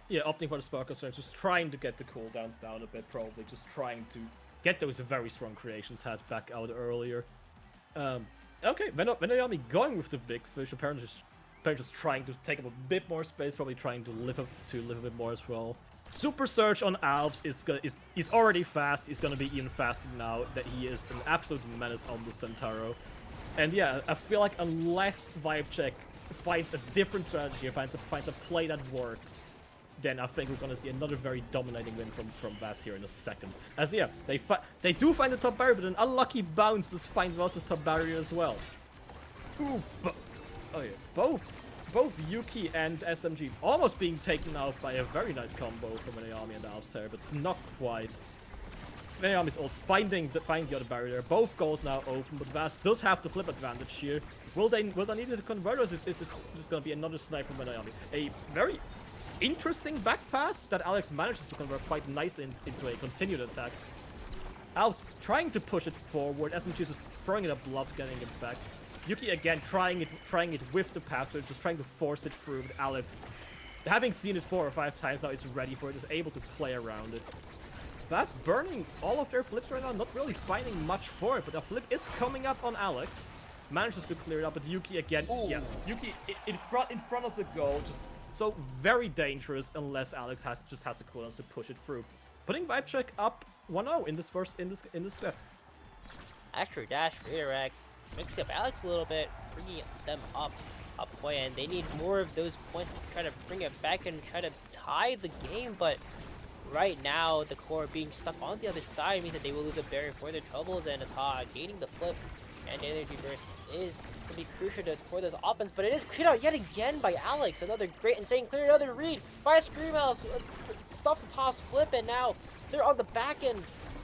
Yeah, opting for the spark, so just trying to get the cooldowns down a bit, probably just trying to get those very strong creations had back out earlier. Okay, Venayami going with the big fish, apparently just trying to take up a bit more space, probably trying to live a bit more as well. Super Surge on Alps is already fast. He's gonna be even faster now that he is an absolute menace on the Centauro. And yeah, I feel like unless Vibecheck finds a different strategy, or finds a play that works, then I think we're gonna see another very dominating win from Vass here in a second. As yeah, they do find the top barrier, but an unlucky bounce does find Vass's top barrier as well. Ooh, oh yeah, both Yuki and SMG almost being taken out by a very nice combo from Venayami and Alps here, but not quite. Venom is all finding the other barrier. Both goals now open, but Vast does have the flip advantage here. Will they need to convert, or is this just going to be another snipe from Venom? A very interesting back pass that Alex manages to convert quite nicely into a continued attack. Al's trying to push it forward, SMG is just throwing it a bluff, getting it back. Yuki again trying it with the pathway, just trying to force it through. But Alex, having seen it 4 or 5 times now, is ready for it, is able to play around it. Fast burning all of their flips right now, not really finding much for it, but a flip is coming up on Alex. Manages to clear it up, but Yuki again, yeah, Yuki in front of the goal, just so very dangerous unless Alex has the coolness to push it through. Putting Vibe Check up 1-0 in this set. Extra dash redirect, mixing up Alex a little bit, bringing them up a point, and they need more of those points to try to bring it back and try to tie the game, but right now the core being stuck on the other side means that they will lose a barrier for their troubles, and Ata gaining the flip and the energy burst is going to be crucial for this offense, but it is cleared out yet again by Alex. Another great insane clear, another read by Screamhouse, stops the toss flip, and now they're on the back end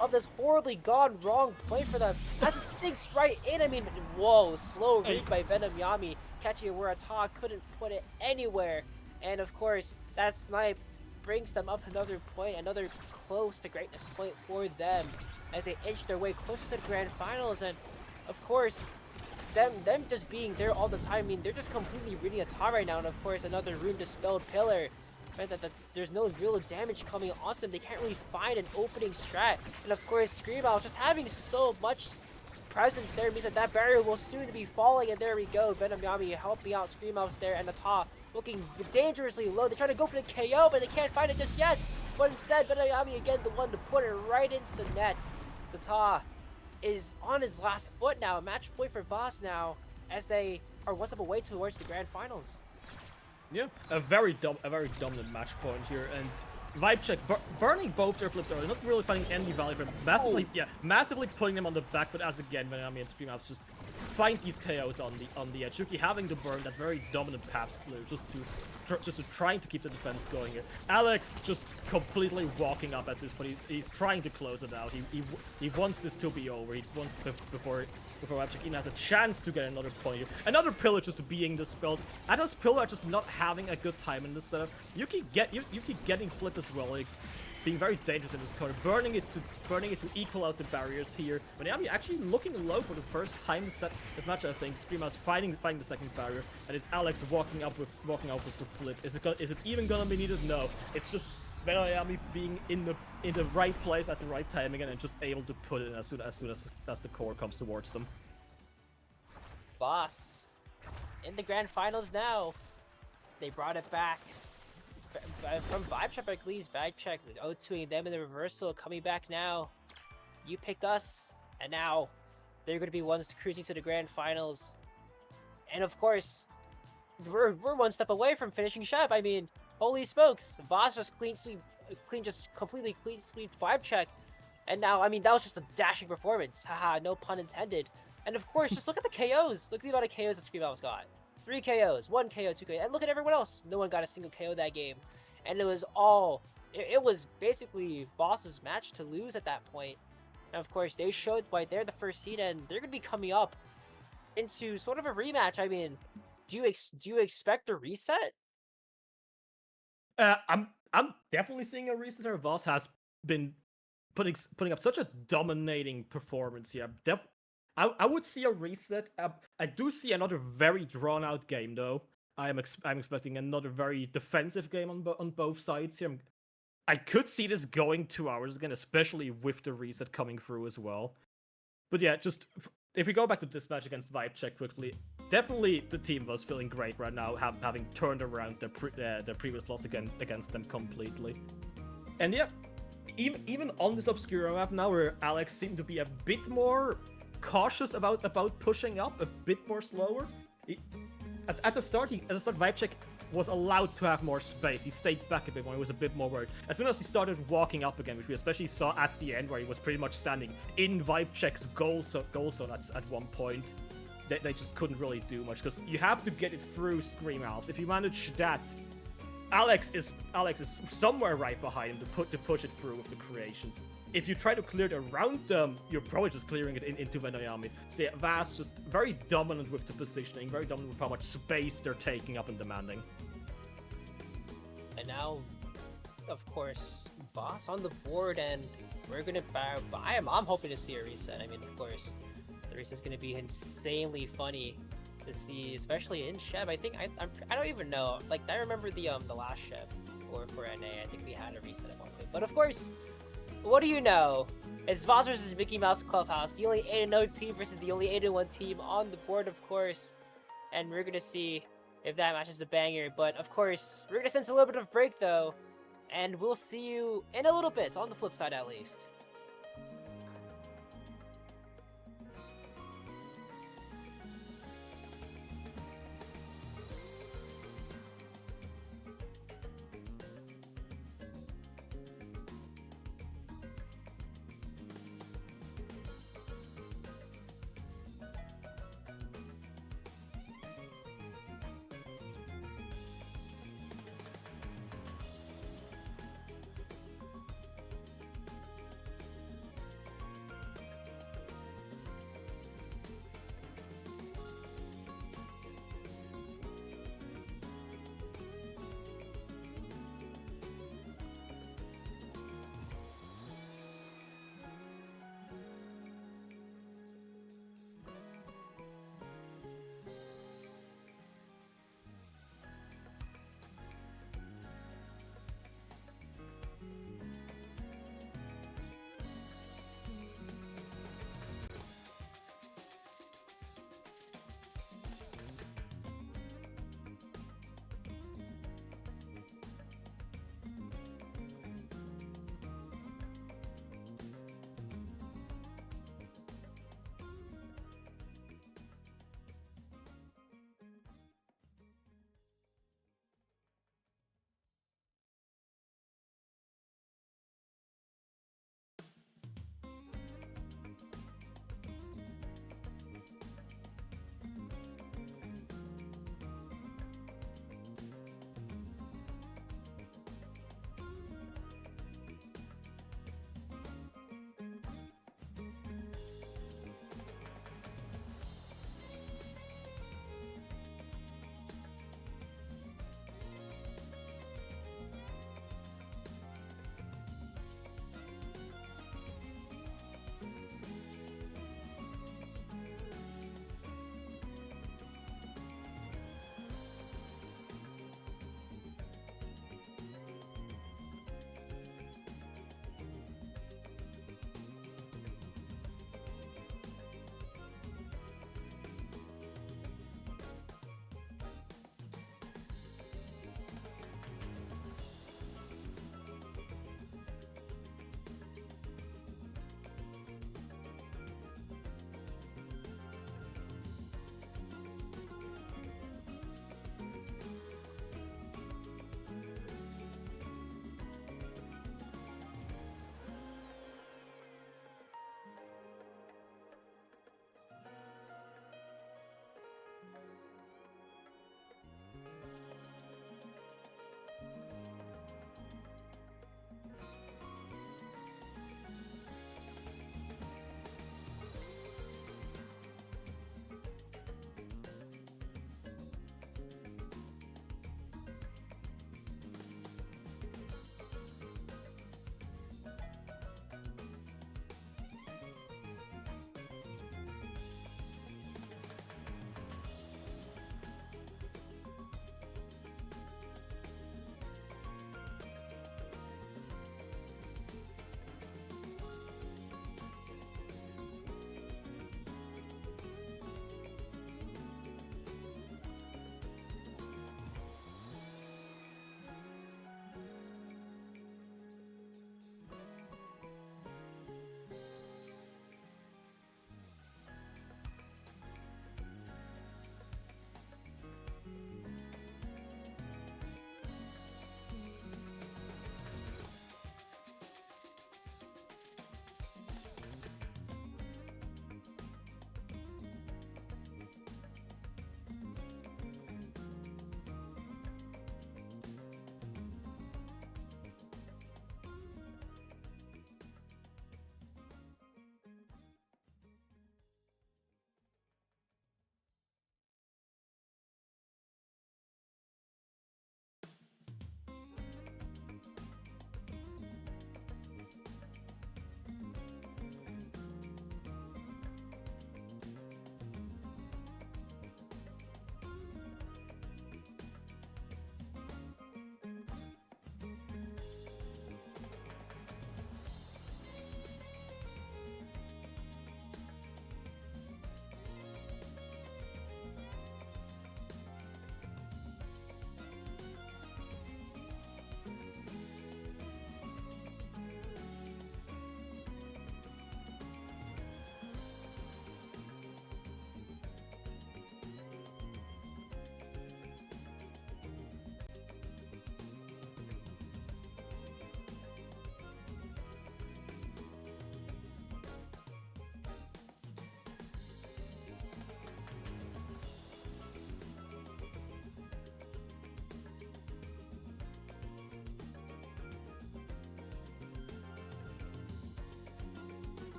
of this horribly gone wrong play for them as it sinks right in. I mean, whoa, slow read by Venom Yami, catching it where Ata couldn't put it anywhere, and of course that snipe brings them up another point, another close to greatness point for them as they inch their way closer to the grand finals. And of course, them just being there all the time, I mean, they're just completely reading Ata right now. And of course, another rune dispelled pillar, right, that there's no real damage coming on them. They can't really find an opening strat. And of course, Screamout just having so much presence there means that that barrier will soon be falling. And there we go, Venom Yami helping out Screamouts there, and Ata looking dangerously low. They try to go for the KO, but they can't find it just yet. But instead, Venom Yami again the one to put it right into the net. Ata is on his last foot now. Match point for Voss now, as they are one step away towards the grand finals. Yeah, a very dominant match point here, and Vibe Check burning both their flips early, not really finding any value for them. Massively putting them on the back, but as again, Venami and Screamouts just find these KOs on the edge. Yuki having to burn that very dominant Paps blue just to trying to keep the defense going here. Alex just completely walking up at this, but he's trying to close it out. He wants this to be over. He wants before Vibe Check even has a chance to get another point here. Another pillar just being dispelled. Atta's pillar just not having a good time in this setup. Yuki getting flipped as well, like being very dangerous in this corner, burning it to equal out the barriers here. But Yami actually looking low for the first time this match, I think. Screamhouse fighting the second barrier, and it's Alex walking out with the flip. Is it even gonna be needed? No. It's just Yami being in the right place at the right time again, and just able to put it in as soon as the core comes towards them. Boss in the grand finals now. They brought it back from Vibe Check, at least. Vibe Check 0-2ing them in the reversal, coming back now. You picked us, and now they're going to be ones cruising to the grand finals. And of course, we're one step away from finishing Shep. I mean, holy smokes, Voss just completely clean sweep Vibe Check. And now, I mean, that was just a dashing performance. Haha, no pun intended. And of course, just look at the KOs. Look at the amount of KOs that Screamhouse got. 3 KOs, 1 KO, 2 KO, and look at everyone else. No one got a single KO that game. And it was it was basically Voss's match to lose at that point. And of course, they showed why they're the first seed, and they're going to be coming up into sort of a rematch. I mean, do you expect a reset? I'm definitely seeing a reset there. Voss has been putting up such a dominating performance here. I would see a reset. I do see another very drawn-out game, though. I'm expecting another very defensive game on both sides here. I could see this going 2 hours again, especially with the reset coming through as well. But yeah, just if we go back to this match against Vibe Check quickly, definitely the team was feeling great right now, having turned around their previous loss against them completely. And yeah, even on this obscure map now, where Alex seemed to be a bit more cautious about pushing up, a bit more slower. At the start, Vibe Check was allowed to have more space. He stayed back a bit more. He was a bit more worried. As soon as he started walking up again, which we especially saw at the end, where he was pretty much standing in Vibe Check's goal zone at one point, they just couldn't really do much, because you have to get it through Scream Elves. If you manage that, Alex is somewhere right behind him to push it through with the creations. if you try to clear it around them, you're probably just clearing it into the Noyami. So yeah, Vast just very dominant with the positioning, very dominant with how much space they're taking up and demanding. And now, of course, Boss on the board, and we're gonna I'm hoping to see a reset. I mean, of course, the reset's gonna be insanely funny to see, especially in Sheb. I think I don't even know. Like, I remember the last Sheb or for NA. I think we had a reset at one point. But of course, what do you know? It's Voss versus Mickey Mouse Clubhouse, the only 8-0 team versus the only 8-1 team on the board, of course. And we're gonna see if that match is a banger. But of course, we're gonna sense a little bit of break though, and we'll see you in a little bit, on the flip side at least.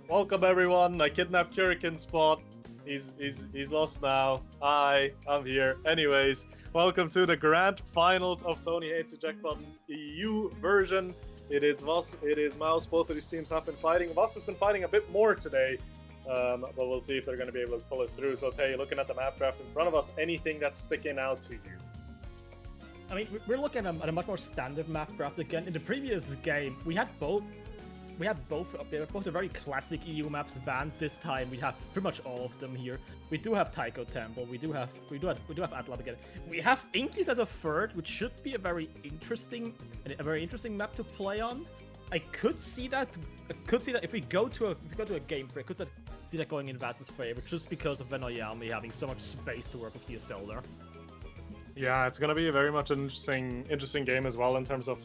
Welcome everyone. I kidnapped Kurikin's spot. He's lost now. Hi, I'm here. Anyways, welcome to the grand finals of Sonii Hates Eject Button EU version. It is Voss, it is Mouse. Both of these teams have been fighting. Voss has been fighting a bit more today, but we'll see if they're going to be able to pull it through. So, Tay, looking at the map draft in front of us, anything that's sticking out to you? I mean, we're looking at a much more standard map draft again. In the previous game, we had both they were both a very classic EU maps banned. This time we have pretty much all of them here. We do have Taiko Temple, we do have Atlab again. We have Inkies as a third, which should be a very interesting map to play on. I could see that if we go to a game 3, I could see that going in Vass's favor just because of Venoyami having so much space to work with the Estelle there. Yeah, it's going to be a very much interesting game as well in terms of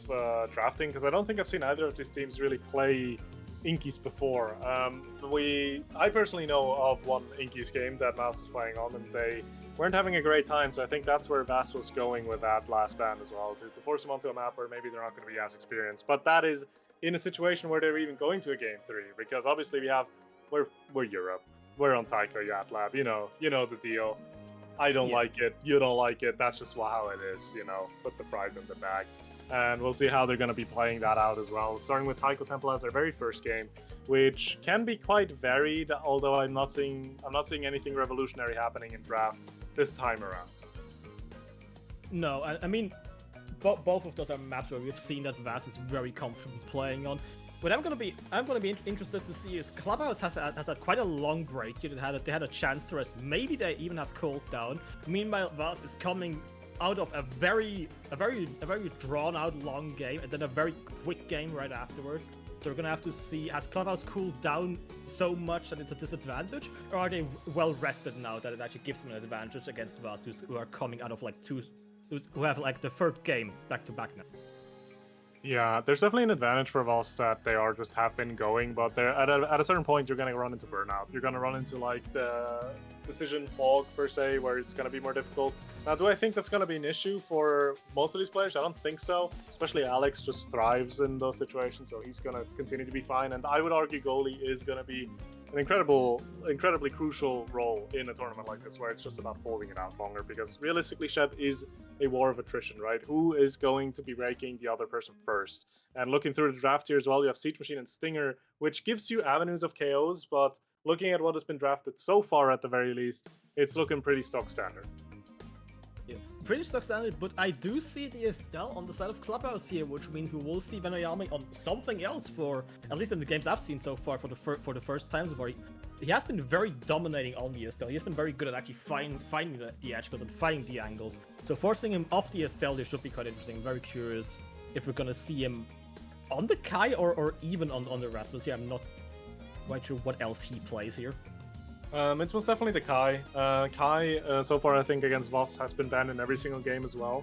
drafting, because I don't think I've seen either of these teams really play Inkies before. I personally know of one Inkies game that Mouse was playing on, and they weren't having a great time, so I think that's where Vass was going with that last ban as well, to force them onto a map where maybe they're not going to be as experienced. But that is in a situation where they're even going to a game 3, because obviously we're Europe, we're on Taiko Yacht Lab, you know the deal. I don't like it, you don't like it, that's just how it is, put the prize in the bag. And we'll see how they're going to be playing that out as well, starting with Taiko Temple as their very first game, which can be quite varied, although I'm not seeing anything revolutionary happening in draft this time around. No, I mean, both of those are maps where we've seen that Vass is very comfortable playing on. What I'm gonna be interested to see is Clubhouse has had quite a long break. They had a chance to rest. Maybe they even have cooled down. Meanwhile, Vass is coming out of a very drawn out long game and then a very quick game right afterwards. So we're gonna have to see, has Clubhouse cooled down so much that it's a disadvantage, or are they well rested now that it actually gives them an advantage against Vass, who are coming out of who have the third game back to back now. Yeah, there's definitely an advantage for Voss that they have been going, but at a certain point you're going to run into burnout. You're going to run into the decision fog per se, where it's going to be more difficult. Now, do I think that's going to be an issue for most of these players? I don't think so. Especially Alex just thrives in those situations, so he's going to continue to be fine. And I would argue goalie is going to be an incredibly crucial role in a tournament like this, where it's just about holding it out longer, because realistically Sheb is a war of attrition, right? Who is going to be raking the other person first? And looking through the draft here as well, you have Siege Machine and Stinger, which gives you avenues of KOs, but looking at what has been drafted so far at the very least, it's looking pretty stock standard. Yeah, pretty stock standard, but I do see the Estelle on the side of Clubhouse here, which means we will see Venoyami on something else for, at least in the games I've seen so far, for the first time so far. He has been very dominating on the Estelle. He has been very good at actually finding the edge and finding the angles. So forcing him off the Estelle there should be quite interesting. Very curious if we're gonna see him on the Kai or even on the Rasmus. Yeah, I'm not quite sure what else he plays here. It's most definitely the Kai. Kai, so far I think against Voss, has been banned in every single game as well.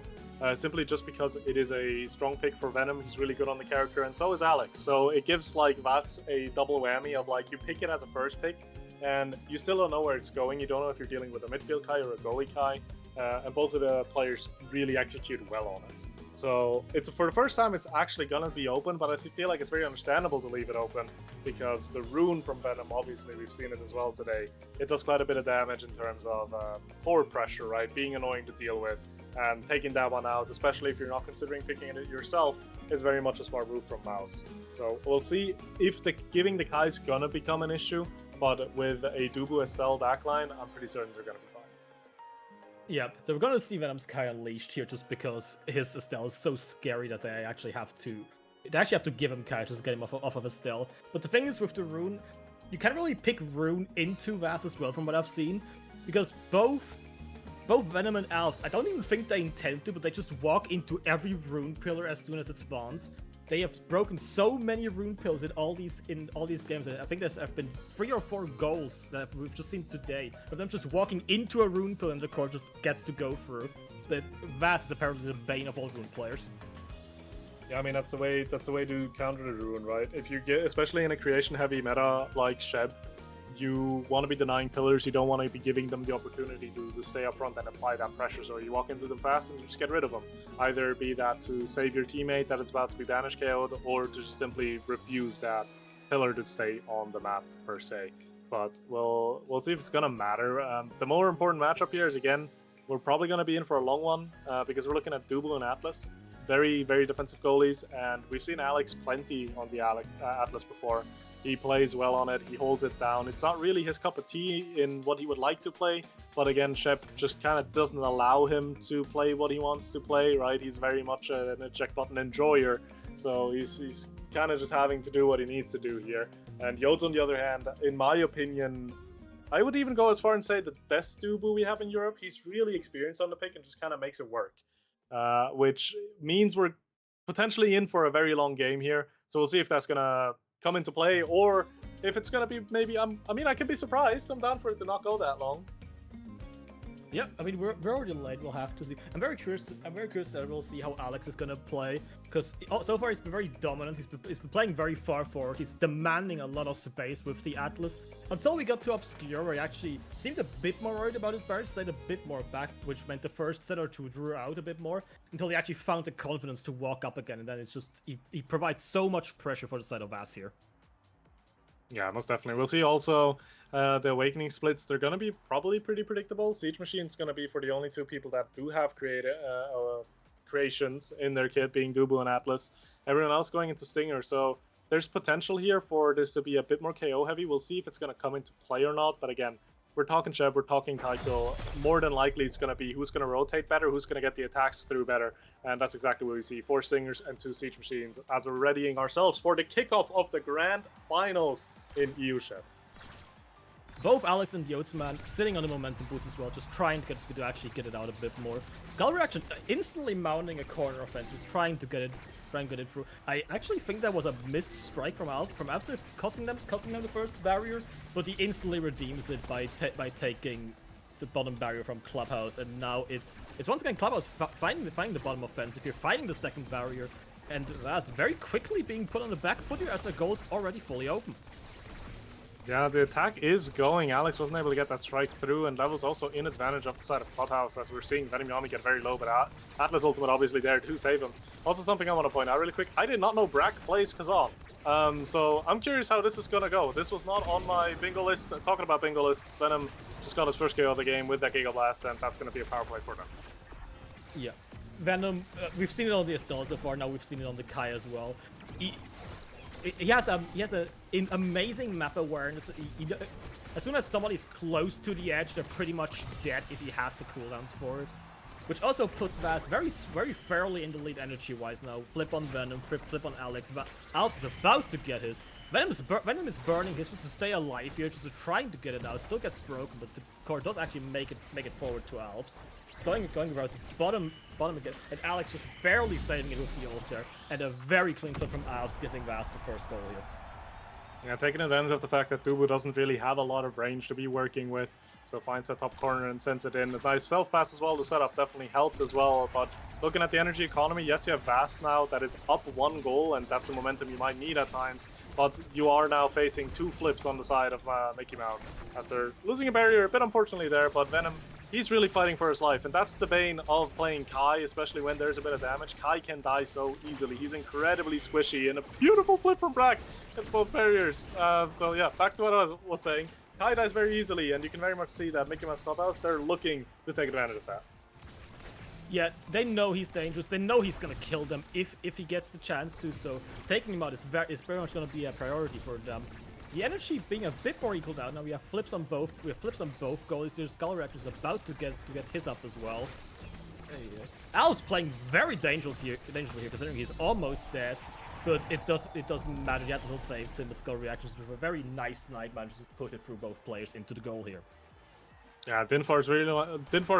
Simply just because it is a strong pick for Venom. He's really good on the character, and so is Alex. So it gives Vass a double whammy of you pick it as a first pick, and you still don't know where it's going. You don't know if you're dealing with a midfield Kai or a goalie Kai, and both of the players really execute well on it. So for the first time, it's actually gonna be open, but I feel like it's very understandable to leave it open, because the rune from Venom, obviously we've seen it as well today, it does quite a bit of damage in terms of forward pressure, right? Being annoying to deal with, and taking that one out, especially if you're not considering picking it yourself, is very much a smart move from Mouse. So we'll see if giving the Kai's gonna become an issue, but with a Dubu Estelle backline, I'm pretty certain they're gonna be fine. Yeah, so we're gonna see Venom's Kai unleashed here, just because his Estelle is so scary that they actually have to give him Kai just to get him off of Estelle. But the thing is, with the rune, you can't really pick rune into Vass as well, from what I've seen, because both Venom and Alps, I don't even think they intend to, but they just walk into every rune pillar as soon as it spawns. They have broken so many rune pillars in all these games. I think there have been 3 or 4 goals that we've just seen today of them just walking into a rune pillar and the core just gets to go through. The Vass is apparently the bane of all rune players. Yeah, I mean that's the way to counter the rune, right? If you get, especially in a creation heavy meta like Sheb, you want to be denying pillars, you don't want to be giving them the opportunity to stay up front and apply that pressure, so you walk into them fast and you just get rid of them. Either be that to save your teammate that is about to be banished KO'd, or to just simply refuse that pillar to stay on the map per se. But we'll see if it's gonna matter. The more important matchup here is, again, we're probably gonna be in for a long one because we're looking at Dubu and Atlas. Very, very defensive goalies, and we've seen Alex plenty on the Atlas before. He plays well on it, he holds it down. It's not really his cup of tea in what he would like to play, but again, Shep just kind of doesn't allow him to play what he wants to play, right? He's very much an eject button enjoyer, so he's kind of just having to do what he needs to do here. And Yodes, on the other hand, in my opinion, I would even go as far and say the best Dubu we have in Europe. He's really experienced on the pick and just kind of makes it work, which means we're potentially in for a very long game here. So we'll see if that's going to come into play, or if it's going to be maybe, I mean, I can be surprised. I'm down for it to not go that long. Yeah, I mean, we're already late. We'll have to see. I'm very curious that we'll see how Alex is gonna play, because so far he's been very dominant. He's been playing very far forward. He's demanding a lot of space with the Atlas. Until we got to Obscure, where he actually seemed a bit more worried about his barriers, stayed a bit more back, which meant the first set or two drew out a bit more, until he actually found the confidence to walk up again. And then it's just, he provides so much pressure for the side of Vass here. Yeah, most definitely. We'll see also the Awakening splits. They're going to be probably pretty predictable. Siege Machine's going to be for the only two people that do have creations in their kit, being Dubu and Atlas. Everyone else going into Stinger. So there's potential here for this to be a bit more KO heavy. We'll see if it's going to come into play or not. But again, we're talking Shep, we're talking Taiko. More than likely, it's going to be who's going to rotate better, who's going to get the attacks through better. And that's exactly what we see. 4 Stingers and 2 Siege Machines as we're readying ourselves for the kickoff of the Grand Finals in EU, Shep. Both Alex and Yotsman sitting on the momentum boots as well, just trying to get speed to actually get it out a bit more. Skull Reaction instantly mounting a corner offense, was trying to get it through. I actually think that was a missed strike from Alf costing them the first barrier, but he instantly redeems it by taking the bottom barrier from Clubhouse, and now it's once again Clubhouse finding the bottom offense. If you're fighting the second barrier, and that's very quickly being put on the back foot here as the goal's already fully open. Yeah, the attack is going. Alex wasn't able to get that strike through, and that was also in advantage of the side of Clubhouse, as we're seeing Venom Yami get very low, but Atlas Ultimate obviously there to save him. Also, something I want to point out really quick, I did not know Brack plays Kazan. So I'm curious how this is going to go. This was not on my bingo list. Talking about bingo lists, Venom just got his first KO of the game with that Giga Blast, and that's going to be a power play for them. Yeah. Venom, we've seen it on the Estelle so far, now we've seen it on the Kai as well. He has an amazing map awareness. As soon as somebody's close to the edge, they're pretty much dead if he has the cooldowns for it. Which also puts Vass very fairly in the lead energy-wise now. Flip on Venom, flip on Alex. Alex is about to get his. Venom is burning his just to stay alive here, just trying to get it out. Still gets broken, but the core does actually make it forward to Alps. Going around the bottom again, and Alex just barely saving it with the ult there, and a very clean flip from Alps, giving Vass the first goal here. Yeah, taking advantage of the fact that Dubu doesn't really have a lot of range to be working with, so finds that top corner and sends it in. A nice self-pass as well, the setup definitely helped as well, but looking at the energy economy, yes, you have Vass now that is up 1 goal, and that's the momentum you might need at times, but you are now facing 2 flips on the side of Mickey Mouse, as they're losing a barrier, a bit unfortunately there, but Venom, he's really fighting for his life, and that's the bane of playing Kai, especially when there's a bit of damage. Kai can die so easily. He's incredibly squishy, and a beautiful flip from Brack gets both barriers. So yeah, back to what I was saying. Kai dies very easily, and you can very much see that Mickey Mouse Clubhouse, they're looking to take advantage of that. Yeah, they know he's dangerous. They know he's gonna kill them if he gets the chance to. So taking him out is very much gonna be a priority for them. The energy being a bit more equal now. Now we have flips on both. We have flips on both goalies. There's Skull Reactor's about to get his up as well. Al's playing very dangerously here, considering he's almost dead. But it doesn't matter. The Atlas saves him. The Skull Reactors with a very nice snipe manages to put it through both players into the goal here. Yeah, Dinfar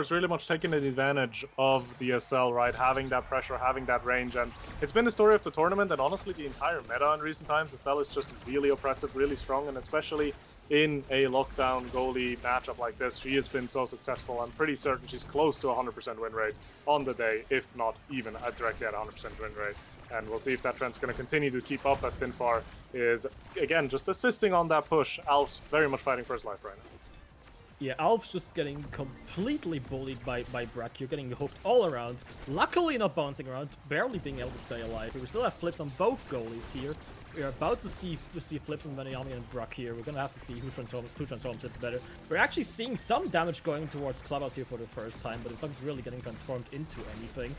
is really much taking advantage of the SL, right? Having that pressure, having that range, and it's been the story of the tournament and honestly the entire meta in recent times. Estelle is just really oppressive, really strong, and especially in a lockdown goalie matchup like this, she has been so successful. I'm pretty certain she's close to 100% win rate on the day, if not even directly at 100% win rate. And we'll see if that trend's going to continue to keep up as Dinfar is, again, just assisting on that push. Alf's very much fighting for his life right now. Yeah, Alf's just getting completely bullied by Brack. You're getting hooked all around. Luckily not bouncing around, barely being able to stay alive. We still have flips on both goalies here. we're about to see flips on Vanayami and Brock here. We're gonna have to see who transforms it better. We're actually seeing some damage going towards Clubhouse here for the first time, but it's not really getting transformed into anything.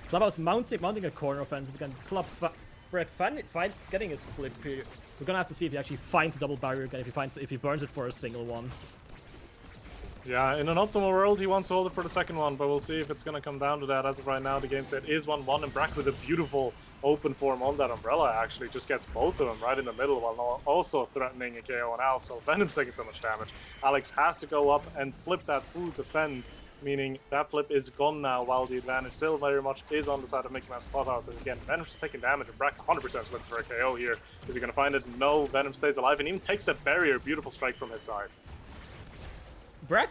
Clubhouse mounting a corner offensive again. Brock getting his flip here. We're gonna have to see if he actually finds a double barrier again. If he burns it for a single one. Yeah, in an optimal world, he wants to hold it for the second one, but we'll see if it's going to come down to that. As of right now, the game set is 1-1, and Brack with a beautiful open form on that umbrella actually just gets both of them right in the middle while also threatening a KO on Alf, so Venom's taking so much damage. Alex has to go up and flip that full defend, meaning that flip is gone now while the advantage still very much is on the side of Mickey Mouse Clubhouse. As again, Venom's taking damage, and Brack 100% is looking for a KO here. Is he going to find it? No, Venom stays alive and even takes a barrier. Beautiful strike from his side. Brack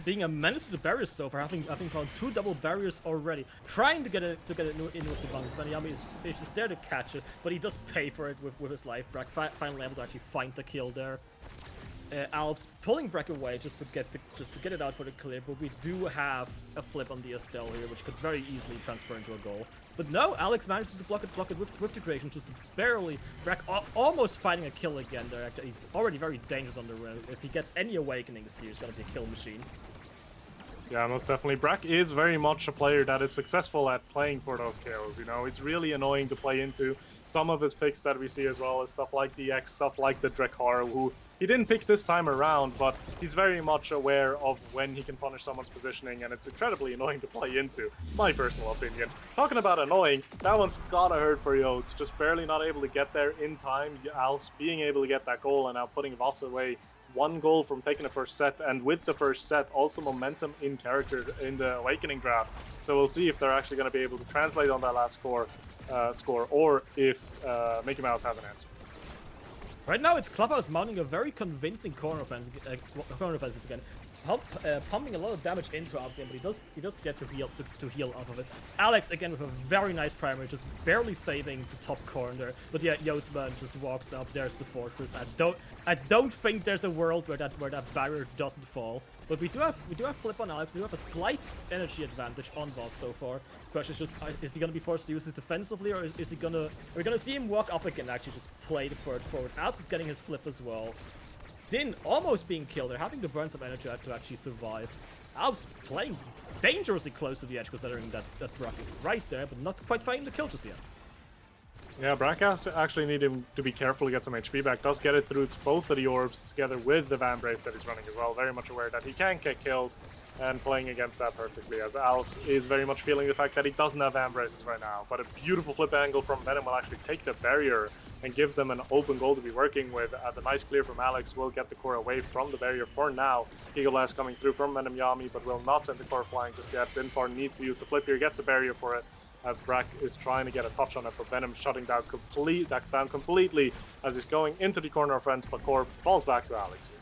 being a menace to the barriers so far, having found 2 double barriers already, trying to get it in with the bounce. Vanayami is just there to catch it, but he does pay for it with his life. Brack finally able to actually find the kill there. Alf's pulling Brack away just to get it out for the clear, but we do have a flip on the Estelle here, which could very easily transfer into a goal. But no, Alex manages to block it with the creation, just barely. Brack almost finding a kill again there. Actually, he's already very dangerous on the rim. If he gets any awakenings here, he's gonna be a kill machine. Yeah, most definitely. Brack is very much a player that is successful at playing for those KOs, you know. It's really annoying to play into. Some of his picks that we see as well as stuff like the X, stuff like the Drekar, who he didn't pick this time around, but he's very much aware of when he can punish someone's positioning, and it's incredibly annoying to play into, my personal opinion. Talking about annoying, that one's gotta hurt for Yotes, just barely not able to get there in time. Alf being able to get that goal and now putting Voss away. 1 goal from taking the first set, and with the first set, also momentum in character in the Awakening draft. So we'll see if they're actually going to be able to translate on that last score, or if Mickey Mouse has an answer. Right now, it's Clubhouse mounting a very convincing corner offensive again. Pumping a lot of damage into Alf's game, but he does get to heal off of it. Alex again with a very nice primary, just barely saving the top corner. But yeah, Yotsman just walks up. There's the fortress. I don't think there's a world where that barrier doesn't fall. But we do have flip on Alex. We do have a slight energy advantage on Voss so far. Question is just, is he gonna be forced to use it defensively, or is he gonna? We're gonna see him walk up again. Actually, just play the forward. Alex is getting his flip as well. Din almost being killed. They're having to burn some energy to actually survive. Alf's playing dangerously close to the edge, considering that Brock is right there, but not quite finding the kill just yet. Yeah, Brack has actually need him to be careful to get some HP back. Does get it through to both of the orbs together with the Van Brace that he's running as well. Very much aware that he can get killed and playing against that perfectly, as Alf is very much feeling the fact that he doesn't have Van Braces right now. But a beautiful flip angle from Venom will actually take the barrier and give them an open goal to be working with, as a nice clear from Alex will get the core away from the barrier for now. Eagle Blast coming through from Venom Yami, but will not send the core flying just yet. Binfar needs to use the flip here, gets the barrier for it, as Brack is trying to get a touch on it, but Venom shutting down completely as he's going into the corner of friends, but core falls back to Alex here.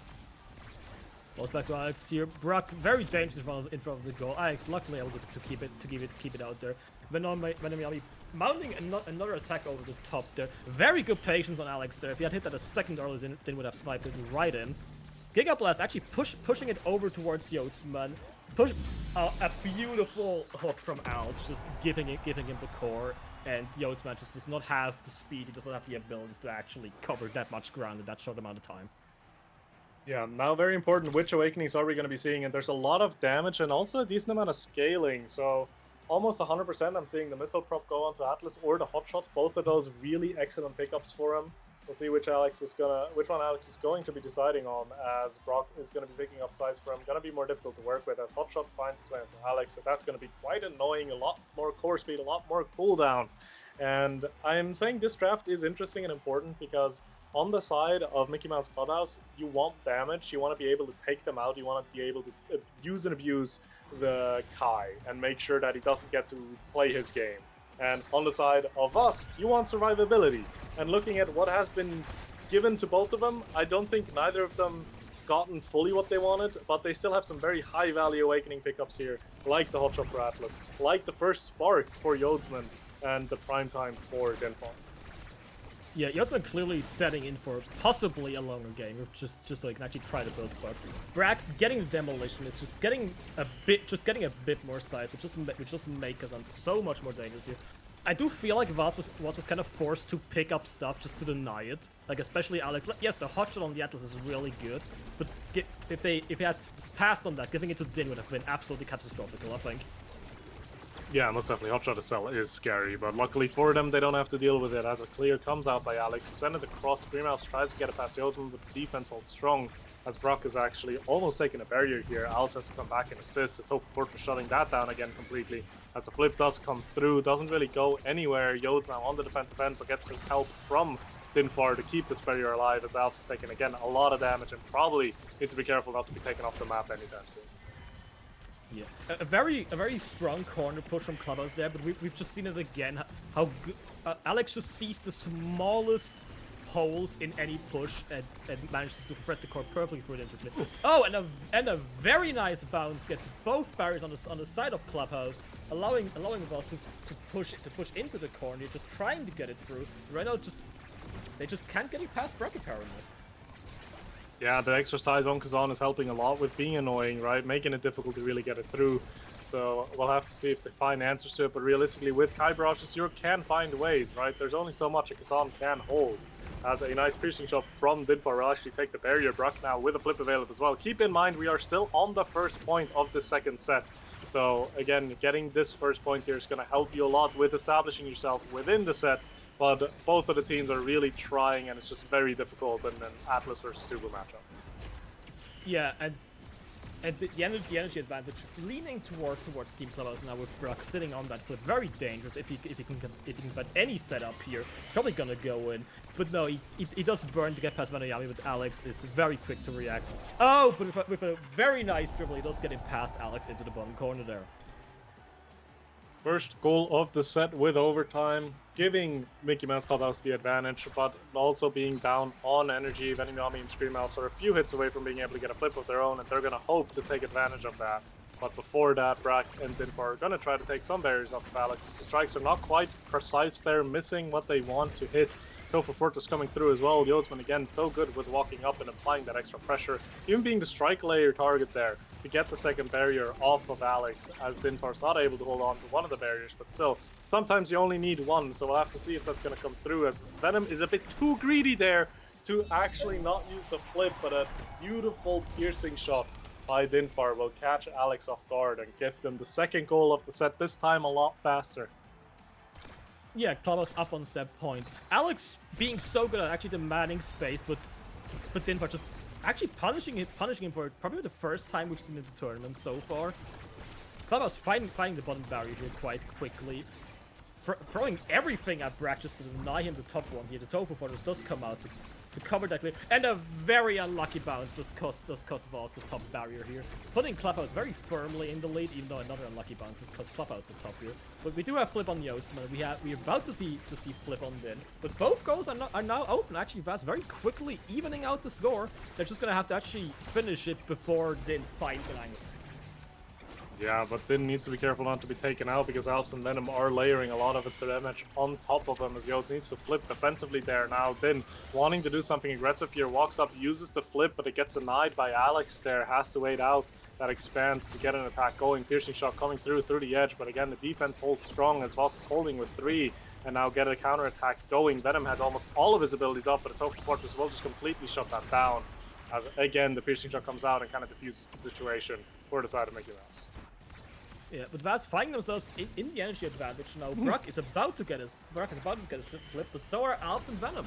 Falls back to Alex here. Brock very dangerous in front of the goal. Alex luckily able to keep it out there. Venom Yami mounting another attack over the top there. Very good patience on Alex there. If he had hit that a second earlier, then would have sniped it right in. Giga Blast actually pushing it over towards Yotsman. Push a beautiful hook from Alf, just giving him the core, and Yotsman just does not have the speed. He doesn't have the abilities to actually cover that much ground in that short amount of time. Yeah, now very important, which awakenings are we going to be seeing? And there's a lot of damage and also a decent amount of scaling, so almost 100% I'm seeing the missile prop go onto Atlas or the hotshot. Both of those really excellent pickups for him. We'll see which one Alex is going to be deciding on, as Brock is going to be picking up size for him. Going to be more difficult to work with as hotshot finds its way into Alex, so that's going to be quite annoying. A lot more core speed, a lot more cooldown. And I'm saying this draft is interesting and important because on the side of Mickey Mouse Clubhouse, you want damage, you want to be able to take them out, you want to be able to use and abuse the Kai and make sure that he doesn't get to play his game. And on the side of us, you want survivability. And looking at what has been given to both of them, I don't think neither of them gotten fully what they wanted, but they still have some very high value awakening pickups here, like the hotshot for Atlas, like the first spark for Yodsman, and the prime time for Denfall. Yeah, Yotsman clearly setting in for possibly a longer game, just so he can actually try the build spot. Brack getting the demolition is just getting a bit more size, which just make us on so much more dangerous here. I do feel like Voss was kind of forced to pick up stuff just to deny it. Like, especially Alex. Yes, the hotshot on the Atlas is really good, but if he had passed on that, giving it to Din would have been absolutely catastrophical, I think. Yeah, most definitely. Hotshot itself is scary, but luckily for them, they don't have to deal with it as a clear comes out by Alex. Send it across. Screamhouse tries to get it past Yosman, but the defense holds strong as Brock is actually almost taking a barrier here. Alex has to come back and assist. The Tofu Fortress shutting that down again completely. As the flip does come through, doesn't really go anywhere. Yode's now on the defensive end, but gets his help from Dinfar to keep this barrier alive as Alps is taking again a lot of damage and probably needs to be careful not to be taken off the map anytime soon. Yeah, a very strong corner push from Clubhouse there, but we've just seen it again. How good Alex just sees the smallest holes in any push and manages to thread the core perfectly through it into it. Oh, and a very nice bounce gets both barriers on the side of Clubhouse, allowing Voss to push into the corner, just trying to get it through. Right now, they just can't get it past Brock apparently. Yeah, the extra size on Kazan is helping a lot with being annoying, right? Making it difficult to really get it through. So we'll have to see if they find answers to it, but realistically with Kai Barrage's, you can find ways, right? There's only so much a Kazan can hold. As a nice piercing shot from Dinfar will actually take the barrier. Brock now with a flip available as well. Keep in mind, we are still on the first point of the second set. So again, getting this first point here is going to help you a lot with establishing yourself within the set. But both of the teams are really trying, and it's just very difficult in an Atlas versus Tubu matchup. Yeah, and the energy advantage leaning towards Team Clubhouse now with Brock sitting on that flip, very dangerous. If he can get any setup here, it's probably gonna go in. But no, he does burn to get past Vanoyami, but Alex is very quick to react. Oh, but with a very nice dribble, he does get him past Alex into the bottom corner there. First goal of the set with overtime, giving Mickey Mouse Clubhouse the advantage, but also being down on energy. Venoyami and Screamhouse are a few hits away from being able to get a flip of their own, and they're going to hope to take advantage of that. But before that, Brack and Dinfar are going to try to take some barriers off of Alex. The strikes are not quite precise there, missing what they want to hit. Tofu Fortress coming through as well. Yodsman again so good with walking up and applying that extra pressure, even being the strike layer target there to get the second barrier off of Alex, as Dinfar's not able to hold on to one of the barriers, but still, sometimes you only need one, so we'll have to see if that's going to come through, as Venom is a bit too greedy there to actually not use the flip, but a beautiful piercing shot by Dinfar will catch Alex off guard and give them the second goal of the set, this time a lot faster. Yeah, Clubhouse up on set point. Alex being so good at actually demanding space, but Dinfar just actually punishing him for probably the first time we've seen in the tournament so far. Clubhouse finding the bottom barrier here quite quickly. Throwing everything at Brack just to deny him the top one here. The Tofu Fortress does come out to cover that clear. And a very unlucky bounce does cost Voss the top barrier here. Putting Clubhouse very firmly in the lead, even though another unlucky bounce has cost Clubhouse the top here. But we do have flip on Yotsman. We're about to see flip on Din. But both goals are now open. Actually, Voss very quickly evening out the score. They're just gonna have to actually finish it before Din finds an angle. Yeah, but Din needs to be careful not to be taken out because Alps and Venom are layering a lot of the damage on top of him as Yodes needs to flip defensively there now. Din wanting to do something aggressive here, walks up, uses the flip, but it gets denied by Alex there, has to wait out. That expands to get an attack going. Piercing shot coming through the edge, but again, the defense holds strong as Voss is holding with 3 and now get a counter attack going. Venom has almost all of his abilities up, but the Tofu Fortress will just completely shut that down. As again, the piercing shot comes out and kind of diffuses the situation for the side of Mickey Mouse. Yeah, but Vaz finding themselves in the energy advantage now. Brock is about to get his flip, but so are Alps and Venom.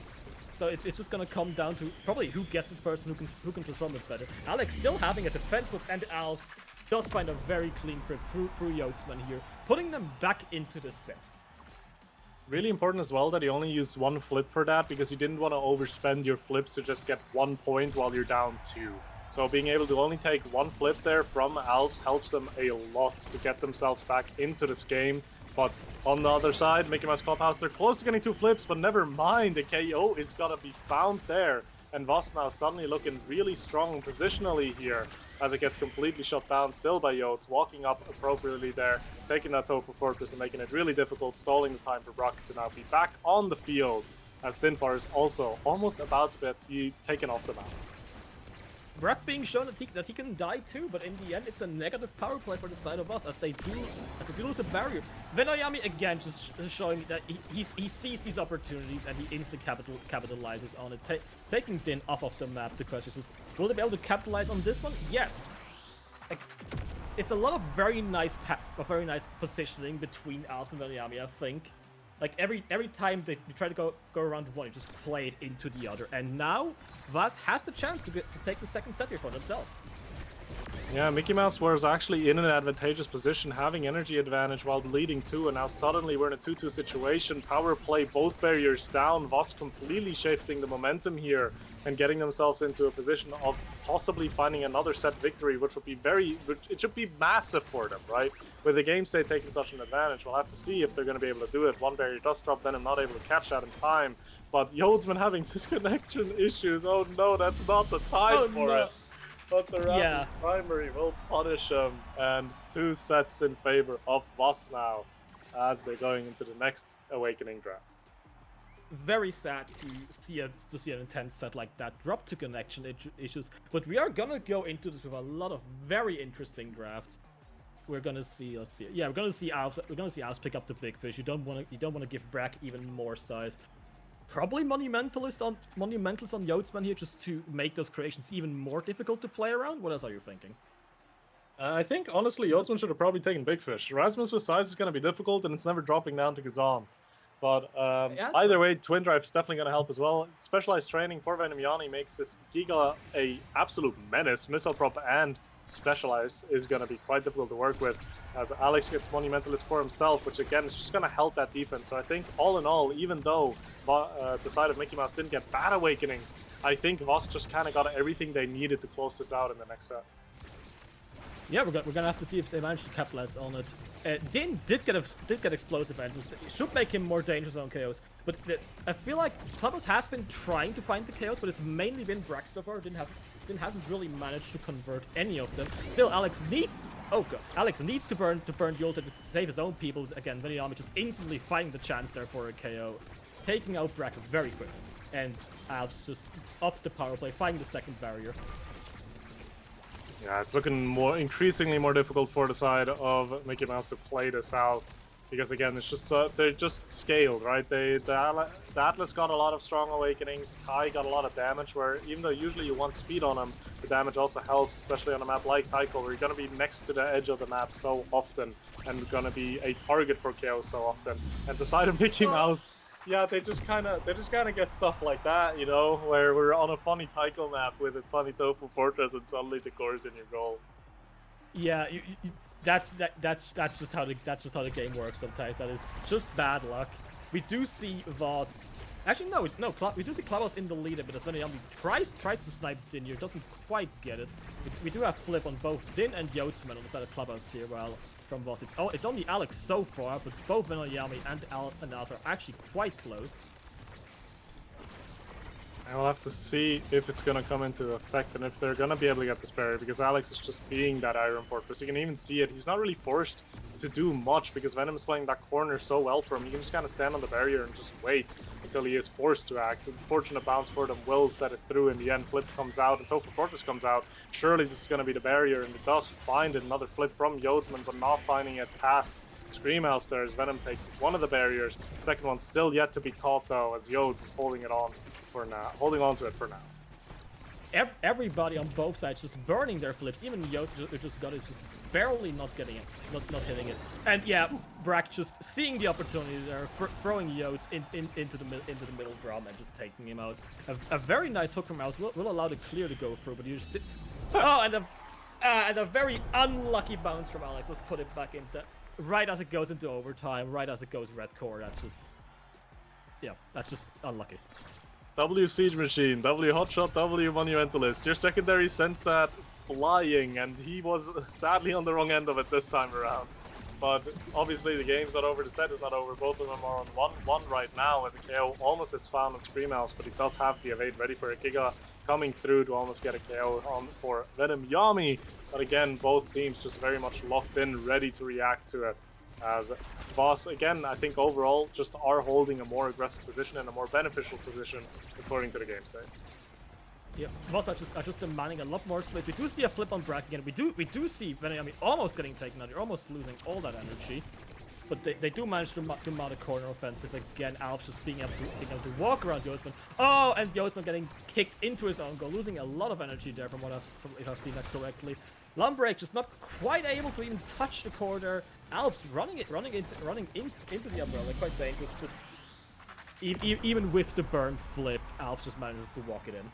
So it's just gonna come down to probably who gets it first and who can transform it better. Alex still having a defense flip, and Alps does find a very clean flip through Yotsman here, putting them back into the set. Really important as well that he only used 1 flip for that, because you didn't want to overspend your flips to just get 1 point while you're down 2. So being able to only take 1 flip there from Alps helps them a lot to get themselves back into this game. But on the other side, Mickey Mouse Clubhouse, they're close to getting 2 flips, but never mind, the KO is gonna be found there. And Voss now suddenly looking really strong positionally here as it gets completely shut down still by Yotes, walking up appropriately there, taking that Tofu Fortress and making it really difficult, stalling the time for Brock to now be back on the field, as Dinfar is also almost about to be taken off the map. Brack being shown that he can die too, but in the end, it's a negative power play for the side of us as they do lose the barrier. Venoyami again just showing that he sees these opportunities and he instantly capitalizes on it, taking Din off of the map. The question is, will they be able to capitalize on this one? Yes. Like, it's a lot of very nice positioning between Alves and Venoyami, I think. Like every time they try to go around one, you just play it into the other. And now Vaz has the chance to take the second set here for themselves. Yeah, Mickey Mouse was actually in an advantageous position, having energy advantage while leading 2, and now suddenly we're in a 2-2 situation. Power play, both barriers down. Voss completely shifting the momentum here and getting themselves into a position of possibly finding another set victory, which would be it should be massive for them, right? With the game state taking such an advantage, we'll have to see if they're going to be able to do it. One barrier does drop, Venom not able to catch that in time, but Yodsman having disconnection issues. Oh no, that's not the time for it. But the Razzle's primary will punish him, and 2 sets in favor of Voss now as they're going into the next Awakening draft. Very sad to see an intense set like that drop to connection issues, but we are gonna go into this with a lot of very interesting drafts. We're gonna see, we're gonna see Alves pick up the big fish. You don't wanna give Brack even more size. Probably Monumentalist on Yodsman here, just to make those creations even more difficult to play around. What else are you thinking? I think, honestly, Yodsman should have probably taken Big Fish. Erasmus with size is going to be difficult, and it's never dropping down to Gazan. But either way, Twin Drive is definitely going to help as well. Specialized training for Venom Yanni makes this Giga a absolute menace. Missile Prop and Specialized is going to be quite difficult to work with, as Alex gets Monumentalist for himself, which again is just going to help that defense. So I think all in all, even though the side of Mickey Mouse didn't get bad awakenings, I think Voss just kind of got everything they needed to close this out in the next set. Yeah, we're gonna have to see if they manage to capitalize on it. Din did get explosive engines. It should make him more dangerous on KOs. But I feel like Clubhouse has been trying to find the KOs, but it's mainly been Brack so far. Din hasn't really managed to convert any of them. Still, Alex needs to burn the ult to save his own people. Again, Venoyami just instantly finding the chance there for a KO, taking out Brack very quickly, and Alves just up the power play, finding the second barrier. Yeah, it's looking increasingly more difficult for the side of Mickey Mouse to play this out, because again, it's just they're just scaled, right? The Atlas got a lot of strong awakenings. Kai got a lot of damage, where even though usually you want speed on him, the damage also helps, especially on a map like Taiko, where you're going to be next to the edge of the map so often and going to be a target for KO so often. And the side of Mickey Mouse, yeah, they just kind of get stuff like that, you know, where we're on a funny Taiko map with its funny Tofu Fortress, and suddenly the core is in your goal. Yeah, that's just how the game works sometimes. That is just bad luck. We do see Voss. Actually, no, we do see Clubhouse in the lead, but as Venoyami tries to snipe Din here, doesn't quite get it. We do have flip on both Din and Yodsman on the side of Clubhouse here, while from Voss it's only Alex so far, but both Venoyami and Alves are actually quite close. And we'll have to see if it's going to come into effect and if they're going to be able to get this barrier, because Alex is just being that Iron Fortress. You can even see it. He's not really forced to do much because Venom is playing that corner so well for him. You can just kind of stand on the barrier and just wait until he is forced to act. Unfortunate bounce for them will set it through in the end. Flip comes out and Tofu Fortress comes out. Surely this is going to be the barrier, and it does find another flip from Yodsman, but not finding it past Scream Elsters. Venom takes one of the barriers. The second one still yet to be caught though, as Yods is holding on to it for now. Everybody on both sides just burning their flips. Even Yods just barely not getting it, not hitting it. And yeah, Brack just seeing the opportunity there, throwing Yods into the middle drum and just taking him out. A very nice hook from Mouse will allow the clear to go through, but you just and a very unlucky bounce from Alex. Let's put it back into right as it goes into overtime, right as it goes red core. That's just unlucky. W Siege Machine, W Hotshot, W Monumentalist. Your secondary sends that flying, and he was sadly on the wrong end of it this time around. But obviously the game's not over, the set is not over. Both of them are on 1-1 right now as a KO almost is found on Scream House, but he does have the evade ready for a Giga coming through to almost get a KO on for Venom Yami. But again, both teams just very much locked in, ready to react to it. As Voss, again, I think overall just are holding a more aggressive position and a more beneficial position according to the game state. Yeah, Voss are just demanding a lot more space. We do see a flip on Brack again. We do see Venom almost getting taken out. They're almost losing all that energy. But they do manage to mount a corner offensive again. Alf just being able to walk around Yotsman. Oh, and Yotsman getting kicked into his own goal, losing a lot of energy there from if I've seen that correctly. Lumbreak just not quite able to even touch the corner. Alf's running into the umbrella, quite dangerous. But even with the burn flip, Alf just manages to walk it in.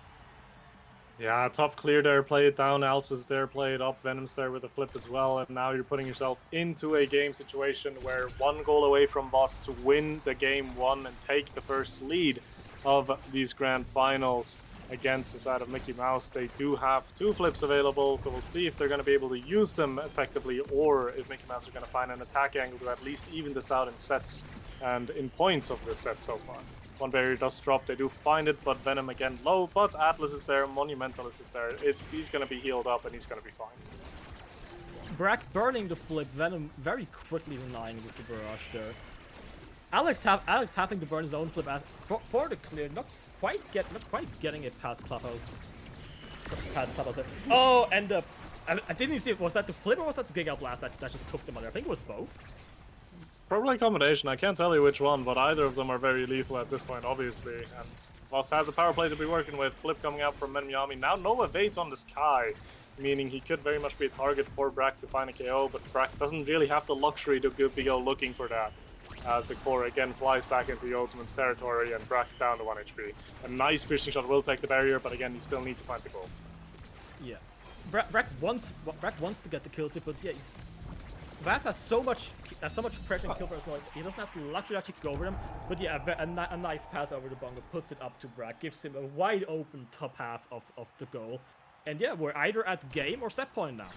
Yeah, tough clear there, play it down. Alps is there, play it up. Venom's there with a flip as well. And now you're putting yourself into a game situation where 1 goal away from Voss to win the game 1 and take the first lead of these grand finals against the side of Mickey Mouse. They do have 2 flips available, so we'll see if they're going to be able to use them effectively or if Mickey Mouse are going to find an attack angle to at least even this out in sets and in points of this set so far. 1 barrier does drop, they do find it, but Venom again low, but Atlas is there, Monumentalist is there. He's going to be healed up and he's going to be fine. Brack burning the flip, Venom very quickly denying with the barrage there. Alex having to burn his own flip as for the clear, not quite getting it past Clubhouse. Oh, and I didn't even see it. Was that the flip or was that the Giga Blast that just took them out? I think it was both. Probably a combination. I can't tell you which one, but either of them are very lethal at this point, obviously. And Voss has a power play to be working with. Flip coming out from Menyami. Now no evades on the Sky, meaning he could very much be a target for Brack to find a KO, but Brack doesn't really have the luxury to go looking for that. As the core again flies back into Yotsman's territory and Brack down to 1 HP. A nice piercing shot will take the barrier, but again, you still need to find the goal. Yeah. Brack wants to get the kills, but yeah, Vaz has so much pressure and kill for us. He doesn't have the luxury to actually go over them. But yeah, a nice pass over the bunker puts it up to Brack, gives him a wide open top half of the goal. And yeah, we're either at game or set point now.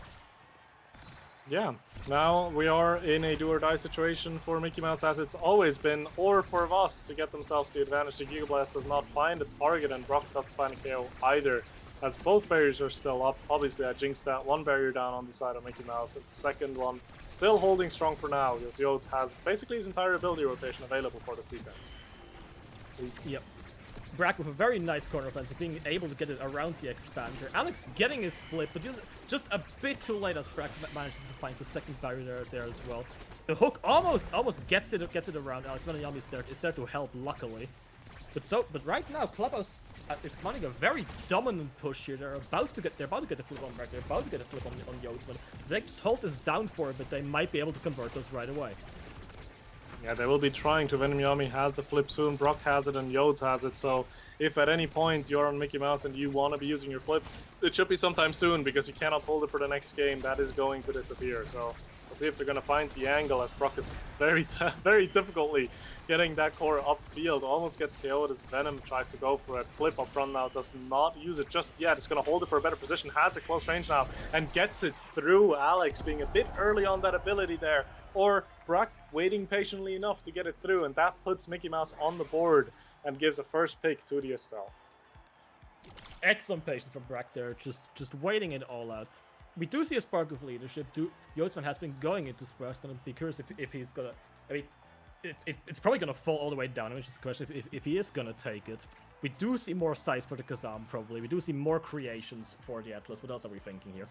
Yeah, now we are in a do-or-die situation for Mickey Mouse, as it's always been, or for Voss to get themselves the advantage. The Giga Blast does not find a target, and Brock doesn't find a KO either, as both barriers are still up. Obviously, I jinxed that 1 barrier down on the side of Mickey Mouse. The second one still holding strong for now, because Yotes has basically his entire ability rotation available for this defense. Yep. Brack with a very nice corner offensive, being able to get it around the expander. Alex getting his flip, but just a bit too late as Brack manages to find the second barrier there as well. The hook almost gets it around. Alex Menyami is there to help, luckily. But right now, Clubhouse is running a very dominant push here. They're about to get the flip on Brack. They're about to get a flip on Yotsman. They just hold this down for a bit. They might be able to convert those right away. Yeah, they will be trying to. Menyami has the flip soon, Brock has it, and Yodes has it. So if at any point you're on Mickey Mouse and you want to be using your flip, it should be sometime soon, because you cannot hold it for the next game. That is going to disappear. So let's see if they're going to find the angle, as Brock is very difficultly getting that core upfield. Almost gets KO'd as Venom tries to go for it. Flip up front now, does not use it just yet. It's going to hold it for a better position, has a close range now, and gets it through. Alex being a bit early on that ability there, or Brack waiting patiently enough to get it through, and that puts Mickey Mouse on the board and gives a first pick to the SL. Excellent patience from Brack there, just waiting it all out. We do see a spark of leadership. Yotsman has been going into Sparks. Gonna be curious if he's gonna. I mean, it's probably gonna fall all the way down. It's just a question if he is gonna take it. We do see more size for the Kazam, probably. We do see more creations for the Atlas. What else are we thinking here?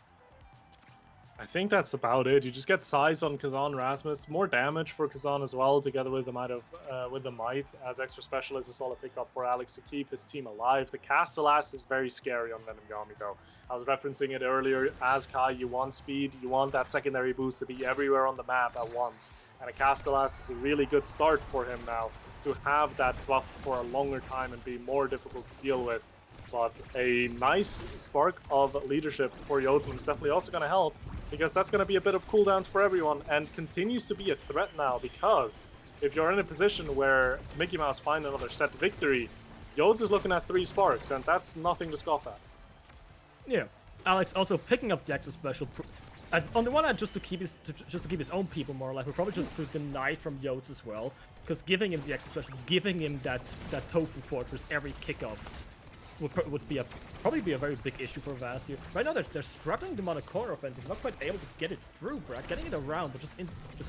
I think that's about it. You just get size on Kazan Rasmus, more damage for Kazan as well, together with the might as extra special is a solid pickup for Alex to keep his team alive. The Castellas is very scary on Menyami though. I was referencing it earlier. As Kai, you want speed, you want that secondary boost to be everywhere on the map at once, and a Castellas is a really good start for him now to have that buff for a longer time and be more difficult to deal with. But a nice spark of leadership for Yotsman is definitely also going to help, because that's going to be a bit of cooldowns for everyone, and continues to be a threat now, because if you're in a position where Mickey Mouse find another set victory, Yodes is looking at 3 sparks, and that's nothing to scoff at. Yeah, Alex also picking up the extra special. On the one hand, just to keep his own people more alive, but probably just to deny it from Yodes as well, because giving him the extra special, giving him that tofu fortress every kickoff would probably be a very big issue for Vaz here. Right now they're struggling to mount a corner offensive, not quite able to get it through Brack, getting it around, but just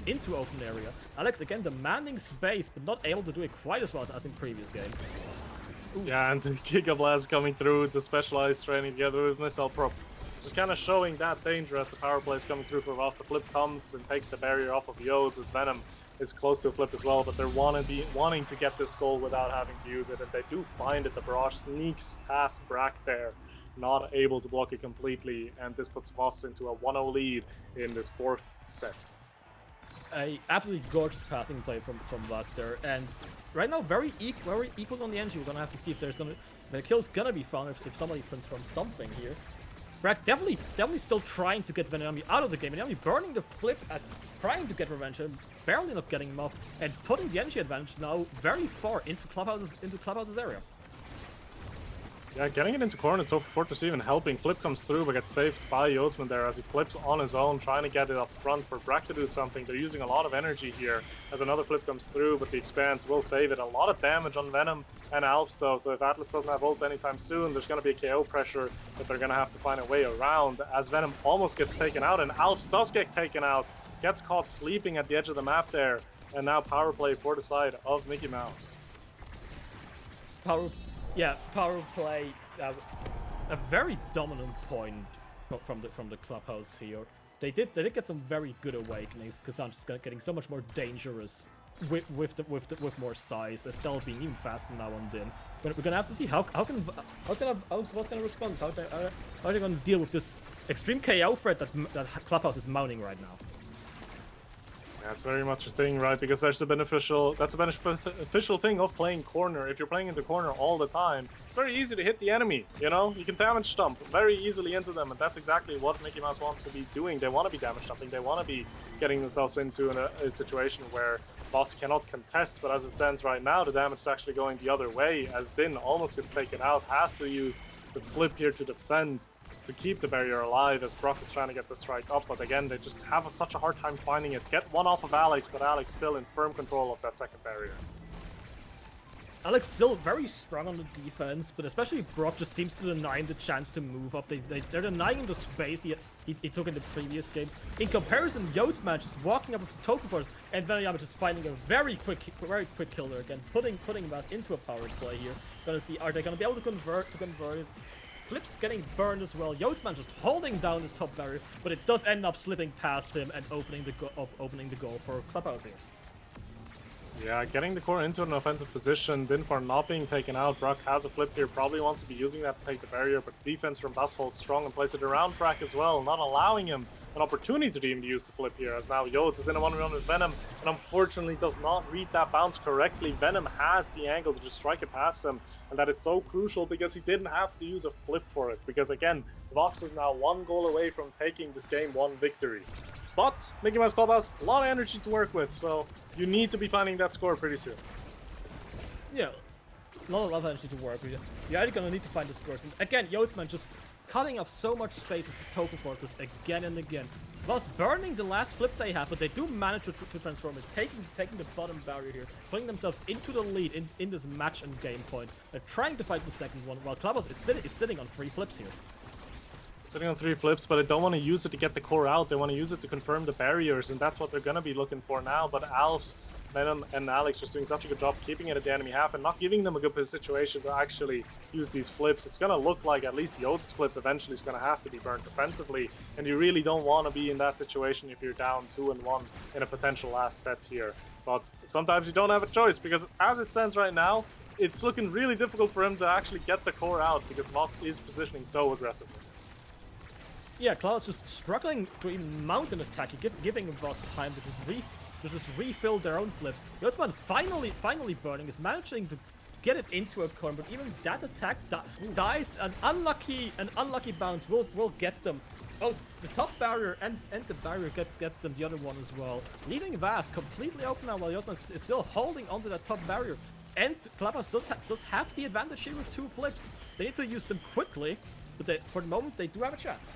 into open area. Alex again demanding space, but not able to do it quite as well as in previous games. Yeah, and the Giga Blast coming through, the specialized training together with Missile Prop. Just kind of showing that danger as the power play is coming through for Voss. The flip comes and takes the barrier off of Yodes as Venom is close to a flip as well, but they're wanting to get this goal without having to use it, and they do find it. The barrage sneaks past Brack there, not able to block it completely, and this puts Voss into a 1-0 lead in this fourth set. A absolutely gorgeous passing play from Voss there, and right now very equal on the energy. We're gonna have to see if the kill's gonna be found if somebody transforms something here. Brack definitely still trying to get Venami out of the game. Venami burning the flip as trying to get revenge and barely not getting him off, and putting the energy advantage now very far into Clubhouse's area. Yeah, getting it into corner, top Fortress even helping. Flip comes through, but gets saved by Yodsman there as he flips on his own, trying to get it up front for Brack to do something. They're using a lot of energy here as another flip comes through, but the Expanse will save it. A lot of damage on Venom and Alps though, so if Atlas doesn't have ult anytime soon, there's going to be a KO pressure that they're going to have to find a way around as Venom almost gets taken out, and Alps does get taken out, gets caught sleeping at the edge of the map there, and now power play for the side of Mickey Mouse. Power play, a very dominant point from the Clubhouse here. They did get some very good awakenings. Cassandra's getting so much more dangerous with more size. Estelle being even faster now on Din. But we're gonna have to see how's gonna respond. How are they gonna deal with this extreme KO threat that Clubhouse is mounting right now? That's very much a thing, right? Because that's a beneficial thing of playing corner. If you're playing into corner all the time, it's very easy to hit the enemy, you know? You can damage stomp very easily into them, and that's exactly what Mickey Mouse wants to be doing. They want to be damage stumping. They want to be getting themselves into a situation where Boss cannot contest, but as it stands right now, the damage is actually going the other way, as Din almost gets taken out, has to use the flip here to defend, to keep the barrier alive as Brock is trying to get the strike up, but again, they just have such a hard time finding it. Get one off of Alex, but Alex still in firm control of that second barrier. Alex still very strong on the defense, but especially Brock just seems to deny him the chance to move up. They're denying him the space he took in the previous games. In comparison, Yodsman just walking up with the token force, and Venom just finding a very quick kill there again, putting Vas into a power play here. Gonna see, are they gonna be able to convert it? Flip's getting burned as well. Yodsman just holding down his top barrier, but it does end up slipping past him and opening the goal for Clubhouse here. Yeah, getting the core into an offensive position, Dinfar not being taken out. Brock has a flip here, probably wants to be using that to take the barrier, but defense from Bass holds strong and plays it around Brack as well, not allowing him an opportunity to even use the flip here, as now Yodes is in a 1v1 with Venom, and unfortunately does not read that bounce correctly. Venom has the angle to just strike it past him, and that is so crucial because he didn't have to use a flip for it, because again, Voss is now one goal away from taking this game 1 victory. But Mickey Mouse Clubhouse, a lot of energy to work with, so you need to be finding that score pretty soon. Yeah, not a lot of energy to work with. You're either gonna need to find the scores. And again, Yodsman just cutting off so much space with the token fortress again and again. Thus burning the last flip they have, but they do manage to transform it, taking the bottom barrier here, putting themselves into the lead in this match and game point. They're trying to fight the second one, while Clubhouse is sitting on 3 flips here. Sitting on 3 flips, but they don't want to use it to get the core out. They want to use it to confirm the barriers, and that's what they're going to be looking for now. But Alves, Venom, and Alex just doing such a good job keeping it at the enemy half and not giving them a good situation to actually use these flips. It's going to look like at least Yode's flip eventually is going to have to be burnt defensively, and you really don't want to be in that situation if you're down 2-1 in a potential last set here. But sometimes you don't have a choice, because as it stands right now, it's looking really difficult for him to actually get the core out because Voss is positioning so aggressively. Yeah, Cloud's just struggling to even mount an attack, giving Voss time to just refill their own flips. Yodsman finally burning, is managing to get it into a corner, but even that attack dies. An unlucky bounce will get them. Oh, the top barrier and the barrier gets them the other one as well, leaving Vas completely open now while Yodsman is still holding onto that top barrier. And Clubhouse does have the advantage here with 2 flips. They need to use them quickly, but for the moment they do have a chance.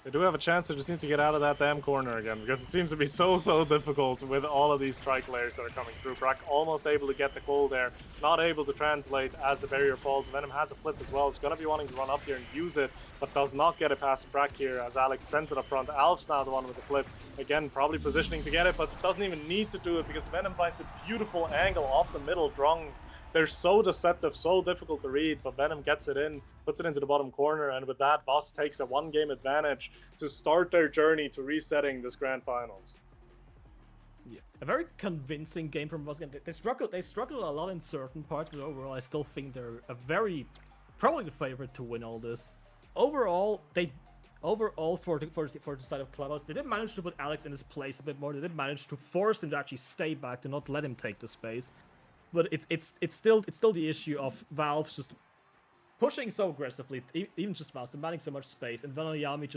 They do have a chance, they just need to get out of that damn corner again, because it seems to be so difficult with all of these strike layers that are coming through. Brack almost able to get the goal there, not able to translate as the barrier falls. Venom has a flip as well, he's going to be wanting to run up here and use it, but does not get it past Brack here as Alex sends it up front. Alf's now the one with the flip, again probably positioning to get it, but doesn't even need to do it because Venom finds a beautiful angle off the middle, drawing they're so deceptive, so difficult to read, but Venom gets it in, puts it into the bottom corner, and with that, Voss takes a 1-game advantage to start their journey to resetting this Grand Finals. Yeah, a very convincing game from Voss. They struggled a lot in certain parts, but overall, I still think they're probably the favorite to win all this. Overall, for the side of Clubhouse, they did manage to put Alex in his place a bit more. They did manage to force him to actually stay back, to not let him take the space. But it's still the issue of Valve just pushing so aggressively, even just Valve demanding so much space, and Venoyami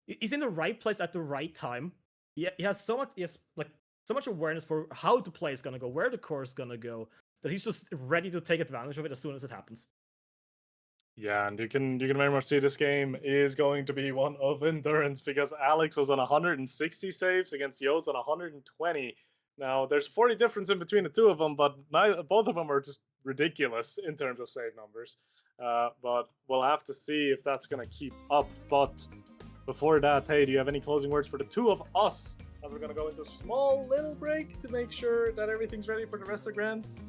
he's in the right place at the right time. He has so much awareness for how the play is gonna go, where the core is gonna go, that he's just ready to take advantage of it as soon as it happens. Yeah, and you can very much see this game is going to be one of endurance, because Alex was on 160 saves against Yo's on 120. Now, there's 40 difference in between the two of them, but both of them are just ridiculous in terms of save numbers. But we'll have to see if that's going to keep up. But before that, hey, do you have any closing words for the two of us? As we're going to go into a small little break to make sure that everything's ready for the rest of the Grands.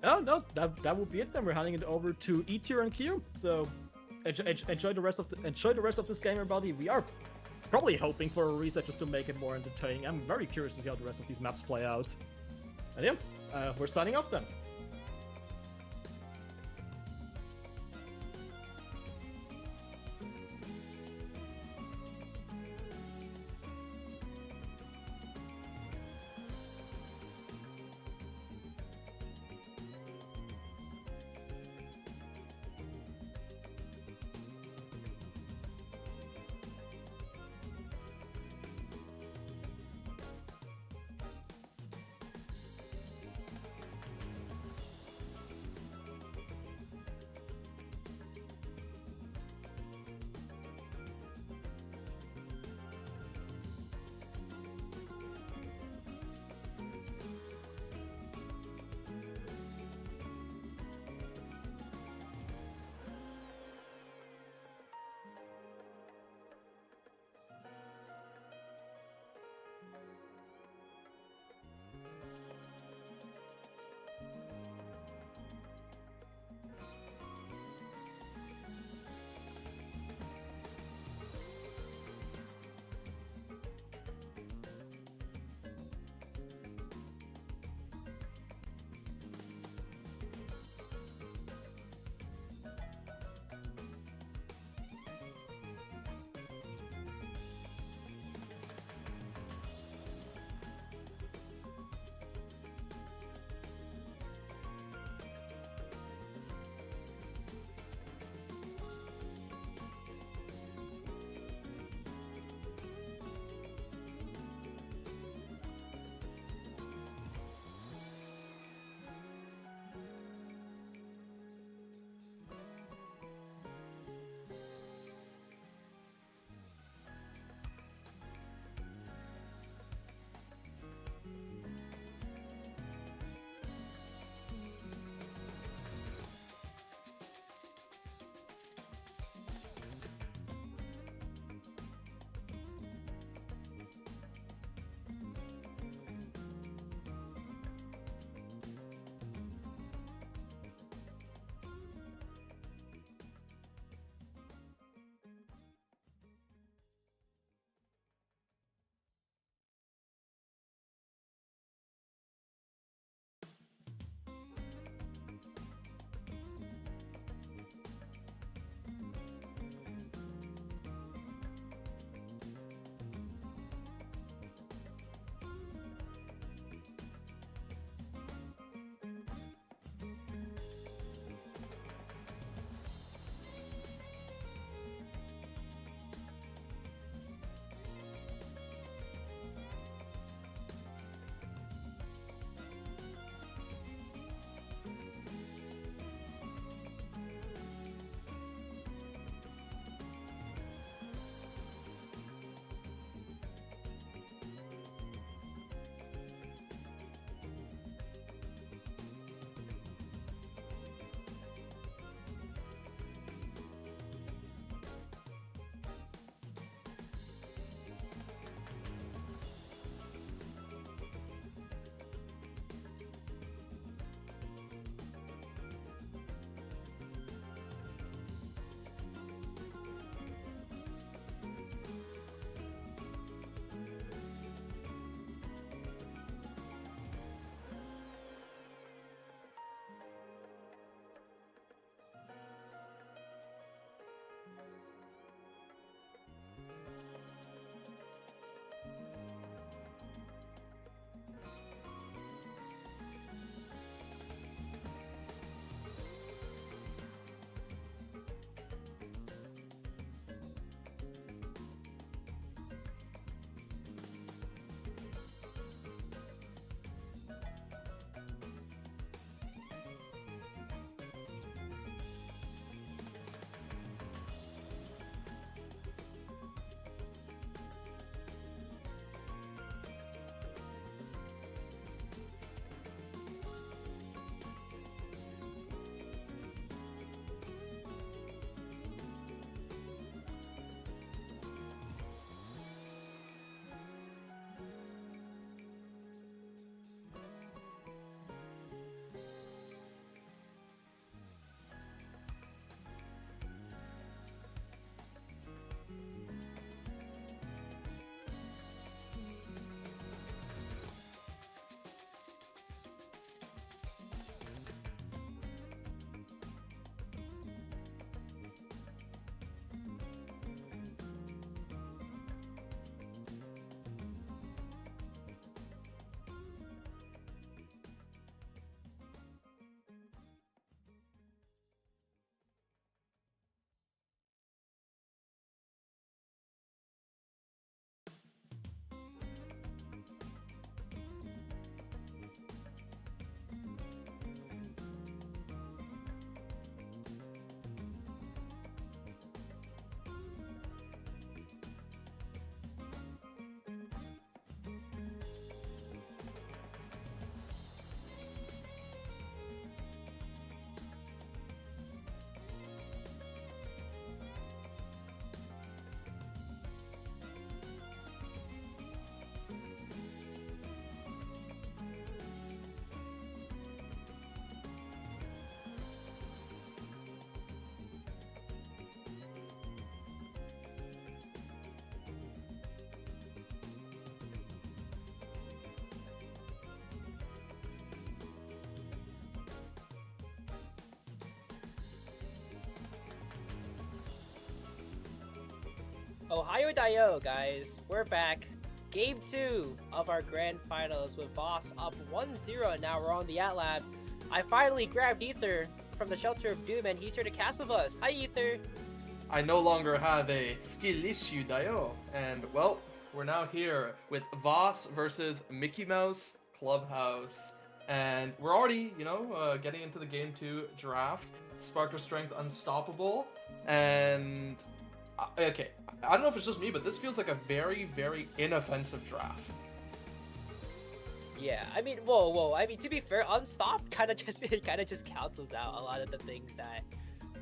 Oh no, that will be it. Then we're handing it over to E-Tier and Q. So enjoy the rest of this game, everybody. We are probably hoping for a reset just to make it more entertaining. I'm very curious to see how the rest of these maps play out. And yeah, we're signing off then. Ohio Dio, guys. We're back. Game 2 of our grand finals with Voss up 1-0, and now we're on the Atlab. I finally grabbed Ether from the Shelter of Doom, and he's here to cast with us. Hi, Ether. I no longer have a skill issue, Dio. And, well, we're now here with Voss versus Mickey Mouse Clubhouse. And we're already, getting into the Game 2 draft. Spark of Strength Unstoppable. And, okay, I don't know if it's just me, but this feels like a very, very inoffensive draft. Yeah, I mean, whoa. I mean, to be fair, Unstopped kind of just cancels out a lot of the things that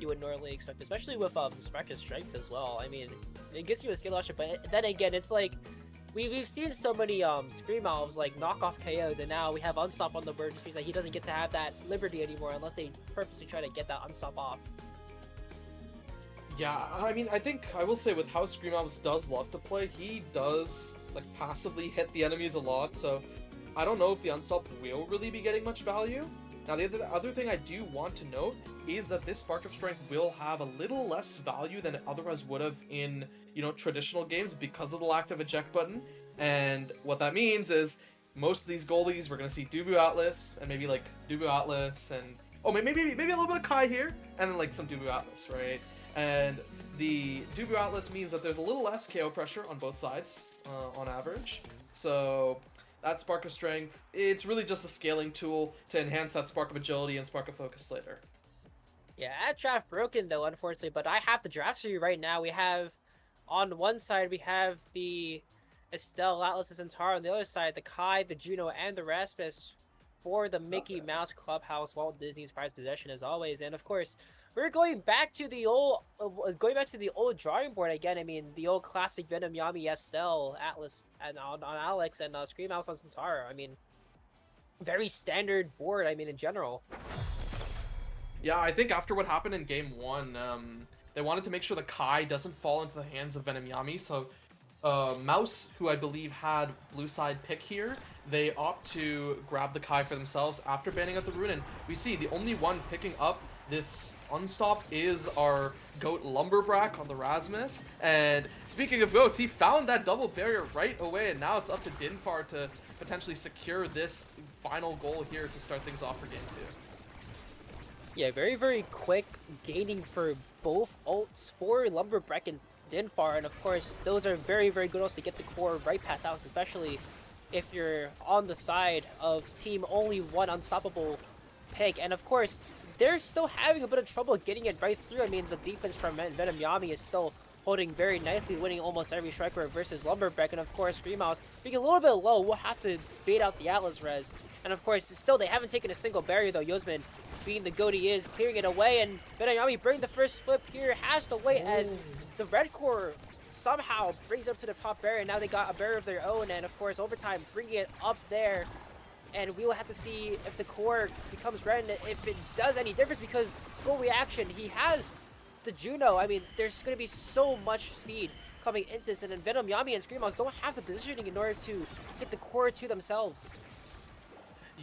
you would normally expect, especially with Spark of Strength as well. I mean, it gives you a skill option, but then again, it's like we've seen so many Scream Elves like knock off KOs, and now we have Unstop on the board, which means that he doesn't get to have that liberty anymore unless they purposely try to get that Unstop off. Yeah, I mean, I think I will say with how Scream Elves does love to play, he does like passively hit the enemies a lot, so I don't know if the Unstop will really be getting much value. Now, the other thing I do want to note is that this Spark of Strength will have a little less value than it otherwise would have in, traditional games because of the lack of eject button. And what that means is most of these goalies, we're going to see Dubu Atlas, and maybe like Dubu Atlas, and maybe a little bit of Kai here, and then like some Dubu Atlas, right? And the Dubu Atlas means that there's a little less KO pressure on both sides on average. So that Spark of Strength, it's really just a scaling tool to enhance that Spark of Agility and Spark of Focus later. Yeah, at draft broken though, unfortunately, but I have the draft for you right now. We have, on one side, we have the Estelle, Atlas, and Centaur. On the other side, the Kai, the Juno, and the Rasmus for the Mickey Mouse Clubhouse, Walt Disney's prized possession as always. And of course, we're going back to the old drawing board again. I mean, the old classic Venom Yami Estelle, Atlas, and on Alex, and Scream Mouse on Centaur. I mean, very standard board. I mean, in general. Yeah, I think after what happened in Game 1, they wanted to make sure the Kai doesn't fall into the hands of Venom Yami, so Mouse, who I believe had blue side pick here, they opt to grab the Kai for themselves after banning out the rune, and we see the only one picking up this Unstop is our goat Lumberbrack on the Rasmus. And speaking of goats, he found that double barrier right away, and now it's up to Dinfar to potentially secure this final goal here to start things off for Game 2. Yeah, very, very quick gaining for both ults for Lumberbrack and Dinfar, and of course, those are very, very good ults to get the core right past Alex, especially if you're on the side of team only one unstoppable pick. And of course, they're still having a bit of trouble getting it right through. I mean, the defense from Venom Yami is still holding very nicely, winning almost every striker versus Lumberbrack, and of course, Scream Mouse being a little bit low, will have to bait out the Atlas res. And of course, still, they haven't taken a single barrier though. Yosman, being the goat he is, clearing it away, and Venom Yami bring the first flip here, has to wait as the red core somehow brings up to the top barrier. Now they got a barrier of their own, and of course, overtime bringing it up there. And we will have to see if the core becomes red, and if it does any difference, because Skull Reaction, he has the Juno. I mean, there's going to be so much speed coming into this, and then Venom Yami and Scream Mouse don't have the positioning in order to get the core to themselves.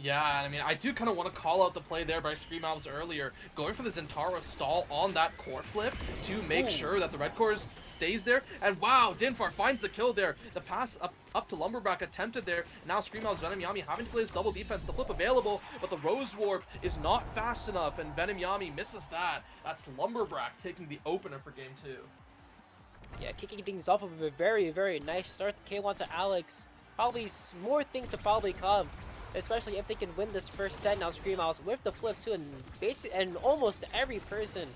Yeah, I mean, I do kind of want to call out the play there by Scream Elves earlier, going for the Zentara stall on that core flip to make sure that the red core stays there. And wow, Dinfar finds the kill there. The pass up to Lumberbrack attempted there. Now Scream Elves, Venom Yami having to play his double defense. The flip available, but the Rose Warp is not fast enough, and Venom Yami misses that. That's Lumberbrack taking the opener for Game 2. Yeah, kicking things off of a very, very nice start. The K1 to Alex. Probably more things to probably come, especially if they can win this first set. Now Scream Mouse with the flip too, and almost every person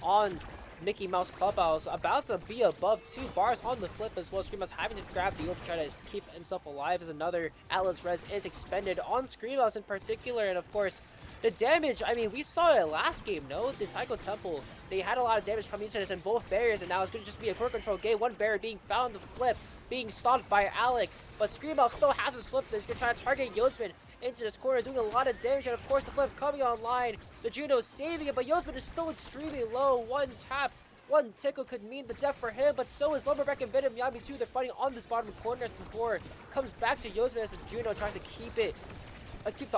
on Mickey Mouse Clubhouse about to be above 2 bars on the flip as well. Scream Mouse having to grab the ult to try to keep himself alive as another Atlas res is expended on Scream Mouse in particular. And of course, the damage, I mean, we saw it last game, no? The Taiko Temple, they had a lot of damage coming into this in both barriers, and now it's going to just be a core control game. One barrier being found, the flip being stopped by Alex, but Scream Mouse still has his flip. He's going to try to target Yosman into this corner, doing a lot of damage, and of course the flip coming online. The Juno saving it, but Yosman is still extremely low. One tap, one tickle could mean the death for him, but so is Lumberbrack and Venom Yami too. They're fighting on this bottom corner as the core comes back to Yosman as the Juno tries to keep the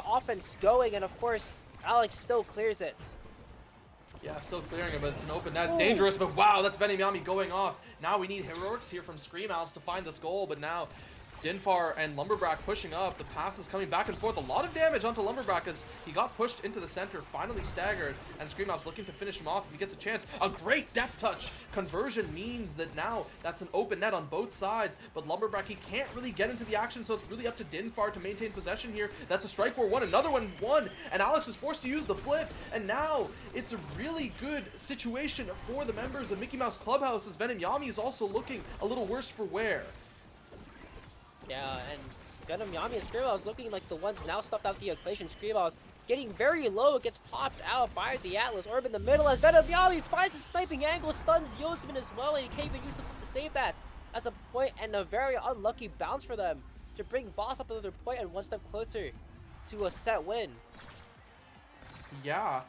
offense going, and of course Alex still clears it. Yeah, still clearing it, but it's an open net. It's dangerous, but wow, that's Venom Yami going off. Now we need heroics here from Scream Alps to find this goal, but now Dinfar and Lumberbrack pushing up. The pass is coming back and forth. A lot of damage onto Lumberbrack as he got pushed into the center, finally staggered, and Scream Alps looking to finish him off if he gets a chance. A great depth touch conversion means that now that's an open net on both sides, but Lumberbrack, he can't really get into the action, so it's really up to Dinfar to maintain possession here. That's a strike war one, another one won, and Alex is forced to use the flip, and now it's a really good situation for the members of Mickey Mouse Clubhouse as Venom Yami is also looking a little worse for wear. Yeah, and Venom Yami and Screamballs looking like the ones now stuffed out the equation. Screamballs getting very low, it gets popped out by the Atlas Orb in the middle as Venom Yami finds a sniping angle, stuns Yodsman as well, and he can't even use the flip to save that. That's a point and a very unlucky bounce for them to bring Voss up another point and one step closer to a set win. Yeah,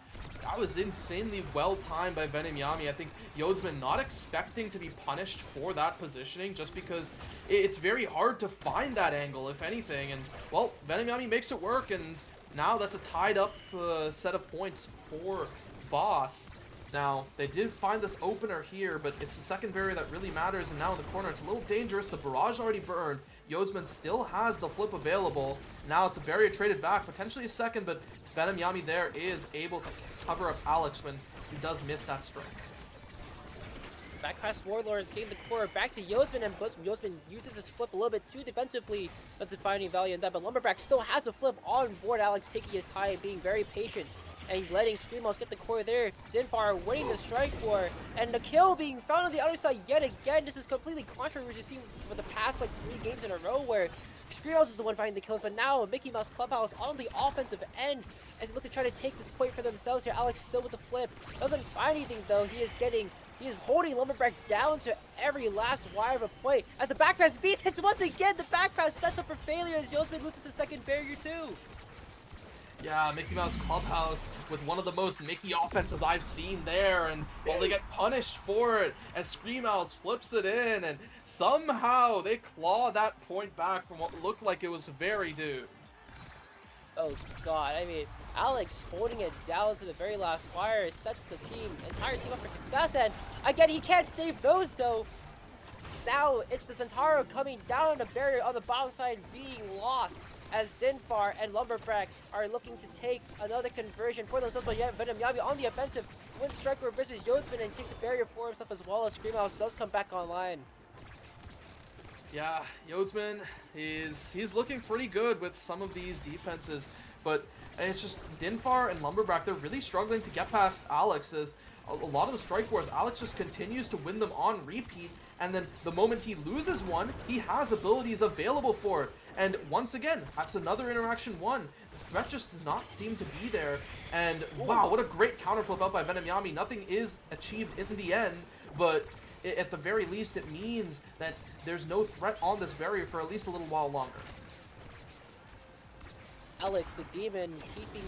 that was insanely well timed by Venom Yami. I think Yodsman not expecting to be punished for that positioning just because it's very hard to find that angle, if anything. And, well, Venom Yami makes it work, and now that's a tied up set of points for Voss. Now, they did find this opener here, but it's the second barrier that really matters, and now in the corner it's a little dangerous. The barrage already burned. Yodsman still has the flip available. Now it's a barrier traded back, potentially a second, but Venom Yami there is able to cover up Alex when he does miss that strike. Back past Warlords, getting the core back to Yodsman, and Yodsman uses his flip a little bit too defensively. Doesn't find any value in that, but Lumberback still has a flip on board. Alex taking his time, being very patient, and letting Screamos get the core there. Dinfar winning the strike war, and the kill being found on the other side yet again. This is completely contrary to what we've seen for the past like 3 games in a row, where Screamos is the one finding the kills, but now Mickey Mouse Clubhouse on the offensive end as they look to try to take this point for themselves here. Alex still with the flip. Doesn't find anything though. He is holding Lumberback down to every last wire of a point. As the back pass beast hits once again, the back pass sets up for failure as Yodsman loses his second barrier too. Yeah, Mickey Mouse Clubhouse with one of the most Mickey offenses I've seen there, and well, they get punished for it as Screamhouse flips it in, and somehow they claw that point back from what looked like it was very due. Oh god, I mean, Alex holding it down to the very last wire sets the entire team up for success, and again, he can't save those though. Now it's the Centauro coming down on the barrier on the bottom side being lost, as Dinfar and Lumberback are looking to take another conversion for themselves, but yet Venom Yami on the offensive wins Striker versus Yodsman and takes a barrier for himself as well as Screamhouse does come back online. Yeah, Yodsman he's looking pretty good with some of these defenses, but it's just Dinfar and Lumberback, they're really struggling to get past Alex as a lot of the strike wars, Alex just continues to win them on repeat, and then the moment he loses one, he has abilities available for it. And once again, that's another interaction one. The threat just does not seem to be there. And wow, what a great counter flip out by Venom Yami. Nothing is achieved in the end, but at the very least, it means that there's no threat on this barrier for at least a little while longer. Alex, the demon, keeping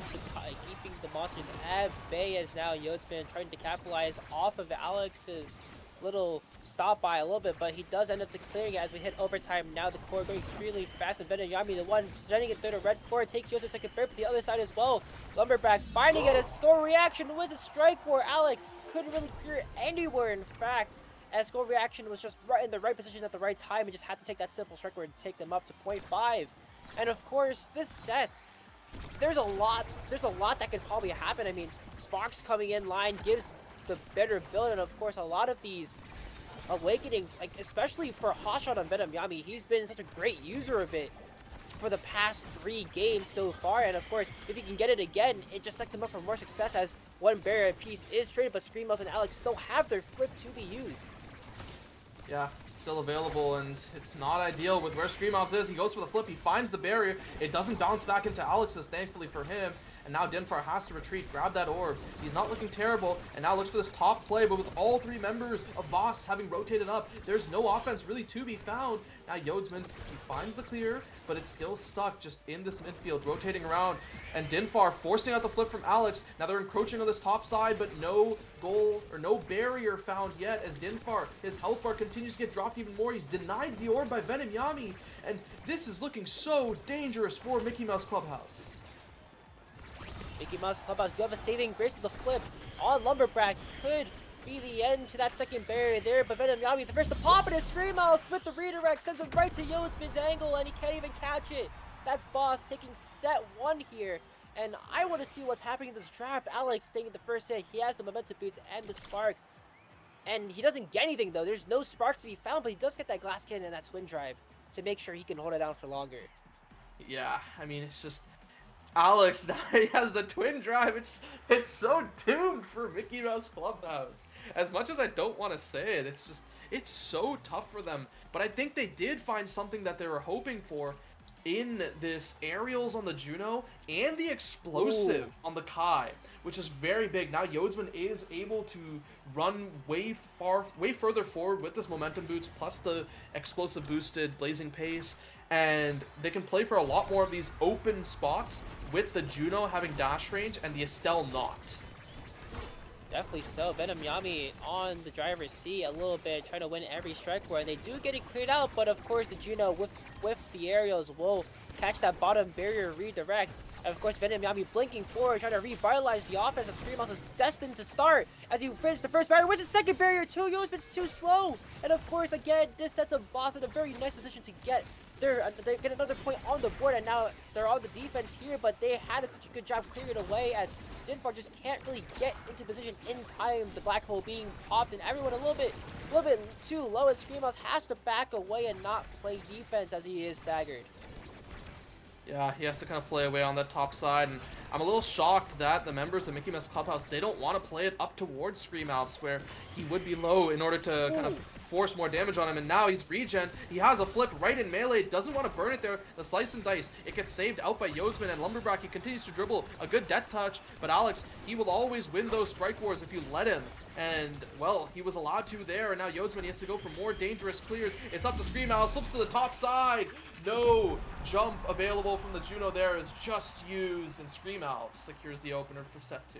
the monsters at bay as now Yodsman trying to capitalize off of Alex's little stop by a little bit, but he does end up clearing it as we hit overtime. Now the core going extremely fast, and Venom Yami, the one sending it through the red core, takes Yodsman's second barrier, but the other side as well. Lumberback finding it, a score reaction, wins a strike war. Alex couldn't really clear it anywhere, in fact, as score reaction was just right in the right position at the right time and just had to take that simple strike war and take them up to 0.5. And of course, this set, there's a lot that could probably happen. I mean, Sparks coming in line gives the better build, and of course, a lot of these awakenings, like especially for Hotshot on Venom Yami, he's been such a great user of it for the past 3 games so far. And of course, if he can get it again, it just sets him up for more success as one barrier piece is traded, but Screamos and Alex still have their flip to be used. Yeah, still available, and it's not ideal with where Screamhouse is. He goes for the flip, he finds the barrier, it doesn't bounce back into Alex's, thankfully for him, and now Dinfar has to retreat, grab that orb. He's not looking terrible, and now looks for this top play, but with all 3 members of Voss having rotated up, there's no offense really to be found. Now Yodsman, he finds the clear, but it's still stuck just in this midfield, rotating around, and Dinfar forcing out the flip from Alex. Now they're encroaching on this top side, but no goal or no barrier found yet as Dinfar, his health bar continues to get dropped even more. He's denied the orb by Venom Yami, and this is looking so dangerous for Mickey Mouse Clubhouse. Mickey Mouse Clubhouse do have a saving grace of the flip, on Lumberback could be the end to that second barrier there, but Venom Yami, the first to pop it is Scream Mouse with the redirect, sends him right to Yodsman's angle, and he can't even catch it. That's Voss taking set 1 here, and I want to see what's happening in this draft. Alex taking the first hit, he has the momentum boots and the spark, and he doesn't get anything though. There's no spark to be found, but he does get that glass cannon and that twin drive to make sure he can hold it down for longer. Yeah, I mean, it's just Alex now he has the twin drive. It's so doomed for Mickey Mouse Clubhouse. As much as I don't want to say it, it's so tough for them. But I think they did find something that they were hoping for in this aerials on the Juno and the explosive on the Kai, which is very big. Now Yodsman is able to run way further forward with this momentum boots plus the explosive boosted blazing pace, and they can play for a lot more of these open spots with the Juno having dash range and the Estelle not. Definitely so. Venom Yami on the driver's seat a little bit, trying to win every strike where they do get it cleared out, but of course the Juno with the aerials will catch that bottom barrier redirect. And of course Venom Yami blinking forward, trying to revitalize the offense. The Scream Mouse is destined to start as he finishes the first barrier, wins the second barrier too. Yodsman's too slow. And of course again, this sets up Voss in a very nice position to get they get another point on the board, and now they're on the defense here, but they had such a good job clearing it away as Dinfar just can't really get into position in time. The black hole being popped, and everyone a little bit too low as Scream Mouse has to back away and not play defense as he is staggered. Yeah, he has to kind of play away on that top side, and I'm a little shocked that the members of Mickey Mouse Clubhouse, they don't want to play it up towards Scream Mouse where he would be low in order to kind of force more damage on him. And now he's regen, he has a flip right in melee, doesn't want to burn it there. The slice and dice, it gets saved out by Yodsman, and Lumberback, he continues to dribble a good death touch, but Alex, he will always win those strike wars if you let him. And, well, he was allowed to there, and now Yodsman, he has to go for more dangerous clears. It's up to Scream Mouse, flips to the top side. No jump available from the Juno there is just used, and Scream Mouse secures the opener for set 2.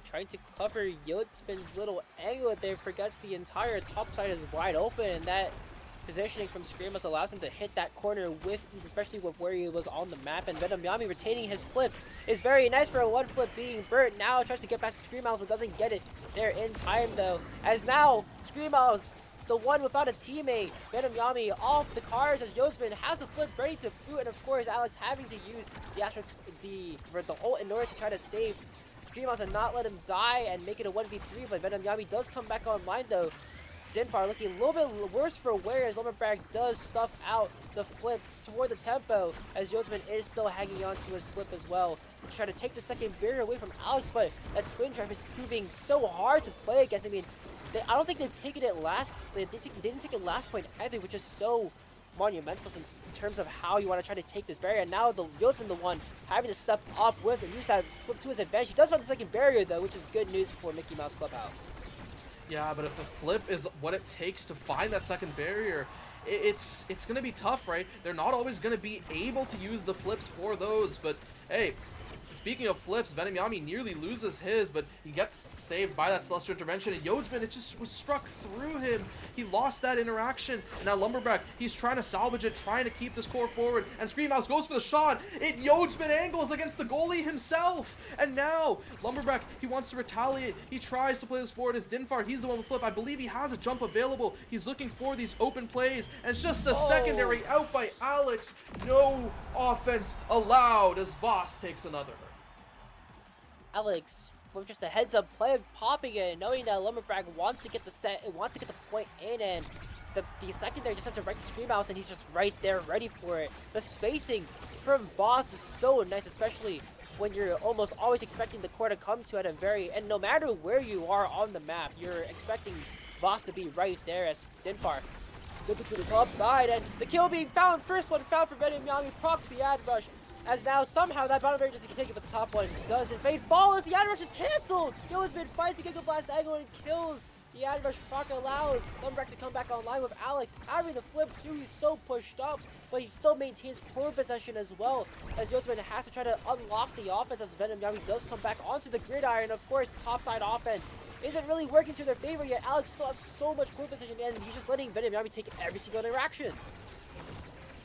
Trying to cover Yodsman's little angle there, forgets the entire top side is wide open, and that positioning from Scream Mouse allows him to hit that corner with ease, especially with where he was on the map. And Venom Yami retaining his flip is very nice for a one flip being burnt. Now tries to get past Scream Mouse, but doesn't get it there in time though, as now Scream Mouse, the one without a teammate, Venom Yami off the cards as Yodsman has a flip ready to boot, and of course Alex having to use the ult in order to try to save Scream Mouse and not let him die and make it a 1v3, but Venom Yami does come back online though. Dinfar looking a little bit worse for wear as Lumberback does stuff out the flip toward the tempo as Yodsman is still hanging on to his flip as well. To try to take the second barrier away from Alex, but that twin drive is proving so hard to play against. I mean, I don't think they've taken it last. They didn't take it last point either, which is so monumental in terms of how you want to try to take this barrier. And now the Yodsman, the one having to step up with and use that flip to his advantage. He does find the second barrier though, which is good news for Mickey Mouse Clubhouse. Yeah, but if the flip is what it takes to find that second barrier, it's going to be tough, right? They're not always going to be able to use the flips for those, but hey, speaking of flips, Venom Yami nearly loses his, but he gets saved by that Celestial Intervention, and Yodsman, it just was struck through him. He lost that interaction, and now Lumberback, he's trying to salvage it, trying to keep this core forward, and Scream Mouse goes for the shot. Yodsman angles against the goalie himself, and now Lumberback, he wants to retaliate. He tries to play this forward as Dinfar, he's the one with flip. I believe he has a jump available. He's looking for these open plays, and it's just a secondary out by Alex. No offense allowed as Voss takes another. Alex with just a heads-up play of popping it, knowing that Lumberback wants to get the point in, and the secondary just sends it right to Scream Mouse, and he's just right there ready for it. The spacing from Voss is so nice, especially when you're almost always expecting the core to come to at a and no matter where you are on the map, you're expecting Voss to be right there as Dinfar sends it to the top side, and the kill being found. First one found for Venom Yami, procs the ad rush. As now somehow that bottom barrier doesn't take it, but the top one does. And Fade follows. The ad rush is cancelled. Yodsman finds the Giga Blast angle and kills. The ad rush proc allows Lumberback to come back online with Alex having the flip too. He's so pushed up, but he still maintains core possession as well. As Yodsman has to try to unlock the offense as Venom Yami does come back onto the gridiron. Of course, the topside offense isn't really working to their favor yet. Alex still has so much core possession, and he's just letting Venom Yami take every single interaction.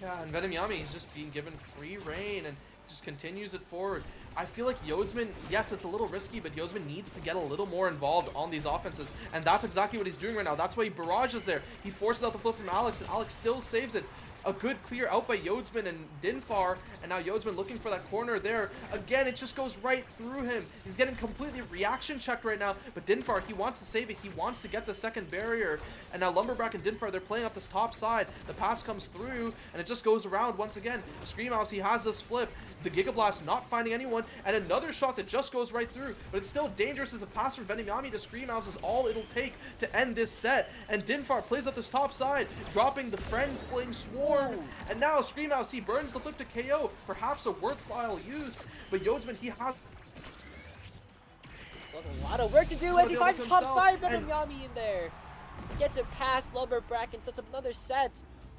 Yeah, and Venom Yami is just being given free reign and just continues it forward. I feel like Yozman, yes, it's a little risky, but Yozman needs to get a little more involved on these offenses, and that's exactly what he's doing right now. That's why he barrages there. He forces out the flip from Alex, and Alex still saves it. A good clear out by Yozman and Dinfar, and now Yozman looking for that corner there. Again, it just goes right through him. He's getting completely reaction checked right now, but Dinfar, he wants to save it. He wants to get the second barrier, and now Lumberback and Dinfar, they're playing up this top side. The pass comes through, and it just goes around once again. Screamhouse, he has this flip. The Giga Blast not finding anyone, and another shot that just goes right through, but it's still dangerous as a pass from Venom Yami to Screamhouse is all it'll take to end this set. And Dinfar plays up this top side, dropping the Friend Fling Swarm, and now Screamhouse, he burns the flip to KO, perhaps a worthwhile use, but Yozman, he has a lot of work to do as he finds top side, Venom Yami in there. Gets it past Lumberback and sets up another set.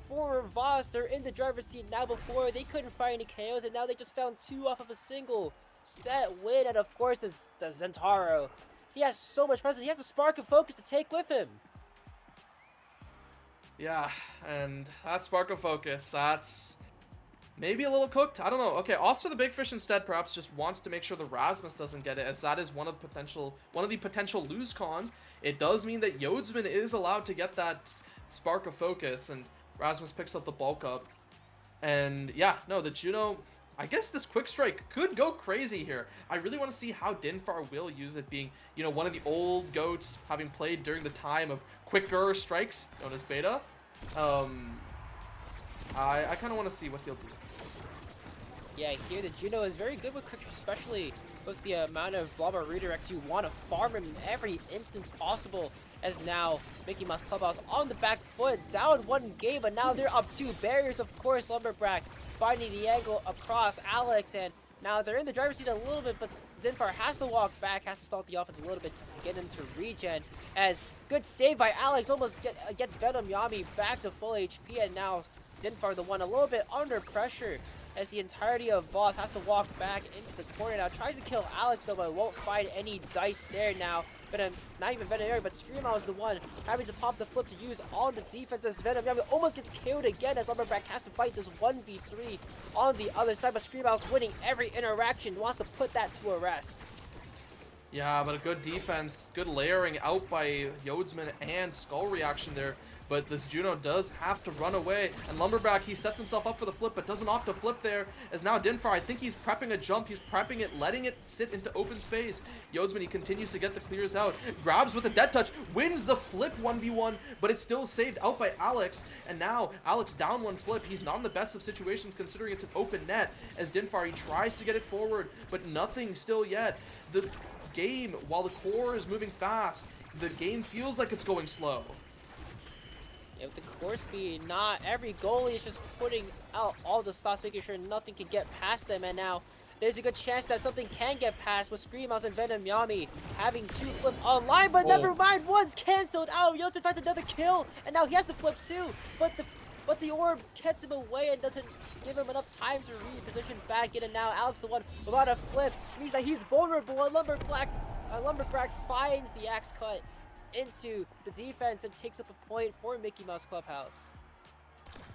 For Voss, they're in the driver's seat now. Before they couldn't find any KOs, and now they just found 2 off of a single set win. And of course, the Zentaro. He has so much presence. He has a spark of focus to take with him. Yeah, and that spark of focus, that's maybe a little cooked. I don't know. Okay, off to the Big Fish instead, perhaps just wants to make sure the Rasmus doesn't get it, as that is one of the potential lose cons. It does mean that Yozman is allowed to get that spark of focus, and Rasmus picks up the bulk up. And yeah, no, the Juno, I guess this quick strike could go crazy here. I really want to see how Dinfar will use it, being, you know, one of the old goats, having played during the time of quicker strikes, known as beta. I kind of want to see what he'll do. Yeah, here the Juno is very good with quick, especially with the amount of Blobber redirects. You want to farm him in every instance possible. As now Mickey Mouse Clubhouse on the back foot, down 1 game, but now they're up 2 barriers. Of course, Lumberback finding the angle across Alex, and now they're in the driver's seat a little bit, but Dinfar has to walk back, has to stall the offense a little bit to get him to regen. As good save by Alex, almost gets Venom Yami back to full HP, and now Dinfar, the one a little bit under pressure, as the entirety of Voss has to walk back into the corner now. Tries to kill Alex though, but won't find any dice there now. Venom, not even Venom, but Screamo is the one having to pop the flip to use on the defense, as Venom Yami almost gets killed again, as Lumberback has to fight this 1v3 on the other side, but Screamo's winning every interaction, wants to put that to a rest. Yeah, but a good defense, good layering out by Yozman and Skull Reaction there. But this Juno does have to run away, and Lumberback, he sets himself up for the flip, but doesn't opt to flip there, as now Dinfar, I think he's prepping a jump, he's prepping it, letting it sit into open space. Yozman, he continues to get the clears out, grabs with a dead touch, wins the flip 1v1, but it's still saved out by Alex, and now Alex down 1 flip. He's not in the best of situations considering it's an open net, as Dinfar, he tries to get it forward, but nothing still yet. The game, while the core is moving fast, the game feels like it's going slow. With the core speed, not every goalie is just putting out all the stops, making sure nothing can get past them, and now there's a good chance that something can get past with Screamhouse and Venom Yami having 2 flips online, but never mind, one's cancelled out. Yozman finds another kill, and now he has to flip too, but the orb gets him away and doesn't give him enough time to reposition back in, and now Alex, the one without a flip, means that he's vulnerable, and Lumberback finds the axe cut into the defense and takes up a point for Mickey Mouse Clubhouse.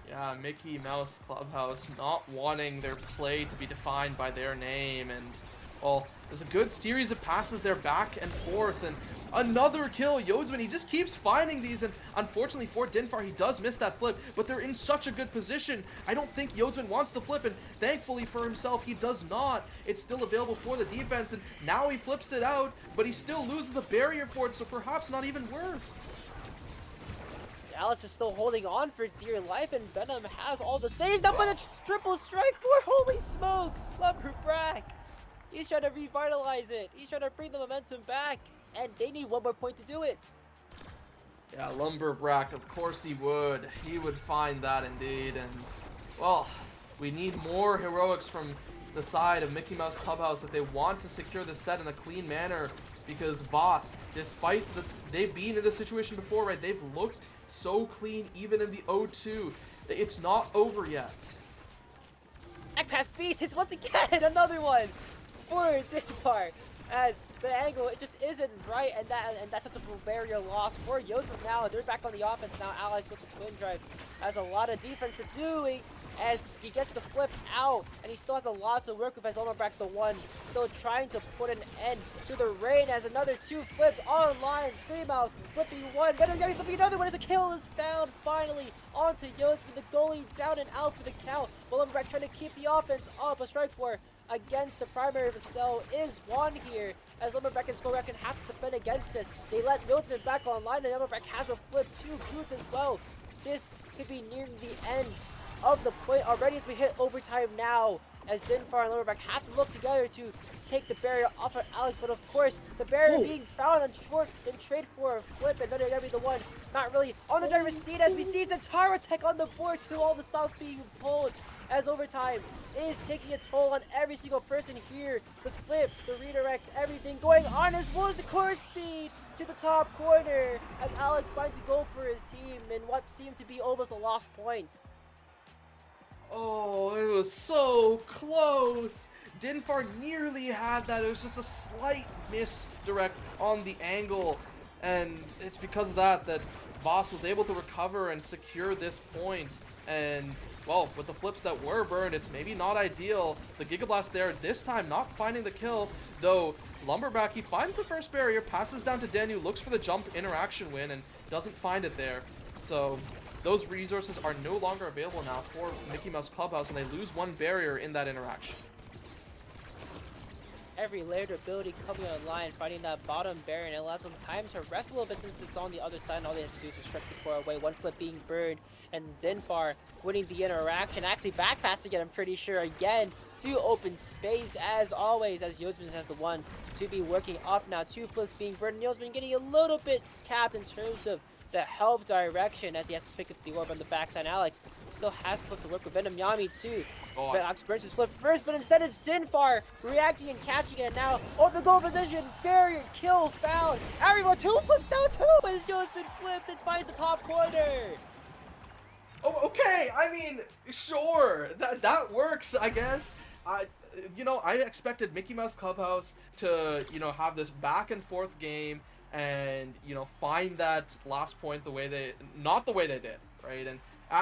Yeah, Mickey Mouse Clubhouse not wanting their play to be defined by their name, and well, there's a good series of passes there back and forth, and another kill. Yozman, he just keeps finding these, and unfortunately for Dinfar, he does miss that flip, but they're in such a good position. I don't think Yozman wants to flip, and thankfully for himself, he does not. It's still available for the defense, and now he flips it out, but he still loses the barrier for it, so perhaps not even worth. Alex is still holding on for dear life, and Venom has all the saves. Now, but a triple strike for holy smokes! Lumberback! He's trying to revitalize it. He's trying to bring the momentum back, and they need 1 more point to do it. Yeah, Lumberback, of course he would. He would find that indeed, and well, we need more heroics from the side of Mickey Mouse Clubhouse if they want to secure the set in a clean manner, because Voss, despite they've been in this situation before, right? They've looked so clean even in the 0-2. It's not over yet. Back pass Beast hits once again, another one for Dinfar, as the angle, it just isn't right, and that's such a barrier loss for Yozman. Now they're back on the offense. Now Alex with the twin drive has a lot of defense to do. as he gets the flip out, and he still has a lot to work with as Lumberback the one, still trying to put an end to the rain as another 2 flips online. Screamhouse flipping one, Venom Yummy flipping another one as a kill is found finally onto Yotes with the goalie down and out for the count. But Lumberback trying to keep the offense up. A strike war against the primary Vasel is won here as Lumberback and Skullrack can have to defend against this. They let Yotesman back online and Lumberback has a flip 2 boots as well. This could be near the end of the point already as we hit overtime now, as Zinfar and Lumberback have to look together to take the barrier off of Alex, but of course the barrier being found on short and trade for a flip, and then be the one not really on the driver's seat as we see Zentara Tech on the board too, all the stops being pulled as overtime is taking a toll on every single person here. The flip, the redirects, everything going on as well as the course speed to the top corner as Alex finds a goal for his team in what seemed to be almost a lost point. Oh, it was so close. Dinfar nearly had that. It was just a slight misdirect on the angle. And it's because of that Voss was able to recover and secure this point. And, well, with the flips that were burned, it's maybe not ideal. The Giga Blast there, this time not finding the kill, though Lumberback, he finds the first barrier, passes down to Danu, looks for the jump interaction win, and doesn't find it there. So those resources are no longer available now for Mickey Mouse Clubhouse, and they lose one barrier in that interaction. Every layered ability coming online, finding that bottom barrier, and it allows them time to rest a little bit since it's on the other side, and all they have to do is strike the core away. One flip being burned, and Dinfar winning the interaction, actually backpassing it, I'm pretty sure, again, to open space, as always, as Yosman has the one to be working up now. 2 flips being burned, and Yosman getting a little bit capped in terms of the help direction as he has to pick up the orb on the backside. Alex still has to flip to work with Venom Yami too. Alex burns his flip first, but instead it's Zinfar reacting and catching it now. Open goal position, barrier, kill found. Everyone 2 flips down too as Yosman flips and finds the top corner. Oh, okay. I mean, sure, that works, I guess. I expected Mickey Mouse Clubhouse to, have this back and forth game and, find that last point not the way they did, right? And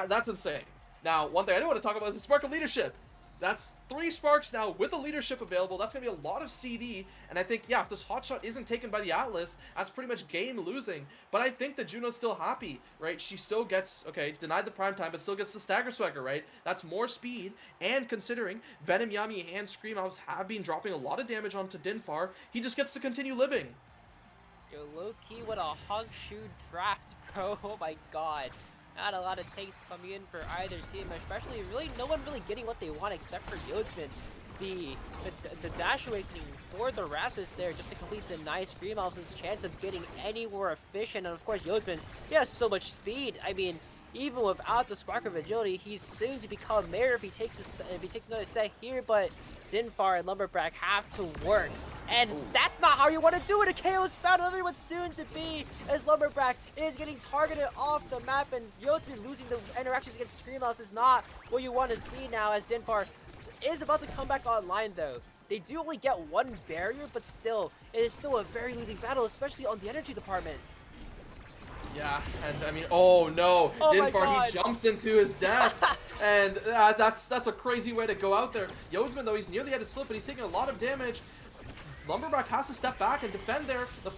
that's insane. Now, one thing I do want to talk about is the Spark of Leadership. That's 3 Sparks now with the leadership available. That's going to be a lot of CD. And I think, yeah, if this hotshot isn't taken by the Atlas, that's pretty much game losing. But I think that Juno's still happy, right? She still gets, denied the prime time, but still gets the Stagger Swagger, right? That's more speed. And considering Venom Yami and Screamhouse have been dropping a lot of damage onto Dinfar, he just gets to continue living. Yo, low-key, what a hug shoe draft, bro. Oh my god. Not a lot of takes coming in for either team, especially really no one really getting what they want except for Yodsman. The Dash Awakening for the Rasmus there just to complete deny Screamhouse's chance of getting any more efficient. And of course Yodsman, he has so much speed. I mean, even without the Spark of Agility, he's soon to become Mayor if he takes another set here, but Dinfar and Lumberback have to work. And that's not how you want to do it. A KO is found, another one soon to be, as Lumberback is getting targeted off the map, and Yotsman losing the interactions against Screamhouse is not what you want to see now, as Dinfar is about to come back online though. They do only get 1 barrier, but still, it is still a very losing battle, especially on the energy department. Yeah, and I mean, oh no, Dinfar, he jumps into his death, and that's a crazy way to go out there. Yodsman, though, he's nearly at his flip, but he's taking a lot of damage. Lumberback has to step back and defend there. The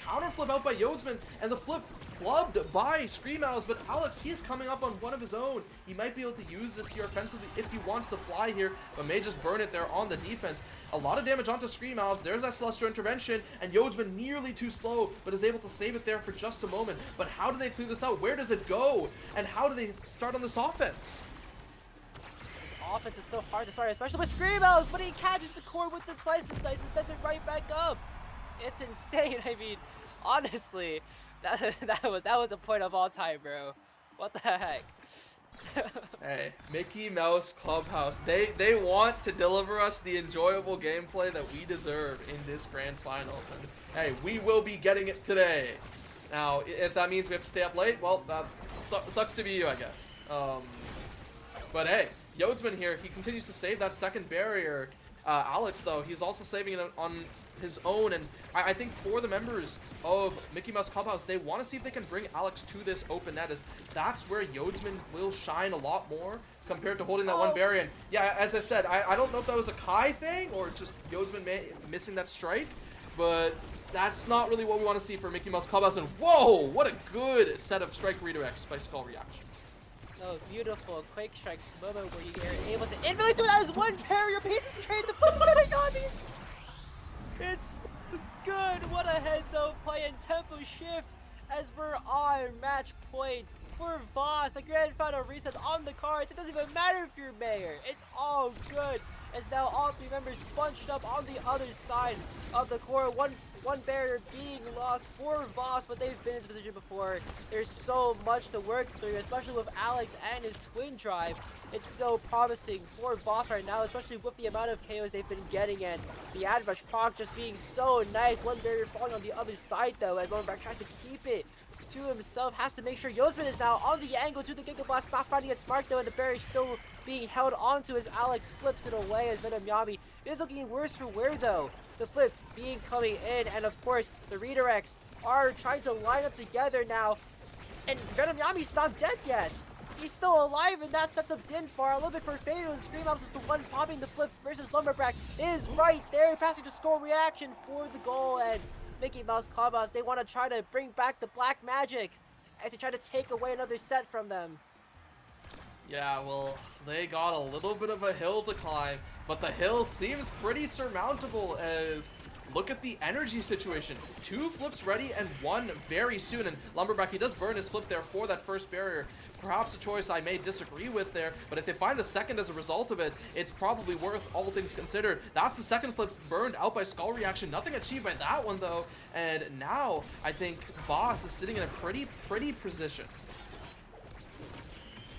counter flip out by Yodsman, and the flip flubbed by Screamhouse, but Alex, he's coming up on one of his own. He might be able to use this here offensively if he wants to fly here, but may just burn it there on the defense. A lot of damage onto Screamhouse. There's that Celestial Intervention, and Yodsman nearly too slow, but is able to save it there for just a moment. But how do they clear this out? Where does it go? And how do they start on this offense? Offense is so hard to start, especially with Screamhouse, but he catches the core with the slice and dice and sends it right back up. It's insane. I mean, honestly, that was a point of all time, bro. What the heck? Hey, Mickey Mouse Clubhouse. They want to deliver us the enjoyable gameplay that we deserve in this grand finals, and hey, we will be getting it today. Now, if that means we have to stay up late, well, sucks to be you, I guess. But hey, Yodsman here, he continues to save that second barrier. Alex, though, he's also saving it on his own, and I think for the members of Mickey Mouse Clubhouse, they want to see if they can bring Alex to this open net, as that's where Yodsman will shine a lot more compared to holding that one barrier. And yeah, as I said, I don't know if that was a Kai thing or just Yodsman missing that strike, but that's not really what we want to see for Mickey Mouse Clubhouse. And whoa, what a good set of strike redirects by Skull Reaction. Oh, beautiful quick strikes moment where you are able to infinitely do that as one pair. Your pieces trade the flip. Oh my god, it's good. What a heads-up play and tempo shift as we're on match point for Voss. The grand final reset on the cards. It doesn't even matter if you're mayor. It's all good. As now all three members bunched up on the other side of the core. One barrier being lost for Voss, but they've been in this position before. There's so much to work through, especially with Alex and his twin drive. It's so promising for Voss right now, especially with the amount of KOs they've been getting, and the ad rush proc just being so nice. One barrier falling on the other side though, as Lowenbach tries to keep it to himself, has to make sure Yodsman is now on the angle to the Giga Blast, not finding it smart though, and the barrier still being held onto as Alex flips it away, as Venom Yami is looking worse for wear though. The flip being coming in, and of course the redirects are trying to line up together now, and Venom Yami's not dead yet. He's still alive, and that sets up Dinfar a little bit for Fatal, and Scream House is the one popping the flip versus Lumberback is right there, passing to Skull Reaction for the goal, and Mickey Mouse Clubhouse, they want to try to bring back the black magic as they try to take away another set from them. Yeah, well, they got a little bit of a hill to climb, but the hill seems pretty surmountable, as look at the energy situation. 2 flips ready and 1 very soon, and Lumberback, he does burn his flip there for that first barrier. Perhaps a choice I may disagree with there, but if they find the second as a result of it, it's probably worth all things considered. That's the second flip burned out by Skull Reaction. Nothing achieved by that one though, and now I think Voss is sitting in a pretty position.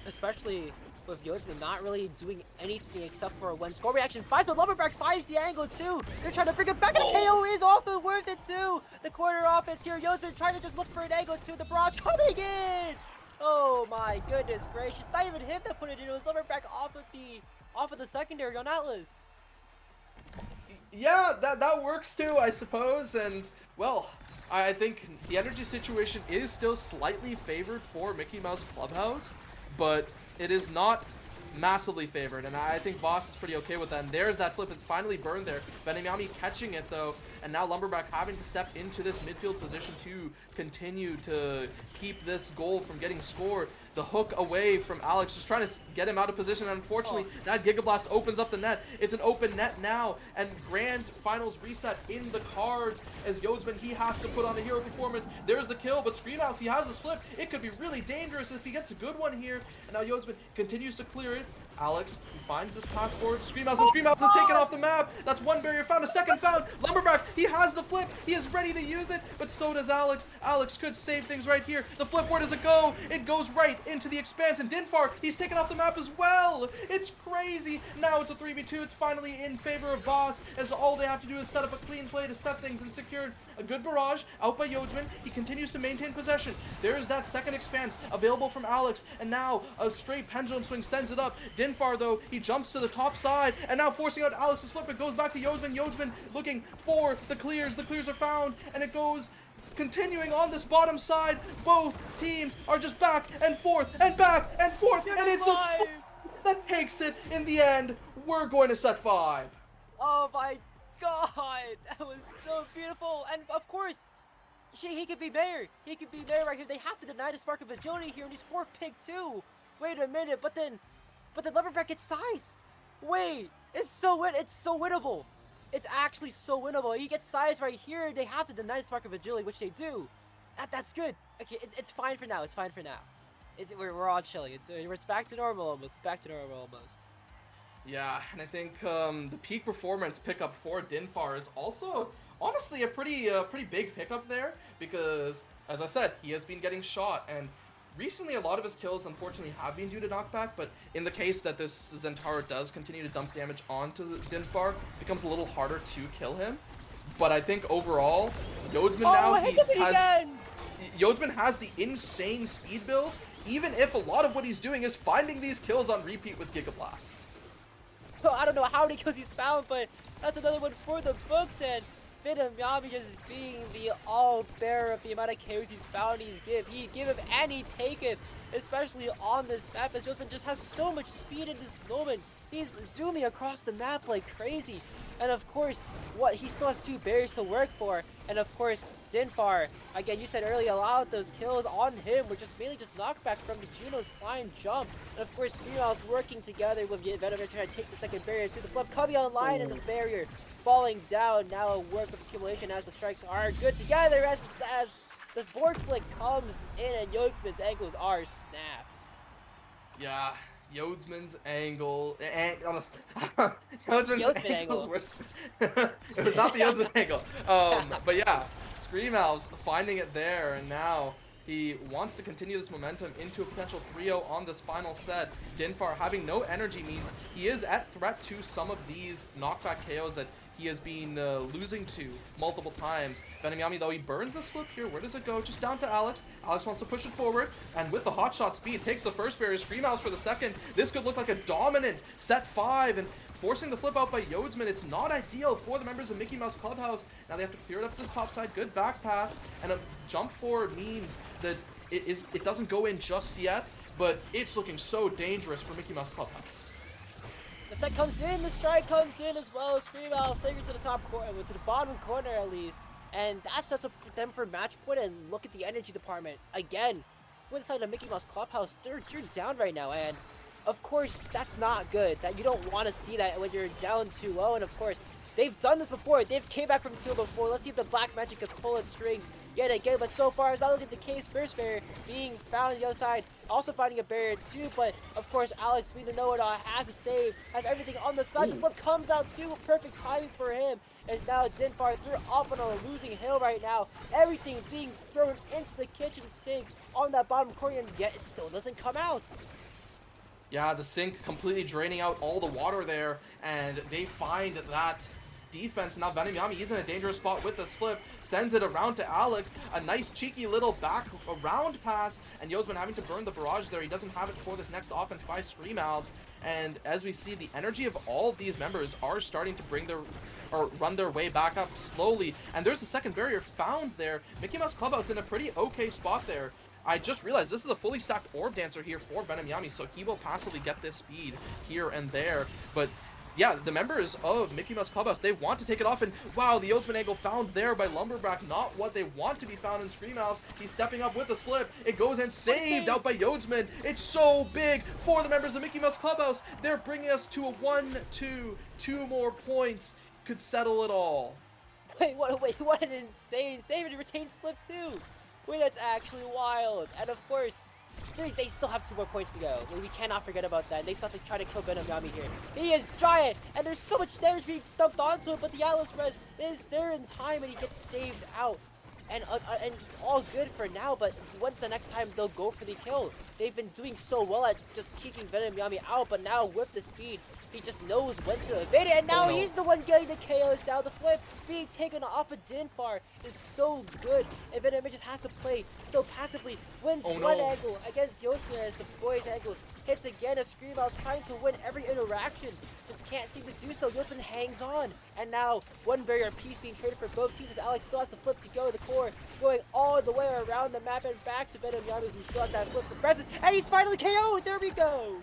Especially with Yodsman not really doing anything except for when Skull Reaction finds, but Lumberback finds the angle too. They're trying to bring it back, and KO is also worth it too. The corner offense here, Yodsman trying to just look for an angle too. The barrage coming in. Oh my goodness gracious! Not even him that put it in. It was Lumberback off of the secondary on Atlas. Yeah, that works too, I suppose. And well, I think the energy situation is still slightly favored for Mickey Mouse Clubhouse, but it is not massively favored, and I think Voss is pretty okay with that. And there's that flip. It's finally burned there. Benyami catching it though, and now Lumberback having to step into this midfield position to continue to keep this goal from getting scored. The hook away from Alex, just trying to get him out of position. Unfortunately, that Giga Blast opens up the net. It's an open net now, and grand finals reset in the cards as Yodsman, he has to put on a hero performance. There's the kill, but Screamhouse, he has this flip. It could be really dangerous if he gets a good one here. And now Yodsman continues to clear it. Alex, he finds this pass forward to Screamhouse, and Screamhouse is taken off the map. That's one barrier found, a second found. Lumberback, he has the flip. He is ready to use it, but so does Alex. Alex could save things right here. The flip, where does it go? It goes right into the expanse, and Dinfar, he's taken off the map as well. It's crazy. Now it's a 3v2. It's finally in favor of Voss, as all they have to do is set up a clean play to set things and secure a good barrage out by Yodsman. He continues to maintain possession. There's that second expanse available from Alex, and now a straight pendulum swing sends it up. Dinfar, though, he jumps to the top side, and now forcing out Alex's flip. It goes back to Yodsman. Yodsman looking for the clears. The clears are found, and it goes continuing on this bottom side. Both teams are just back and forth and back and forth, and it's a slip that takes it in the end. We're going to set 5. Oh my god, that was so beautiful. And of course, he could be mayor. He could be mayor right here. They have to deny the spark of agility here, and he's 4th pick too. Wait a minute, but then Lumberback gets size. Wait, it's so winnable. It's actually so winnable. He gets size right here. They have to deny the spark of agility, which they do. That's good. Okay, it's fine for now. It's fine for now. We're all chilling. It's back to normal almost. It's back to normal almost. Yeah, and I think the peak performance pickup for Dinfar is also honestly a pretty big pickup there, because as I said, he has been getting shot, and recently a lot of his kills unfortunately have been due to knockback, but in the case that this Zentaro does continue to dump damage onto Dinfar, it becomes a little harder to kill him. But I think overall, Yodsman Yodsman has the insane speed build, even if a lot of what he's doing is finding these kills on repeat with Giga Blast. I don't know how many kills he's found, but that's another one for the books, and Venom Yami just being the all-bearer of the amount of KOs he's found he giveth and he taketh, especially on this map, as Josman just has so much speed in this moment. He's zooming across the map like crazy. And of course, he still has 2 barriers to work for. And of course, Dinfar, again, you said earlier, a lot of those kills on him were just mainly just knockback from the Juno slime jump. And of course, Screamhouse working together with Venom trying to take the second barrier to the flip, coming online and the barrier falling down. Now a work of accumulation as the strikes are good together as the board flick comes in and Yogsman's ankles are snapped. Yeah, Yodsman's angle. Yodsman's angle. It was not the Yodsman angle. But yeah, Screamhouse finding it there, and now he wants to continue this momentum into a potential 3-0 on this final set. Dinfar having no energy means he is at threat to some of these knockback KOs that he has been losing to multiple times. Venom Yami, though, he burns this flip here. Where does it go? Just down to Alex. Alex wants to push it forward, and with the hot shot speed, takes the first barrier. Screamhouse for the second. This could look like a dominant set 5, and forcing the flip out by Yodsman. It's not ideal for the members of Mickey Mouse Clubhouse. Now they have to clear it up this top side. Good back pass, and a jump forward means that it doesn't go in just yet, but it's looking so dangerous for Mickey Mouse Clubhouse. The set comes in, the strike comes in as well. Screamhouse saving to the top corner, to the bottom corner at least. And that sets up for them for match point, and look at the energy department. Again, for the side of Mickey Mouse Clubhouse, they're down right now, and of course, that's not good. That you don't want to see that when you're down 2-0, and of course, they've done this before. They've came back from 2 before. Let's see if the Black Magic could pull its strings yet again, but so far, it's not looking the case. First barrier being found on the other side, also finding a barrier too, but of course, Alex, we know it all, has a save, has everything on the side. The flip comes out too, perfect timing for him. And now Dinfar through up on a losing hill right now. Everything being thrown into the kitchen sink on that bottom corner, and yet it still doesn't come out. Yeah, the sink completely draining out all the water there, and they find that defense. Now Venom Yami, he's in a dangerous spot with this flip, sends it around to Alex, a nice cheeky little back around pass, and Yodsman having to burn the barrage there. He doesn't have it for this next offense by Screamhouse, and as we see, the energy of all of these members are starting to run their way back up slowly, and there's a second barrier found there. Mickey Mouse Clubhouse in a pretty okay spot there. I just realized this is a fully stacked Orb Dancer here for Venom Yami, so he will passively get this speed here and there. But yeah, the members of Mickey Mouse Clubhouse, they want to take it off, and wow, the ultimate angle found there by Lumberback, not what they want to be found in Screamhouse. He's stepping up with a flip. It goes in, saved out by Yodsman. It's so big for the members of Mickey Mouse Clubhouse. They're bringing us to a 1-2. 2 more points could settle it all. Wait, what an insane save, and he retains flip too. Wait, that's actually wild. And of course, they still have 2 more points to go. We cannot forget about that. They still have to try to kill Venom Yami here. He is giant, and there's so much damage being dumped onto him, but the Atlas Res is there in time, and he gets saved out. And it's all good for now, but once the next time they'll go for the kill. They've been doing so well at just kicking Venom Yami out, but now with the speed, he just knows when to evade it, and now he's the one getting the KOs. Now the flip being taken off of Dinfar is so good, and Venom just has to play so passively. Wins one angle against Yodsman as the boys' angle hits again. A Screamhouse trying to win every interaction, just can't seem to do so. Yodsman hangs on, and now one barrier piece being traded for both teams as Alex still has to flip to go. The core going all the way around the map and back to Venom Yami, who still has that flip for presence, and he's finally KO'd. There we go.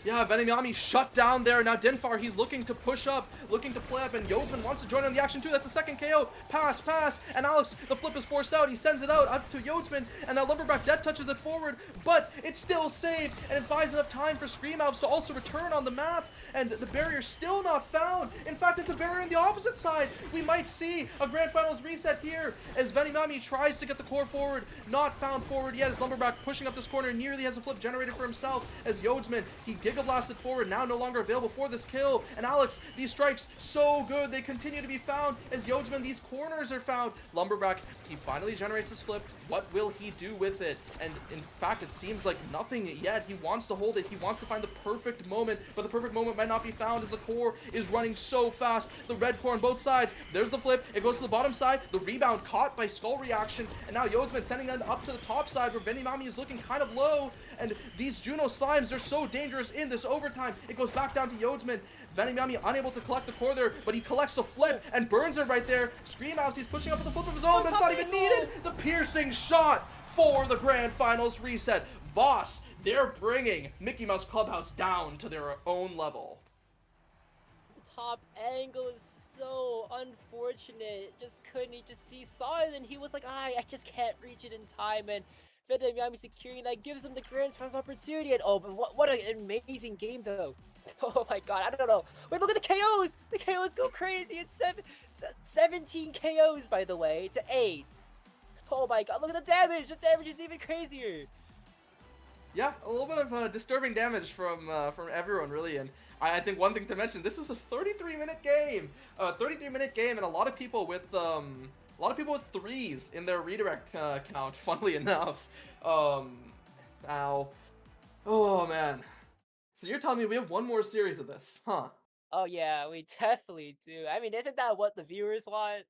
Yeah, Venom Yami shut down there. Now Dinfar, he's looking to push up, looking to play up, and Yodsman wants to join in the action too. That's a second KO. Pass, and Alex, the flip is forced out. He sends it out up to Yodsman, and now Lumberback death touches it forward, but it's still saved, and it buys enough time for Screamhouse to also return on the map, and the barrier's still not found. In fact, it's a barrier on the opposite side. We might see a Grand Finals reset here as Venom Yami tries to get the core forward. Not found forward yet as Lumberback pushing up this corner, nearly has a flip generated for himself as Yodsman, he Giga Blasted forward, now no longer available for this kill. And Alex, these strikes so good, they continue to be found as Yodsman, these corners are found. Lumberback, he finally generates his flip. What will he do with it? And in fact, it seems like nothing yet. He wants to hold it, he wants to find the perfect moment, but the perfect moment might not be found as the core is running so fast. The red core on both sides, there's the flip, it goes to the bottom side, the rebound caught by Skull Reaction, and now Yodsman sending it up to the top side where Venom Yami is looking kind of low. And these Juno slimes, they're so dangerous in this overtime. It goes back down to Yodsman. Venom Yami unable to collect the core there, but he collects the flip and burns it right there. Scream House, he's pushing up with the flip of his own, but it's not even needed. The piercing shot for the grand finals reset. Voss, they're bringing Mickey Mouse Clubhouse down to their own level. The top angle is so unfortunate. He just saw it and he was like, I just can't reach it in time. And Venom Yami securing that gives him the grand finals opportunity. And oh, but what an amazing game though. Oh my god, I don't know. Wait, look at the KOs! The KOs go crazy. It's 17 KOs, by the way, to 8. Oh my god, look at the damage! The damage is even crazier! Yeah, a little bit of disturbing damage from everyone, really. And I think one thing to mention, this is a 33-minute game. 33-minute game, and a lot of people with threes in their redirect count, funnily enough. Now, oh man. So you're telling me we have one more series of this, huh? Oh yeah, we definitely do. I mean, isn't that what the viewers want?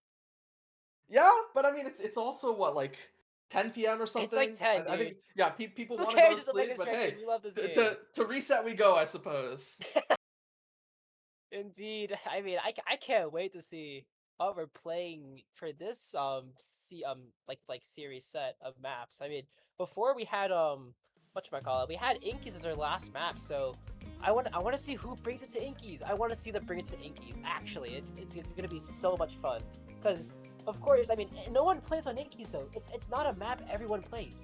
Yeah, but I mean, it's also what, like 10 p.m. or something. It's like 10, I think, dude. yeah, people Who want to go cares to if the sleep, biggest but rankings? hey, We love this game. to reset we go, I suppose. Indeed. I mean, I can't wait to see how we're playing for this like series set of maps. I mean, before we had whatchamacallit, we had Inkies as our last map, so I want to see who brings it to Inkies. I want to see them bring it to Inkies. Actually, it's gonna be so much fun because of course, I mean, no one plays on Inkies though. It's not a map everyone plays.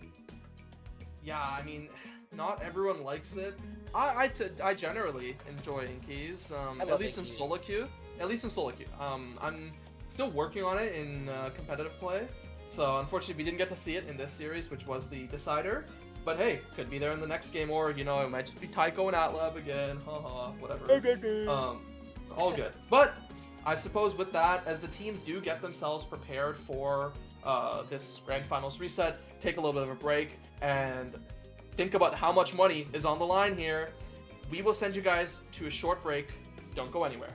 Yeah, I mean, not everyone likes it. I generally enjoy Inkies, at least in solo queue. At least in solo queue. I'm still working on it in competitive play, so unfortunately we didn't get to see it in this series, which was the decider. But hey, could be there in the next game, or you know, it might just be Tycho and Atlab again. Haha, whatever. All good. But I suppose with that, as the teams do get themselves prepared for this grand finals reset, take a little bit of a break and think about how much money is on the line here. We will send you guys to a short break. Don't go anywhere.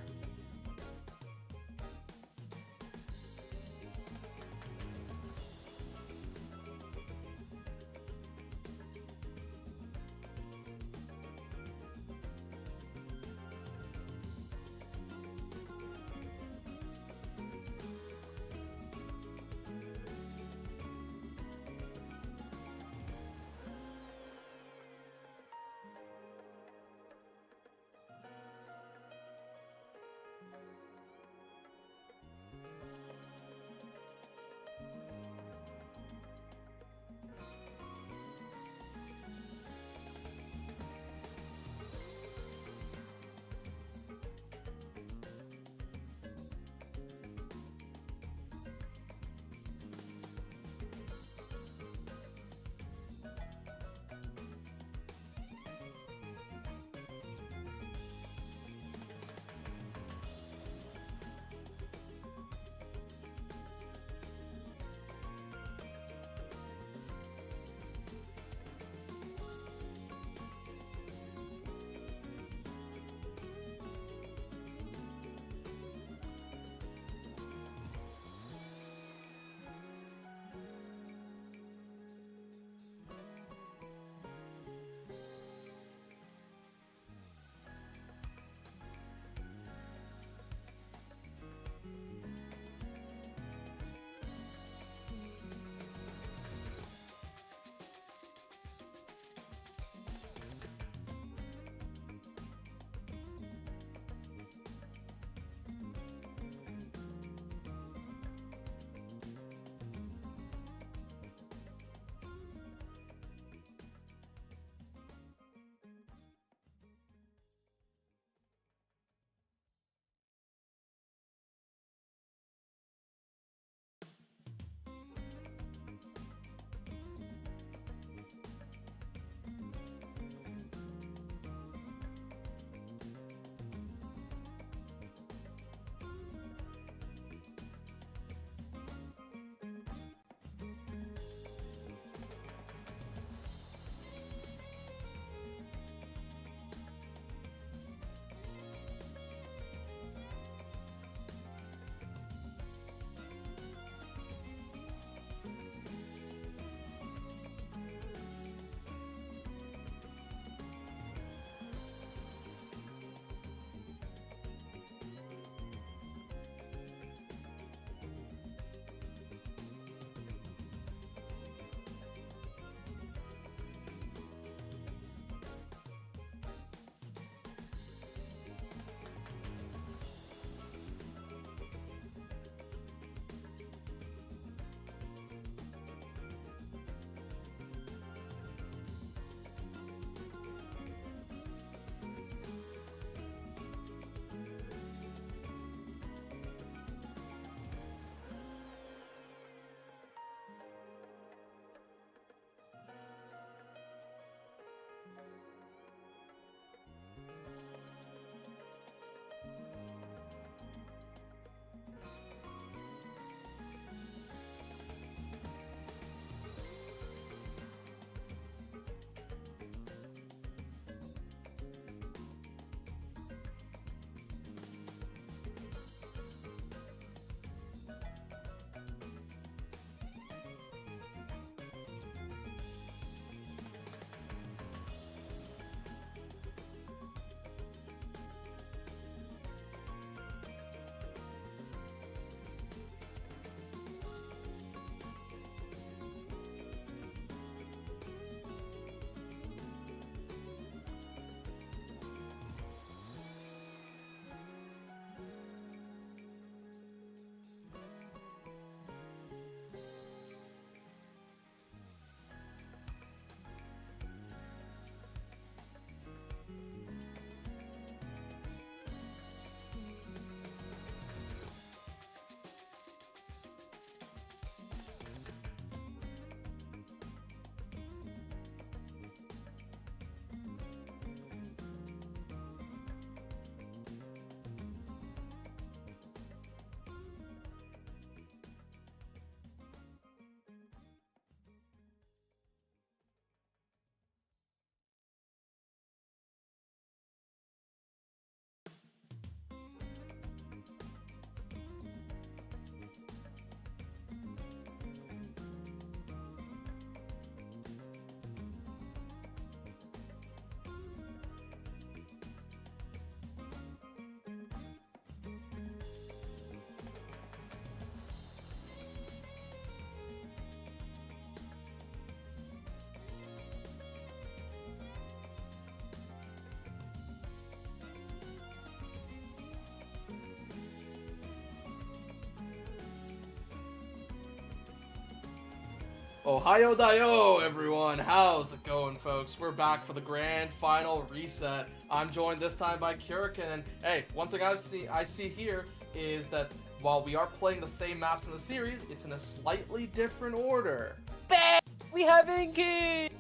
Ohio Dio, everyone. How's it going, folks? We're back for the grand final reset. I'm joined this time by Kurikan. And hey, one thing I see here is that while we are playing the same maps in the series, it's in a slightly different order. Bang! We have Inky!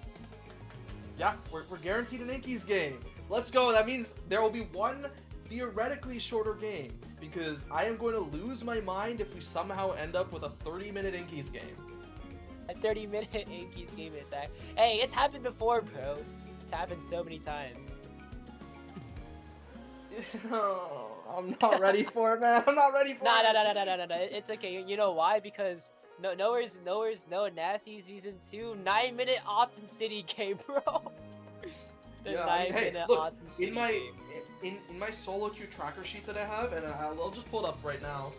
Yeah, we're guaranteed an Inky's game. Let's go. That means there will be one theoretically shorter game, because I am going to lose my mind if we somehow end up with a 30-minute Inky's game. A 30-minute Inky's game is that. Hey, it's happened before, bro. It's happened so many times. I'm not ready for it, man. I'm not ready for it. No. It's okay. You know why? Because nowhere's no nasty season 2 9-minute Optin City game, bro. The Yeah, 9-minute look, Optin City in my game. in my solo queue tracker sheet that I have, and I'll just pull it up right now.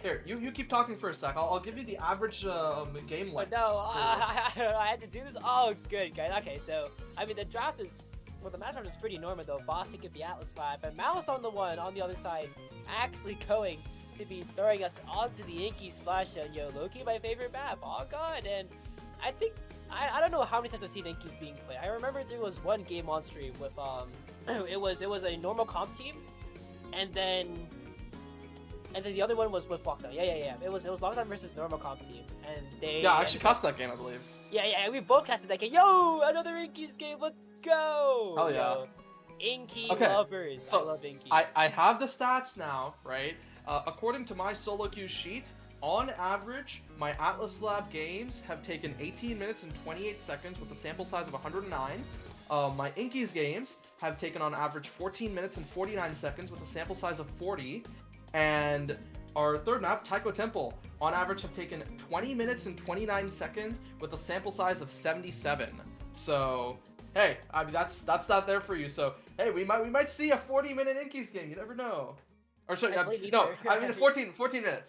Here, you keep talking for a sec. I'll give you the average game But length. no, I had to do this. Oh, good, guys. Okay, so I mean the draft is. Well, the matchup is pretty normal though. Boss taking the Atlas Lab, and Mouse on the other side, actually going to be throwing us onto the Inky Splash Zone. Yo, Loki, my favorite map. Oh god, and I think I don't know how many times I've seen Inky's being played. I remember there was one game on stream with it was a normal comp team, and then the other one was with Lockdown. Yeah. It was Lockdown versus normal comp team, and they. Yeah, I actually cast that game, I believe. Yeah, we both casted that game. Yo, another Inky's game. Let's go. Hell yeah. Yo, Inky Okay, lovers. so I love Inky. I have the stats now, right? According to my solo queue sheet, on average, my Atlas Lab games have taken 18 minutes and 28 seconds with a sample size of 109. My Inky's games have taken on average 14 minutes and 49 seconds with a sample size of 40. And our third map, Taiko Temple, on average have taken 20 minutes and 29 seconds with a sample size of 77. So, hey, I mean that's that there for you. So, hey, we might see a 40-minute Inky's game. You never know. Or sorry, I believe no, either. I mean a 14 minute.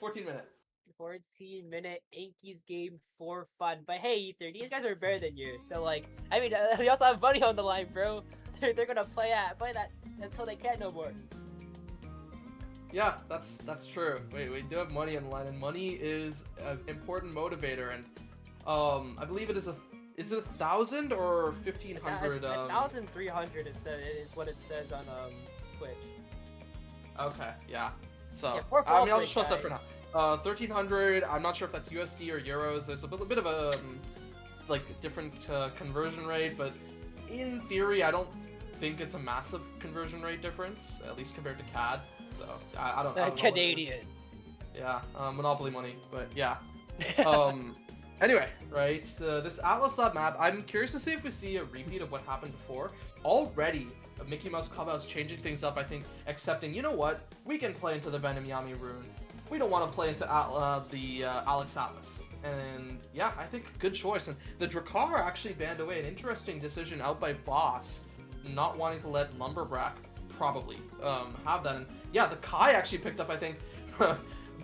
14-minute Inky's game for fun. But hey, Ether, these guys are better than you. So like, I mean, they also have money on the line, bro. They're gonna play that until they can't no more. Yeah, that's true. We do have money on the line, and money is an important motivator. And I believe it is it 1,000 or 1,500? 1,300 is what it says on Twitch. Okay, yeah. So Yeah, I mean, I'll just trust that guys. for now. 1,300. I'm not sure if that's USD or euros. There's a bit of a like different conversion rate, but in theory, I don't think it's a massive conversion rate difference, at least compared to CAD. So I don't know what it is. Canadian. Yeah, monopoly money, but yeah. Anyway, right, this Atlas Lab map, I'm curious to see if we see a repeat of what happened before. Already, Mickey Mouse Clubhouse changing things up, I think, accepting, you know what, we can play into the Venom Yami rune. We don't want to play into the Alex Atlas. And yeah, I think good choice. And the Drakkar actually banned away, an interesting decision out by Voss, not wanting to let Lumberbrack probably have that. And yeah, the Kai actually picked up, I think,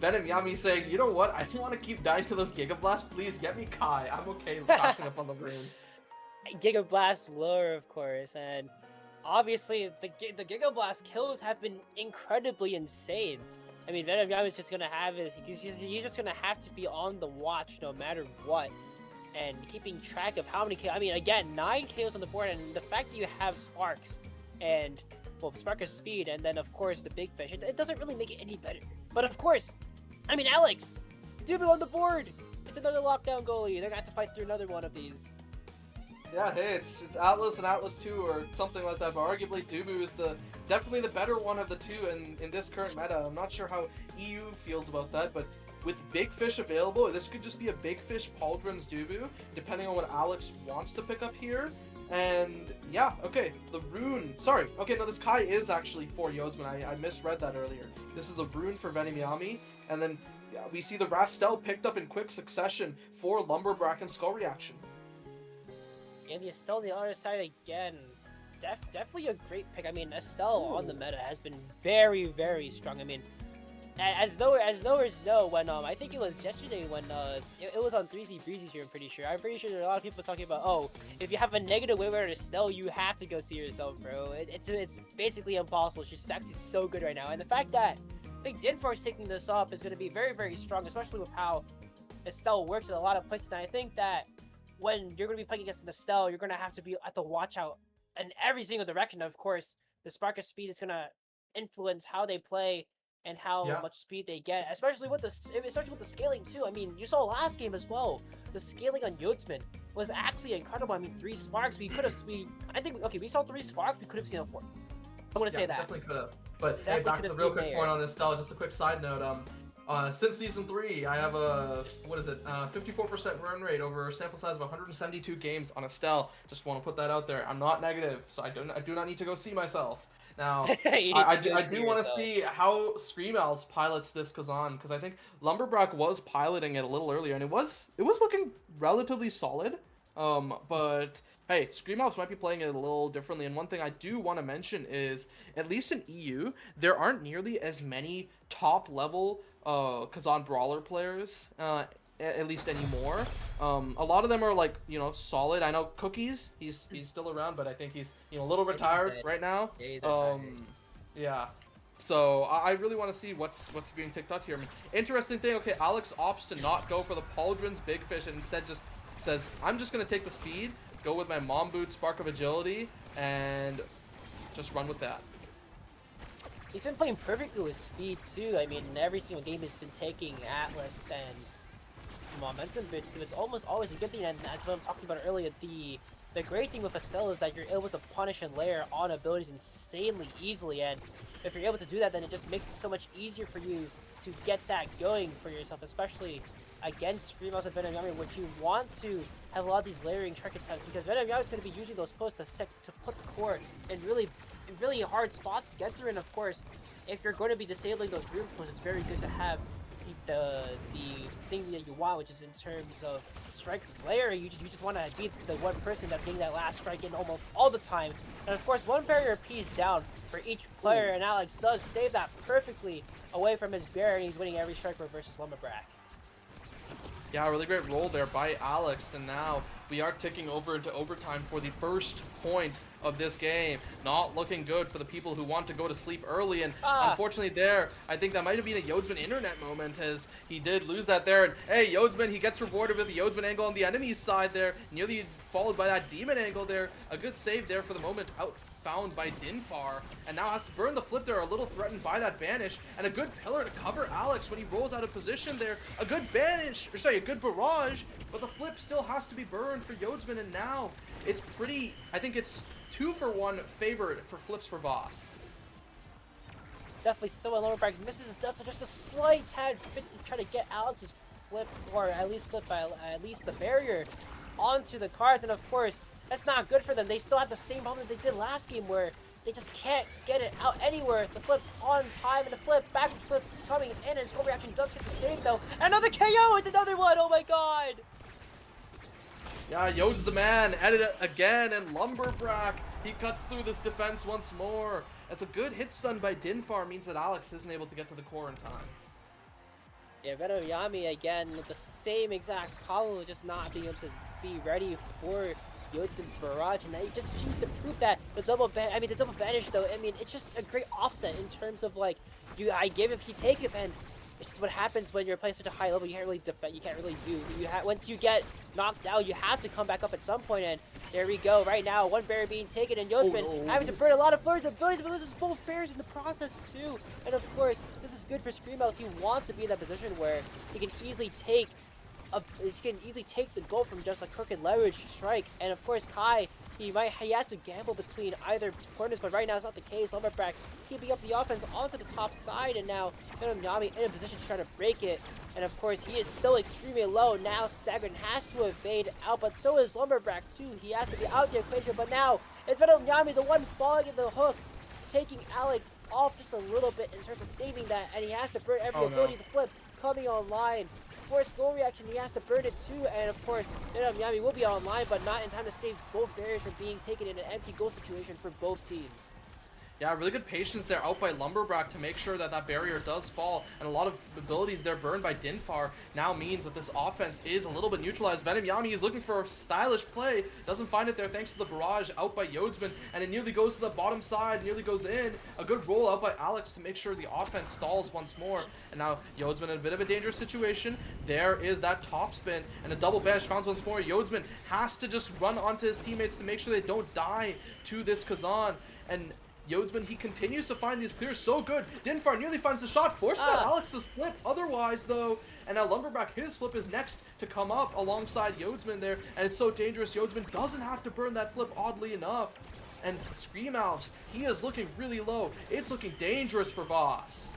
Venom Yami saying, you know what, I don't want to keep dying to those Giga Blasts, please get me Kai, I'm okay with passing up on the rune. Giga Blast lure, of course, and obviously the Giga Blast kills have been incredibly insane. I mean, Venom Yami is just gonna have it. You're just gonna have to be on the watch no matter what, and keeping track of how many kills. I mean, again, 9 kills on the board, and the fact that you have Sparks and Sparker's speed, and then of course the big fish. It doesn't really make it any better. But of course, I mean, Alex, Dubu on the board. It's another lockdown goalie. They're gonna have to fight through another one of these. Yeah, hey, it's Atlas and Atlas 2 or something like that, but arguably Dubu is definitely the better one of the two in this current meta. I'm not sure how EU feels about that, but with Big Fish available, this could just be a Big Fish Pauldron's Dubu, depending on what Alex wants to pick up here. And yeah, okay, the rune, sorry, okay, no, this Kai is actually for Yodsman, I misread that earlier. This is the rune for Venom Yami, and then yeah, we see the Rastel picked up in quick succession for Lumberbrack and Skull Reaction. And the Estelle on the other side again. Definitely a great pick. I mean, Estelle on the meta has been very, very strong. I mean, as knowers know, when I think it was yesterday when it was on 3Z Breezy here. I'm pretty sure there are a lot of people talking about, oh, if you have a negative wave on Estelle, you have to go see yourself, bro. It's basically impossible. She's actually so good right now, and the fact that I think Dinforce taking this up is going to be very, very strong, especially with how Estelle works in a lot of places, and I think that when you're going to be playing against an Estelle, you're going to have to watch out in every single direction. Of course, the spark of speed is going to influence how they play and how much speed they get, especially with the scaling too. I mean, you saw last game as well. The scaling on Yodsman was actually incredible. I mean, 3 sparks. We saw 3 sparks. We could have seen a 4. I'm gonna say that. Definitely could have. But Definitely hey, back to the could've real been quick there. point on this, Stella. Just a quick side note. Since season 3, I have a 54% run rate over a sample size of 172 games on Estelle. Just want to put that out there. I'm not negative, so I do not need to go see myself. Now, I do want to see how Screamowls pilots this Kazan, because I think Lumberbrack was piloting it a little earlier, and it was looking relatively solid. But hey, Screamowls might be playing it a little differently, and one thing I do want to mention is, at least in EU, there aren't nearly as many top-level Kazan Brawler players, at least anymore. A lot of them are like, solid. I know Cookies, he's still around, but I think he's a little retired right now. Yeah, he's retired. Yeah. So I really want to see what's being ticked out here. I mean, interesting thing. Okay, Alex opts to not go for the Pauldron's Big Fish and instead just says, I'm just gonna take the speed, go with my Mom Boot Spark of Agility, and just run with that. He's been playing perfectly with speed too. I mean, every single game he's been taking Atlas and momentum bits, so it's almost always a good thing, and that's what I'm talking about earlier. The great thing with Estelle is that you're able to punish and layer on abilities insanely easily, and if you're able to do that, then it just makes it so much easier for you to get that going for yourself, especially against Screamhouse and Venom Yami, which you want to have a lot of these layering trick attempts, because Venom Yami is going to be using those posts to put the core in really hard spots to get through, and of course, if you're going to be disabling those group posts, it's very good to have the thing that you want, which is in terms of strike layering. You just want to beat the one person that's getting that last strike in almost all the time, and of course, one barrier piece down for each player, and Alex does save that perfectly away from his barrier, and he's winning every strike versus Lumberbrack. Yeah, really great roll there by Alex, and now we are ticking over into overtime for the first point of this game. Not looking good for the people who want to go to sleep early, and unfortunately there, I think that might have been a Yodsman internet moment, as he did lose that there, and hey, Yodsman, he gets rewarded with the Yodsman angle on the enemy's side there, nearly followed by that demon angle there. A good save there for the moment, found by Dinfar, and now has to burn the flip there, a little threatened by that banish, and a good pillar to cover Alex when he rolls out of position there. A good a good barrage, but the flip still has to be burned for Yodsman, and now it's I think it's 2-for-1 favored for flips for Voss. Definitely so. Lumberbrack misses just a slight tad bit to try to get Alex's flip, or at least the barrier onto the cards, and of course, that's not good for them. They still have the same problem that they did last game, where they just can't get it out anywhere. The flip on time, and the flip, backwards flip coming in, and Skull Reaction does get the save though. And another KO! It's another one! Oh my god! Yeah, Yo's the man, at it again, and Lumberbrack, he cuts through this defense once more. As a good hit stun by Dinfar means that Alex isn't able to get to the core in time. Yeah, Venom Yami again with the same exact problem, just not being able to be ready for Yodsman's barrage, and it just seems to prove that the double banish though, I mean, it's just a great offset in terms of like, I give if you take it, and it's just what happens when you're playing such a high level. You can't really defend, you can't really do. Once you get knocked out, you have to come back up at some point, and there we go. Right now, one barrier being taken, and Yodsman having to burn a lot of flurries of abilities, but loses both barriers in the process too. And of course, this is good for Screamhouse. He wants to be in that position where he can easily take the goal from just a crooked leverage strike. And of course, Kai, he has to gamble between either corners, but right now it's not the case. Lumberbrack keeping up the offense onto the top side, and now Venom Yami in a position to try to break it. And of course, he is still extremely low. Now Staggered has to evade out, but so is Lumberbrack too. He has to be out the equation, but now it's Venom Yami, the one falling in the hook, taking Alex off just a little bit in terms of saving that, and he has to burn every ability to flip coming online. For Skull Reaction, he has to burn it too, and of course, Yami will be online, but not in time to save both barriers from being taken in an empty goal situation for both teams. Yeah, really good patience there out by Lumberbrack to make sure that that barrier does fall, and a lot of abilities there burned by Dinfar now means that this offense is a little bit neutralized. Venom Yami is looking for a stylish play, doesn't find it there thanks to the barrage out by Yodsman, and it nearly goes to the bottom side, nearly goes in. A good roll out by Alex to make sure the offense stalls once more, and now Yodsman in a bit of a dangerous situation. There is that top spin, and a double banish found once more. Yodsman has to just run onto his teammates to make sure they don't die to this Kazan, and Yodsman, he continues to find these clears so good. Dinfar nearly finds the shot, forces that Alex's flip otherwise, though. And now Lumberback, his flip is next to come up alongside Yodsman there. And it's so dangerous, Yodsman doesn't have to burn that flip, oddly enough. And Scream Alves, he is looking really low. It's looking dangerous for Voss.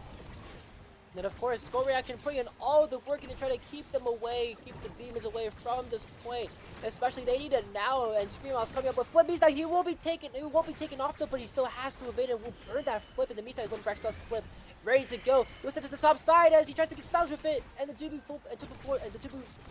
And of course, Skull Reaction putting in all the work in to try to keep them away, keep the demons away from this point. Especially they need it now, and Screamhouse coming up with flip means that he won't be taken off though, but he still has to evade and will burn that flip in the meantime. Lumberback does flip, ready to go. He was sent to the top side as he tries to get styles with it, and the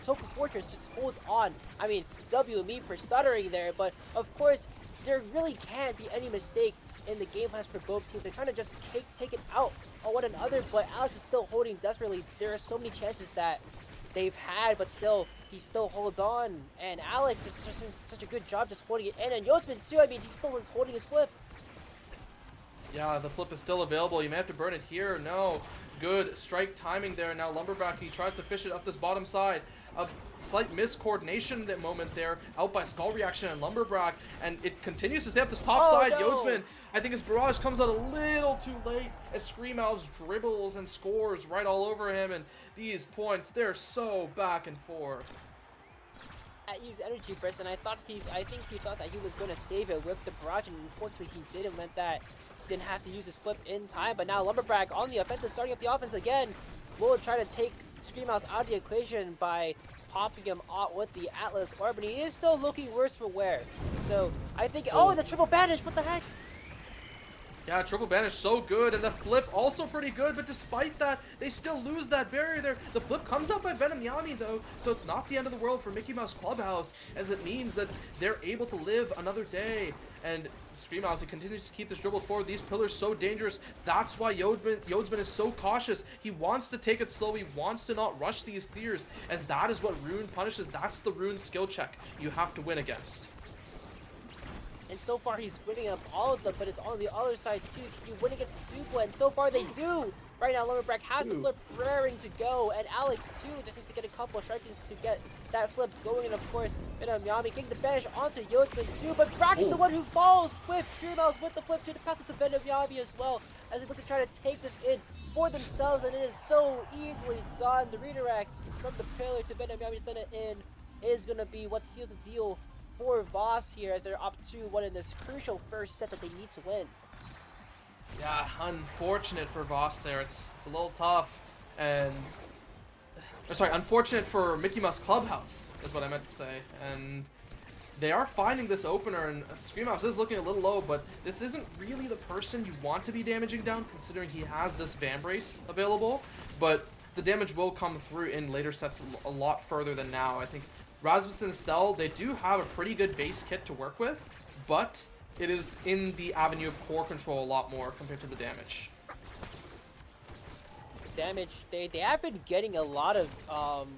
Tofu Fortress just holds on. I mean, WME for stuttering there, but of course, there really can't be any mistake in the game plans for both teams. They're trying to just take it out on one another, but Alex is still holding desperately. There are so many chances that they've had, but still, he still holds on. And Alex is just doing such a good job just holding it in. And Yodsman too, I mean, he still is holding his flip. Yeah, the flip is still available. You may have to burn it here. No. Good strike timing there. Now Lumberback, he tries to fish it up this bottom side. A slight miscoordination that moment there out by Skull Reaction and Lumberback, and it continues to stay up this top side. No. Yodsman, I think his barrage comes out a little too late as Scream Alves dribbles and scores right all over him, and these points, they're so back and forth. Use energy burst, and I think he thought that he was going to save it with the barrage, and unfortunately he didn't. Meant that he didn't have to use his flip in time, but now Lumberback on the offensive, starting up the offense again, will try to take Screamhouse out of the equation by popping him out with the Atlas Orb, and he is still looking worse for wear. So I think, oh, the triple banish, what the heck? Yeah, triple banish so good, and the flip also pretty good, but despite that, they still lose that barrier there. The flip comes out by Venom Yami though, so it's not the end of the world for Mickey Mouse Clubhouse, as it means that they're able to live another day. And Screamhouse, he continues to keep this dribble forward. These pillars so dangerous. That's why Yodsman is so cautious. He wants to take it slow. He wants to not rush these clears, as that is what Rune punishes. That's the Rune skill check you have to win against. And so far he's winning up all of them, but it's on the other side too. Can you win against the Dupla? And so far they do. Right now Lumberback has the flip raring to go, and Alex too just needs to get a couple of strikings to get that flip going. And of course, Venom Yami getting the banish onto Yodsman too, but Brack is the one who falls with Screamhouse with the flip too to pass it to Venom Yami as well, as they look to try to take this in for themselves, and it is so easily done. The redirect from the pillar to Venom Yami to send it in is going to be what seals the deal for Voss here, as they're up 2-1 in this crucial first set that they need to win. Yeah, unfortunate for Voss there. It's a little tough, and sorry, unfortunate for Mickey Mouse Clubhouse is what I meant to say. And they are finding this opener, and Screamhouse is looking a little low, but this isn't really the person you want to be damaging down, considering he has this Vambrace available. But the damage will come through in later sets a lot further than now. I think Rasmus and Stell, they do have a pretty good base kit to work with, but it is in the avenue of core control a lot more compared to the damage. Damage, they have been getting a lot of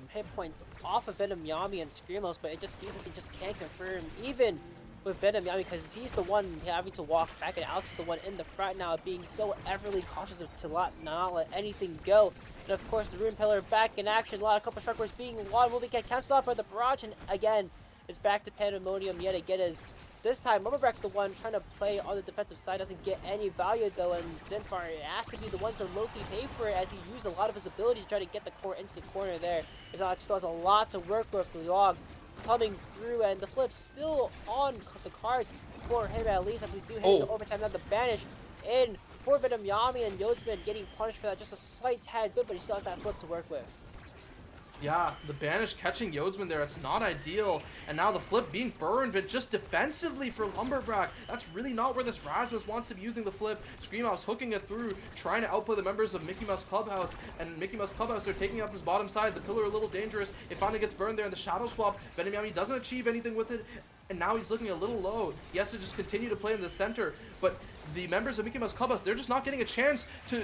hit points off of Venom Yami and Screamhouse, but it just seems like they just can't confirm, even with Venom Yami, because he's the one having to walk back, and Alex is the one in the front now, being so everly cautious to not let anything go. And of course, the Rune Pillar back in action. A couple Shark Wars being one will be get cancelled out by the barrage, and again, it's back to Pandemonium yet again, as this time Lumberback's the one trying to play on the defensive side, doesn't get any value though, and Dinfar has to be the one to low-key pay for it, as he used a lot of his ability to try to get the core into the corner there. As Alex still has a lot to work with, the log coming through, and the flip still on the cards for him at least, as we do head into overtime. Now the banish in for Venom Yami, and Yodsman getting punished for that just a slight tad bit, but he still has that flip to work with. Yeah, the banish catching Yodsman there, it's not ideal. And now the flip being burned, but just defensively for Lumberback. That's really not where this Rasmus wants to be using the flip. Screamhouse hooking it through, trying to outplay the members of Mickey Mouse Clubhouse. And Mickey Mouse Clubhouse, they're taking out this bottom side. The pillar a little dangerous. It finally gets burned there in the shadow swap. Venom Yami doesn't achieve anything with it. and now he's looking a little low. He has to just continue to play in the center, but the members of Mickey Mouse Clubhouse, they're just not getting a chance to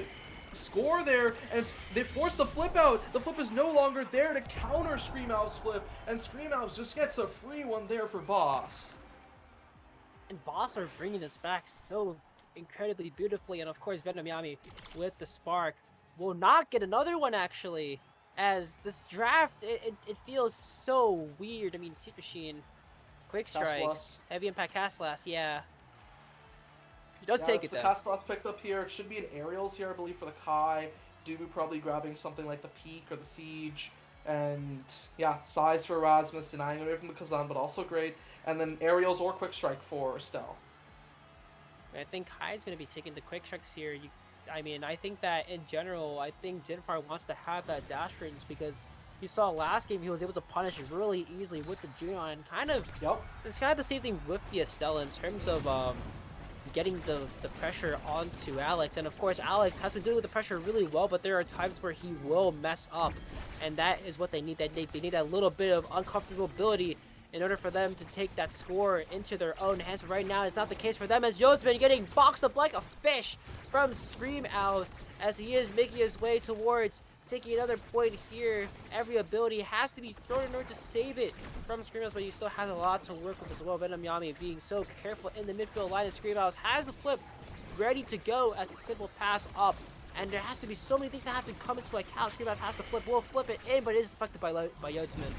score there, and they force the flip out. The flip is no longer there to counter Screamow's flip, and Screamow's just gets a free one there for Voss. And Voss are bringing this back so incredibly beautifully, and of course Venom Yami with the spark will not get another one actually, as this draft it feels so weird. I mean, Seed Machine, Quick Strike, Castellas. Heavy Impact Castellas, yeah. He does take it the though. Castellas picked up here. It should be an Aerials here, I believe, for the Kai. Dubu probably grabbing something like the Peak or the Siege. And yeah, Size for Erasmus, denying away from the Kazan, but also great. And then Aerials or Quick Strike for Estelle. I think Kai's going to be taking the quick strikes here. I mean, I think that in general, I think Dinfar wants to have that dash range because you saw last game he was able to punish really easily with the Junon. And kind of, it's kind of the same thing with the Estelle in terms of getting the pressure onto Alex. And of course, Alex has been dealing with the pressure really well, but there are times where he will mess up. And that is what they need. They need a little bit of uncomfortability in order for them to take that score into their own hands. But right now, it's not the case for them, as Yodsman getting boxed up like a fish from Scream Owls as he is making his way towards taking another point here. Every ability has to be thrown in order to save it from Scream Owls, but he still has a lot to work with as well. Venom Yami being so careful in the midfield line, and Scream Owls has the flip ready to go as a simple pass up. And there has to be so many things that have to come into account. Scream Owls has to flip, will flip it in, but it is deflected by Yodsman.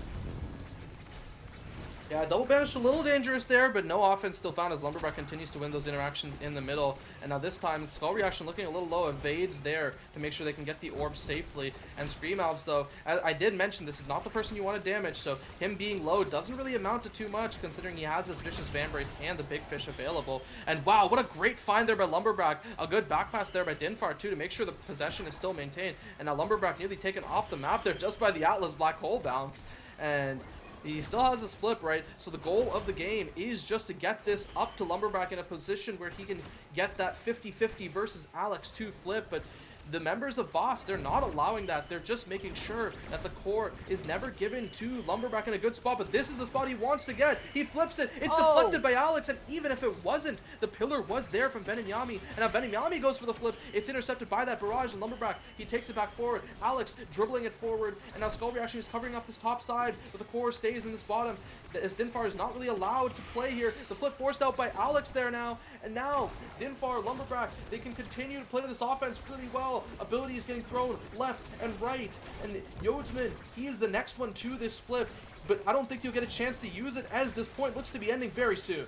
Yeah, double banish a little dangerous there, but no offense still found as Lumberback continues to win those interactions in the middle. And now this time, Skull Reaction looking a little low, evades there to make sure they can get the orb safely. And Scream Elves, though, I did mention this is not the person you want to damage, so him being low doesn't really amount to too much, considering he has this Vicious Van Brace and the Big Fish available. And wow, what a great find there by Lumberback. A good back pass there by Dinfar, too, to make sure the possession is still maintained. And now Lumberback nearly taken off the map there just by the Atlas Black Hole bounce. And he still has his flip, right? So the goal of the game is just to get this up to Lumberback in a position where he can get that 50-50 versus Alex 2 flip, but the members of Voss, they're not allowing that. They're just making sure that the core is never given to Lumberback in a good spot, but this is the spot he wants to get. He flips it. It's deflected by Alex, and even if it wasn't, the pillar was there from Venyami, and now Venyami goes for the flip. It's intercepted by that barrage, and Lumberback, he takes it back forward. Alex dribbling it forward, and now Skull Reaction is covering up this top side, but the core stays in this bottom, as Dinfar is not really allowed to play here. The flip forced out by Alex there now, and now Dinfar, Lumberback, they can continue to play this offense really well. Abilities getting thrown left and right, and Yodsman, he is the next one to this flip, but I don't think you'll get a chance to use it, as this point looks to be ending very soon.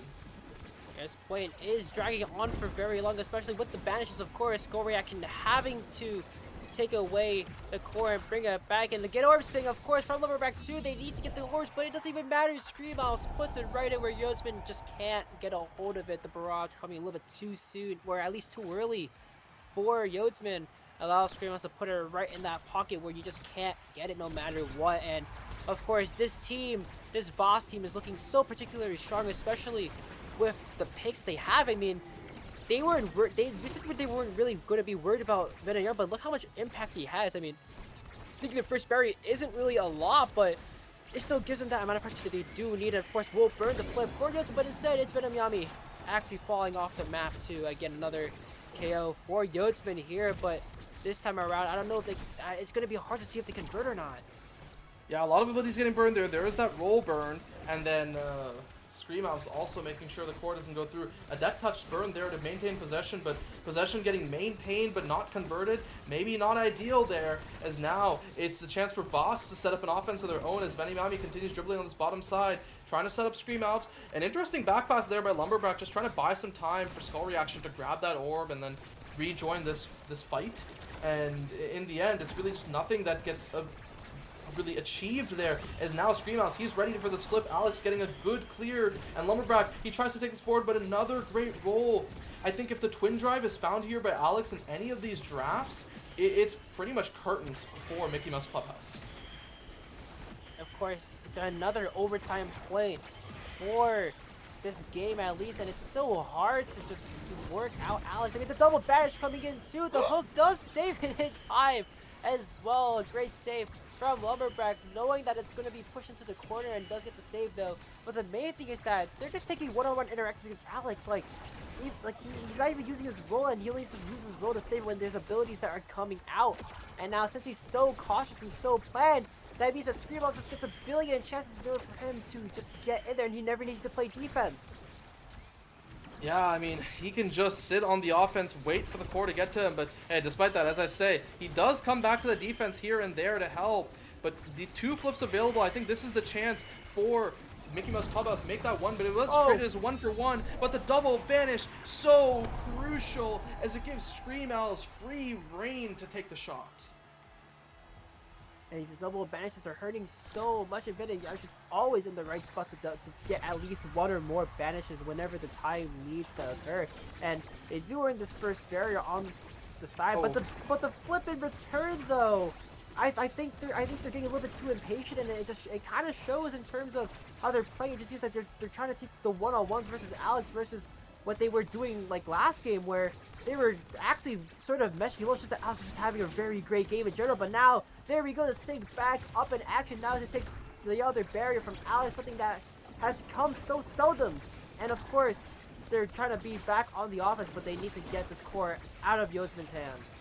This point is dragging on for very long, especially with the banishes, of course. Skull Reaction having to take away the core and bring it back, and the get orb spin, of course, from Lumberback 2. They need to get the orbs, but it doesn't even matter. Scream Mouse puts it right in where Yodsman just can't get a hold of it. The barrage coming a little bit too soon, or at least too early for Yodsman. Allows Scream Mouse to put it right in that pocket where you just can't get it no matter what. And of course, this team, this Voss team, is looking so particularly strong, especially with the picks they have. I mean, they weren't really going to be worried about Venom, but look how much impact he has. I mean, thinking the first berry isn't really a lot, but it still gives them that amount of pressure that they do need. And of course, will burn the flip for Yodsman, but instead it's Venom Yami actually falling off the map to get another KO for Yodsman here. But this time around, I don't know if it's going to be hard to see if they convert or not. Yeah, a lot of abilities getting burned there. There is that roll burn, and then Scream Out's also making sure the core doesn't go through. A death touch burn there to maintain possession, but possession getting maintained but not converted. Maybe not ideal there, as now it's the chance for Voss to set up an offense of their own as Venyami continues dribbling on this bottom side, trying to set up Scream Outs. An interesting back pass there by Lumberback, just trying to buy some time for Skull Reaction to grab that orb and then rejoin this fight. And in the end, it's really just nothing that gets really achieved there, as now Scream Outs, he's ready for this flip. Alex getting a good clear, and Lumberback, he tries to take this forward, but another great roll. I think if the twin drive is found here by Alex in any of these drafts, it's pretty much curtains for Mickey Mouse Clubhouse. Of course, another overtime play for this game at least, and it's so hard to just work out Alex. I mean, the double bash coming in too. The hook does save it in time as well. A great save from Lumberback, knowing that it's going to be pushed into the corner and does get the save though. But the main thing is that they're just taking one-on-one interactions against Alex. He's not even using his roll, and he only needs to use his roll to save when there's abilities that are coming out. And now since he's so cautious and so planned, that means that Screamo just gets a billion chances for him to just get in there, and he never needs to play defense. Yeah, I mean, he can just sit on the offense, wait for the core to get to him, but hey, despite that, as I say, he does come back to the defense here and there to help, but the 2 flips available, I think this is the chance for Mickey Mouse Clubhouse to make that one, but it was traded as 1-for-1, but the double banish, so crucial, as it gives Scream Owls free reign to take the shot. And these double banishes are hurting so much, and Venom is just always in the right spot to get at least 1 or more banishes whenever the time needs to occur. And they do earn this first barrier on the side, but the flip in return though, I think they're getting a little bit too impatient, and it kind of shows in terms of how they're playing. It just seems like they're trying to take the one-on-ones versus Alex versus what they were doing like last game, where they were actually sort of meshing. Well, it's just that Alex was just having a very great game in general, but now there we go to sync back up in action now to take the other barrier from Alex, something that has come so seldom. And of course, they're trying to be back on the offense, but they need to get this core out of Yodsman's hands.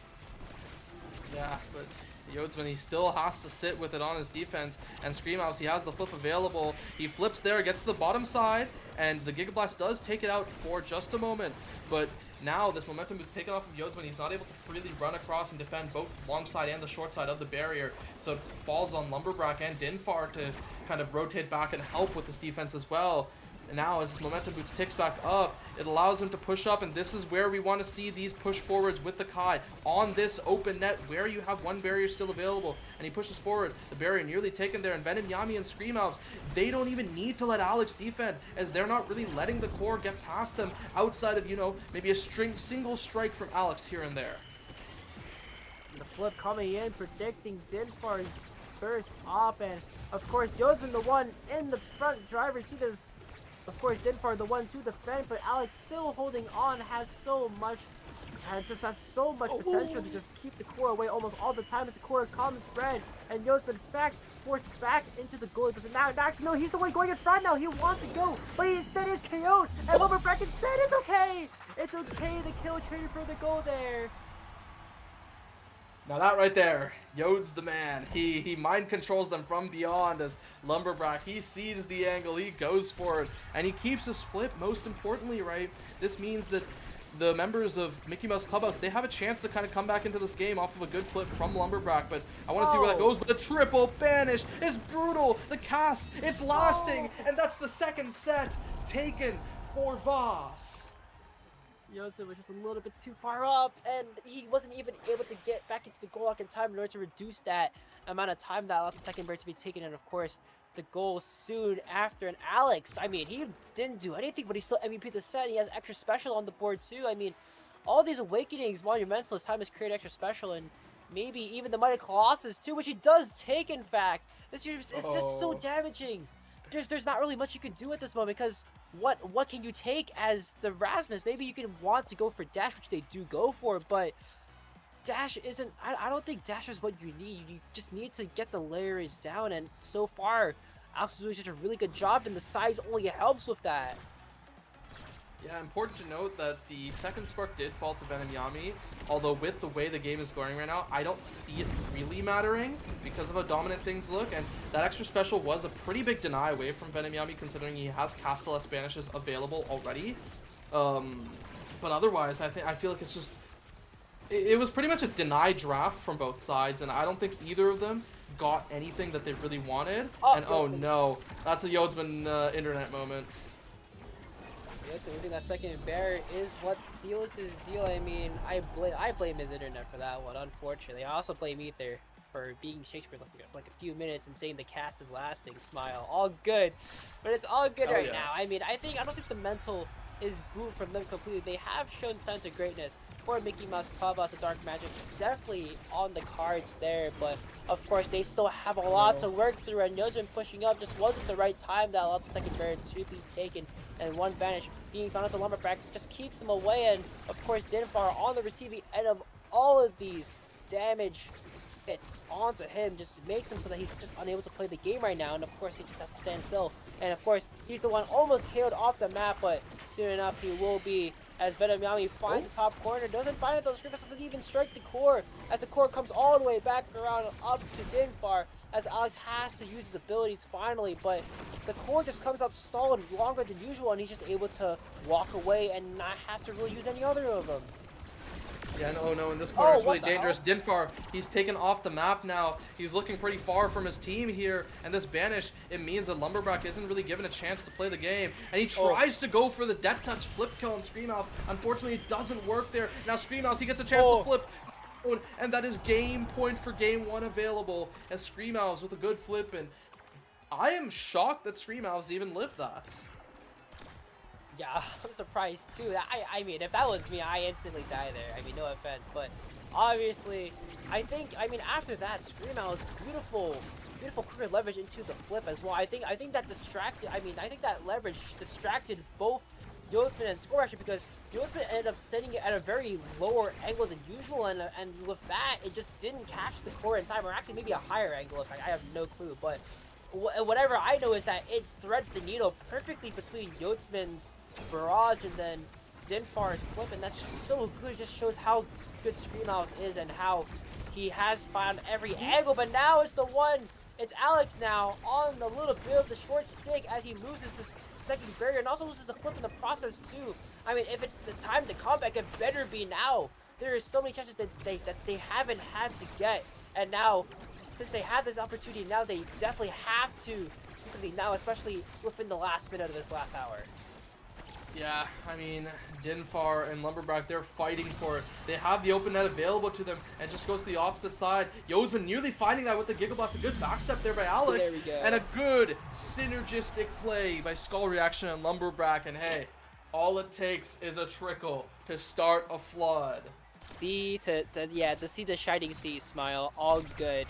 Yeah, but Yodsman, he still has to sit with it on his defense, and Scream House, he has the flip available. He flips there, gets to the bottom side, and the Giga Blast does take it out for just a moment, but now this momentum is taken off of Yodsman. He's not able to freely run across and defend both long side and the short side of the barrier, so it falls on Lumberback and Dinfar to kind of rotate back and help with this defense as well. And now as momentum boots ticks back up, it allows him to push up, and this is where we want to see these push forwards with the Kai on this open net where you have 1 barrier still available, and he pushes forward. The barrier nearly taken there, and Venom, Yami, and Scream Elves, they don't even need to let Alex defend, as they're not really letting the core get past them outside of, you know, maybe a single strike from Alex here and there. The flip coming in, predicting Dinfar's burst up, and of course Yodsman the one in the front driver's seat is, of course, Dinfar the one to defend, but Alex still holding on, has so much potential to just keep the core away almost all the time as the core comes spread, and Yodsman in fact forced back into the goalie position. Now actually no, he's the one going in front now. He wants to go, but he instead is KO'd, and Lumberback said it's okay. It's okay, the kill traded for the goal there. Now that right there, Yod's the man. He mind controls them from beyond as Lumberback, he sees the angle, he goes for it, and he keeps his flip. Most importantly, right, this means that the members of Mickey Mouse Clubhouse, they have a chance to kind of come back into this game off of a good flip from Lumberback, but I want to see where that goes. But the triple banish is brutal. The cast, it's lasting, and that's the second set taken for Voss. Yodsman was just a little bit too far up, and he wasn't even able to get back into the goal lock in time in order to reduce that amount of time that allows the second barrier to be taken, and of course, the goal soon after. And Alex, I mean, he didn't do anything, but he still MVP the set. He has extra special on the board too. I mean, all these awakenings, monumental, time has created extra special, and maybe even the Mighty Colossus too, which he does take, in fact. This year is just so damaging. There's not really much you can do at this moment, because what can you take as the Rasmus? Maybe you can want to go for dash, which they do go for, but dash isn't, I don't think dash is what you need. You just need to get the layers down, and so far Alex is doing such a really good job, and the size only helps with that. Yeah, important to note that the second spark did fall to Venom Yami, although with the way the game is going right now, I don't see it really mattering because of how dominant things look, and that extra special was a pretty big deny away from Venom Yami considering he has Castellas banishes available already. But otherwise, I feel like it's just, it was pretty much a deny draft from both sides, and I don't think either of them got anything that they really wanted. Oh no, that's a Yodsman internet moment. Yes, I think that second barrier is what seals his deal. I mean, I blame his internet for that one, unfortunately. I also blame Ether for being Shakespeare for like a few minutes and saying the cast is lasting. Smile, all good, but it's all good right now. I mean, I don't think the mental is boot from them completely. They have shown signs of greatness for Mickey Mouse Clubhouse and Dark Magic, definitely on the cards there, but of course they still have a lot to work through, and Yodsman pushing up just wasn't the right time that allows the second barrier to be taken, and one vanish being found out to Lumberback just keeps them away, and of course Dinfar on the receiving end of all of these damage hits onto him just makes him so that he's just unable to play the game right now, and of course he just has to stand still. And of course he's the one almost KO'd off the map, but soon enough he will be, as Venom Yami finds the top corner, doesn't find it though. Scream doesn't even strike the core, as the core comes all the way back around up to Dinfar, as Alex has to use his abilities finally, but the core just comes out stalled longer than usual, and he's just able to walk away and not have to really use any other of them. Yeah, no, in this corner it's really what the dangerous. Dinfar, he's taken off the map now. He's looking pretty far from his team here, and this banish, it means that Lumberback isn't really given a chance to play the game. And he tries to go for the death touch flip kill on Screamhouse. Unfortunately, it doesn't work there. Now Screamhouse, he gets a chance to flip, and that is game point for game 1 available, as Screamhouse with a good flip, and I am shocked that Screamhouse even lived that. Yeah, I'm surprised too. I mean, if that was me, I instantly die there. I mean, no offense, but obviously, I mean, after that, Screamhouse, beautiful career leverage into the flip as well. I think that distracted. I mean, I think that leverage distracted both Yosman and Scorasher, because Yosman ended up setting it at a very lower angle than usual, and with that, it just didn't catch the core in time, or actually maybe a higher angle. If I have no clue, but whatever I know is that it threaded the needle perfectly between Yotsman's barrage and then Dinfar's flip, and that's just so good. It just shows how good Screamhouse is and how he has found every angle. But now it's it's Alex now on the little bit of the short stick as he loses his second barrier and also loses the flip in the process too. I mean, if it's the time to come back, it better be now. There is so many chances that they haven't had to get, and now since they have this opportunity now, they definitely have to do something now, especially within the last minute of this last hour. Yeah, I mean, Dinfar and Lumberback, they're fighting for it. They have the open net available to them, and just goes to the opposite side. Yo's been nearly finding that with the Giga Blast. A good backstep there by Alex. There we go. And a good synergistic play by Skull Reaction and Lumberback. And hey, all it takes is a trickle to start a flood. See to see the shining sea smile. All good.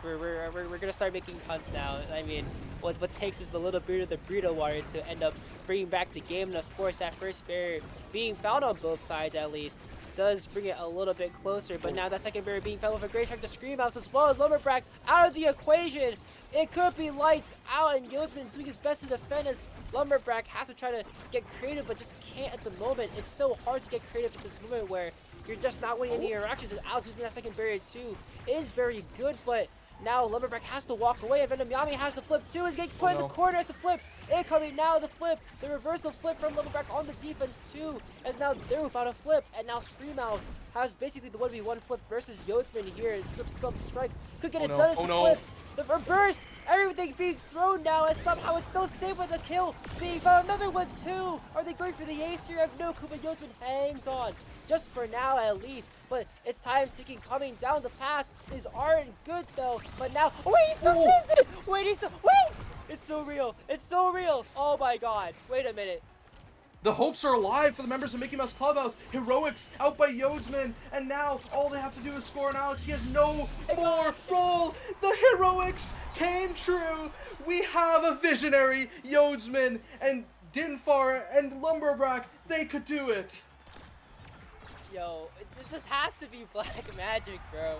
We're gonna start making puns now. I mean, what takes is the little bit of the burrito water to end up bringing back the game, and of course that first barrier being found on both sides at least does bring it a little bit closer. But now that second barrier being found with a great track to Screamhouse, as well as Lumberback out of the equation. It could be lights out, and Yotsman doing his best to defend as Lumberback has to try to get creative, but just can't at the moment. It's so hard to get creative at this moment where you're just not winning any interactions, and Alex using that second barrier too is very good, but now Lumberback has to walk away, and Venom Yami has to flip too. Is getting put in the corner at the flip. Incoming now the flip. The reversal flip from Lumberback on the defense too. As now they're without a flip. And now Screamhouse has basically the 1v1 flip versus Yotsman here. Some strikes. Could get it done as the flip. The reverse. Everything being thrown now, as somehow it's still safe with a kill. Being found another one too. Are they going for the ace here? I have no clue, but Yotsman hangs on. Just for now at least. But it's time ticking coming down the pass. These aren't good though. But now, wait, he still saves it! Wait! It's so real. It's so real. Oh my god. Wait a minute. The hopes are alive for the members of Mickey Mouse Clubhouse. Heroics out by Yodsman, and now all they have to do is score on Alex. He has no more roll. The heroics came true. We have a visionary Yodsman, and Dinfar and Lumberback. They could do it. Yo, this has to be black magic, bro.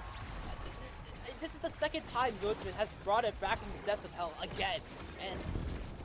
This is the second time Yotsman has brought it back from the depths of hell again. And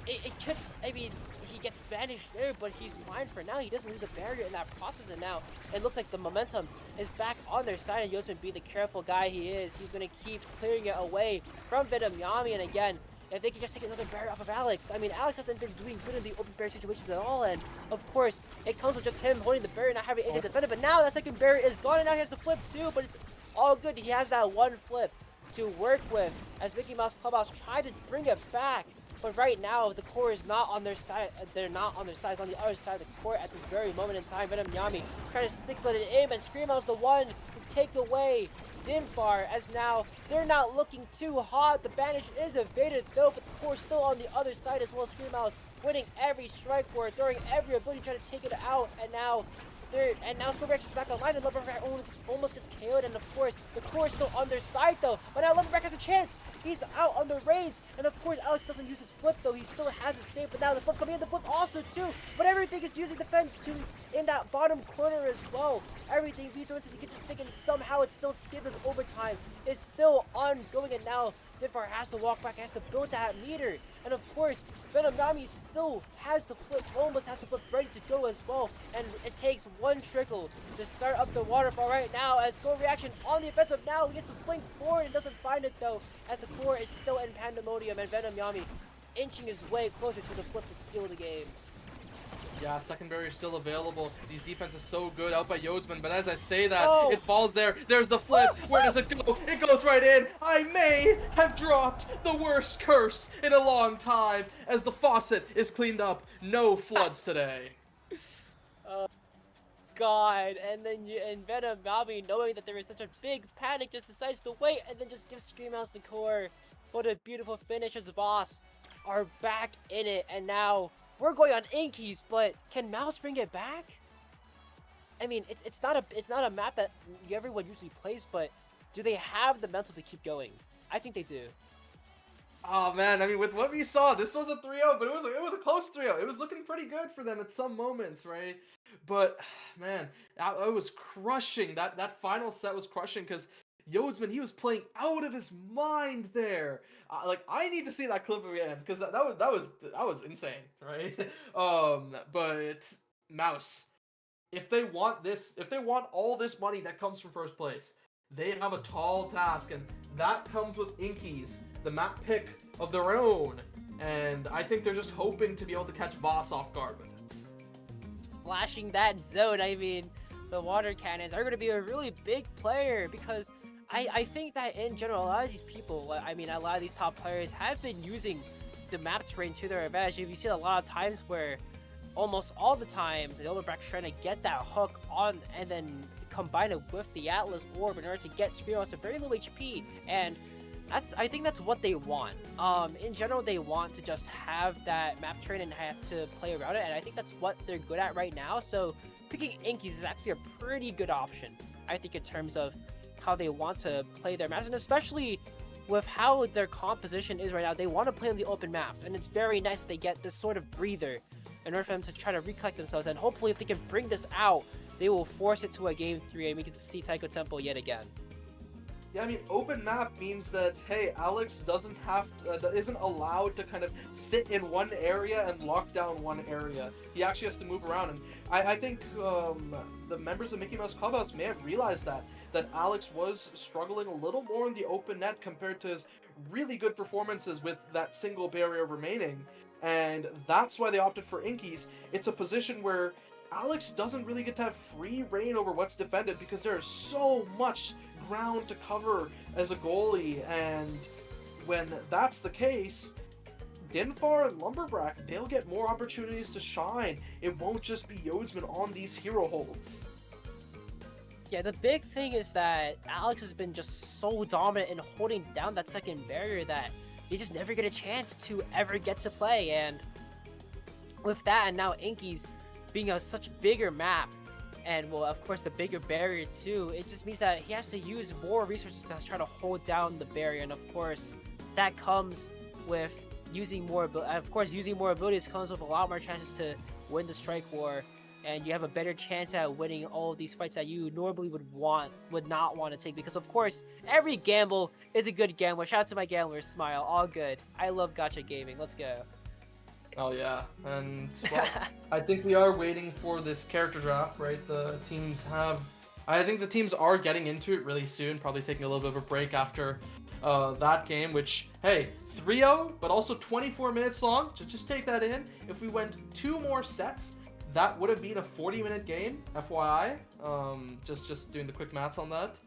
it could, I mean, he gets Spanish there, but he's fine for now. He doesn't lose a barrier in that process, and now it looks like the momentum is back on their side, and Yotsman, being the careful guy he is, he's going to keep clearing it away from Venom Yami, and again, if they can just take another barrier off of Alex. I mean, Alex hasn't been doing good in the open barrier situations at all, and of course, it comes with just him holding the barrier, not having anything to defend it, but now that second barrier is gone, and now he has to flip too, but it's all good. He has that one flip to work with as Mickey Mouse Clubhouse tried to bring it back. But right now, the core is not on their side. They're not on their side. It's on the other side of the court at this very moment in time. Venom Yami trying to stick with it in, and Screamhouse the one to take away Dinfar, as now they're not looking too hot. The banish is evaded though, but the core still on the other side as well. Screamhouse winning every strike board, throwing every ability, trying to take it out, and now third, and now Scorpion is back online, and Lumberback almost gets KO'd, and of course, the core is still on their side though, but now Lumberback has a chance! He's out on the reins, and of course Alex doesn't use his flip though, he still has it saved, but now the flip coming in, the flip also too, but everything is using defend to in that bottom corner as well. Everything being thrown into the kitchen sink, and somehow it's still saved as overtime. It's still ongoing, and now Zinfar has to walk back, has to build that meter, and of course, Venom Nami still has the flip, almost has the flip ready to go as well, and it takes one trickle to start up the waterfall right now as Go Reaction on the offensive now. He gets to blink forward and doesn't find it though, as the core is still in pandemonium, and Venom Yami inching his way closer to the flip to seal the game. Yeah, second barrier still available. These defenses so good out by Yodsman, but as I say that, Oh. it falls there. There's the flip. Where does it go? It goes right in. I may have dropped the worst curse in a long time as the faucet is cleaned up. No floods today. God, and then and Venom Yami, knowing that there is such a big panic, just decides to wait and then just gives Screamhouse the core. What a beautiful finish as Voss are back in it, and now we're going on Inkies, but can Mouse bring it back? I mean, it's not a map that everyone usually plays, but do they have the mental to keep going? I think they do. Oh man, I mean, with what we saw, this was a 3-0, but it was a close 3-0. It was looking pretty good for them at some moments, right? But man, I was crushing. That final set was crushing because Yodsman, he was playing out of his mind there. Like, I need to see that clip again because that was insane, right? But Mouse, if they want all this money that comes from first place, they have a tall task, and that comes with Inkies, the map pick of their own. And I think they're just hoping to be able to catch Voss off guard with it. Splashing that zone, I mean, the water cannons are going to be a really big player because I think that in general, a lot of these people, I mean, a lot of these top players have been using the map terrain to their advantage. You've seen a lot of times where almost all the time, the Overbrack's trying to get that hook on and then combine it with the Atlas Orb in order to get Screamhouse to very low HP, and I think that's what they want. In general, they want to just have that map terrain and have to play around it, and I think that's what they're good at right now, so picking Inkies is actually a pretty good option, I think, in terms of how they want to play their maps, and especially with how their composition is right now. They want to play on the open maps, and it's very nice that they get this sort of breather in order for them to try to recollect themselves, and hopefully if they can bring this out, they will force it to a game 3 and we get to see Taiko Temple yet again. Yeah, I mean, open map means that, hey, Alex isn't allowed to kind of sit in one area and lock down one area. He actually has to move around, and I think the members of Mickey Mouse Clubhouse may have realized that Alex was struggling a little more in the open net compared to his really good performances with that single barrier remaining, and that's why they opted for Inkies. It's a position where Alex doesn't really get to have free reign over what's defended because there is so much ground to cover as a goalie, and when that's the case, Dinfar and Lumberbrack, they'll get more opportunities to shine. It won't just be Yodsman on these hero holds. Yeah, the big thing is that Alex has been just so dominant in holding down that second barrier that they just never get a chance to ever get to play, and with that, and now Inkies being a such bigger map, and well, of course, the bigger barrier too, it just means that he has to use more resources to try to hold down the barrier, and of course, that comes with using more abilities comes with a lot more chances to win the strike war, and you have a better chance at winning all of these fights that you normally would not want to take, because of course, every gamble is a good gamble. Shout out to my gamblers, smile, all good. I love gacha gaming, let's go. Oh yeah, and well, I think we are waiting for this character draft, right? I think the teams are getting into it really soon, probably taking a little bit of a break after that game, which, hey, 3-0, but also 24 minutes long, just take that in. If we went 2 more sets, that would have been a 40-minute game, FYI. Just doing the quick maths on that.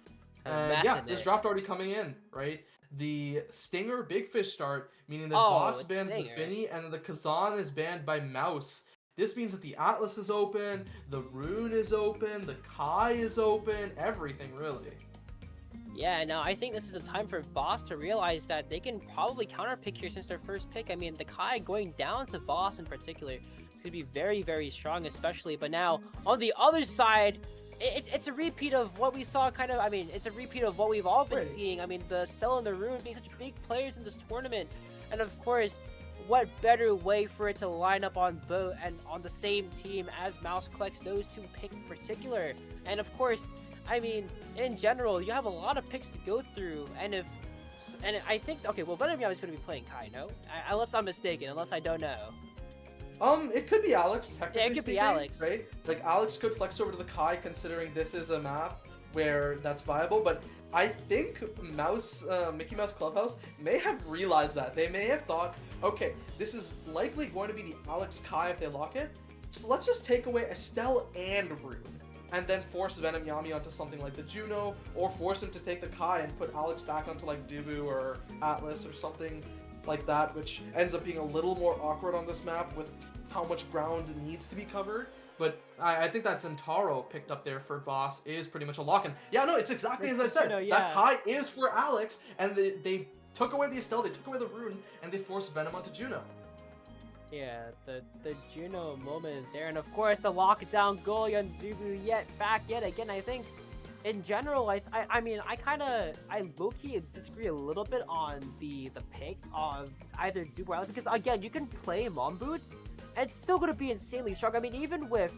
And yeah, this draft already coming in, right? The Stinger Big Fish start, meaning that Voss bans the Finny, and the Kazan is banned by Mouse. This means that the Atlas is open, the Rune is open, the Kai is open, everything really. Yeah, no, I think this is the time for Voss to realize that they can probably counterpick here since their first pick. I mean, the Kai going down to Voss in particular It's gonna be very, very strong, especially. But now on the other side, it's a repeat of what we saw. Kind of, I mean, it's a repeat of what we've all been seeing. I mean, the Stella and the Rune being such big players in this tournament, and of course, what better way for it to line up on both and on the same team as Mouse collects those two picks in particular. And of course, I mean, in general, you have a lot of picks to go through, and I think, okay, well, Venom is going to be playing Kai, no? Unless I'm mistaken, unless I don't know. It could be Alex, technically Yeah, it could be speaking, Alex. right? Like, Alex could flex over to the Kai, considering this is a map where that's viable, but I think Mickey Mouse Clubhouse may have realized that. They may have thought, okay, this is likely going to be the Alex Kai if they lock it, so let's just take away Estelle and Rune, and then force Venom Yami onto something like the Juno, or force him to take the Kai and put Alex back onto like Dubu or Atlas or something like that, which ends up being a little more awkward on this map with how much ground needs to be covered. But I think that Zentaro picked up there for Voss is pretty much a lock-in. Yeah, no, it's exactly as I said. That Kai is for Alex, and they took away the Estelle, they took away the Rune, and they forced Venom onto Juno. Yeah, the Juno moment there, and of course the lockdown goal on Dubu yet again. I think in general, I mean, I low-key disagree a little bit on the pick of either Dubu or Alex, because again, you can play Mom Boots, and it's still gonna be insanely strong. I mean, even with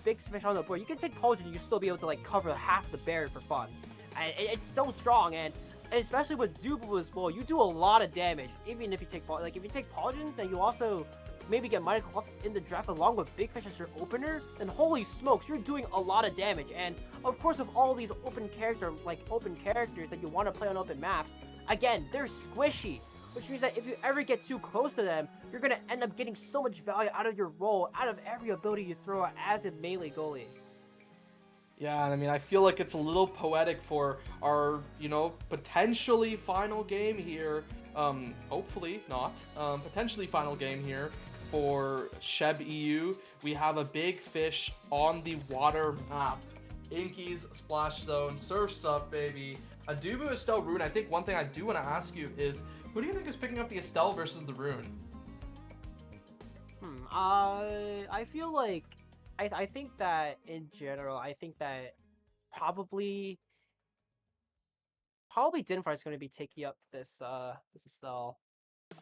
Big Fish on the board, you can take Pauldron, you still be able to like cover half the barrier for fun. And it's so strong, and especially with Dubu as well, you do a lot of damage. Even if you take if you take Pauldrons and you also maybe get Mighty Colossus in the draft along with Big Fish as your opener, then holy smokes, you're doing a lot of damage. And of course, with all these open characters that you want to play on open maps, again, they're squishy, which means that if you ever get too close to them, you're gonna end up getting so much value out of your role, out of every ability you throw out as a melee goalie. Yeah, and I mean, I feel like it's a little poetic for our, potentially final game here. Hopefully not. Potentially final game here for Sheb EU. We have a Big Fish on the water map. Inky's Splash Zone, Surf's up, baby. A Dubu Estelle Rune. I think one thing I do want to ask you is, who do you think is picking up the Estelle versus the Rune? I feel like I think that in general, I think that probably Dinfire is going to be taking up this Estelle.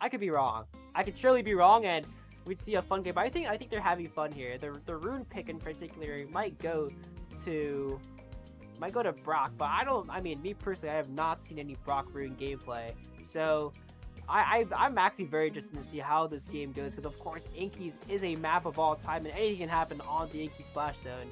I could be wrong. I could surely be wrong, and we'd see a fun game. But I think they're having fun here. The Rune pick in particular might go to Brock, but I mean, me personally, I have not seen any Brock Rune gameplay. So I'm actually very interested to see how this game goes, because of course Inky's is a map of all time, and anything can happen on the Inky Splash Zone.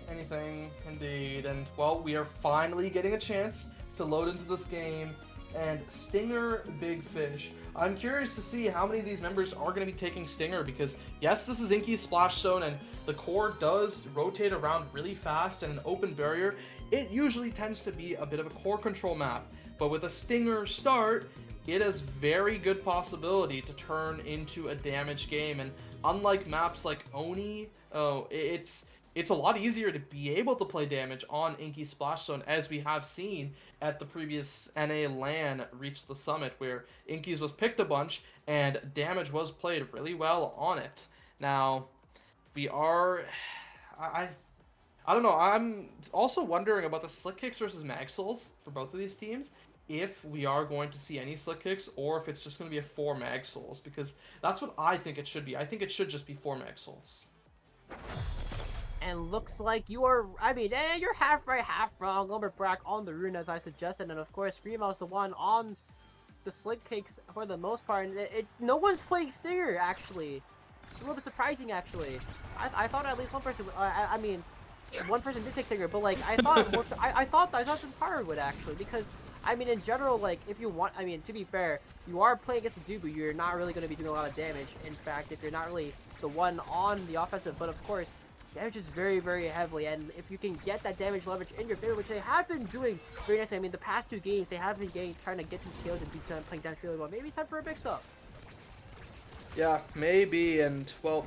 Anything, indeed. And, well, we are finally getting a chance to load into this game. And Stinger, Big Fish. I'm curious to see how many of these members are going to be taking Stinger, because, yes, this is Inky's Splash Zone, and the core does rotate around really fast, and an open barrier, it usually tends to be a bit of a core control map. But with a Stinger start, it has very good possibility to turn into a damage game. And unlike maps like Oni, it's a lot easier to be able to play damage on Inky Splash Zone, as we have seen at the previous NA LAN Reach the Summit, where Inky's was picked a bunch and damage was played really well on it. Now, we are... I don't know, I'm also wondering about the Slick Kicks versus Mag Souls for both of these teams, if we are going to see any Slick Kicks, or if it's just going to be a 4 Mag Souls, because that's what I think it should be. I think it should just be 4 Mag Souls. And looks like you are, you're half right, half wrong. Lumberbrack on the Rune, as I suggested, and of course, Screamo's the one on the Slick Kicks for the most part. And no one's playing Stinger, actually. It's a little bit surprising, actually. I thought at least one person, one person did take Stinger, but like, I thought Zentaro would, actually, because, in general, like, if you want, to be fair, you are playing against a Dubu, you're not really going to be doing a lot of damage. In fact, if you're not really the one on the offensive, but of course, damage is very, very heavily, and if you can get that damage leverage in your favor, which they have been doing very nicely. The past 2 games, they have been trying to get these kills and be playing damage really well. Maybe it's time for a mix-up. Yeah, maybe, and, well,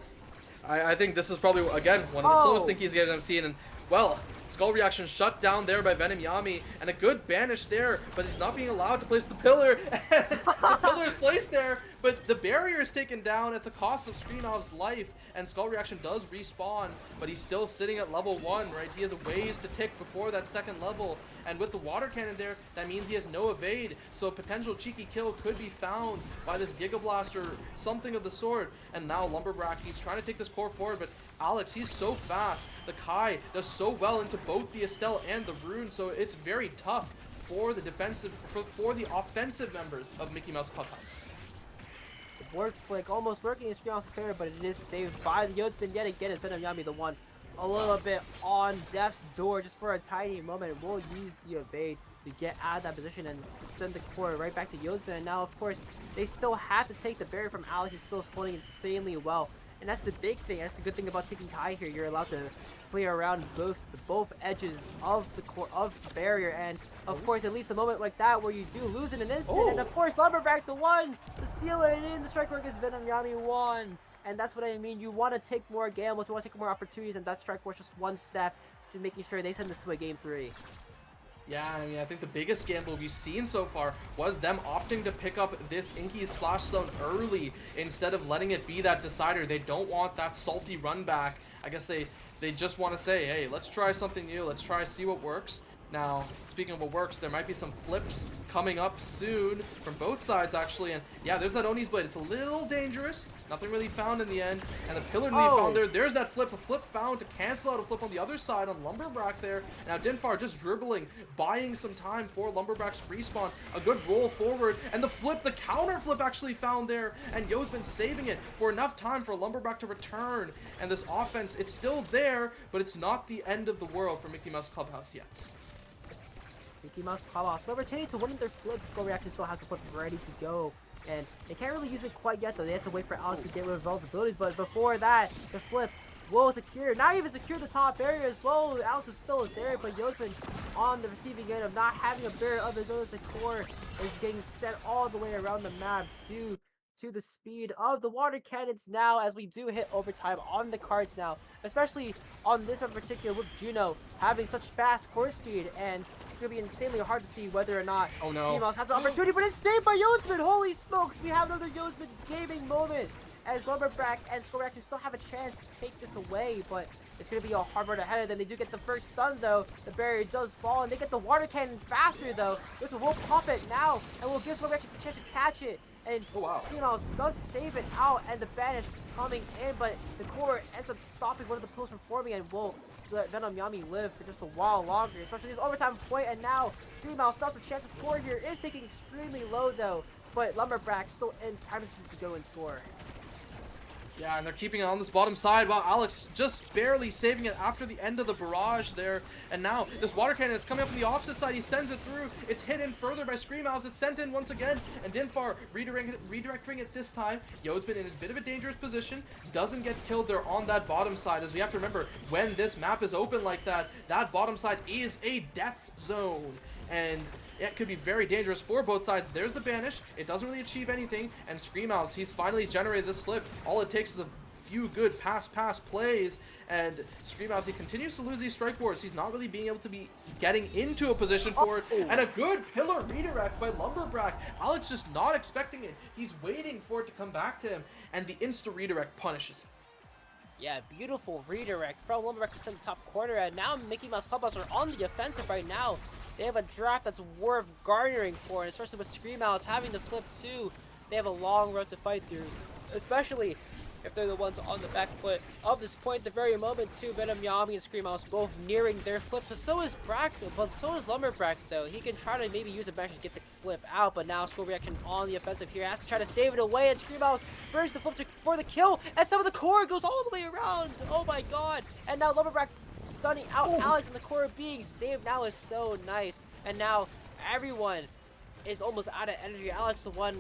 I think this is probably, again, one of the slowest Inky's games I've seen, and, well, Skull reaction shut down there by Venom Yami, and a good banish there, but he's not being allowed to place the pillar. The pillar is placed there, but the barrier is taken down at the cost of Screamov's life, and Skull reaction does respawn, but he's still sitting at level 1, right? He has ways to tick before that second level, and with the water cannon there, that means he has no evade, so a potential cheeky kill could be found by this Giga Blast or something of the sort. And now Lumberbrack, he's trying to take this core forward, but Alex, he's so fast. The Kai does so well into both the Estelle and the Rune, so it's very tough for the defensive, for the offensive members of Mickey Mouse Clubhouse. The Borg flick almost working in Screamouse's favor, but it is saved by the Yodsman yet again. It's Venom Yami, the one a little bit on Death's door just for a tiny moment. We'll use the evade to get out of that position and send the core right back to Yodsman. And now, of course, they still have to take the barrier from Alex. He's still floating insanely well. And that's the big thing. That's the good thing about taking Kai here. You're allowed to play around both edges of the core of the barrier. And of course, at least a moment like that where you do lose in an instant. And of course, Lumberback the one to seal it in. The strike work is Venom Yami 1. And that's what I mean. You want to take more gambles. You want to take more opportunities. And that strike was just one step to making sure they send this to a game 3. Yeah, I mean, I think the biggest gamble we've seen so far was them opting to pick up this Inky Splash Zone early instead of letting it be that decider. They don't want that salty run back. I guess they just want to say, hey, let's try something new. Let's try see what works. Now, speaking of what works, there might be some flips coming up soon from both sides, actually. And yeah, there's that Oni's Blade. It's a little dangerous. Nothing really found in the end. And the pillar really found there. There's that flip. A flip found to cancel out a flip on the other side on Lumberbrack there. Now, Dinfar just dribbling, buying some time for Lumberbrack's respawn. A good roll forward. And the flip, the counter flip actually found there. And Yo's been saving it for enough time for Lumberbrack to return. And this offense, it's still there, but it's not the end of the world for Mickey Mouse Clubhouse yet. Mickey Mouse Clubhouse rotating to one of their flips. Skull reaction still has the flip ready to go. And they can't really use it quite yet, though. They have to wait for Alex to get rid of Vel's abilities. But before that, the flip will secure. Not even secure the top barrier as well. Alex is still there, but Yodsman on the receiving end of not having a barrier of his own as the core is getting sent all the way around the map due to the speed of the water cannons now as we do hit overtime on the cards now. Especially on this one in particular with Juno having such fast core speed, and it's going to be insanely hard to see whether or not Screamouse has the opportunity, but it's saved by Yodsman! Holy smokes, we have another Yodsman gaming moment as Lumberback and Skull Reaction still have a chance to take this away, but it's going to be a hard road ahead of them. They do get the first stun though, the barrier does fall, and they get the water cannon faster though. This will pop it now, and will give Skull Reaction the chance to catch it. And Screamouse does save it out, and the banish coming in, but the core ends up stopping one of the pillars from forming, and will let Venom Yami live for just a while longer, especially this overtime point. And now Screamouse still has a chance to score here. Is taking extremely low though, but Lumberback still in time to go and score. Yeah, and they're keeping it on this bottom side while Alex just barely saving it after the end of the barrage there. And now this water cannon is coming up from the opposite side. He sends it through. It's hit in further by Screamouse. It's sent in once again. And Dinfar redirecting it this time. Yo's been in a bit of a dangerous position. Doesn't get killed there on that bottom side. As we have to remember, when this map is open like that, that bottom side is a death zone. And it could be very dangerous for both sides. There's the banish. It doesn't really achieve anything. And Screamouse, he's finally generated this flip. All it takes is a few good pass plays. And Screamouse, he continues to lose these strike wars. He's not really being able to be getting into a position for it. And a good pillar redirect by Lumberbrack. Alex just not expecting it. He's waiting for it to come back to him. And the insta redirect punishes him. Yeah, beautiful redirect from Lumberback to the top corner, and now Mickey Mouse Clubhouse are on the offensive right now. They have a draft that's worth garnering for, and especially with Screamouse having the flip too. They have a long road to fight through, especially if they're the ones on the back foot of this point. At the very moment too, Venom Yami and Screamouse both nearing their flips, but so is Lumberbrack though. He can try to maybe use a bash to get the flip out, but now Skull Reaction on the offensive here has to try to save it away, and Screamouse burns the flip for the kill, and some of the core goes all the way around. Oh my god! And now Lumberbrack stunning out Alex, and the core being saved now is so nice. And now everyone is almost out of energy. Alex the one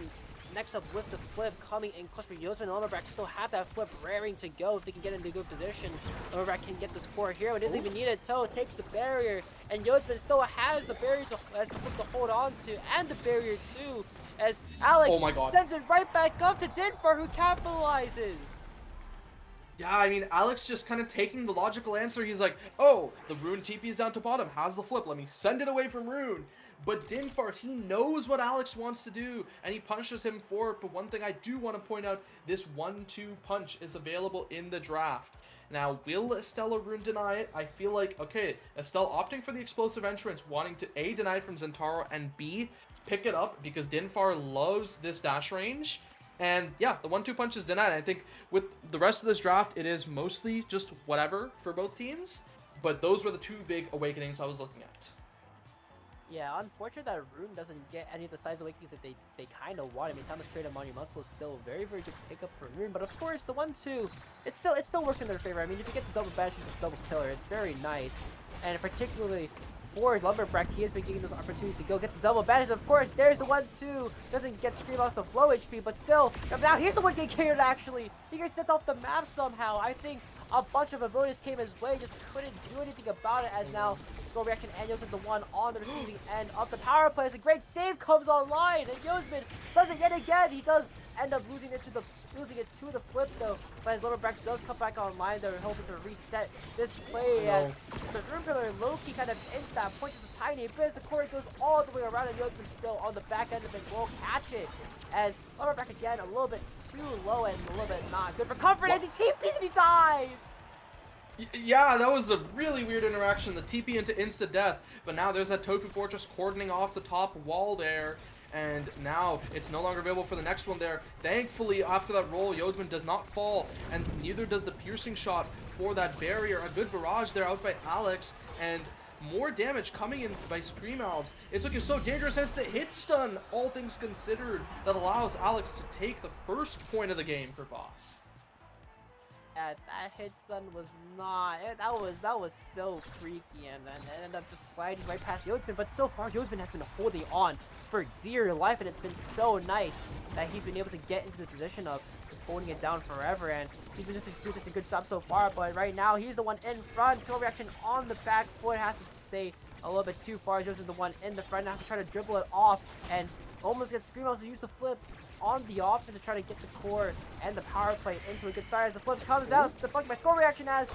next up with the flip coming in clutch, but Yodsman and Lumberback still have that flip raring to go if they can get into a good position. Lumberback can get the score here, but doesn't even need it. Toe takes the barrier, and Yodsman still has the barrier as the flip to hold on to, and the barrier too, as Alex sends it right back up to Dinfar, who capitalizes. Yeah, I mean, Alex just kind of taking the logical answer. He's like, oh, the Rune TP is down to bottom. How's the flip? Let me send it away from Rune. But Dinfar, he knows what Alex wants to do, and he punishes him for it. But one thing I do want to point out, this 1-2 punch is available in the draft. Now, will Estelle or Rune deny it? I feel like, okay, Estelle opting for the explosive entrance, wanting to A, deny it from Zentaro, and B, pick it up because Dinfar loves this dash range. And yeah, the 1-2 punch is denied. I think with the rest of this draft, it is mostly just whatever for both teams. But those were the two big awakenings I was looking at. Yeah, unfortunate that Rune doesn't get any of the size awakenings that they kind of want. I mean, Thomas Creative Monumental is still very, very good pickup for Rune, but of course the 1-2, it still works in their favor. I mean, if you get the double bash into double killer, it's very nice, and particularly for Lumberbrack, he has been getting those opportunities to go get the double bash. Of course, there's the 1-2, doesn't get Scream off the flow HP, but still, now he's the one getting carried actually. He gets sent off the map somehow. I think a bunch of abilities came his way, just couldn't do anything about it, as now Skull Reaction and Yosman is the one on the receiving end of the power play. As a great save comes online, and Yosman does it yet again. He does end up losing it to the flip though, but his Lumberback does come back online. They're hoping to reset this play as the Rune Pillar low-key kind of ends that point just a tiny bit. The core goes all the way around, and Yosman still on the back end of it will catch it. As Lumberback again a little bit too low and a little bit not good for comfort as he TPs and he dies. Yeah, that was a really weird interaction, the TP into insta-death, but now there's that Tofu Fortress cordoning off the top wall there, and now it's no longer available for the next one there. Thankfully, after that roll, Yosman does not fall, and neither does the piercing shot for that barrier. A good barrage there out by Alex, and more damage coming in by Scream Elves. It's looking so dangerous, and it's the hit stun, all things considered, that allows Alex to take the first point of the game for Voss. Yeah, that hit stun was not. That was so freaky, and then it ended up just sliding right past Yosman. But so far, Yosman has been holding on for dear life, and it's been so nice that he's been able to get into the position of just holding it down forever. And he's been just doing such a good job so far. But right now, he's the one in front. Tail reaction on the back foot has to stay a little bit too far. Yosman's the one in the front. Now has to try to dribble it off and almost get Scream Elves to use the flip on the offense to try to get the core and the power play into a good start. As the flip comes out, deflected by Skull Reaction, as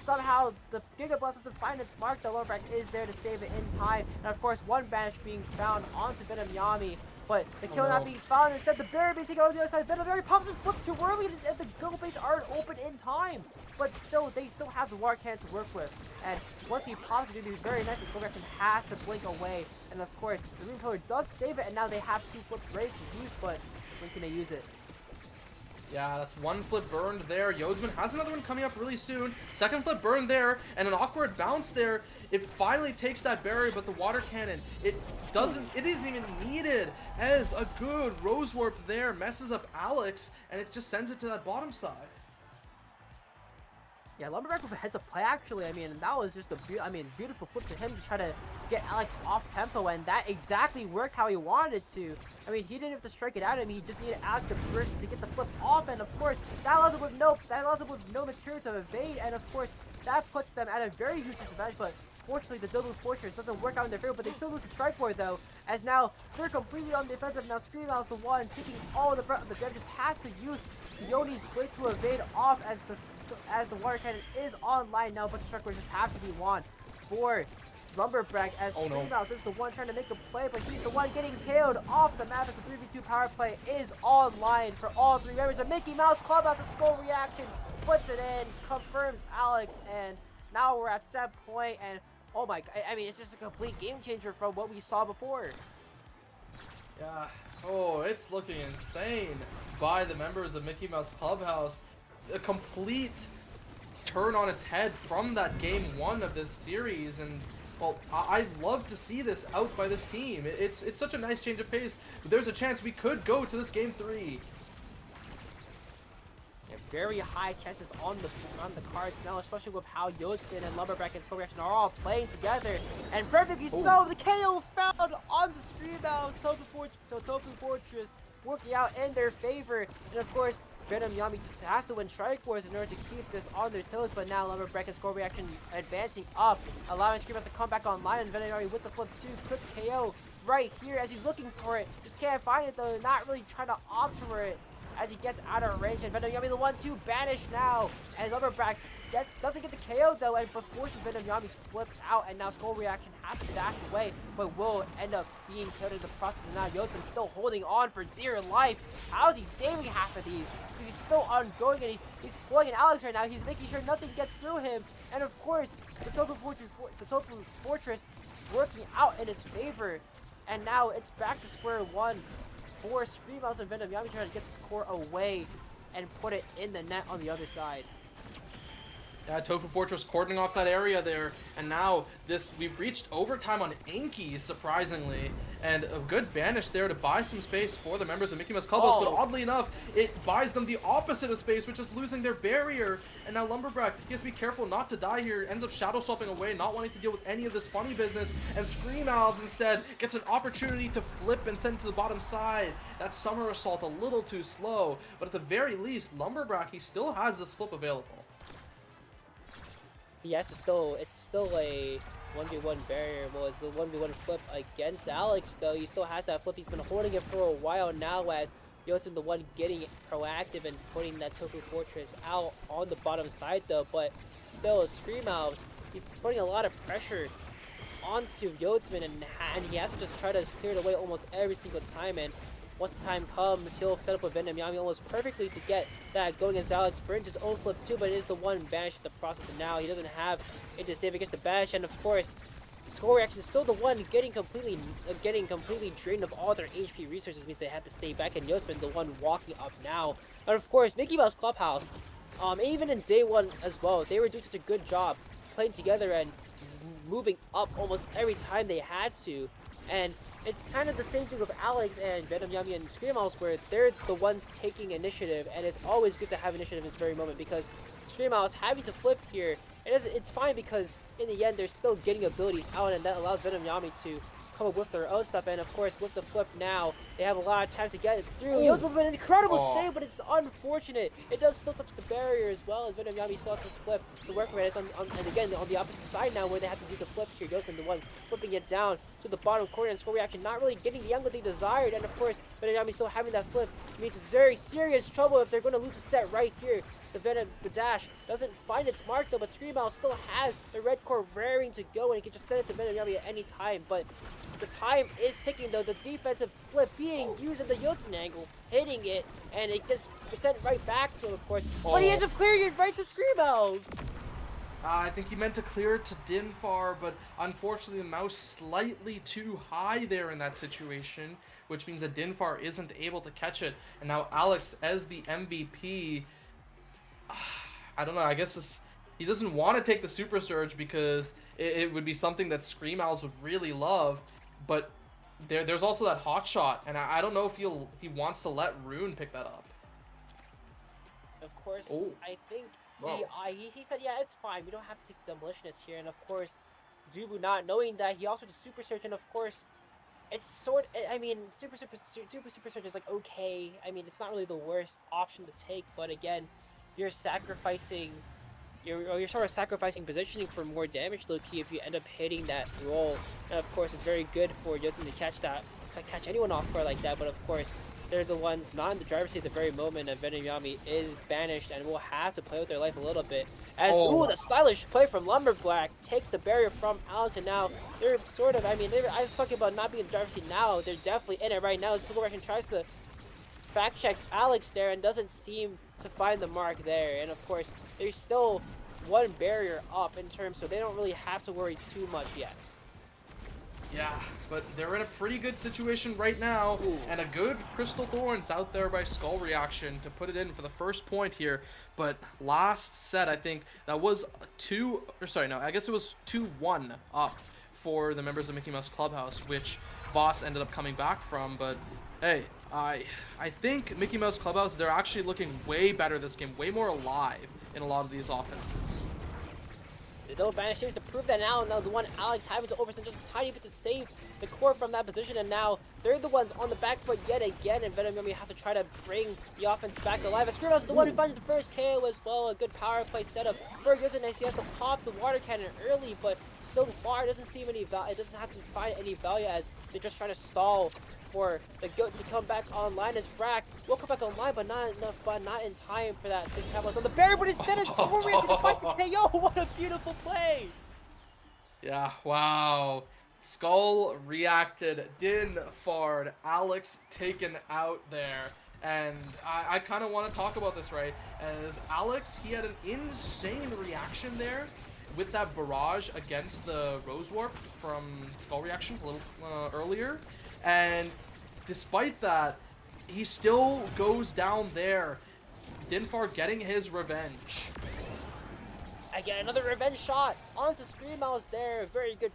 somehow the Giga Blast doesn't find its mark. The Lumberback is there to save it in time, and of course one banish being found onto Venom Yami, but the kill not being found. Instead, the barrier being taken over the other side. Venom Yami pops his flip too early, and the Google Baits aren't open in time. But still, they still have the water cannon to work with, and once he pops it, it'd be very nice. The Skull Reaction has to blink away, and of course the Rune Pillar does save it, and now they have two flips ready to use, but when can they use it? Yeah, that's one flip burned there. Yosman has another one coming up really soon. Second flip burned there, and an awkward bounce there. It finally takes that barrier, but the water cannon, it isn't even needed, as a good Rose Warp there messes up Alex, and it just sends it to that bottom side. Yeah, Lumberback with a heads up play actually. I mean, that was just a beautiful flip to him to try to get Alex off tempo, and that exactly worked how he wanted to. I mean, he didn't have to strike it out. I mean, he just needed Alex to get the flip off, and of course that allows him with no material to evade, and of course that puts them at a very huge disadvantage. But fortunately, the Double Fortress doesn't work out in their favor, but they still lose the strike board though, as now they're completely on the defensive. Now Scream Owl's the one taking all the brunt of the damage, has to use Yoni's blade to evade off as the water cannon is online now, but the strike board just have to be won for Lumberback, as Scream Mouse is the one trying to make a play, but he's the one getting killed off the map as the 3v2 power play is online for all three members. A Mickey Mouse Clubhouse, a Skull Reaction puts it in, confirms Alex, and now we're at set point, and oh my god, I mean, it's just a complete game changer from what we saw before. Yeah, oh, it's looking insane by the members of Mickey Mouse Clubhouse. A complete turn on its head from that game one of this series, and well, I'd love to see this out by this team. It's such a nice change of pace. But there's a chance we could go to this game 3. Yeah, very high chances on the cards now, especially with how Yostin and Lumberback and Skull Reaction are all playing together. And perfectly so, the KO found on the Scream Out, Tofu Fortress working out in their favor, and of course Venom Yami just has to win Strike Wars in order to keep this on their toes, but now Lumberback and Skull Reaction advancing up, allowing Scream to come back online, and Venom Yami with the flip 2, quick KO right here as he's looking for it. Just can't find it though, not really trying to opt for it. as he gets out of range, and Venom Yami the 1-2 banished now, and Lumberback doesn't get the KO though, and forces Venom Yami's flipped out, and now Skull Reaction has to dash away, but will end up being killed in the process, and now Yothman's still holding on for dear life. How is he saving half of these? Because he's still ongoing, and he's pulling an Alex right now. He's making sure nothing gets through him, and of course, the Tofu Fortress working out in his favor, and now it's back to square one for Screamhouse and Venom Yami trying to get this core away and put it in the net on the other side. Yeah, Tofu Fortress cordoning off that area there, and now we've reached overtime on Inky, surprisingly, and a good banish there to buy some space for the members of Mickey Mouse Clubhouse, but oddly enough, it buys them the opposite of space, which is losing their barrier, and now Lumberback, he has to be careful not to die here, ends up shadow swapping away, not wanting to deal with any of this funny business, and Scream Owls instead gets an opportunity to flip and send to the bottom side. That Summer Assault a little too slow, but at the very least, Lumberback, he still has this flip available. Yes, it's still a 1v1 barrier. Well, it's a 1v1 flip against Alex, though. He still has that flip. He's been holding it for a while now, as Yotin the one getting proactive and putting that Tofu Fortress out on the bottom side, though. But still, Scream Owls, he's putting a lot of pressure onto Yotsman, and he has to just try to clear it away almost every single time. And once the time comes, he'll set up with Venom Yami almost perfectly to get that going against Alex. Burns his own flip too, but it is the one banish in the process, and now he doesn't have it to save against the bash. And of course, Skull Reaction is still the one getting completely drained of all their HP resources, means they have to stay back, and Yotsman the one walking up now. And of course, Mickey Mouse Clubhouse, even in day one as well, they were doing such a good job playing together and moving up almost every time they had to. And it's kind of the same thing with Alex and Venom Yami and Scream Owls, where they're the ones taking initiative, and it's always good to have initiative in this very moment, because Scream Owls having to flip here, it's fine, because in the end they're still getting abilities out, and that allows Venom Yami to come up with their own stuff. And of course, with the flip now, they have a lot of time to get it through. Yotsman with an incredible save, but it's unfortunate. It does still touch the barrier, as well as Venom Yami still has this flip to work with. It's and again, on the opposite side now, where they have to do the flip here. Yotsman the one flipping it down to the bottom corner, and Skull Reaction not really getting the angle they desired. And of course, Venom Yami still having that flip means it's very serious trouble if they're going to lose a set right here. The dash doesn't find its mark though, but Scream Owl still has the red core raring to go, and he can just send it to Venom Yami at any time. But the time is ticking though. The defensive flip being used at the Yotsman angle, hitting it, and it gets sent right back to him, of course. But he ends up clearing it right to Scream Owls. I think he meant to clear it to Dinfar, but unfortunately the mouse slightly too high there in that situation, which means that Dinfar isn't able to catch it. And now Alex, as the MVP, I don't know, I guess he doesn't want to take the Super Surge because it would be something that Scream Owls would really love, but there's also that hot shot, and I don't know if he wants to let Rune pick that up. Of course, I think he said, yeah, it's fine, we don't have to take Demolitionist here. And of course, Dubu not knowing that, he also did Super Surge, and of course, it's I mean, Super Surge is like, okay, I mean, it's not really the worst option to take, but again, you're sacrificing, you're sort of sacrificing positioning for more damage low-key if you end up hitting that roll. And of course, it's very good for Yotsman to catch anyone off guard like that, but of course, they're the ones not in the driver's seat at the very moment, and Venom Yami is banished and will have to play with their life a little bit. As, the stylish play from Lumberblack takes the barrier from Alex, and now they're sort of, I mean, I was talking about not being in the driver's seat now, they're definitely in it right now. Skull Reaction tries to fact check Alex there and doesn't seem to find the mark there. And of course, there's still one barrier up in terms, so they don't really have to worry too much yet. Yeah, but they're in a pretty good situation right now, and a good Crystal Thorns out there by Skull Reaction to put it in for the first point here. But last set, I think that was I guess it was 2-1 up for the members of Mickey Mouse Clubhouse, which Voss ended up coming back from. But hey, I think Mickey Mouse Clubhouse, they're actually looking way better this game, way more alive in a lot of these offenses. The double banish seems to prove that now the one Alex having to oversend just a tiny bit to save the core from that position, and now they're the ones on the back foot yet again, and Venom Yami has to try to bring the offense back alive. Scream Owls is the one who finds the first KO as well. A good power play setup for Yotsman. He has to pop the water cannon early, but so far it doesn't seem any value. It doesn't have to find any value, as they're just trying to stall for the GOAT to come back online as Brack will come back online, but not in time for that to capitalize on the barrier, but instead of score reaction to fight the KO. What a beautiful play! Yeah, wow. Skull reacted, Din Fard, Alex taken out there. And I kind of want to talk about this, right? As Alex, he had an insane reaction there with that barrage against the Rose Warp from Skull Reaction a little earlier. And despite that, he still goes down there. Din Fard getting his revenge. Again, another revenge shot onto Screamhouse there. Very good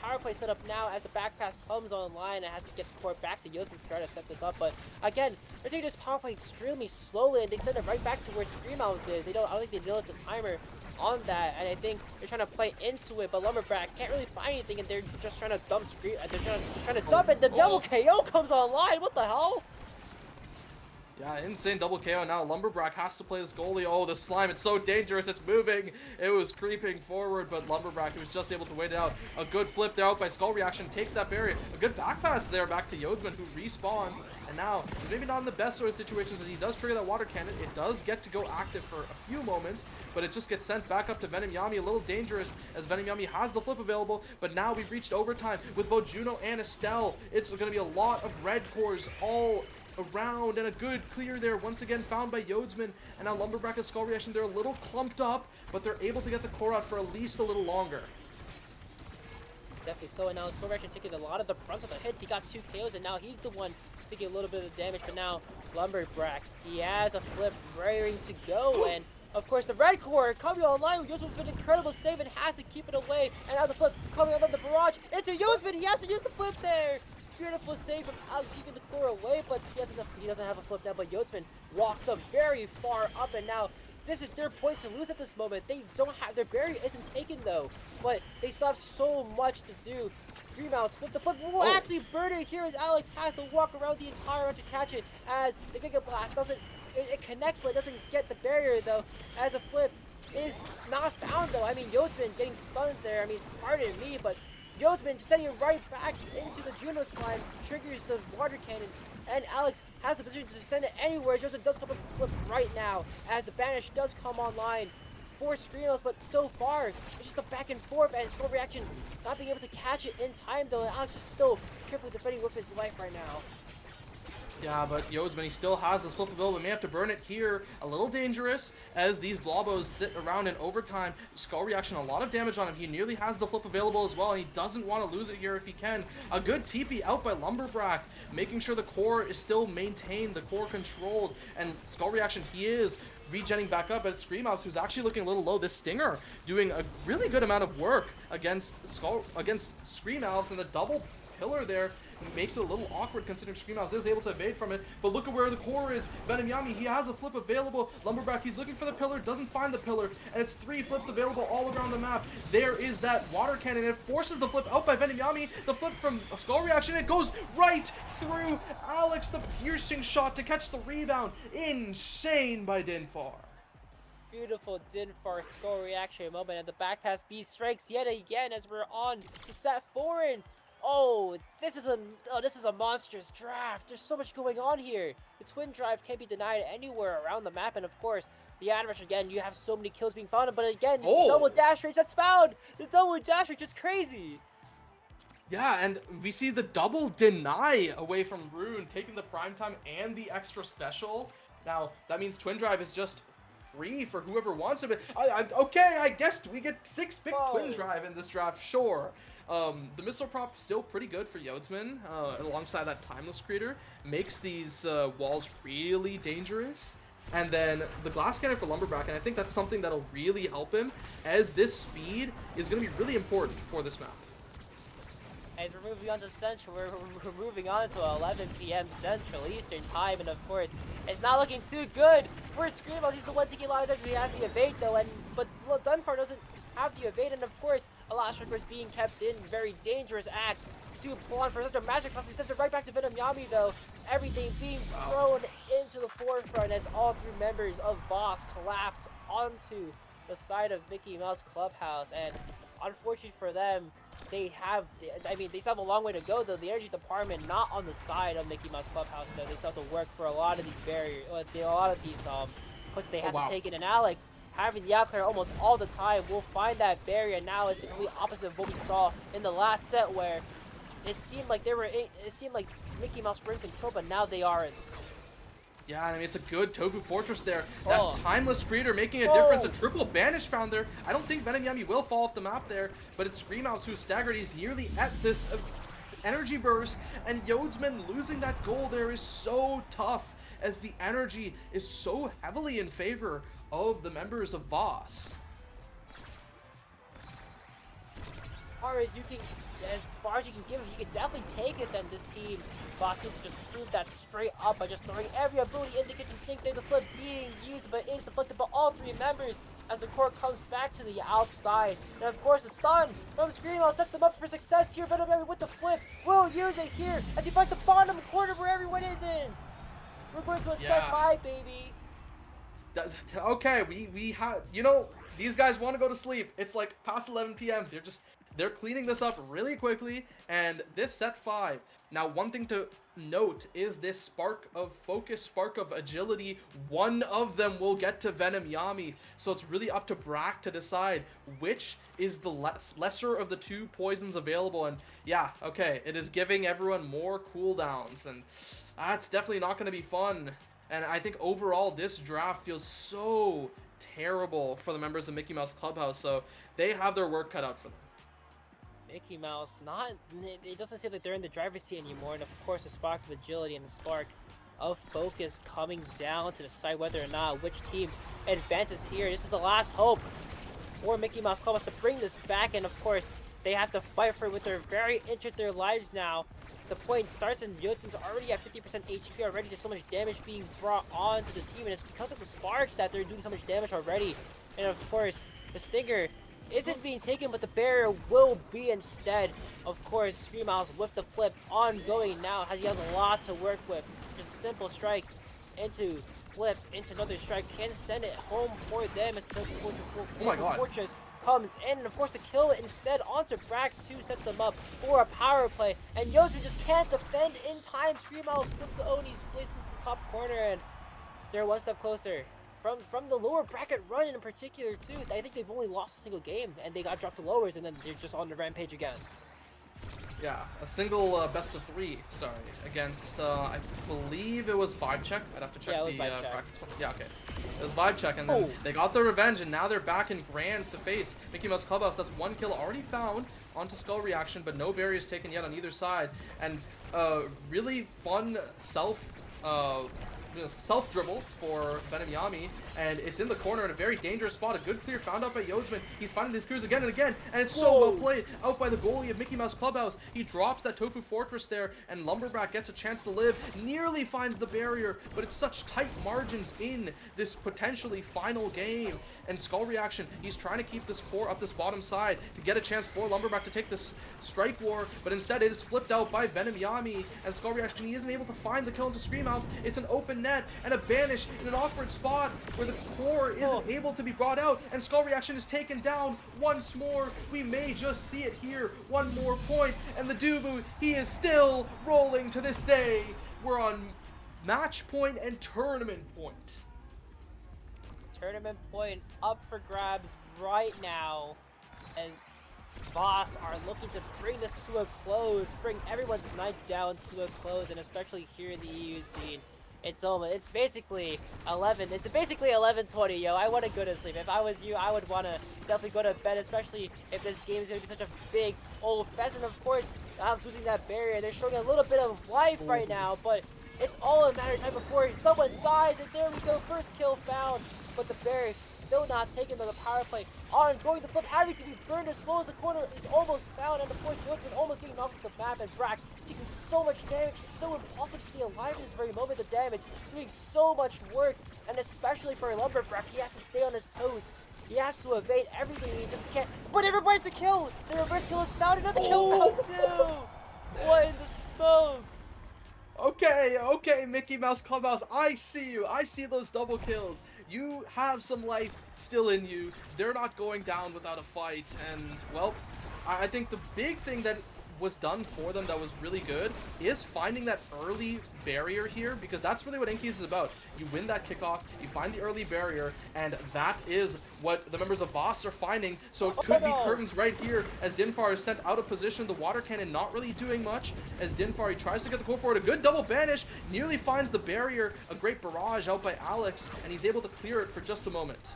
power play setup now as the back pass comes online and has to get the core back to Yosemite to try to set this up. But again, they're taking this power play extremely slowly and they send it right back to where Screamhouse is. I don't think they noticed the timer on that, and I think they're trying to play into it, but Lumberback can't really find anything and they're just trying to dump they're trying to dump it. The double KO comes online. What the hell? Yeah, insane double KO. Now Lumberback has to play this goalie. Oh, the slime, it's so dangerous. It's moving. It was creeping forward, but Lumberback was just able to wait it out. A good flip there out by Skull Reaction. Takes that barrier. A good back pass there back to Yodsman, who respawns. And now, he's maybe not in the best sort of situations as he does trigger that water cannon. It does get to go active for a few moments, but it just gets sent back up to Venom Yami. A little dangerous as Venom Yami has the flip available, but now we've reached overtime with both Juno and Estelle. It's going to be a lot of red cores all around, and a good clear there once again found by Yodsman. And now Lumberback and Skull Reaction, they're a little clumped up, but they're able to get the core out for at least a little longer. Definitely so, and now Skull Reaction taking a lot of the brunt of the hits. He got 2 KOs, and now he's the one taking a little bit of the damage. But now Lumberback, he has a flip raring to go, and of course the red core coming online with Yodsman with an incredible save and has to keep it away. And now the flip coming on the barrage into Yodsman. He has to use the flip there. Beautiful save from Alex keeping the core away, but he doesn't have a flip now. But Yodsman walked up very far up, and now this is their point to lose at this moment. They don't have, their barrier isn't taken though, but they still have so much to do. Screamhouse flip the flip will actually burn it here as Alex has to walk around the entire round to catch it, as the Giga Blast doesn't, it connects but it doesn't get the barrier though, as a flip is not found though. I mean, Yodsman getting stunned there. I mean, pardon me, but Yodsman just sending it right back into the Juno slime, triggers the water cannon, and Alex has the position to send it anywhere. Yodsman does come up with the flip right now, as the banish does come online for Screamos, but so far, it's just a back and forth, and Skull Reaction not being able to catch it in time, though, and Alex is still carefully defending with his life right now. Yeah, but Yodsman, he still has his flip ability. May have to burn it here. A little dangerous as these Blobos sit around in overtime. Skull Reaction, a lot of damage on him. He nearly has the flip available as well, and he doesn't want to lose it here if he can. A good TP out by Lumberback, making sure the core is still maintained, the core controlled, and Skull Reaction, he is regenning back up at Screamhouse, who's actually looking a little low. This Stinger doing a really good amount of work against Screamhouse, and the double pillar there makes it a little awkward considering Screamhouse is able to evade from it. But look at where the core is. Venom Yami, he has a flip available. Lumberback, he's looking for the pillar, doesn't find the pillar, and it's 3 flips available all around the map. There is that water cannon. It forces the flip out by Venom Yami. The flip from Skull Reaction, it goes right through Alex. The piercing shot to catch the rebound. Insane by Din Fard. Beautiful Din Fard Skull Reaction moment, and the back pass B strikes yet again as we're on to set 4 in. Oh, this is a monstrous draft. There's so much going on here. The twin drive can't be denied anywhere around the map, and of course, the animation again. You have so many kills being found, but again, it's the double dash rage that's found. The double dash rage is crazy. Yeah, and we see the double deny away from Rune, taking the prime time and the extra special. Now that means twin drive is just free for whoever wants it. Okay, I guess we get 6 pick twin drive in this draft. Sure. The missile prop still pretty good for Yodsman, alongside that timeless creator, makes these walls really dangerous. And then the glass cannon for Lumberback, and I think that's something that'll really help him, as this speed is going to be really important for this map. As we're moving on to Central, we're moving on to 11 p.m. Central Eastern Time, and of course, it's not looking too good for Screamo. He's the one taking a lot of damage. He has the evade though, but Dunfar doesn't have the evade, and of course, a lot of strikers being kept in. Very dangerous act to pull on for such a magic class. He sends it right back to Venom Yami though. Everything being thrown into the forefront as all 3 members of Boss collapse onto the side of Mickey Mouse Clubhouse, and unfortunately for them, they still have a long way to go though. The energy department not on the side of Mickey Mouse Clubhouse though. They still have to work for a lot of these barriers, a lot of these puts they have to take in. And Alex having the outclear almost all the time will find that barrier. Now it's the complete opposite of what we saw in the last set where it seemed like Mickey Mouse were in control, but now they aren't. Yeah, I mean, it's a good Tofu Fortress there. Oh. That Timeless Creator making a difference. A triple banish found there. I don't think Venom Yami will fall off the map there, but it's Screamhouse who's staggered. He's nearly at this energy burst, and Yodsman losing that goal there is so tough as the energy is so heavily in favor of the members of Voss. As far as you can give it, you can definitely take it. Then this team, Voss seems to just prove that straight up by just throwing every ability in the kitchen sink. There, the flip being used, but it is deflected by all three members as the core comes back to the outside. And of course, it's stun from Screamo sets them up for success here. Venom Yami with the flip will use it here as he finds the bottom corner where everyone isn't. We're going to a set 5, baby. Okay, we have, you know, these guys want to go to sleep. It's like past 11 p.m. They're cleaning this up really quickly, and this set 5. Now, one thing to note is this spark of focus, spark of agility. One of them will get to Venom Yami, so it's really up to Brack to decide which is the lesser of the two poisons available. And yeah, okay, it is giving everyone more cooldowns, and that's definitely not going to be fun. And I think overall, this draft feels so terrible for the members of Mickey Mouse Clubhouse, so they have their work cut out for them. Mickey Mouse, it doesn't seem like they're in the driver's seat anymore, and of course the spark of agility and the spark of focus coming down to decide whether or not which team advances here. This is the last hope for Mickey Mouse Clubhouse to bring this back, and of course they have to fight for it with their very inch their lives now. The point starts and Jotun's already at 50% HP already. There's so much damage being brought onto the team, and it's because of the sparks that they're doing so much damage already. And of course, the Stinger isn't being taken, but the barrier will be instead. Of course, Screamhouse with the flip ongoing now, as he has a lot to work with. Just a simple strike into flip into another strike can send it home for them as Tofu Fortress comes in, and of course the kill instead onto Brack 2 sets them up for a power play, and Yosu just can't defend in time. Screamhouse with the Onis blades into the top corner, and they're one step closer from the lower bracket run in particular too. I think they've only lost a single game, and they got dropped to lowers, and then they're just on the rampage again. Yeah, a single best of 3, sorry, against, I believe it was Vibe Check. I'd have to check the brackets. Yeah, okay. It was Vibe Check, and then they got their revenge, and now they're back in Grands to face Mickey Mouse Clubhouse. That's one kill already found onto Skull Reaction, but no barriers taken yet on either side. And really fun self-dribble for Venom Yami, and it's in the corner in a very dangerous spot. A good clear found out by Yodsman. He's finding his crews again and again, and it's so well played out by the goalie of Mickey Mouse Clubhouse. He drops that Tofu Fortress there, and Lumberback gets a chance to live, nearly finds the barrier, but it's such tight margins in this potentially final game. And Skull Reaction, he's trying to keep this core up this bottom side to get a chance for Lumberback to take this strike war, but instead it is flipped out by Venom Yami, and Skull Reaction, he isn't able to find the kill into Screamhouse. It's an open net and a banish in an awkward spot where the core isn't able to be brought out, and Skull Reaction is taken down once more. We may just see it here. One more point, and the Dubu, he is still rolling to this day. We're on match point and tournament point. Tournament point up for grabs right now as Voss are looking to bring this to a close, bring everyone's night down to a close, and especially here in the EU scene. It's basically 11:20, yo. I want to go to sleep. If I was you, I would want to definitely go to bed, especially if this game is going to be such a big old fest. And of course, I'm losing that barrier. They're showing a little bit of life right now, but it's all a matter of time before someone dies, and there we go, first kill found. But the barrier still not taken to the power play. Ongoing, the flip having to be burned as low as the corner is almost found, and of course Yodsman almost getting knocked off the map, and Brack taking so much damage. It's so impossible to stay alive in this very moment. The damage doing so much work, and especially for Lumberback, he has to stay on his toes. He has to evade everything, he just can't. But everybody's a kill! The reverse kill is found, another kill found too! What in the smokes? Okay, Mickey Mouse Clubhouse, I see you. I see those double kills. You have some life still in you. They're not going down without a fight. And, well, I think the big thing that was done for them that was really good is finding that early barrier here, because that's really what Enkies is about. You win that kickoff, you find the early barrier, and that is what the members of Boss are finding. So it could be curtains right here as Dinfar is sent out of position. The water cannon not really doing much as Dinfar, he tries to get the goal forward. A good double banish, nearly finds the barrier. A great barrage out by Alex, and he's able to clear it for just a moment.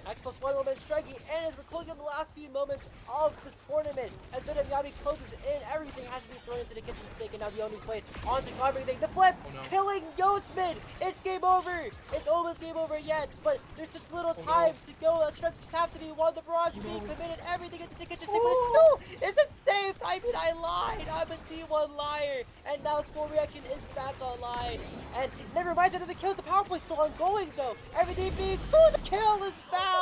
X+1 moment striking, and as we're closing on the last few moments of this tournament, as Venom Yami closes in, everything has to be thrown into the kitchen sink, and now the Onu's played onto everything. The flip, killing Yotsman! It's game over! It's almost game over yet, but there's such little time to go. Strikes have to be won. The barrage being committed, everything into the kitchen sink, but it still isn't saved! I mean, I lied! I'm a T1 liar! And now Skull Reaction is back online. And never mind under the kill, the power play's still ongoing though. Everything being through, the kill is found!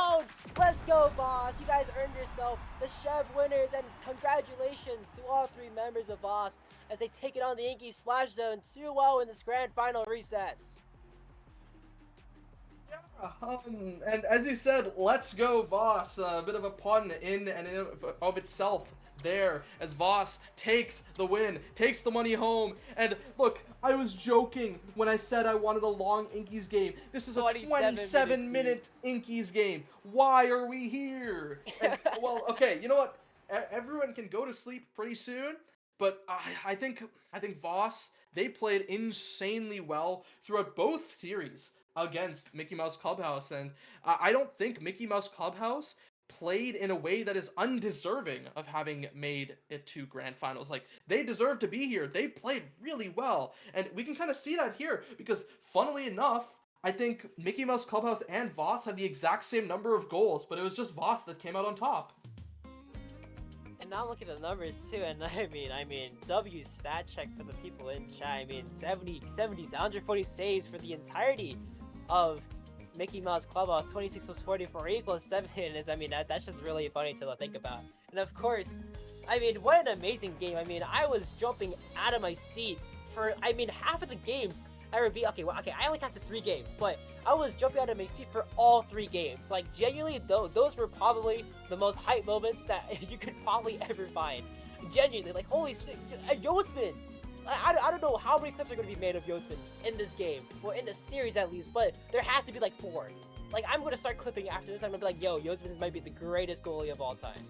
Let's go, Boss. You guys earned yourself the Chev winners, and congratulations to all three members of Boss as they take it on the Inky Splash Zone 2-0 in this grand final resets. Yeah, and as you said, let's go, Voss. A bit of a pun in and of itself there, as Voss takes the win, takes the money home. And look, I was joking when I said I wanted a long Inkies game. This is a 27-minute Inkies game. Why are we here? And, well, okay, you know what? Everyone can go to sleep pretty soon, but I think Voss, they played insanely well throughout both series against Mickey Mouse Clubhouse, and I don't think Mickey Mouse Clubhouse played in a way that is undeserving of having made it to grand finals. Like, they deserve to be here. They played really well, and we can kind of see that here because, funnily enough, I think Mickey Mouse Clubhouse and Voss had the exact same number of goals, but it was just Voss that came out on top. And now look at the numbers too, and I mean, W stat check for the people in chat. I mean, 140 saves for the entirety of Mickey Mouse Clubhouse. 26 plus 44 equals 7. I mean, that's just really funny to think about. And of course, I mean, what an amazing game. I mean, I was jumping out of my seat for, I mean, half of the games. I only casted 3 games, but I was jumping out of my seat for all 3 games. Like, genuinely, those were probably the most hype moments that you could probably ever find. Genuinely, like, holy shit, Yotsman! I don't know how many clips are going to be made of Yotsman in this game, well, in the series at least, but there has to be like 4. Like, I'm going to start clipping after this. I'm going to be like, yo, Yotsman might be the greatest goalie of all time.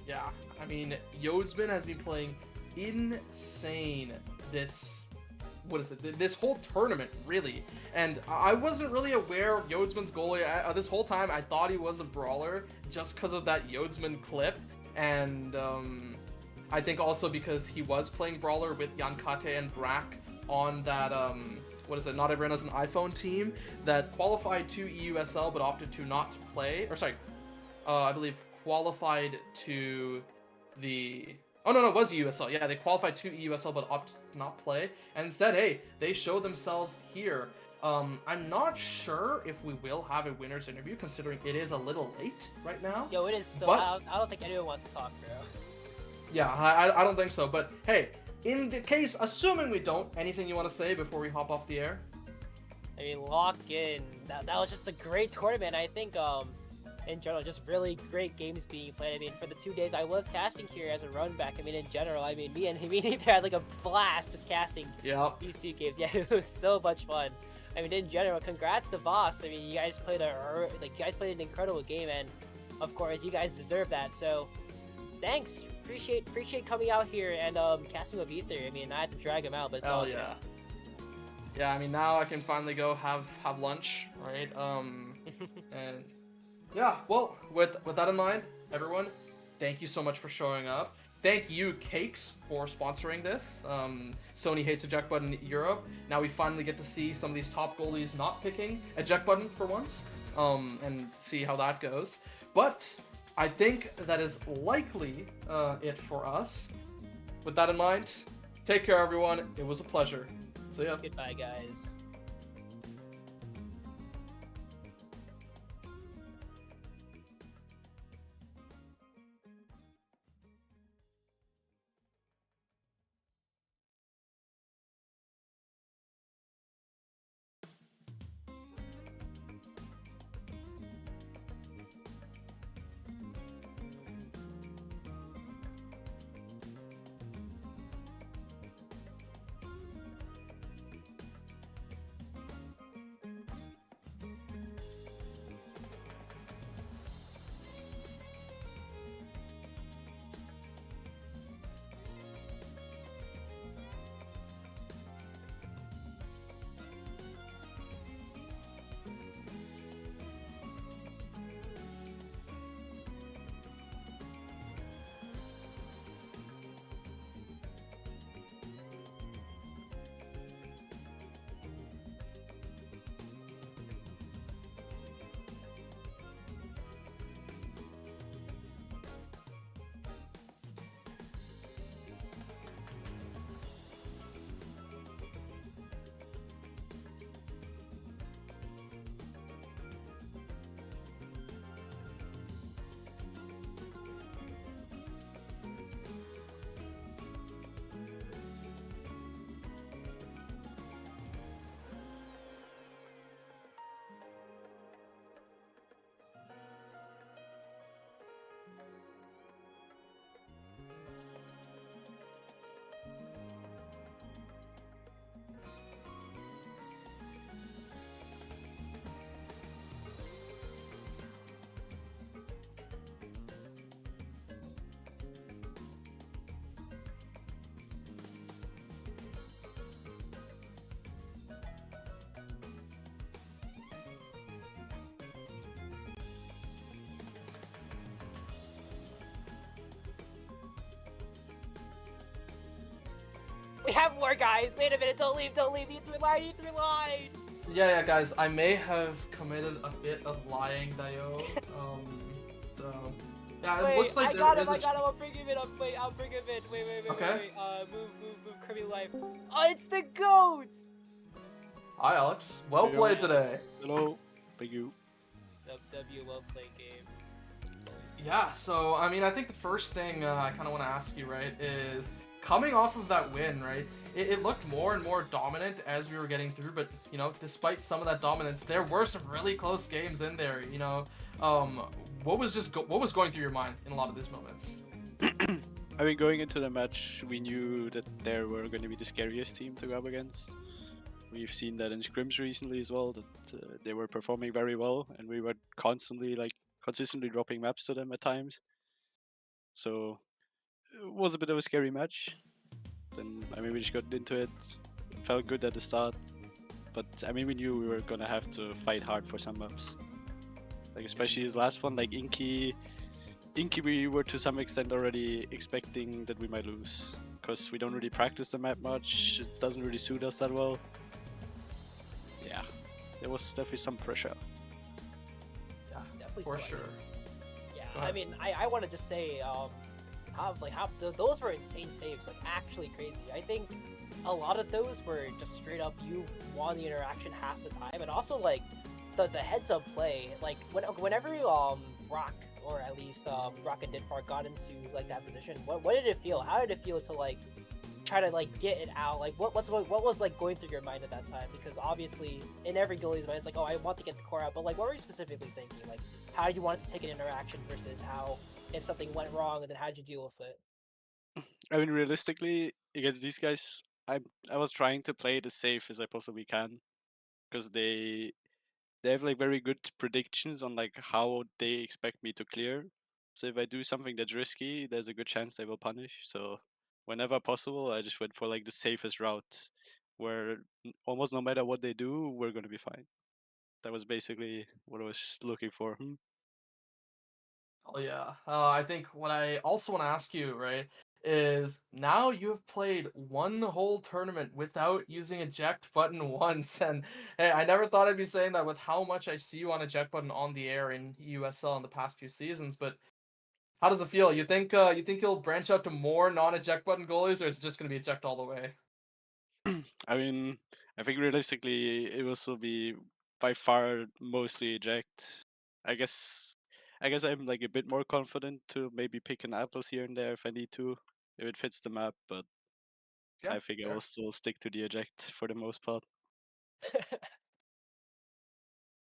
Yeah, I mean, Yotsman has been playing insane this whole tournament, really. And I wasn't really aware of Yotsman's goalie. This whole time, I thought he was a brawler just because of that Yotsman clip. And I think also because he was playing brawler with Yankate and Brack on that, Not Everyone Has an iPhone team that qualified to EUSL but opted to not play. Or sorry, I believe qualified to the... Oh, no, it was EUSL. Yeah, they qualified to EUSL but opted to not play. And instead, hey, they show themselves here. I'm not sure if we will have a winner's interview, considering it is a little late right now. Yo, it is so... But, I don't think anyone wants to talk, bro. Yeah, I don't think so. But, hey, in the case, assuming we don't, anything you want to say before we hop off the air? I mean, lock in. That was just a great tournament. I think, in general, just really great games being played. I mean, for the 2 days I was casting here as a run back, I mean, in general, I mean, me and Ether had like a blast just casting these 2 games. Yeah, it was so much fun. I mean, in general, congrats to Boss. I mean, you guys played an incredible game, and of course, you guys deserve that. So, thanks. Appreciate coming out here and casting with Ether. I mean, I had to drag him out, but it's all good. Yeah. Yeah, I mean, now I can finally go have lunch, right? And yeah, well, with that in mind, everyone, thank you so much for showing up. Thank you, Cakes, for sponsoring this. Sonii hates eject button Europe. Now we finally get to see some of these top goalies not picking eject button for once, and see how that goes. But I think that is likely it for us. With that in mind, take care, everyone. It was a pleasure. See ya. Goodbye, guys. have more guys. Wait a minute, don't leave. E3 line, E3 line. Yeah, guys, I may have committed a bit of lying, Dio. So yeah, it Wait, looks like I there got is him, a. I'll bring him in. I'll bring him in. Wait. Okay. Move, Kirby Life. Oh, it's the GOAT! Hi, Alex. Well Hey, played yo. today. Hello. Thank you. W, well played game. Yeah, so I mean, I think the first thing I kind of want to ask you, right, is coming off of that win, right? It looked more and more dominant as we were getting through, but you know, despite some of that dominance, there were some really close games in there. You know, what was going through your mind in a lot of these moments? I mean, going into the match, we knew that they were going to be the scariest team to go up against. We've seen that in scrims recently as well, that they were performing very well, and we were consistently dropping maps to them at times. So it was a bit of a scary match. Then, I mean, we just got into it, felt good at the start, but I mean, we knew we were gonna have to fight hard for some maps. Like especially his last one, like Inky, we were to some extent already expecting that we might lose, because we don't really practice the map much. It doesn't really suit us that well. Yeah, there was definitely some pressure. Yeah, Definitely for so, I sure. mean, yeah, Go I ahead. mean, I want to just say, those were insane saves, like actually crazy. I think a lot of those were just straight up you won the interaction half the time, and also like the heads up play, like whenever Rock, or at least Rock and Dinfar got into like that position, what did it feel? How did it feel to like try to like get it out? Like what was like going through your mind at that time? Because obviously in every goalie's mind it's like, oh, I want to get the core out, but like what were you specifically thinking? Like how did you want it to take an interaction versus how if something went wrong, and then how did you deal with it? I mean, realistically, against these guys, I was trying to play it as safe as I possibly can, because they have like very good predictions on like how they expect me to clear. So if I do something that's risky, there's a good chance they will punish. So whenever possible, I just went for like the safest route, where almost no matter what they do, we're gonna be fine. That was basically what I was looking for. Oh yeah. I think what I also want to ask you, right, is now you have played one whole tournament without using eject button once, and hey, I never thought I'd be saying that with how much I see you on eject button on the air in USL in the past few seasons. But how does it feel? You think you'll branch out to more non-eject button goalies, or is it just gonna be eject all the way? I mean, I think realistically, it will still be by far mostly eject. I guess, I guess I'm like a bit more confident to maybe pick an Atlas here and there if I need to, if it fits the map. But Yeah, I think I fair. will still stick to the eject for the most part.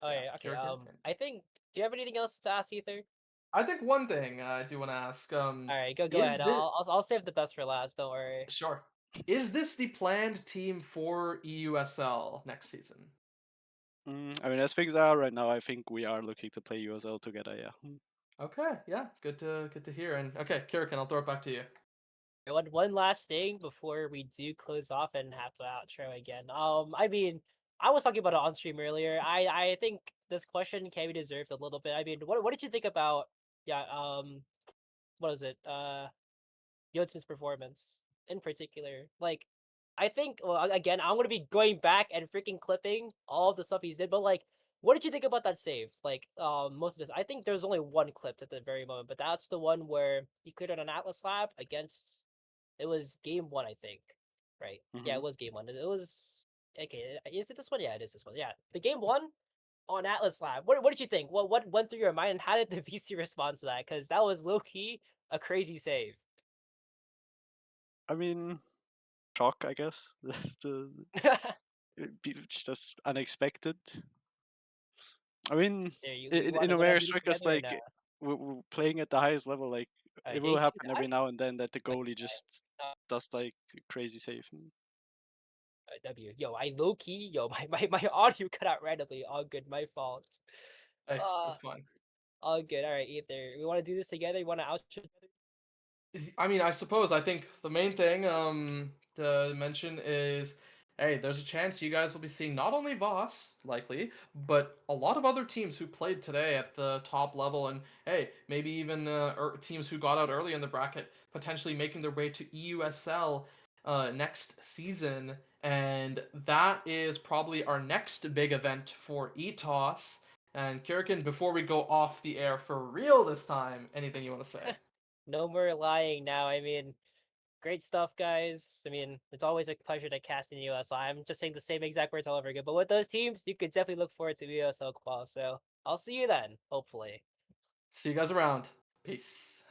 Oh Yeah, yeah, okay. Kira. I think. Do you have anything else to ask, Ether? I think one thing I do want to ask, All right, go ahead. is this I'll save the best for last. Don't worry. sure? Is this the planned team for EUSL next season? I mean, as things are right now, I think we are looking to play USL together. Yeah. Okay, yeah, good to hear. And okay, Kirikin, I'll throw it back to you. One last thing before we do close off and have to outro again. I mean, I was talking about it on stream earlier. I think this question can be deserved a little bit. I mean, what did you think about what is it? Yotsum's performance in particular. Like, I think, well, again, I'm gonna be going back and freaking clipping all of the stuff he's did, but like, what did you think about that save? Like, most of this, I think there's only one clipped at the very moment, but that's the one where he cleared on an Atlas Lab against. It was game one, I think. Right? Yeah, it was game one. It was okay. Is it this one? Yeah, it is this one. Yeah, the game one on Atlas Lab. What did you think? What went through your mind, and how did the VC respond to that? Because that was low key a crazy save. I mean, shock, I guess. That's the it's just unexpected. I mean, There, you in a wanna way, beat it it's because together or like no? we're playing at the highest level. Like it will Thank you. happen every now and then that the goalie just does like a crazy save. W. Yo, I low key. Yo, my audio cut out randomly. All good, my fault. Hey, Uh, that's fine. all good. All right, either we want to do this together. You want to outro together? I mean, I suppose I think the main thing to mention is, hey, there's a chance you guys will be seeing not only Voss likely, but a lot of other teams who played today at the top level, and hey, maybe even teams who got out early in the bracket potentially making their way to EUSL. next season, and that is probably our next big event for ETOS. And Kirikin, before we go off the air for real this time, anything you want to say? No more lying now. I mean, great stuff, guys. I mean, it's always a pleasure to cast in USL. I'm just saying the same exact words all over again. But with those teams, you could definitely look forward to USL qual. So I'll see you then, hopefully. See you guys around. Peace.